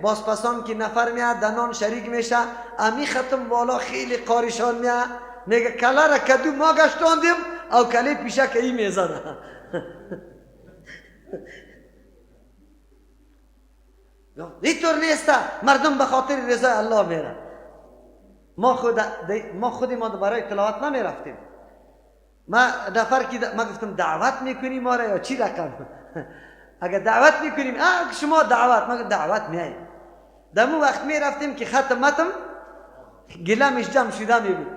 باز پسان که نفر میاد در نان شریک میشه امی ختم والا خیلی قارشان میاد میگه کلا را کدو ما گشتاندیم او کلی پیشه که ای میزنه. اینطور نیست مردم به خاطر رضای الله میرن. ما خودی ما برای تلاوت نمیرفتیم. ما نفر که ما گفتم دعوت میکنیم ما را یا چی رقم اگر دعوت میکنیم شما دعوت ما دعوت میاییم دمو وقت میرفتیم که ختمتم گلمش جمع شده میبود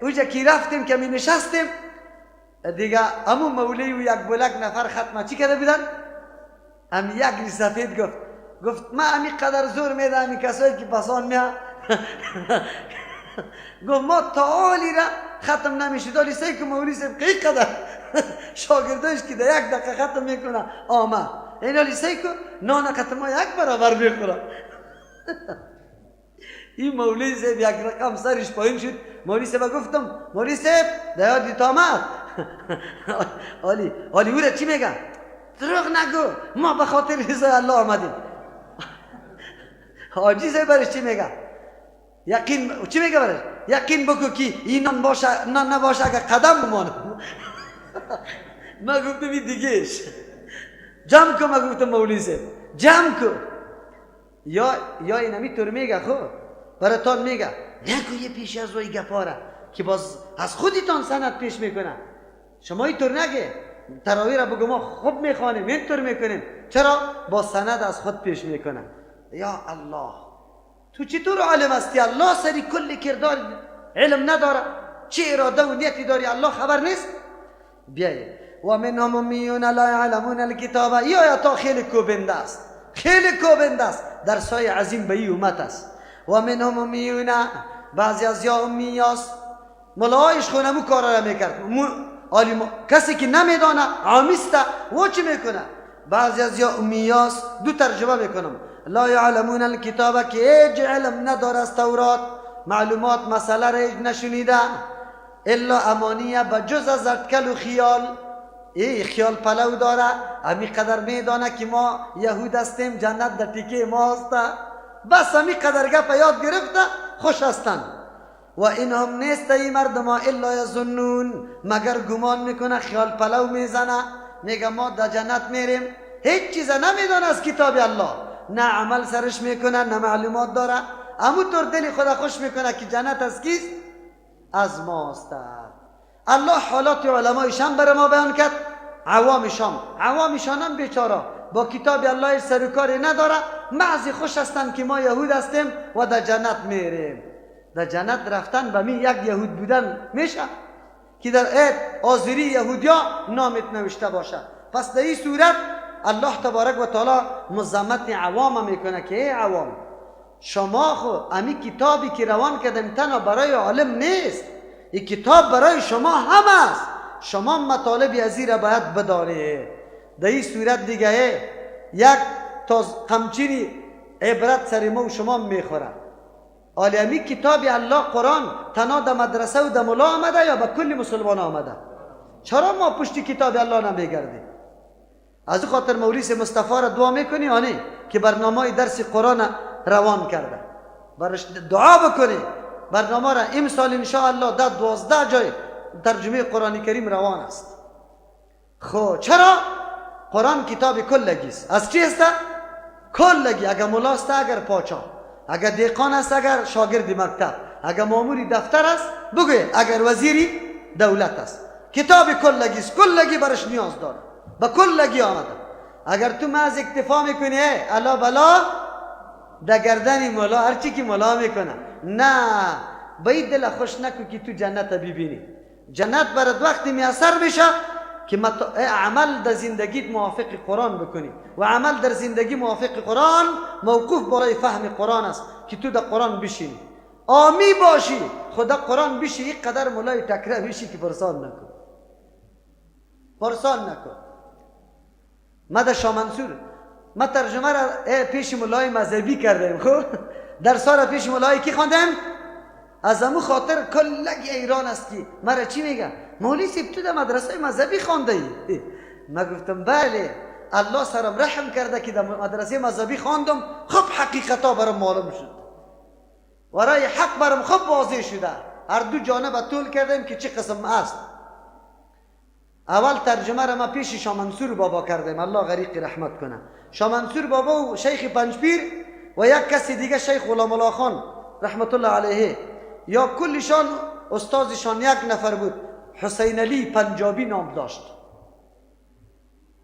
اوجا که رفتیم که می نشستیم دیگه امو مولی و یک بلک نفر ختمه چی کرده بودن؟ امی یک ری سفید گفت من امی قدر زور میده امی کسایی که پسان میاد گفت ما تعالی را ختم نمیشد ولی سه که مولی سب قی قدر شاگردش که در یک دقیقه ختم میکنه آمد این ولی سه که نان ختم ها یک برابر میخوره این مولی سب یک رقم سرش پایین شد مولی سب گفتم مولی سب در یادی آمد ولی او را چی میگه دروغ نگو ما به خاطر رضای الله آمدیم حاجی سب برش چی میگه یقین چی میگه برش یقین بکو که این نان نباشه اگر قدم بمانه ما گفتم این دیگهش جمع کن ما گفتم مولی سب جمع کن یا این همی طور میگه خب براتان میگه نکو یه پیش از وی گپاره که باز از خودتان سند پیش میکنه شما اینطور نگه تراویح را بگو ما خوب میخوانیم اینطور میکنیم چرا با سند از خود پیش میکنه یا الله تو چطور عالم هستی الله سری کل کردار علم نداره چه اراده و نیتی داری الله خبر نیست بیایید و منهم امیون لا یعلمون الکتاب یا تا خیلی کوبنده است خیلی کوبنده است درسای عظیم به این امت است و منهم امیون بعضی از یا امیاست ملایش خونمو کارا را میکرد کسی که نمیدانه عامیسته و چی میکنه بعضی از یا امیاست دو ترجمه میکنم لا یعلمون الکتاب که هیچ علم نداره از تورات معلومات مسئله را هیچ نشنیده الا امانیه بجز از اتکل و خیال خیال پلو داره همی قدر میدانه که ما یهود هستیم جنت در تیکه ما هسته بس همی قدر گپ یاد گرفته خوش هستن و این هم نیست ای مردم الا یظنون مگر گمان میکنه خیال پلو میزنه میگه ما در جنت میریم هیچ چیز نمیدانه از کتاب الله نه عمل سرش میکنه نه معلومات داره همونطور دل خدا خوش میکنه که جنت از کیست از ماست الله حالات علمای شام برای ما بیان کرد عوام شام هم بیچاره با کتاب الله سر و کاری نداره بعضی خوش هستن که ما یهود هستیم و در جنت میریم در جنت رفتن به می یک یهود بودن میشه که در عید آذری یهودیا نامت نوشته باشه پس در این صورت الله تبارک و تعالی مذمت عوام میکنه که ای عوام شما خو امی کتابی که روان کردم تنها برای عالم نیست این کتاب برای شما هم است شما مطالب ازی را باید بدانید در این صورت دیگه یک تا قمچینی عبرت سر ما و شما میخوره آلی امی کتاب الله قرآن تنها در مدرسه و در ملا آمده یا به کل مسلمان آمده چرا ما پشت کتاب الله نمیگردیم از او خاطر مولیس مصطفی را دعا میکنی آنی که برنامه درس قرآن روان کرده برش دعا بکنی برنامه را امسال انشاءالله در 12 جای ترجمه قرآن کریم روان است خب چرا؟ قرآن کتاب کلگی است از چی است؟ کلگی اگر ملا است اگر پاچا اگر دیقان است اگر شاگرد مکتب اگر ماموری دفتر است بگوی اگر وزیری دولت است کتاب کلگی است کلگی برش نیاز داره با کلگی آمده اگر تو محض اکتفا میکنی الا بلا در گردن مولا هرچی که مولا میکنه نه باید دل خوش نکو که تو جنت ببینی جنت برات وقتی میسر بشه که عمل در زندگیت موافق قرآن بکنی و عمل در زندگی موافق قرآن موقوف برای فهم قرآن است که تو در قرآن بشینی آمی باشی خدا قرآن بشی یک قدر مولای تکره بشی که پرسان نکن ما در شاه منصور ما ترجمه را پیش مولای مذهبی کردیم خب در سال پیش مولای کی خواندم از امو خاطر کلگی ایران است که مرا چی میگه مولی سیب تو در مدرسه مذهبی خوانده ای ما گفتم بله الله سرم رحم کرده که در مدرسه مذهبی خواندم خب حقیقتا برام معلوم شد ورای حق برام خب واضح شده هر دو جانب طول کردیم که چه قسم است اول ترجمه را ما پیش شاه منصور بابا کردیم الله غریق رحمت کنه شاه منصور بابا و شیخ پنجپیر و یک کسی دیگه شیخ غلام الله خان رحمت الله علیه یا کلشان استادشان یک نفر بود حسین علی پنجابی نام داشت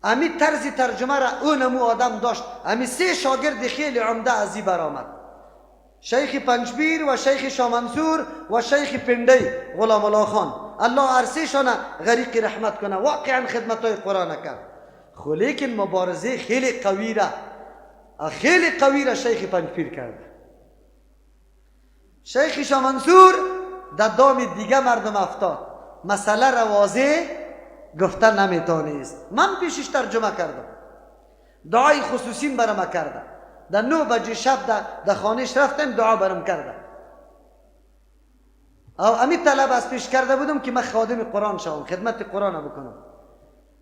امی طرز ترجمه را اونمو آدم داشت امی سه شاگرد خیلی عمده ازی برآمد شیخ پنجپیر و شیخ شاه منصور و شیخ پندی غلام الله خان الله عرصیشان غریق رحمت کنه واقعا خدمتای قرآن کرد خو لیکن مبارزه خیلی قوی را شیخ پنجپیر کرده. شیخ شاه منصور در دام دیگه مردم افتاد، مسئله را واضح گفتن نمیتونست. من پیشش ترجمه کردم، دعای خصوصی برام کرده. در 9 بجه شب در خانهش رفتم، دعا برام کرده. او امی طلب از پیش کرده بودم که من خادم قرآن شوم، خدمت قرآن بکنم.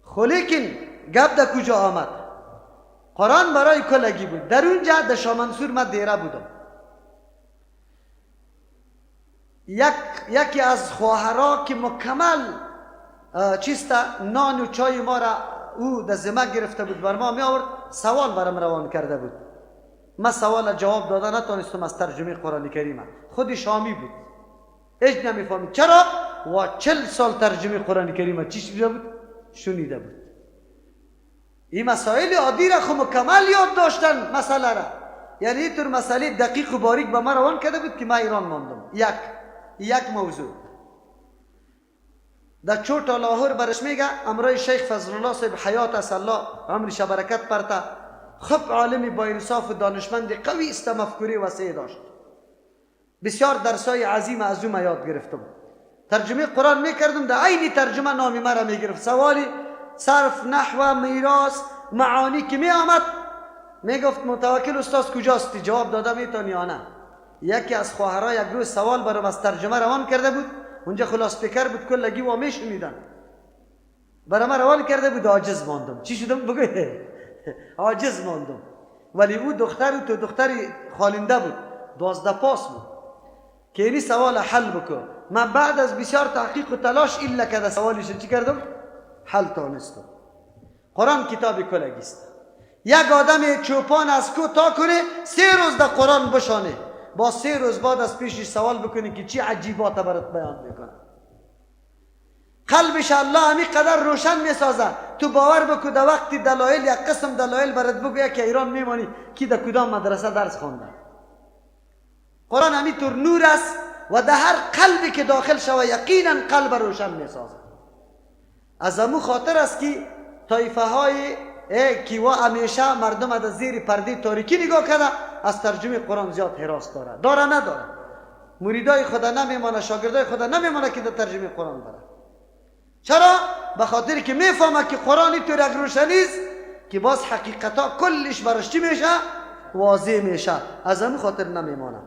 خو لیکن گپ در کجا آمد؟ قرآن برای کلگی بود. در اونجا در شاه منصور من دیره بودم. یکی از خواهرها که مکمل نان و چای ما را او در ذمه گرفته بود، بر ما می آورد، سوال برام روان کرده بود. من سوال جواب دادن نتونستم از ترجمه قرآن کریم. خود شامی بود، هیچ نمیفهمید. چرا؟ و 40 سال ترجمه قرآن کریم چی شده بود؟ شنیده بود. این مسائل عادی را خود مکمل یاد داشتن مسئله را. یعنی اینطور مسئله دقیق و باریک به ما روان کرده بود که من ایران ماندم. یک موضوع در چوٹ لاهور برش میگه امرای شیخ فضل الله صاحب حیات است، الله عمرش برکت پرته، خب عالمی با انصاف و دانشمند قوی است، مفکوری وسیع داشت. بسیار درسای عظیم از او یاد گرفتم. ترجمه قرآن میکردم، در عین ترجمه نام مرا میگرفت. سوالی صرف، نحو، میراث، معانی که می آمد میگفت متوکل استاد کجاست؟ جواب دادم میتونی یا نه. یکی از خواهرها یک روز سوال برام از ترجمه روان کرده بود، اونجا خلاص پیکر بود، کلگی و میشنیدن. برام روان کرده بود، عاجز ماندم. چی شدم بگوی؟ عاجز ماندم. ولی او دختر تو دختری خالنده بود، 12 پاس بود که اینی سوال حل بکن. من بعد از بسیار تحقیق و تلاش الا که در سوالش چی کردم؟ حل تانستم. قرآن کتاب کلگی است. یک آدم چوپان از کو تا کنه 3 روز در قرآن بشانه، با 3 روز بعد از پیشش سوال بکنی که چی عجیبات برات بیان میکنه. قلبش الله همی قدر روشن میسازه. تو باور بکو در وقتی دلایل، یک قسم دلایل برات بگویه که ایران میمانی کی در کدام مدرسه درس خونده. قرآن همی طور نور است و در هر قلبی که داخل شوه یقینا قلب روشن میسازه. از امو خاطر است که طایفه های که و همیشه مردم از زیر پرده تاریکی نگاه کرده، از ترجمه قرآن زیاد حراس داره نداره. مریدای خدا نمیمانه، شاگردای خدا نمیمانه که در ترجمه قرآن بره. چرا؟ به خاطر که میفهمه که قرآن اینطور یک روشنی است که باز حقیقتا کلش برش چی میشه؟ واضح میشه. از همون خاطر نمیمانه.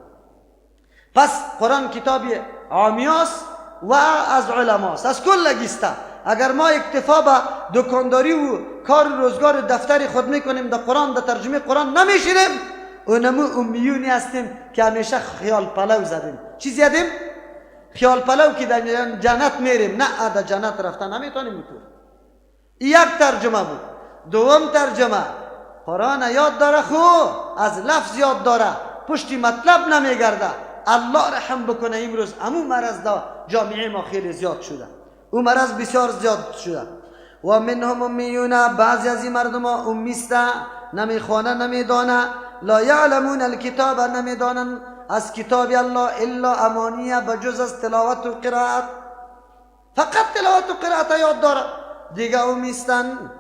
پس قرآن کتابی عامیاست و از علماست، از کلگیسته. اگر ما اکتفا به دکانداری و کار روزگار دفتری خود میکنیم، در قرآن، در ترجمه قرآن نمیشینیم، اونمو امیونی هستیم که همیشه خیال پلو زدیم. چی زدیم؟ خیال پلو که در جنت میریم. نه، در جنت رفتن نمیتونیم. تو یک ترجمه بود. دوم ترجمه قرآن یاد داره، خو از لفظ یاد داره، پشتی مطلب نمیگرده. الله رحم بکنه امروز امو مرض دا جامعه ما خیلی زیاد شده، او مرض بسیار زیاد شده. و منهم امیون، بعضی از این مردم ها امیسته، نمیخوانه نمیدانه. لا یعلمون الکتاب، نمیدانن از کتاب الله الا امانیه، بجز از تلاوت و قرائت. فقط تلاوت و قرائت یاد داره، دیگه امیستن.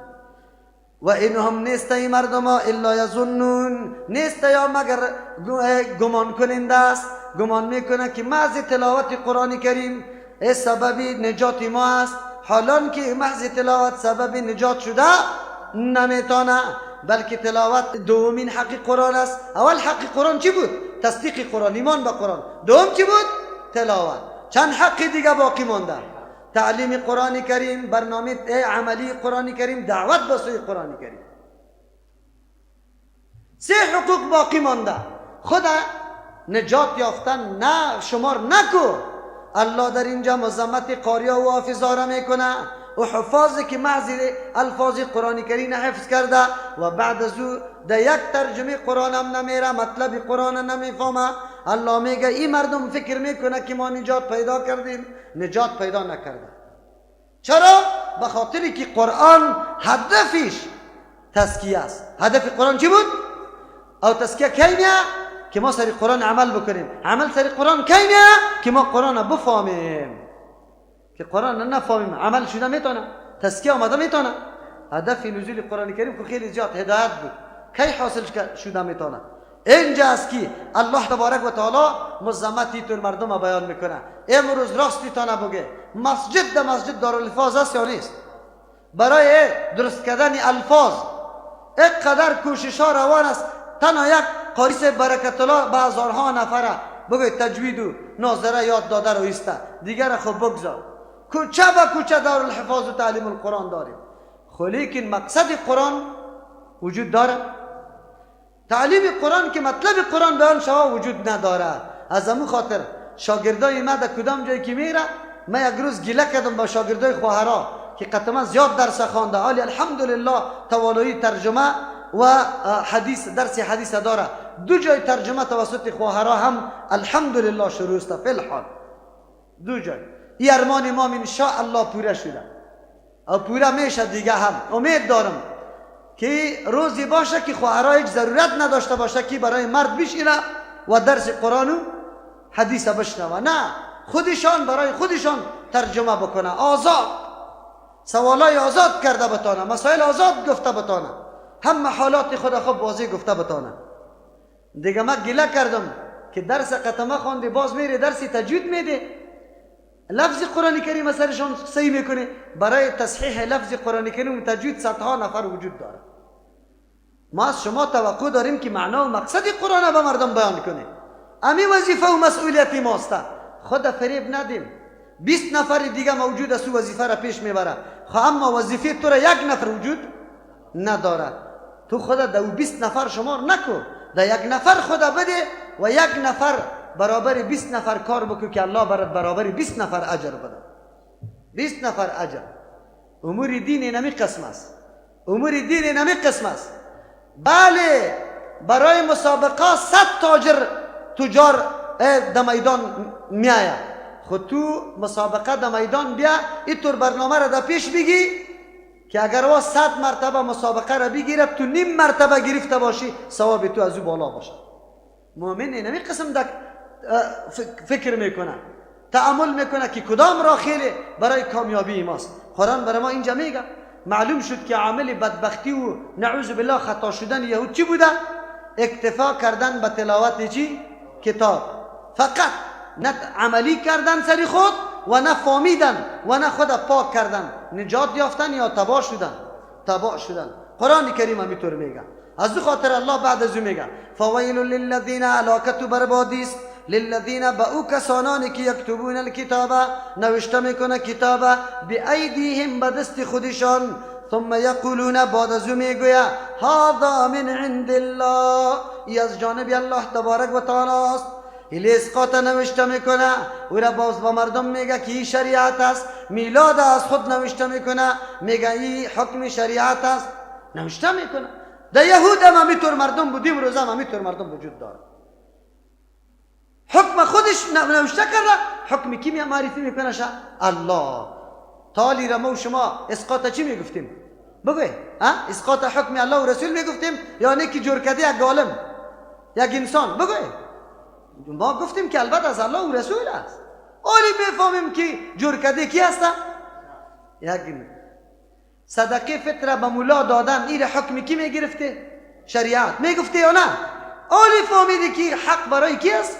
و اینهم نیست این مردم ها الا یظنون، نیست یا مگر گمان کننده است. گمان میکنه که محض تلاوت قرآن کریم سبب نجات ما است، حالان که محض تلاوت سبب نجات شده نمیتونه، بلکه تلاوت دومین حق قرآن است. اول حق قرآن چی بود؟ تصدیق قرآن، ایمان به قرآن. دوم چی بود؟ تلاوت. چند حق دیگه باقی مانده؟ تعلیم قرآن کریم، برنامه عملی قرآن کریم، دعوت به سوی قرآن کریم. 3 حقوق باقی مانده. خدا نجات یافتن نه شمار نکو. الله در اینجا مذمت قاریا و حافظا را میکنه و حفاظی که محض الفاظ قرآن کریم حفظ کرده و بعد از او در یک ترجمه قرآن هم نمیره، مطلب قرآن نمیفهمه. الله میگه این مردم فکر میکنه که ما نجات پیدا کردیم، نجات پیدا نکرده. چرا؟ به خاطری که قرآن هدفش تزکیه است. هدف قرآن چی بود؟ او تزکیه کی میه؟ که ما سر قرآن عمل بکنیم. عمل سر قرآن کی میه؟ که ما قرآن بفهمیم. که قرآن نفهمیم عمل شده میتونه؟ تزکیه آمده میتونه؟ هدف نزول قرآن کریم که خیلی زیاد هدایت بود. کی حاصل شده میتونه؟ اینجا است که الله تبارک و تعالی مزمتی طور مردم بیان میکنه. امروز راستی تانه بگه مسجد ده مسجد دارالالفاظ است یا نیست؟ برای درست کردن الفاظ اینقدر کوشش ها روان است. تنها یک قاری برکت الله به هزارها نفره بگه تجوید و ناظره یاد داده رو ایسته، دیگر خب بگذار. کوچه به کوچه دارالحفاظ و تعلیم القرآن داریم. خب لیکن مقصد قرآن وجود داره؟ تعلیم قرآن که مطلب قرآن بیان شما وجود نداره. از همون خاطر شاگردای ما در کدام جایی که میره، من یک روز گله کردم با شاگردای خواهرها که قطعا زیاد درس خوانده، حالی الحمدلله توالایی ترجمه و حدیث درس حدیث داره. دو جای ترجمه توسط خواهرها هم الحمدلله شروع است. فی الحال دو جای این ارمان ما ان شاء الله پوره شده و پوره میشه. دیگه هم امید دارم که روزی باشه که خواهرها هیچ ضرورت نداشته باشه که برای مرد بشینه و درس قرآن و حدیث بشنوه. نه، خودشان برای خودشان ترجمه بکنه، آزاد سوالای آزاد کرده بتانه، مسائل آزاد گفته بتانه، همه حالات خود خوب واضح گفته بتانه. دیگه من گله کردم که درس قطمه خوانده باز میره درس تجوید میده، لفظ قرآن کریم سرشان صحیح میکنه. برای تصحیح لفظ قرآن کریم و تجوید صدها نفر وجود داره. ما از شما توقع داریم که معنا و مقصد قرآن به مردم بیان کنه. امی وظیفه و مسئولیت ماست. خود فریب ندیم. 20 نفر دیگه موجود است و وظیفه را پیش میبره. اما وظیفه تو را یک نفر وجود نداره. تو خود در 20 نفر شمار نکو، در یک نفر خود بده و یک نفر برابر 20 نفر کار بکو که الله برابر 20 نفر اجر بده. 20 نفر اجر. امور دین نمی قسم است. امور دین نمی قسم است. بله، برای مسابقه 100 تجار در میدان میآید. خود تو مسابقه در میدان بیا اینطور برنامه را در پیش بگی که اگر وا 100 مرتبه مسابقه را بگیره، تو نیم مرتبه گرفته باشی، ثواب تو از او بالا باشه. مؤمن نمی قسم در فکر میکنه، تأمل میکنه که کدام راه خیلی برای کامیابی ماست. قرآن برای ما اینجا میگه معلوم شد که عامل بدبختی و نعوذ بالله خطا شدن یهود چی بوده؟ اکتفا کردن به تلاوت چی؟ کتاب. فقط نه عملی کردن سری خود و نه فهمیدن و نه خود پاک کردن، نجات یافتن یا تباه شدن. قرآن کریم همینطور میگه. از دو خاطر الله بعد از او میگه فویل للذین، هلاکت بربادی است للذین، با او کسانانی که یکتبون الکتاب، نوشته میکنه کتاب، بایدیهم، به دست خودشان، ثم یقولون، بعد از او میگویا هذا من عند الله، ای از جانب الله تبارک و تعالی است. اسقاط نوشته میکنه او را باز با مردم میگه که این شریعت است. میلاد از خود نوشته میکنه میگه این حکم شریعت است، نوشته میکنه. در یهود هم همینطور مردم بودیم، روز هم همینطور مردم وجود داره. حکم خودش نوشته کرده، حکم کی معرفی میکنه؟ الله. تالی را ما و شما اسقاط چی میگفتیم؟ بگوی اسقاط حکم الله و رسول میگفتیم یا نه که جور کرده یک عالم یک انسان؟ بگوی. ما گفتیم که البته از الله و رسول است. اولی میفهمیم که جور کرده کی هست؟ یک صدقه فطره به مولا دادن، این حکم کی میگرفته؟ شریعت میگفته یا نه؟ اولی فهمیده که حق برای کی است؟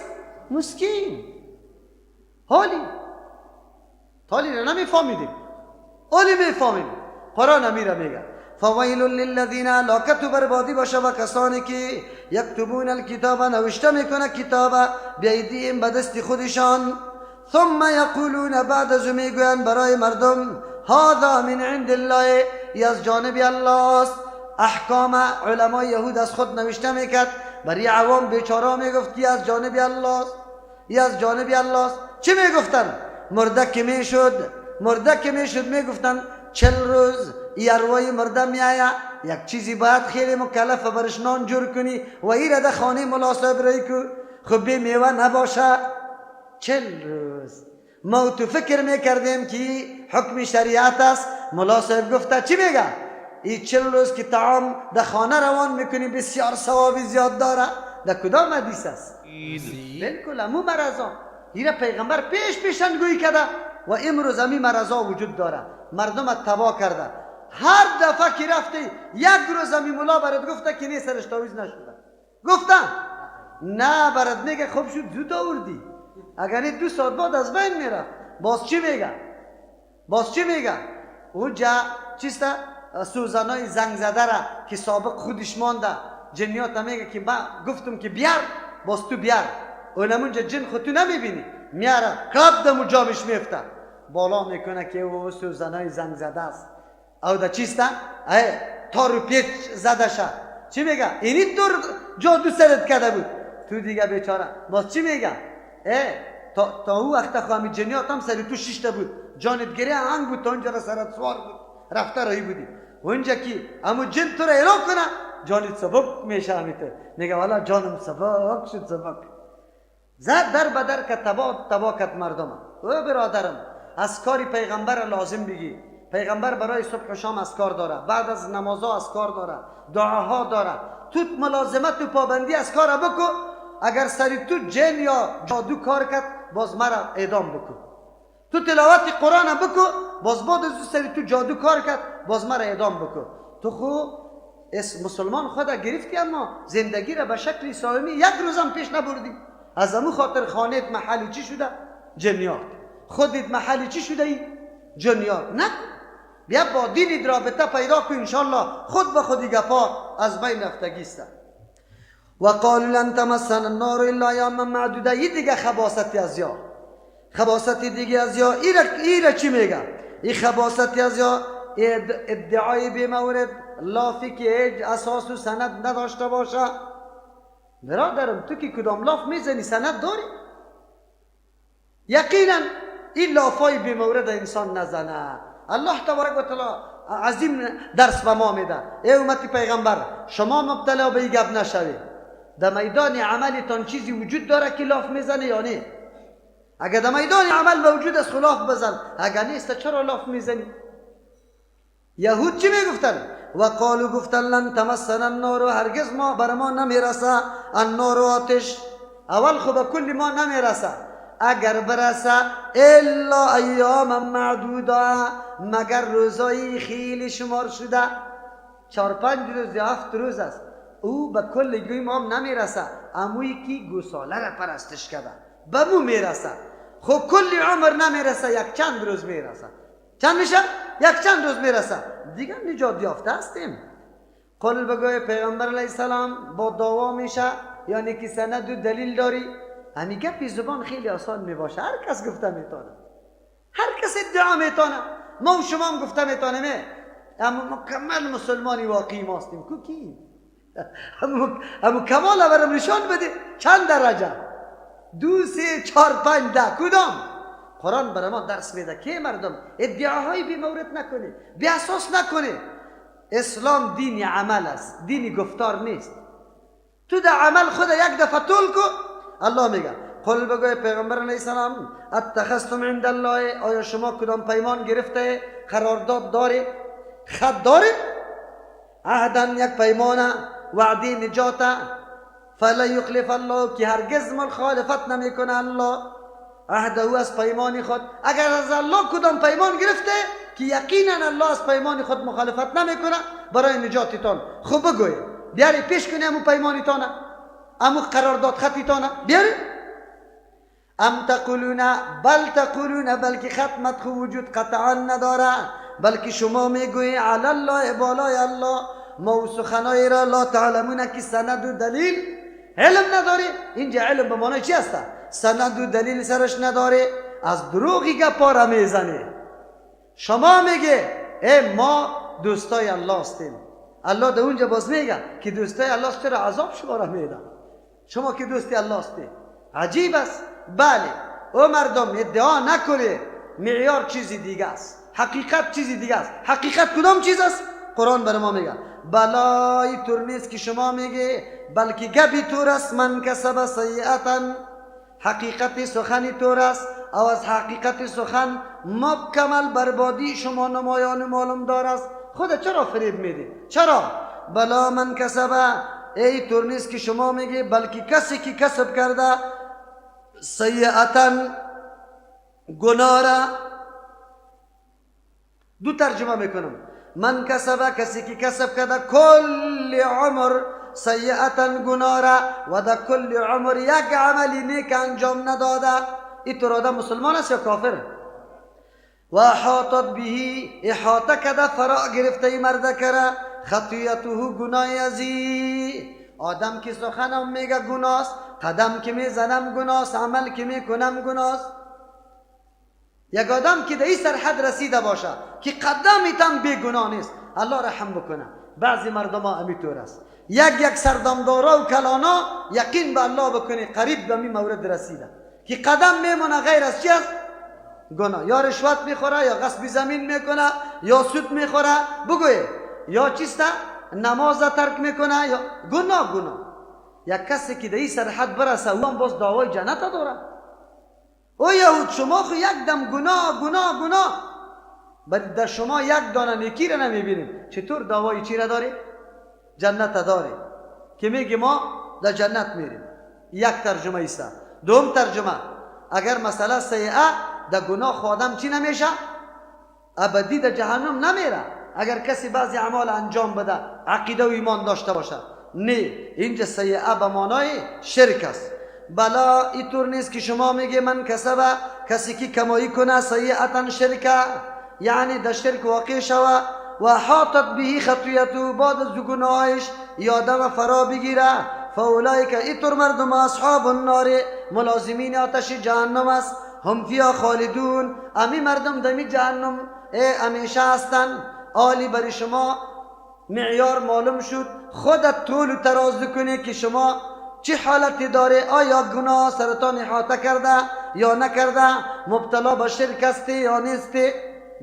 مسکین. حالی را نمیفهمیدیم، اولی میفهمیم. قرآن امیره میگه فویل للذین، هلاکت و بربادی باشه و کسانی که یکتبون الکتاب، نوشته میکنه کتاب، بیدیم، به دست خودشان، ثم یقولون، بعد از میگوین برای مردم هذا من عند الله، ای از جانب الله است. احکام علمای یهود از خود نوشته میکرد، برای عوام بیچاره میگفت ای از جانب الله است، ای از جانب الله است. چی میگفتن؟ مرده که میشد میگفتن 40 روز ای ارواح مرده میآید، یک چیزی باید خیلی مکلف برش نان جور کنی و ای را در خانه ملا صاحب رای کو، خب بی میوه نباشه. 40 روز ما تو فکر میکردیم که حکم شریعت است. ملا صاحب گفته چی میگه؟ این 40 روز که طعام در خانه روان میکنی بسیار ثواب زیاد داره. در کدام حدیث است؟ بالکل همو مرضا این پیغمبر پیشن گویی کرده و امروز همی مرضا وجود داره. مردم تباه کرده. هر دفعه که رفتی یک روز همی مولا برات گفته که نه سرش تاویز نشده، گفتم نه برات میگه خوب شد زود آوردی، اگر نه 2 ساعت بعد از بین میره. باز چی میگه؟ اونجا چیسته سوزانای زنگ زده را که سابق خودش مانده جنیات میگه که من گفتم که بیار، باز تو بیار. اونمونجا جن خود تو نمیبینی میاره قد دمو جامش میفته بالا میکنه که او سوزانای زنگ زده است. او دا چیسته؟ تارو پیچ زده شد. چی میگه؟ اینی طور جادو سرت کرده بود. تو دیگه بیچاره باز چی میگه؟ تا او وقت خواهمی جنیات هم سری تو شیشته بود، جانت گره هنگ بود، تا اونجا را سرت سوار بود رفته رایی بودی. اونجا که امو جن تو را ایران کنه جانت سبک میشه همیته، میگه والا جانم سبک شد سبک. زد در بدر که تبا کت مردم. او برادرم از کاری پیغمبر لازم بگی. پیغمبر برای صبح و شام از کار داره، بعد از نمازها از کار داره، دعاها داره. تو ملازمت و پابندی از کار بکو. اگر سری تو جن یا جادو کار کرد باز مرا اعدام بکو. تو تلاوت قرآن بکو، باز بعد از سری تو جادو کار کرد باز مرا اعدام بکو. تو خو مسلمان خدا گرفتی اما زندگی را به شکل سالمی یک روزم پیش نبردی. از امو خاطر خانت محلی چی شده؟ جنیات. خودت محلی چی شده ای؟ جنیات. نه بیا با دینت رابطه پیدا کن، انشالله خود به خودی گپا از بین رفتگیسته. و قالوا لن تمسنا النار الا ایاما معدوده. این دیگه خباثتی از یا خباثتی دیگه از یا ایره چی میگه؟ این خباثتی از یا ادعای بی مورد، لافی که هیچ اساس و سند نداشته باشه. برادرم تو که کدام لاف میزنی سند داری؟ یقینا این لافای بی مورد انسان نزنه. الله تبارک و تعالی عظیم درس به ما میده. ای امت پیغمبر شما مبتلا به این گپ نشوید. در میدان عملتان چیزی وجود داره که لاف میزنه یا نه؟ اگر در میدان عمل به وجود از خلاف بزن، اگر نیست چرا لاف میزنی؟ یهود چی میگفتن؟ و قالو گفتن لن تمسنا النار، هرگز ما بر ما نمیرسه النار آتش. اول خب کل ما نمیرسه، اگر برسه الا ایام معدوده، مگر روزای خیلی شمار شده. 4-5 روز یا 7 روز است. او به کل گوی ما هم نمیرسه. اموی که گوساله را پرستش کرده به مو میرسه. خب کل عمر نمیرسه، یک چند روز میرسه. چند میشه؟ یک چند روز میرسه دیگه نجات یافته هستیم. قل بگوی پیغمبر علیه السلام با دعوا میشه، یعنی که سند و دلیل داری. همین گپی زبان خیلی آسان میباشه، هر کس گفته میتونه، هر کس ادعا میتونه. ما و شما هم گفته میتونه، اما مکمل مسلمانی واقعی ما هستیم. کو کی؟ اما کمال برام نشان بده. چند درجه؟ 2 3 4 5 10 کدام؟ قرآن برای ما درس میده که مردم ادعاهای بی مورد نکنه، بی اساس نکنه. اسلام دین عمل است، دین گفتار نیست. تو در عمل خود یک دفعه طول کو. الله میگه قل بگوی پیغمبر علیه السلام اتخذتم عند الله، آیا شما کدام پیمان گرفته قرارداد دارید، خط دارید، عهدن یک پیمان وعده نجات، فلا یخلف الله، که هرگز مخالفت نمیکنه الله عهد او از پیمان خود. اگر از الله کدام پیمان گرفته که یقینا الله از پیمان خود مخالفت نمیکنه برای نجاتتان، خب بگوی بیاری پیش کنی امو پیمانتانه، امو قرارداد خطیتانه بیاری. ام تقولون بل تقولون، بلکه ختمت خو وجود قطعا نداره، بلکه شما میگوی علی الله، بالای الله ما سخنای را لا تعلمون، که سند و دلیل علم نداری. اینجا علم به معنی چی هست؟ سند و دلیل سرش نداری، از دروغی گپا را میزنی. شما میگه ما دوستای الله هستیم. الله در اونجا باز میگه که دوستای الله است، چرا عذاب شما را میده؟ شما که دوستی الله هستی. عجیب است. بله او مردم ادعا نکنه، معیار چیزی دیگه است، حقیقت چیزی دیگه است. حقیقت کدام چیز است؟ قرآن بر ما میگه بلای طور نیست که شما میگه، بلکه گبی طور است. من کسب سیئتا، حقیقت سخنی طور است، او از حقیقت سخن مکمل بربادی شما نمایان و معلوم دار است. خود چرا فریب میدی؟ چرا؟ بلا من کسب، ای طور نیست که شما میگه، بلکه کسی که کسب کرده سیئتا، گناه را. دو ترجمه میکنم. من کسب، کسی که کسب کرده کل عمر سیئتا گناه را و در کل عمر یک عملی نیک انجام نداده، این تو آدم مسلمان است یا کافر؟ و احاطت بهی، احاطه کرده فرا گرفته ای مرده کرده خطیته گناه ازی. آدم که سخنم میگه گناه است، قدم که میزنم گناه است، عمل که میکنم گناه است. یک آدم که در این سرحد رسیده باشه که قدمتم بی گناه نیست، الله رحم بکنه. بعضی مردم ها امیطور است، یک سردمدارا و کلانا یقین به الله بکنه قریب به می مورد رسیده که قدم میمونه غیر از چی است؟ گناه. یا رشوت میخوره، یا غصب زمین میکنه، یا سود میخوره، بگویه یا چیسته نماز ترک میکنه، یا گناه. یک کسی که در این سرحد برسه او هم باز دعوای جنت داره. او یهود شما خو یک دم گناه ولی در شما یک دانه نیکی را نمیبینیم، چطور دعوای چی را داری؟ جنت داری که میگه ما در جنت میریم. یک ترجمه ایست. دوم ترجمه، اگر مسئله سیئه در گناه خودم چی نمیشه؟ ابدی در جهنم نمیره. اگر کسی بعضی اعمال انجام بده عقیده و ایمان داشته باشه، نه، اینجا سیئه به معنای شرک است. بلا اینطور نیست که شما میگه من کسبه، کسی که کمایی کنه سیئتا شرکه، یعنی در شرک واقع شوه و حاطت بهی خطیته، بعد از گناهش یادم فرا بگیره، فاولئک اینطور مردم اصحاب النار، ملازمین آتش جهنم است، هم فیها خالدون، امی مردم دمی جهنم همیشه هستند. عالی برای شما معیار معلوم شد، خودت طول و ترازو کنی که شما چه حالتی داره، آیا گناه سرطان احاطه کرده یا نکرده، مبتلا به شرک هستی یا نیستی.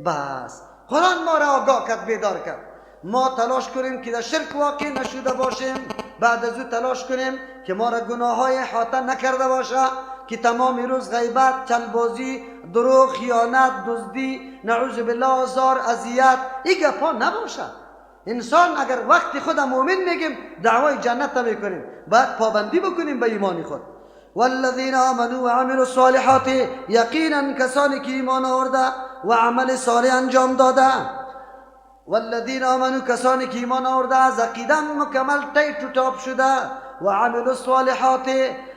بس قرآن ما را آگاه کرد، بیدار کرد. ما تلاش کنیم که در شرک واقع نشده باشیم، بعد از او تلاش کنیم که ما را گناه های احاطه نکرده باشه، که تمام روز غیبت، چلبازی، دروغ، خیانت، دزدی، نعوذ بالله، آزار، اذیت، این گپا نباشه. انسان اگر وقتی خود مؤمن میگیم دعوای جنت میکنیم، باید پابندی بکنیم به ایمان خود. والذین آمنوا وعملوا الصالحات، یقینا کسانی که ایمان آورده و عمل صالح انجام داده. والذین آمنوا، کسانی که ایمان آورده از عقیده مکمل تیت و تاب شده، و عملوا الصالحات،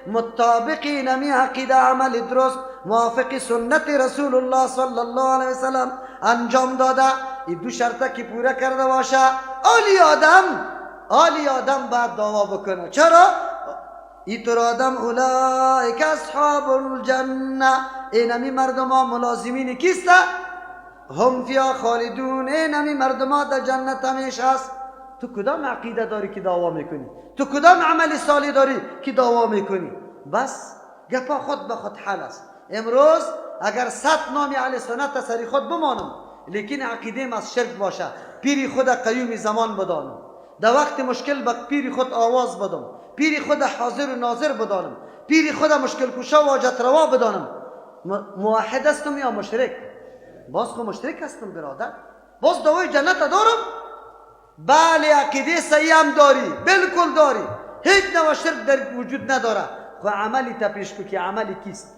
مطابقی نمی عقیده عمل درست موافق سنت رسول الله صلی الله علیه وسلم انجام داده. این دو شرطه که پوره کرده باشه، عالی آدم باید دعوا بکنه. چرا؟ اینطور آدم اولئک اصحاب الجنه، اینمی مردم ها ملازمین کیسته؟ هم فیها خالدون، اینمی مردم ها در جنت همیشه است. تو کدام عقیده داری که دعوا میکنی؟ تو کدام عمل صالح داری که دعوا میکنی؟ بس گپا خود به خود حل است. امروز اگر 100 نام اهل سنت سری خود بمانم، لیکن عقیده‌ام از شرک باشه، پیری خود قیوم زمان بدانم، در وقت مشکل به پیری خود آواز بدم، پیری خود حاضر و ناظر بدانم، پیری خود مشکل کشا و حاجت روا بدانم، موحد هستم یا مشرک؟ باز خود مشرک هستم برادر. باز دعوای جنت دارم؟ بله، عقیده صحیح هم داری، بالکل داری، هیچ نوع شرک در وجود نداره. و عملی تا پیش کو که عملی کیست؟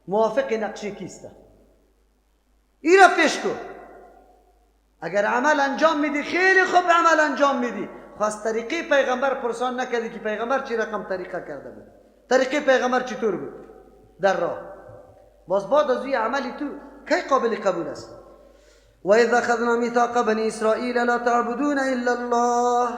موافق نقشه کیسته؟ این را پیش کو. اگر عمل انجام میدی خیلی خوب عمل انجام میدی، خواست طریقه پیغمبر پرسان نکردی که پیغمبر چی رقم طریقه کرده بود، طریقه پیغمبر چطور بود در راه، باز بعد از این عملی تو کی قابل قبول است؟ و اذا اخذنا میثاق بنی اسرائیل لا تعبدون الا الله،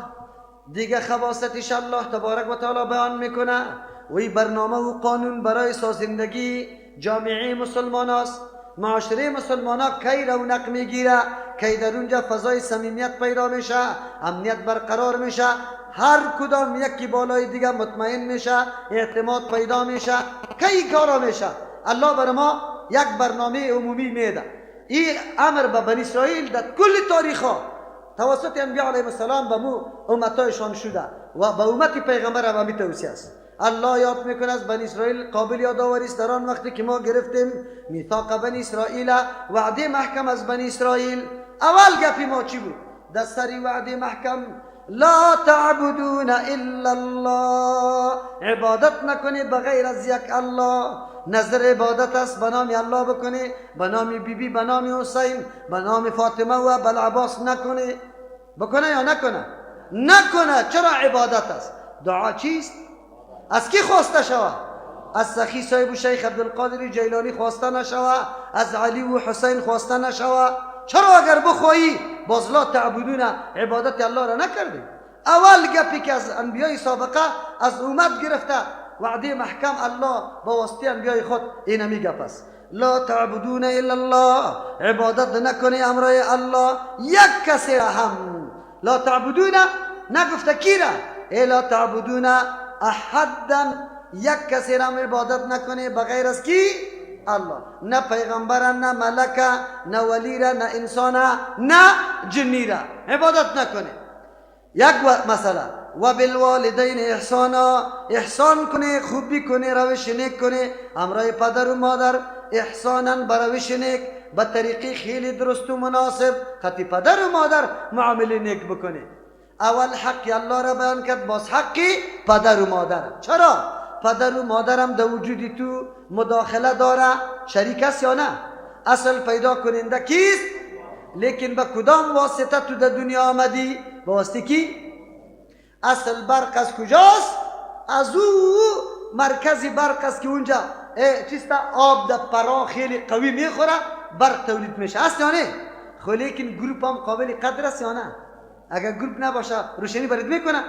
دیگه خواستش الله تبارک و تعالی بیان میکنه. و این برنامه و قانون برای سازندگی جامعه مسلمان است. معاشره مسلمان ها کی رونق میگیره، کی در اونجا فضای صمیمیت پیدا میشه، امنیت برقرار میشه، هر کدام یکی بالای دیگه مطمئن میشه، اعتماد پیدا میشه. کی کارا میشه؟ الله بر ما یک برنامه عمومی میده. این امر به بنی اسرائیل در کل تاریخ ها توسط انبیاء علیهم السلام به مو امتایشان شده و به امت پیغمبر هم همی توصیه است. الله یاد میکنه از بنی اسرائیل قابل یادآوری است در آن وقتی که ما گرفتیم میثاق بنی اسرائیل، وعده محکم از بنی اسرائیل. اول گپی ما چی بود؟ در سری وعده محکم لا تعبدون الا الله، عبادت نکنی بغیر از یک الله. نظر عبادت است به نام الله بکنی، به نام بیبی، به نام حسین، به نام فاطمه و بلعباس نکنی. بکنه یا نکنه؟ نکنه. چرا عبادت است؟ دعا چیست؟ از کی خواسته شود؟ از سخی صاحب و شیخ عبدالقادر جیلانی خواسته نشود؟ از علی و حسین خواسته نشود؟ چرا اگر بخواهی باز لا تعبدون عبادت الله را نکردی؟ اول گپی که از انبیای سابقه از امت گرفته وعده محکم الله با واسطه انبیای خود این همی گپ است. لا تعبدون الا الله، عبادت نکنی امرای الله یک کسی را هم. لا تعبدون نگفته کی را؟ لا تعبدون احدا، یک کسی را عبادت نکنی بغیر از کی؟ الله. نه پیغمبر، نه ملک، نه ولی را، نه انسان، نه جنی را عبادت نکنی. یک مسئله و بالوالدین احسانا، احسان کنی، خوبی کنی، روش نیک کنی امرای پدر و مادر. احسانا به روش نیک، به طریقی خیلی درست و مناسب خطی پدر و مادر معامله نیک بکنی. اول حق الله را بیان کرد، باز حقی پدر و مادر. چرا؟ پدر و مادرم در وجودی تو مداخله داره، شریک است یا نه؟ اصل پیدا کننده کیست؟ لیکن با کدام واسطه تو در دنیا آمدی؟ با واسطه کی؟ اصل برق از کجاست؟ از او مرکزی برق است که اونجا چیستا آب در پرا خیلی قوی میخوره، برق تولید میشه. است یا نه؟ خب لیکن گروپ هم قابل قدر است یا نه؟ اگر گروپ نباشه روشنی برد میکنه؟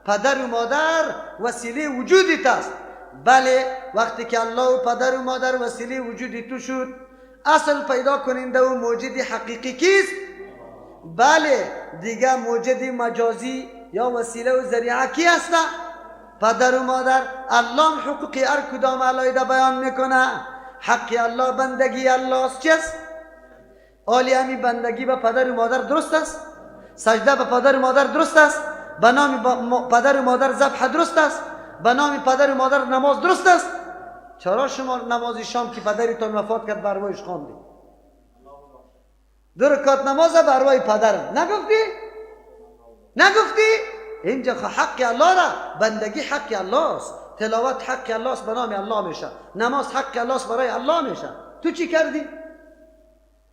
پدر و مادر وسیله وجودی است. بله وقتی که الله و پدر و مادر وسیله وجودی تو شد، اصل پیدا کننده و موجود حقیقی کیست؟ بله دیگه موجود مجازی یا وسیله و ذریعه کی هست؟ پدر و مادر. الله حقوقی هر کدام علایده بیان میکنه. حق الله بندگی الله است. چیست؟ آلی همی بندگی به پدر و مادر درست است؟ سجده به پدر و مادر درست است؟ به نام پدر و مادر ذبح درست است؟ به نام پدر و مادر نماز درست است؟ چرا شما نماز شام که پدرتون وفات کرد بر رویش خواندی؟ 2 رکعت نماز بر روی پدرم نگفتی؟ نگفتی؟ اینجا حق الله را، بندگی حق الله است، تلاوت حق الله است، به نام الله میشه، نماز حق الله است، برای الله میشه. تو چی کردی؟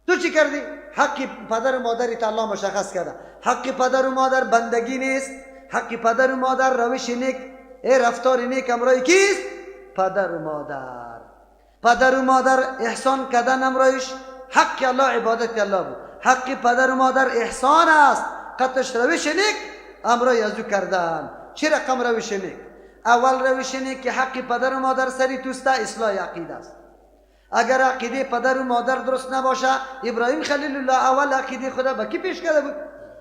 تو چی کردی؟ حق پدر و مادرت الله مشخص کرده. حق پدر و مادر بندگی نیست. حق پدر و مادر روش نیک، رفتار نیک امرای کیست؟ پدر و مادر. پدر و مادر احسان کردن امرایش حق الله، عبادت الله بود. حق پدر و مادر احسان است، قطعش روش نیک امرای ازو کردن. چه رقم روش نیک؟ اول روش نیک که حق پدر و مادر سری توسته اصلاح عقیده است. اگر عقیده پدر و مادر درست نباشه، ابراهیم خلیل الله اول عقیده خدا به کی پیش کرده بود؟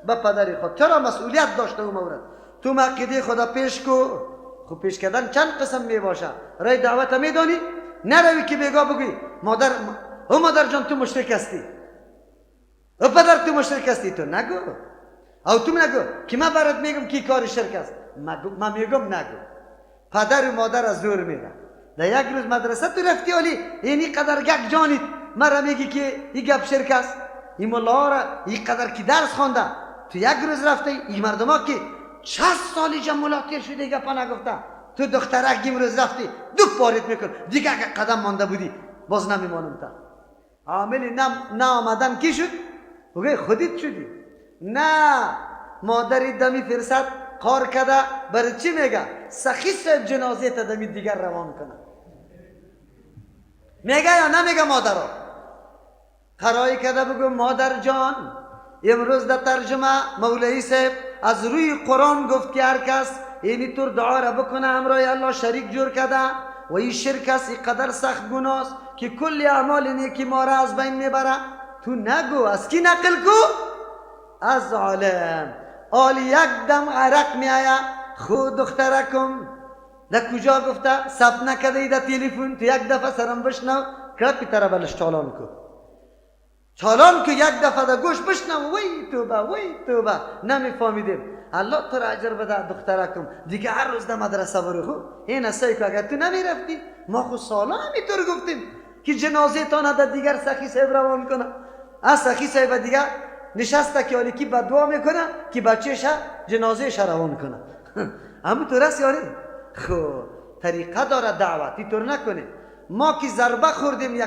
به پدر خود. چرا؟ مسئولیت داشته اون مورد. تو عقیده خدا پیش کو. خب پیش کردن چند قسم می باشه؟ رای دعوت میدانی؟ نروی که بگا بگی مادر، او مادر جان تو مشرک هستی، او پدر تو مشرک هستی. تو نگو. او تو نگو که من برات میگم کی کار شرک است. من میگم نگو. پدر و مادر از دور میره. در یک روز مدرسه تو رفتی ولی اینی قدر گک جانید مرا میگی که این گپ شرک است. این مولا را این قدر که درس خوانده تو یک روز رفته، این مردما که 60 سالی جمولا تیر شده گپا نگفته، تو دخترک امروز رفتی دو پارت میکن دیگه اگه قدم مانده بودی باز نمیمانم. تا عامل نه آمدن کی شد؟ بگه خودت شدی. نه مادری دمی فرصت کار کرده، برای چی میگه؟ سخی صاحب جنازه تا دمی دیگر روان کنه. میگه یا نمیگه مادرها؟ خرایی کرده بگو مادر جان امروز در ترجمه مولوی صاحب از روی قرآن گفت که هر کس اینی طور دعا را بکنه همراه الله شریک جور کرده و این شرک است، این قدر سخت گناه است که کل اعمال نیکی ما را از بین میبره. تو نگو. از کی نقل کو؟ از عالم. آل یک دم عرق می آیا خود دخترکم در کجا گفته ثبت نکده ای در تلفن، تو یک دفعه سرم بشنو کرد پیتره بلش چالان کو. چالان که یک دفعه در گوش بشنو وی توبه وی توبه نمیفهمیدیم. الله تو را اجر بده دخترکم، دیگه هر روز در مدرسه برو. خو این است که اگر تو نمیرفتی ما خود سالا همینطور گفتیم که جنازه تانه در دیگر سخی صاحب روان کنه. از سخی صاحب دیگه نشسته که حالی کی بددعا میکنه که بچه‌ش جنازه‌ش روان کنه. همونطور است یا نه؟ خب طریقه داره دعوت، اینطور نکنه. ما که ضربه خوردیم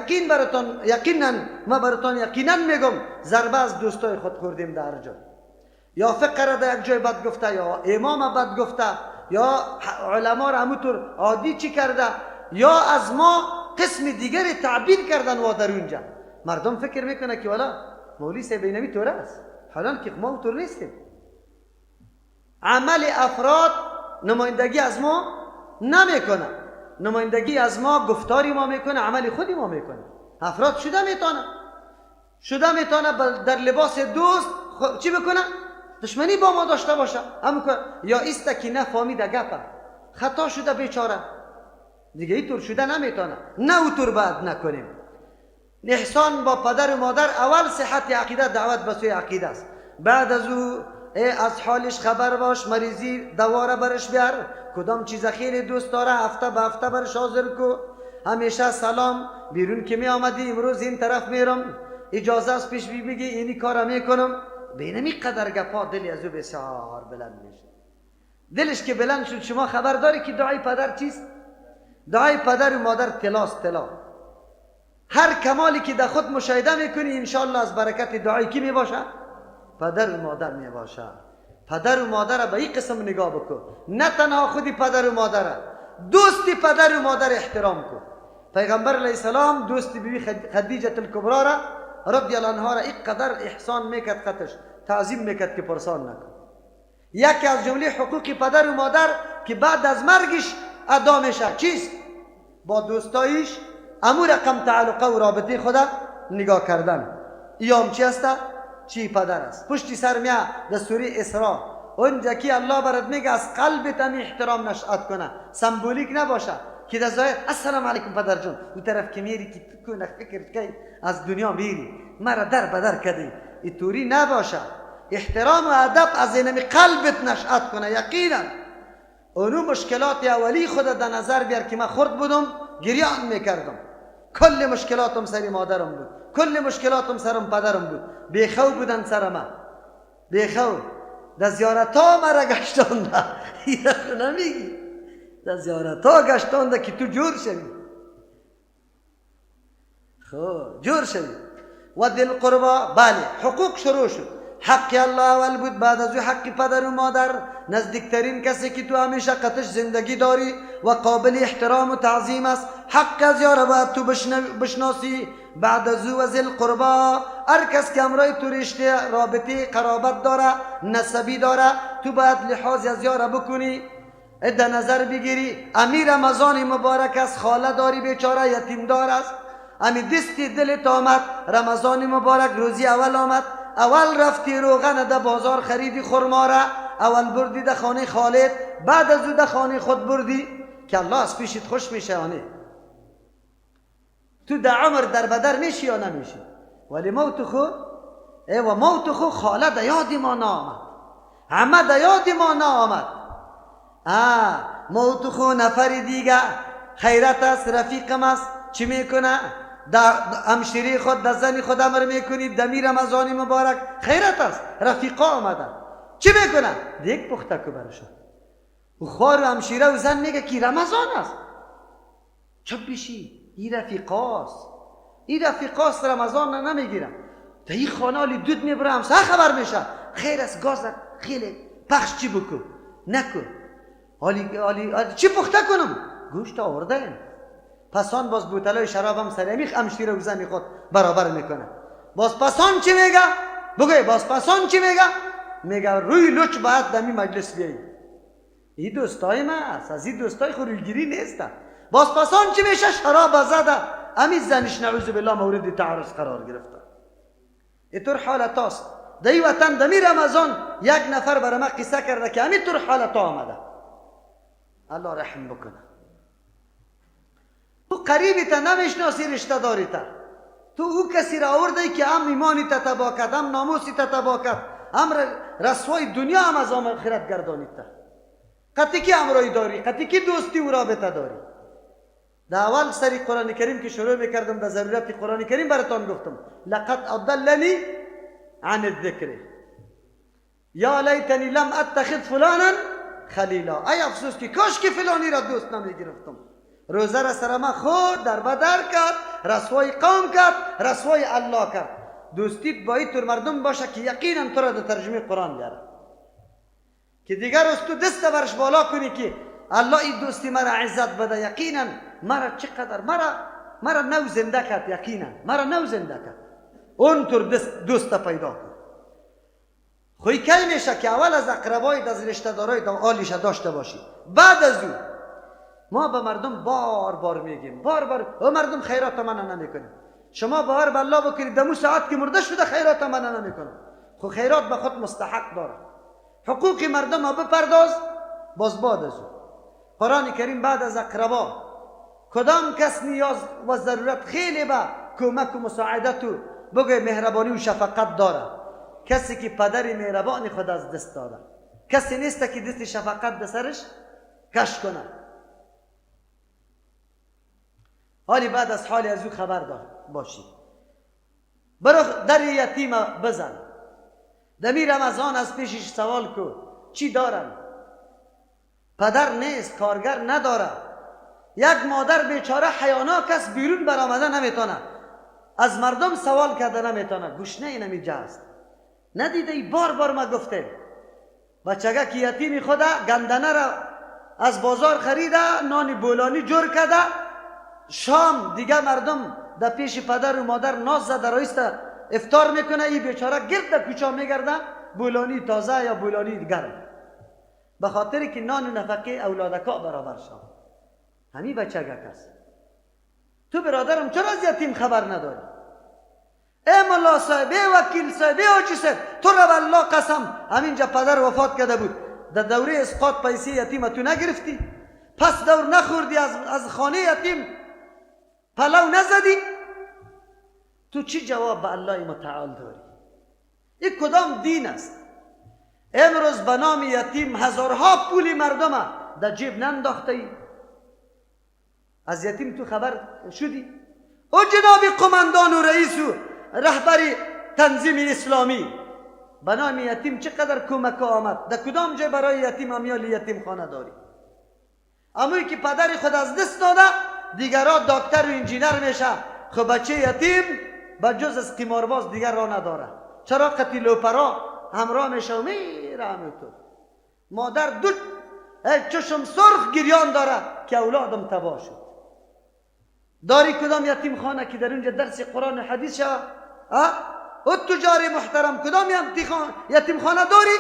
ما براتون یقینا میگم ضربه از دوستای خود خوردیم در جا، یا فقره در یک جای بد گفته، یا امام بد گفته، یا علما را همونطور عادی چی کرده، یا از ما قسم دیگری تعبیر کردن و در اونجا مردم فکر میکنه که والا مولوی صاحب اینمی طور است، حالا که ما اونطور نیستیم. عمل افراد نمایندگی از ما نمیکنه، نمایندگی از ما گفتاری ما میکنه، عمل خودی ما میکنه. افراد شده میتونه در لباس دوست چی بکنه؟ دشمنی با ما داشته باشه، یا ایست که نفهمیده گپه خطا شده بیچاره دیگه، اینطور شده نمیتونه. نه اونطور باید نکنیم. احسان با پدر و مادر اول صحت عقیده، دعوت به سوی عقیده است. بعد از او از حالش خبر باش، مریضی دواره برش بیار، کدام چیز خیلی دوست داره هفته به هفته برش حاضر کو. همیشه سلام، بیرون که می آمدی امروز این طرف میرم، اجازه است پیش بگی اینی کارا میکنم. بینمی قدر گپا دلی از او بسیار بلند میشه. دلش که بلند شد شما خبر داری که دعای پدر چیست؟ دعای پدر و مادر طلاست، طلا. هر کمالی که در خود مشاهده میکنی انشاءالله از برکت دعای کی میباشه؟ پدر و مادر میباشه. پدر و مادر به این قسم نگاه بکن، نه تنها خودی پدر و مادر، دوستی پدر و مادر احترام کن. پیغمبر علیه السلام دوستی بیبی خدیجه الکبرا را رضی الله عنها را اینقدر احسان میکرد، خطش تعظیم میکرد که پرسان نکن. یکی از جمله حقوق پدر و مادر که بعد از مرگش ادا میشه چیست؟ با دوستایش امو رقم تعلقه و رابطه خدا نگاه کردن. ایام چی است؟ چی پدر است. پشتی سر میاد در سوره اسراء اونجا که الله برات میگه از قلبت هم احترام نشأت کنه، سمبولیک نباشه که در ظاهر السلام علیکم پدر جان، اون طرف که میری که تو کنه فکر که از دنیا میری مرا در بدر کردی، اینطوری نباشه. احترام و ادب از اینمی قلبت نشأت کنه. یقینا اونو مشکلات اولی خود در نظر بیار که من خرد بودم گریان میکردم، کل مشکلاتم سری مادرم بود، کل مشکلاتم سرم پدرم بود، بیخو بودن سر من، بیخو در زیارت ها مرا گشتانده. این نمیگی در زیارت ها گشتانده که تو جور شوی، خب جور شوی. و دل قربا، بله حقوق شروع شد. حق الله اول بود، بعد از او حق پدر و مادر، نزدیکترین کسی که تو همیشه قطش زندگی داری و قابل احترام و تعظیم است. حق از یار باید تو بشناسی. بعد از او ذل قربا، هر کس که امرای تو رشته رابطه قرابت داره، نسبی داره، تو باید لحاظ از یار بکنی، در نظر بگیری. امیر رمضان مبارک است، خاله داری بیچاره یتیم دار است، امی دستی دلت آمد رمضان مبارک روزی اول آمد، اول رفتی روغن در بازار خریدی خرما را، اول بردی در خانه خالت، بعد از او در خانه خود بردی که الله از پیشت خوش میشه یا نه؟ تو در عمر در بدر میشی یا نمیشی؟ ولی موت خو خاله در یاد ما نامد، همه در یاد ما نامد. موت خو نفر دیگه خیرت است، رفیقم است، چی میکنه؟ در همشیری خود در زنی خود امر میکنی، دمی رمضانی مبارک خیرت است، رفیقا آمدن، چی میکنه؟ دیگ پخته که برشون و خوار و همشیره و زن میگه که رمضان است، چپ بشی، این رفیقاست رمضان نمیگیرم. تا این خانالی دود میبره همسا خبر میشه، خیر است گازت خیلی پخش چی بکن نکن، حالی چی پخته کنم؟ گوشت آورده این. پسان باز بوتلای شرابم سرمیخ همشیره و زنی خود برابر میکنه. باز پسان چی میگه؟ بگوی باز پسان چی میگه؟ میگه روی لچ باید دمی مجلس بیایی. این دوستای من است، از این دوستای خوریگیری نیست. باز پسان چی میشه؟ شراب زده، امی زنش نعوذ بالله مورد تعرض قرار گرفته. اینطور حالت است. در این وطن دمی رمضان یک نفر برای من قصه کرده که همینطور حالت آمده. الله رحم بکنه. تو قریبی تا نمیشناسی رشته داری تا، تو او کسی را آورده که هم ایمانی تا تبا کرد، هم ناموسی تا تبا کرد، هم رسوای دنیا هم از آخرت گردانید تا. قطعی که امرایی داری، قطعی که دوستی و رابطه داری. در اول سری قرآن کریم که شروع میکردم در ضرورت قرآن کریم براتان گفتم لقد اضلنی عن الذکر. یا لیتنی لم اتخذ فلانا خلیلا. ای افسوس که کاش که فلانی را دوست نمیگرفتم. روزه را سر ما خود در بدر کرد، رسوای قوم کرد، رسوای الله کرد. دوستیت با این طور مردم باشه که یقینا تو را در ترجمه قرآن بیاره، که دیگر از تو دست برش بالا کنی که الله این دوستی مرا عزت بده. یقینا مرا چقدر مرا نو زنده کرد، یقینا مرا نو زنده کرد. اون طور دوست پیدا کن. خوی کی میشه که اول از اقربای از رشته دارای آلیش داشته باشی، بعد از او ما به مردم بار بار میگیم، بار بار او مردم خیرات من نمیکنه. شما باور به الله بکنید دمو ساعت که مرده شده خیرات من نمیکنه. خو خیرات به خود مستحق داره. حقوق مردم ها بپرداز. باز بعد از او قرآن کریم بعد از اقربا کدام کس نیاز و ضرورت خیلی به کمک و مساعدت و بگه مهربانی و شفقت داره؟ کسی که پدر مهربان خود از دست داده. کسی نیست که دست شفقت به سرش کش کنه. حالی بعد از حالی از او خبر باشی. برو در یتیم بزن. دمی رمضان از پیشش سوال کو چی دارن؟ پدر نیست، کارگر نداره. یک مادر بیچاره حیانا کس بیرون برآمده نمیتونه. از مردم سوال کرده نمیتونه. گشنه نمیجه است. ندیده ای بار بار ما گفته بچگه که یتیمی خوده گندنه را از بازار خریده، نان بولانی جور کرده، شام دیگه مردم در پیش پدر و مادر ناز زده رایسته افطار میکنه. این بیچاره گرد کوچا میگرده بولانی تازه یا بولانی گرم، به خاطری که نان و نفقه اولادکا برابر شد. همین بچگه کس. تو برادرم چرا از یتیم خبر نداری؟ ای ملا صاحب، ای وکیل صاحب، ای حاجی صاحب، تو رو والله قسم همینجا پدر وفات کرده بود، در دوره اسقاط پیسه یتیم تو نگرفتی؟ پس دور نخوردی از خانه یتیم پلو نزدی؟ تو چی جواب به الله متعال داری؟ این کدام دین است؟ امروز به نام یتیم هزارها پولی مردم در جیب ننداخته ای؟ از یتیم تو خبر شدی؟ او جناب قماندان و رئیس و رهبری تنظیم اسلامی به نام یتیم چقدر کمک آمد؟ در کدام جای برای یتیم امیال یتیم خانه داری؟ اموی که پدر خود از دست داده دیگرها دکتر و انجینر میشه، خب بچه یتیم به جز از قمارباز دیگر را نداره. چرا؟ قتیل و پرا همراه میشه و میره همینطور. مادر دو چشم سرخ گریان داره که اولادم تباه شد. داری کدام یتیم خانه که در اونجا درس قرآن حدیث شود؟ او تجاری محترم کدام یتیم خانه داری؟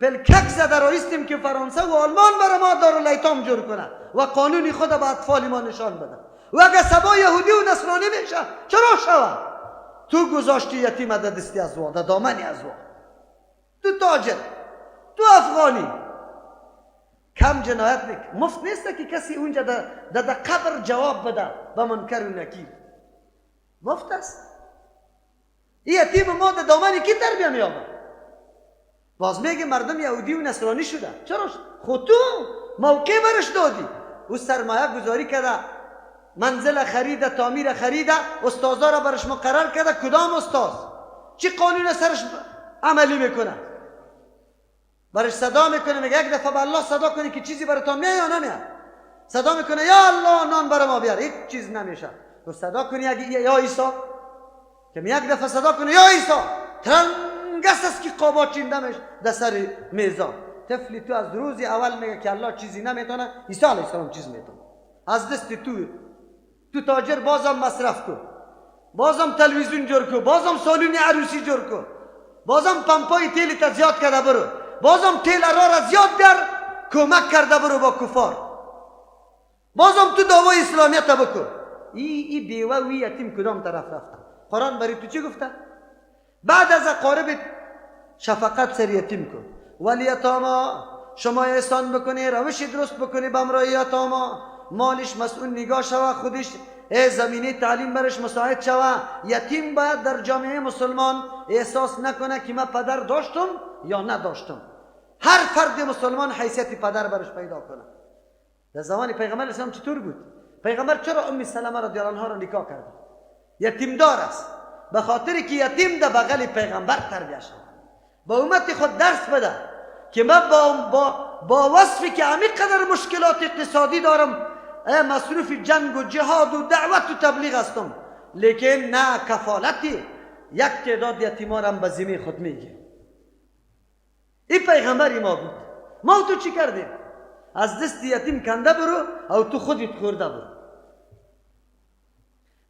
پلکک زده رایستیم که فرانسه و آلمان برای ما دارالایتام جور کنه و قانونی خود به اطفال ما نشان بده. و اگه سبا یهودی و نصرانی میشه چرا شود؟ تو گذاشتی یتیم در دستی از وا، در دامنی از وا. تو تاجر، تو افغانی. کم جنایت مفت نیست که کسی اونجا در قبر جواب بده به منکر و نکیر. مفت است. این یتیم ما در دامنی کی تربیه می‌یابد؟ باز میگه مردم یهودی و نصرانی شده. چرا؟ خود تو موقع برش دادی. او سرمایه گذاری کرده، منزل خریده، تعمیر خریده، استادا را برش مقرر کرده. کدام استاد؟ چی قانون سرش عملی میکنه؟ برش صدا میکنه، میگه یک دفعه به الله صدا کنی که چیزی برای تو میاد یا نمیاد. صدا میکنه یا الله نان برای ما بیار، هیچ چیز نمیشه. تو صدا کنی یا عیسی، که یک دفعه صدا کنه یا عیسی، ترنگس است که قابا چیندمش در سر میزان. طفلی تو از روزی اول میگه که الله چیزی نمیتونه، عیسی علیه السلام چیز میتونه. از دست تو تاجر بازم مصرف کن، بازم تلویزیون جور کن، بازم سالون عروسی جور کن، بازم پمپای تیلی تا زیاد کرده برو، بازم تیل را زیاد بیار کمک کرده برو با کفار، بازم تو دعوای اسلامیت بکن. ای بیوه و یتیم کدام طرف رفته؟ قرآن برای تو چی گفته؟ بعد از اقارب شفقت سر یتیم کن. والیتاما، شما احسان بکنی، روش درست بکنی به امرای یتاما، مالش مسئول نگاه شوه، خودش زمینه تعلیم برش مساعد شوه. یتیم باید در جامعه مسلمان احساس نکنه که من پدر داشتم یا نداشتم. هر فرد مسلمان حیثیت پدر برش پیدا کنه. در زمان پیغمبر اسلام چطور بود؟ پیغمبر چرا ام سلمه رضی الله عنها را نکاح کرد؟ یتیم دار است. به خاطر که یتیم در بغل پیغمبر تربیه شد، با امت خود درس بده که من با وصفی که همین قدر مشکلات اقتصادی دارم، مصروف جنگ و جهاد و دعوت و تبلیغ هستم، لیکن نه کفالتی یک تعداد یتیمان هم به ذمه خود میگه. این پیغمبری ما بود. ما تو چی کردیم؟ از دست یتیم کنده برو او تو خودت خورده برو.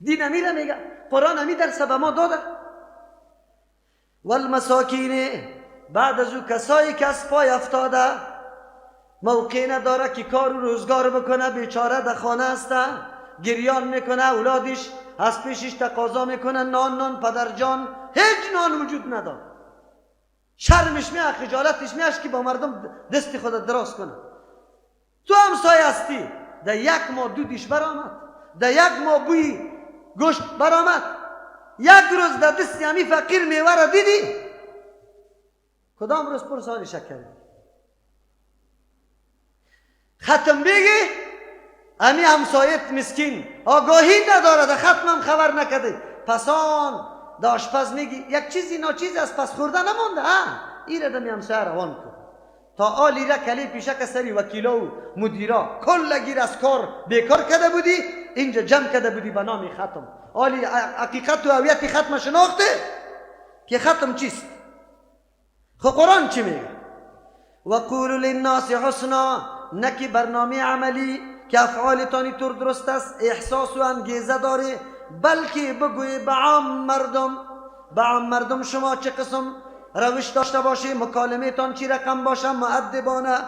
دین امیره میگه، قرآن امی درس به ما داده. والمساکین، بعد از او کسایی که از پای افتاده، موقع نداره که کار و روزگار بکنه، بیچاره در خانه هسته، گریان میکنه، اولادش از پیشش تقاضا میکنه نان پدرجان، هیچ نان وجود نداره، شرمش میاد، خجالتش میاد که با مردم دست خود دراز کنه. تو همسایه هستی، در یک ماه دودش برآمد، در یک ماه بوی گوشت برآمد، یک روز در دست همی فقیر میوه را دیدی؟ کدام روز پرسانی شکری؟ ختم بگی همی همسایت مسکین آگاهی نداره، در ختمم خبر نکده، پسان در آشپز میگی یک چیزی ناچیزی از پس خورده نمونده، ایره دمی همسایه روان کن تا آلی را کلی پیشه که سری وکیلا و مدیرا کل گیر از کار بیکار کده بودی، اینجا جمع کده بودی به نام ختم. آلی حقیقت و هویت ختم شناخته که ختم چیست؟ خب قرآن چی میگه؟ وقولوا للناس حسنا، نکی برنامه عملی که افعالتانی طور درست است، احساس و انگیزه داره، بلکه بگوی به عام مردم شما چه قسم روش داشته باشه، مکالمه تان چی رقم باشه، مؤدبانه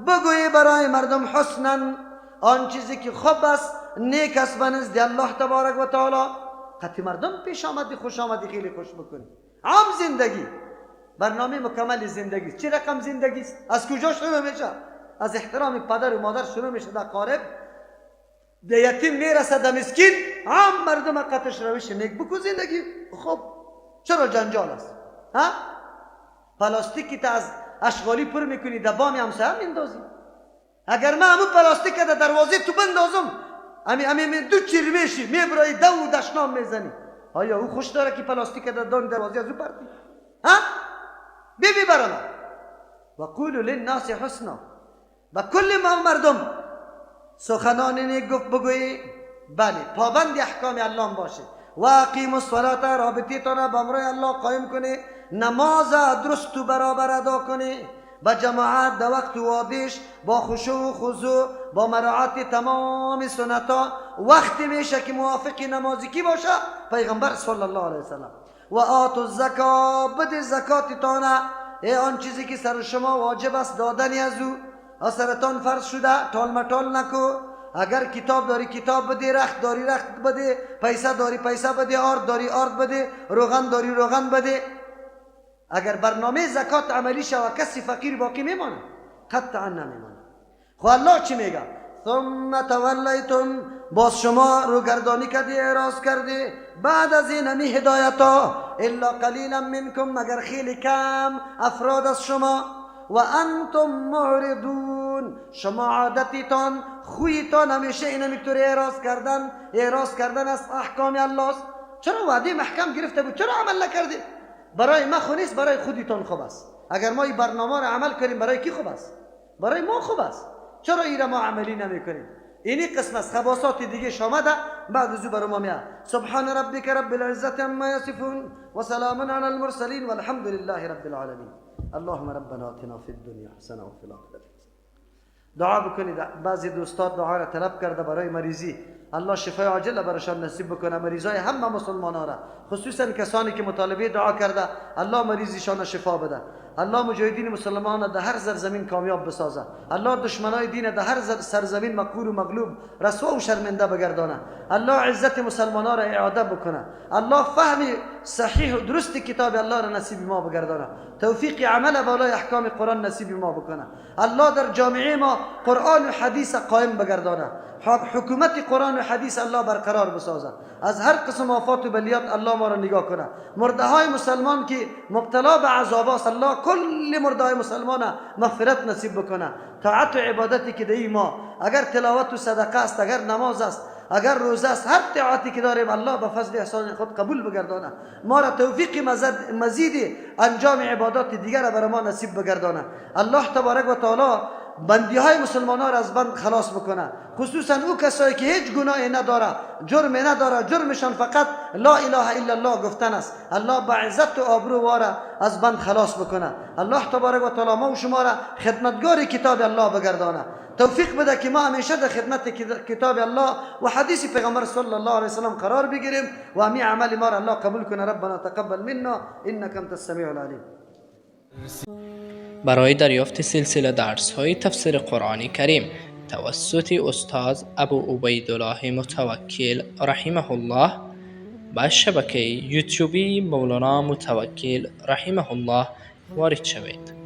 بگوی برای مردم حسنا، آن چیزی که خوب است، نیک است به نزد الله تبارک و تعالی. قطعی مردم پیش آمدی، خوش آمدی، خیلی خوش بکنی. عام زندگی، برنامه مکمل زندگی. چی رقم زندگی است؟ از کجا شروع میشه؟ از احترام پدر و مادر شروع میشه، در قارب در یتیم میرسه، در مسکین. عام مردم قطعش روش نیک بکن زندگی. خب چرا جنجال است؟ پلاستیکی تا از اشغالی پر میکنی، در بامی همسایه میندازی. اگر من همون پلاستیک در دروازه تو بندازم، امی دو چیر میشی، میبرای دو دشنام میزنی، آیا او خوش داره که پلاستیک در دروازه از او پرتی؟ بی برام. و قولوا للناس حسنا، و کل ما مردم سخنان نیک گفت بگویی، بله پابند احکام الله باشه. و اقیموا الصلاة، رابطی تانه با امر الله قایم کنه، نماز درست و برابر ادا کنه، با جماعت در وقت وادیش، با خشوع و خضوع، با مراعات تمام سنتا. وقتی میشه که موافق نمازی کی باشه؟ پیغمبر صلی الله علیه وسلم. و آتوا الزکات، بده زکات تانه، آن چیزی که سر شما واجب است دادنی از او، سرتان فرض شده، تال متال نکو. اگر کتاب داری کتاب بده، رخت داری رخت بده، پیسه داری پیسه بده، آرد داری آرد بده، روغن داری روغن بده. اگر برنامه زکات عملی شود کسی فقیر باقی میمانه؟ قطعا نمیمانه. خب الله چی میگه؟ ثم تولیتم، باز شما روگردانی کردی، اعراض کردی بعد از این همی هدایتا، الا قلیلا منکم، مگر خیلی کم افراد از شما، و انتم معرضون، شما عادتیتان خویتان همیشه این همیطور اعراض کردن از احکام الله است. چرا وعده محکم گرفته بود چرا عمل نکردی؟ برای ما خوب نیست، برای خودتان خوب است. اگر ما این برنامه را عمل کنیم برای کی خوب است؟ برای ما خوب است. چرا این را ما عملی نمی کنیم؟ اینی قسم از خباسات دیگه شامده بعد از او برای ما میاد. سبحان ربک رب العزت عما یصفون و سلام علی المرسلین والحمد لله رب العالمین. اللهم ربنا آتنا فی الدنیا حسنه و فی الاخره. دعا بکنید. بعضی دوستان دعا را طلب کرده برای مریضی، الله شفای عاجل برایشان نصیب بکنه، مریضای همه مسلمانان را، خصوصا کسانی که مطالبه دعا کرده الله مریضیشان شفا بده. الله مجاهدین مسلمان در هر سرزمین کامیاب بسازه. الله دشمنای دین در هر سرزمین مقهور و مغلوب، رسوا و شرمنده بگردانه. الله عزت مسلمانان را اعاده بکنه. الله فهم صحیح و درست کتاب الله را نصیب ما بگردانه. توفیق عمل بالای احکام قرآن نصیب ما بکنه. الله در جامعه ما قرآن و حدیث قائم بگردانه. حکومت قرآن و حدیث الله برقرار بسازه. از هر قسم آفات و بلیات الله ما را نگاه کنه. مرده های مسلمان که مبتلا به عذاب است الله کل مرده های مسلمان مغفرت نصیب بکنه. طاعت و عبادتی که در ما، اگر تلاوت و صدقه است، اگر نماز است، اگر روزه است هر طاعتی که داریم الله به فضل احسان خود قبول بگردانه، ما را توفیق مزید انجام عبادات دیگر را برای ما نصیب بگردانه. الله تبارک و تعالی بندی های مسلمان ها را از بند خلاص بکنه، خصوصا او کسایی که هیچ گناهی نداره، جرمی نداره، جرمشان فقط لا اله الا الله گفتن است. الله با عزت و آبرو واره از بند خلاص بکنه. الله تبارک و تعالی ما و شما را خدمتگار کتاب الله بگردانه، توفیق بده که ما همیشه در خدمت کتاب الله و حدیث پیغمبر صلی الله علیه وسلم قرار بگیریم و همین عمل ما را الله قبول کنه. ربنا تقبل منا انک انت السمیع العلیم. برای دریافت سلسله درس‌های تفسیر قرآن کریم توسط استاد ابو عبیدالله متوکل رحمه الله با شبکه یوتیوبی مولانا متوکل رحمه الله وارد شوید.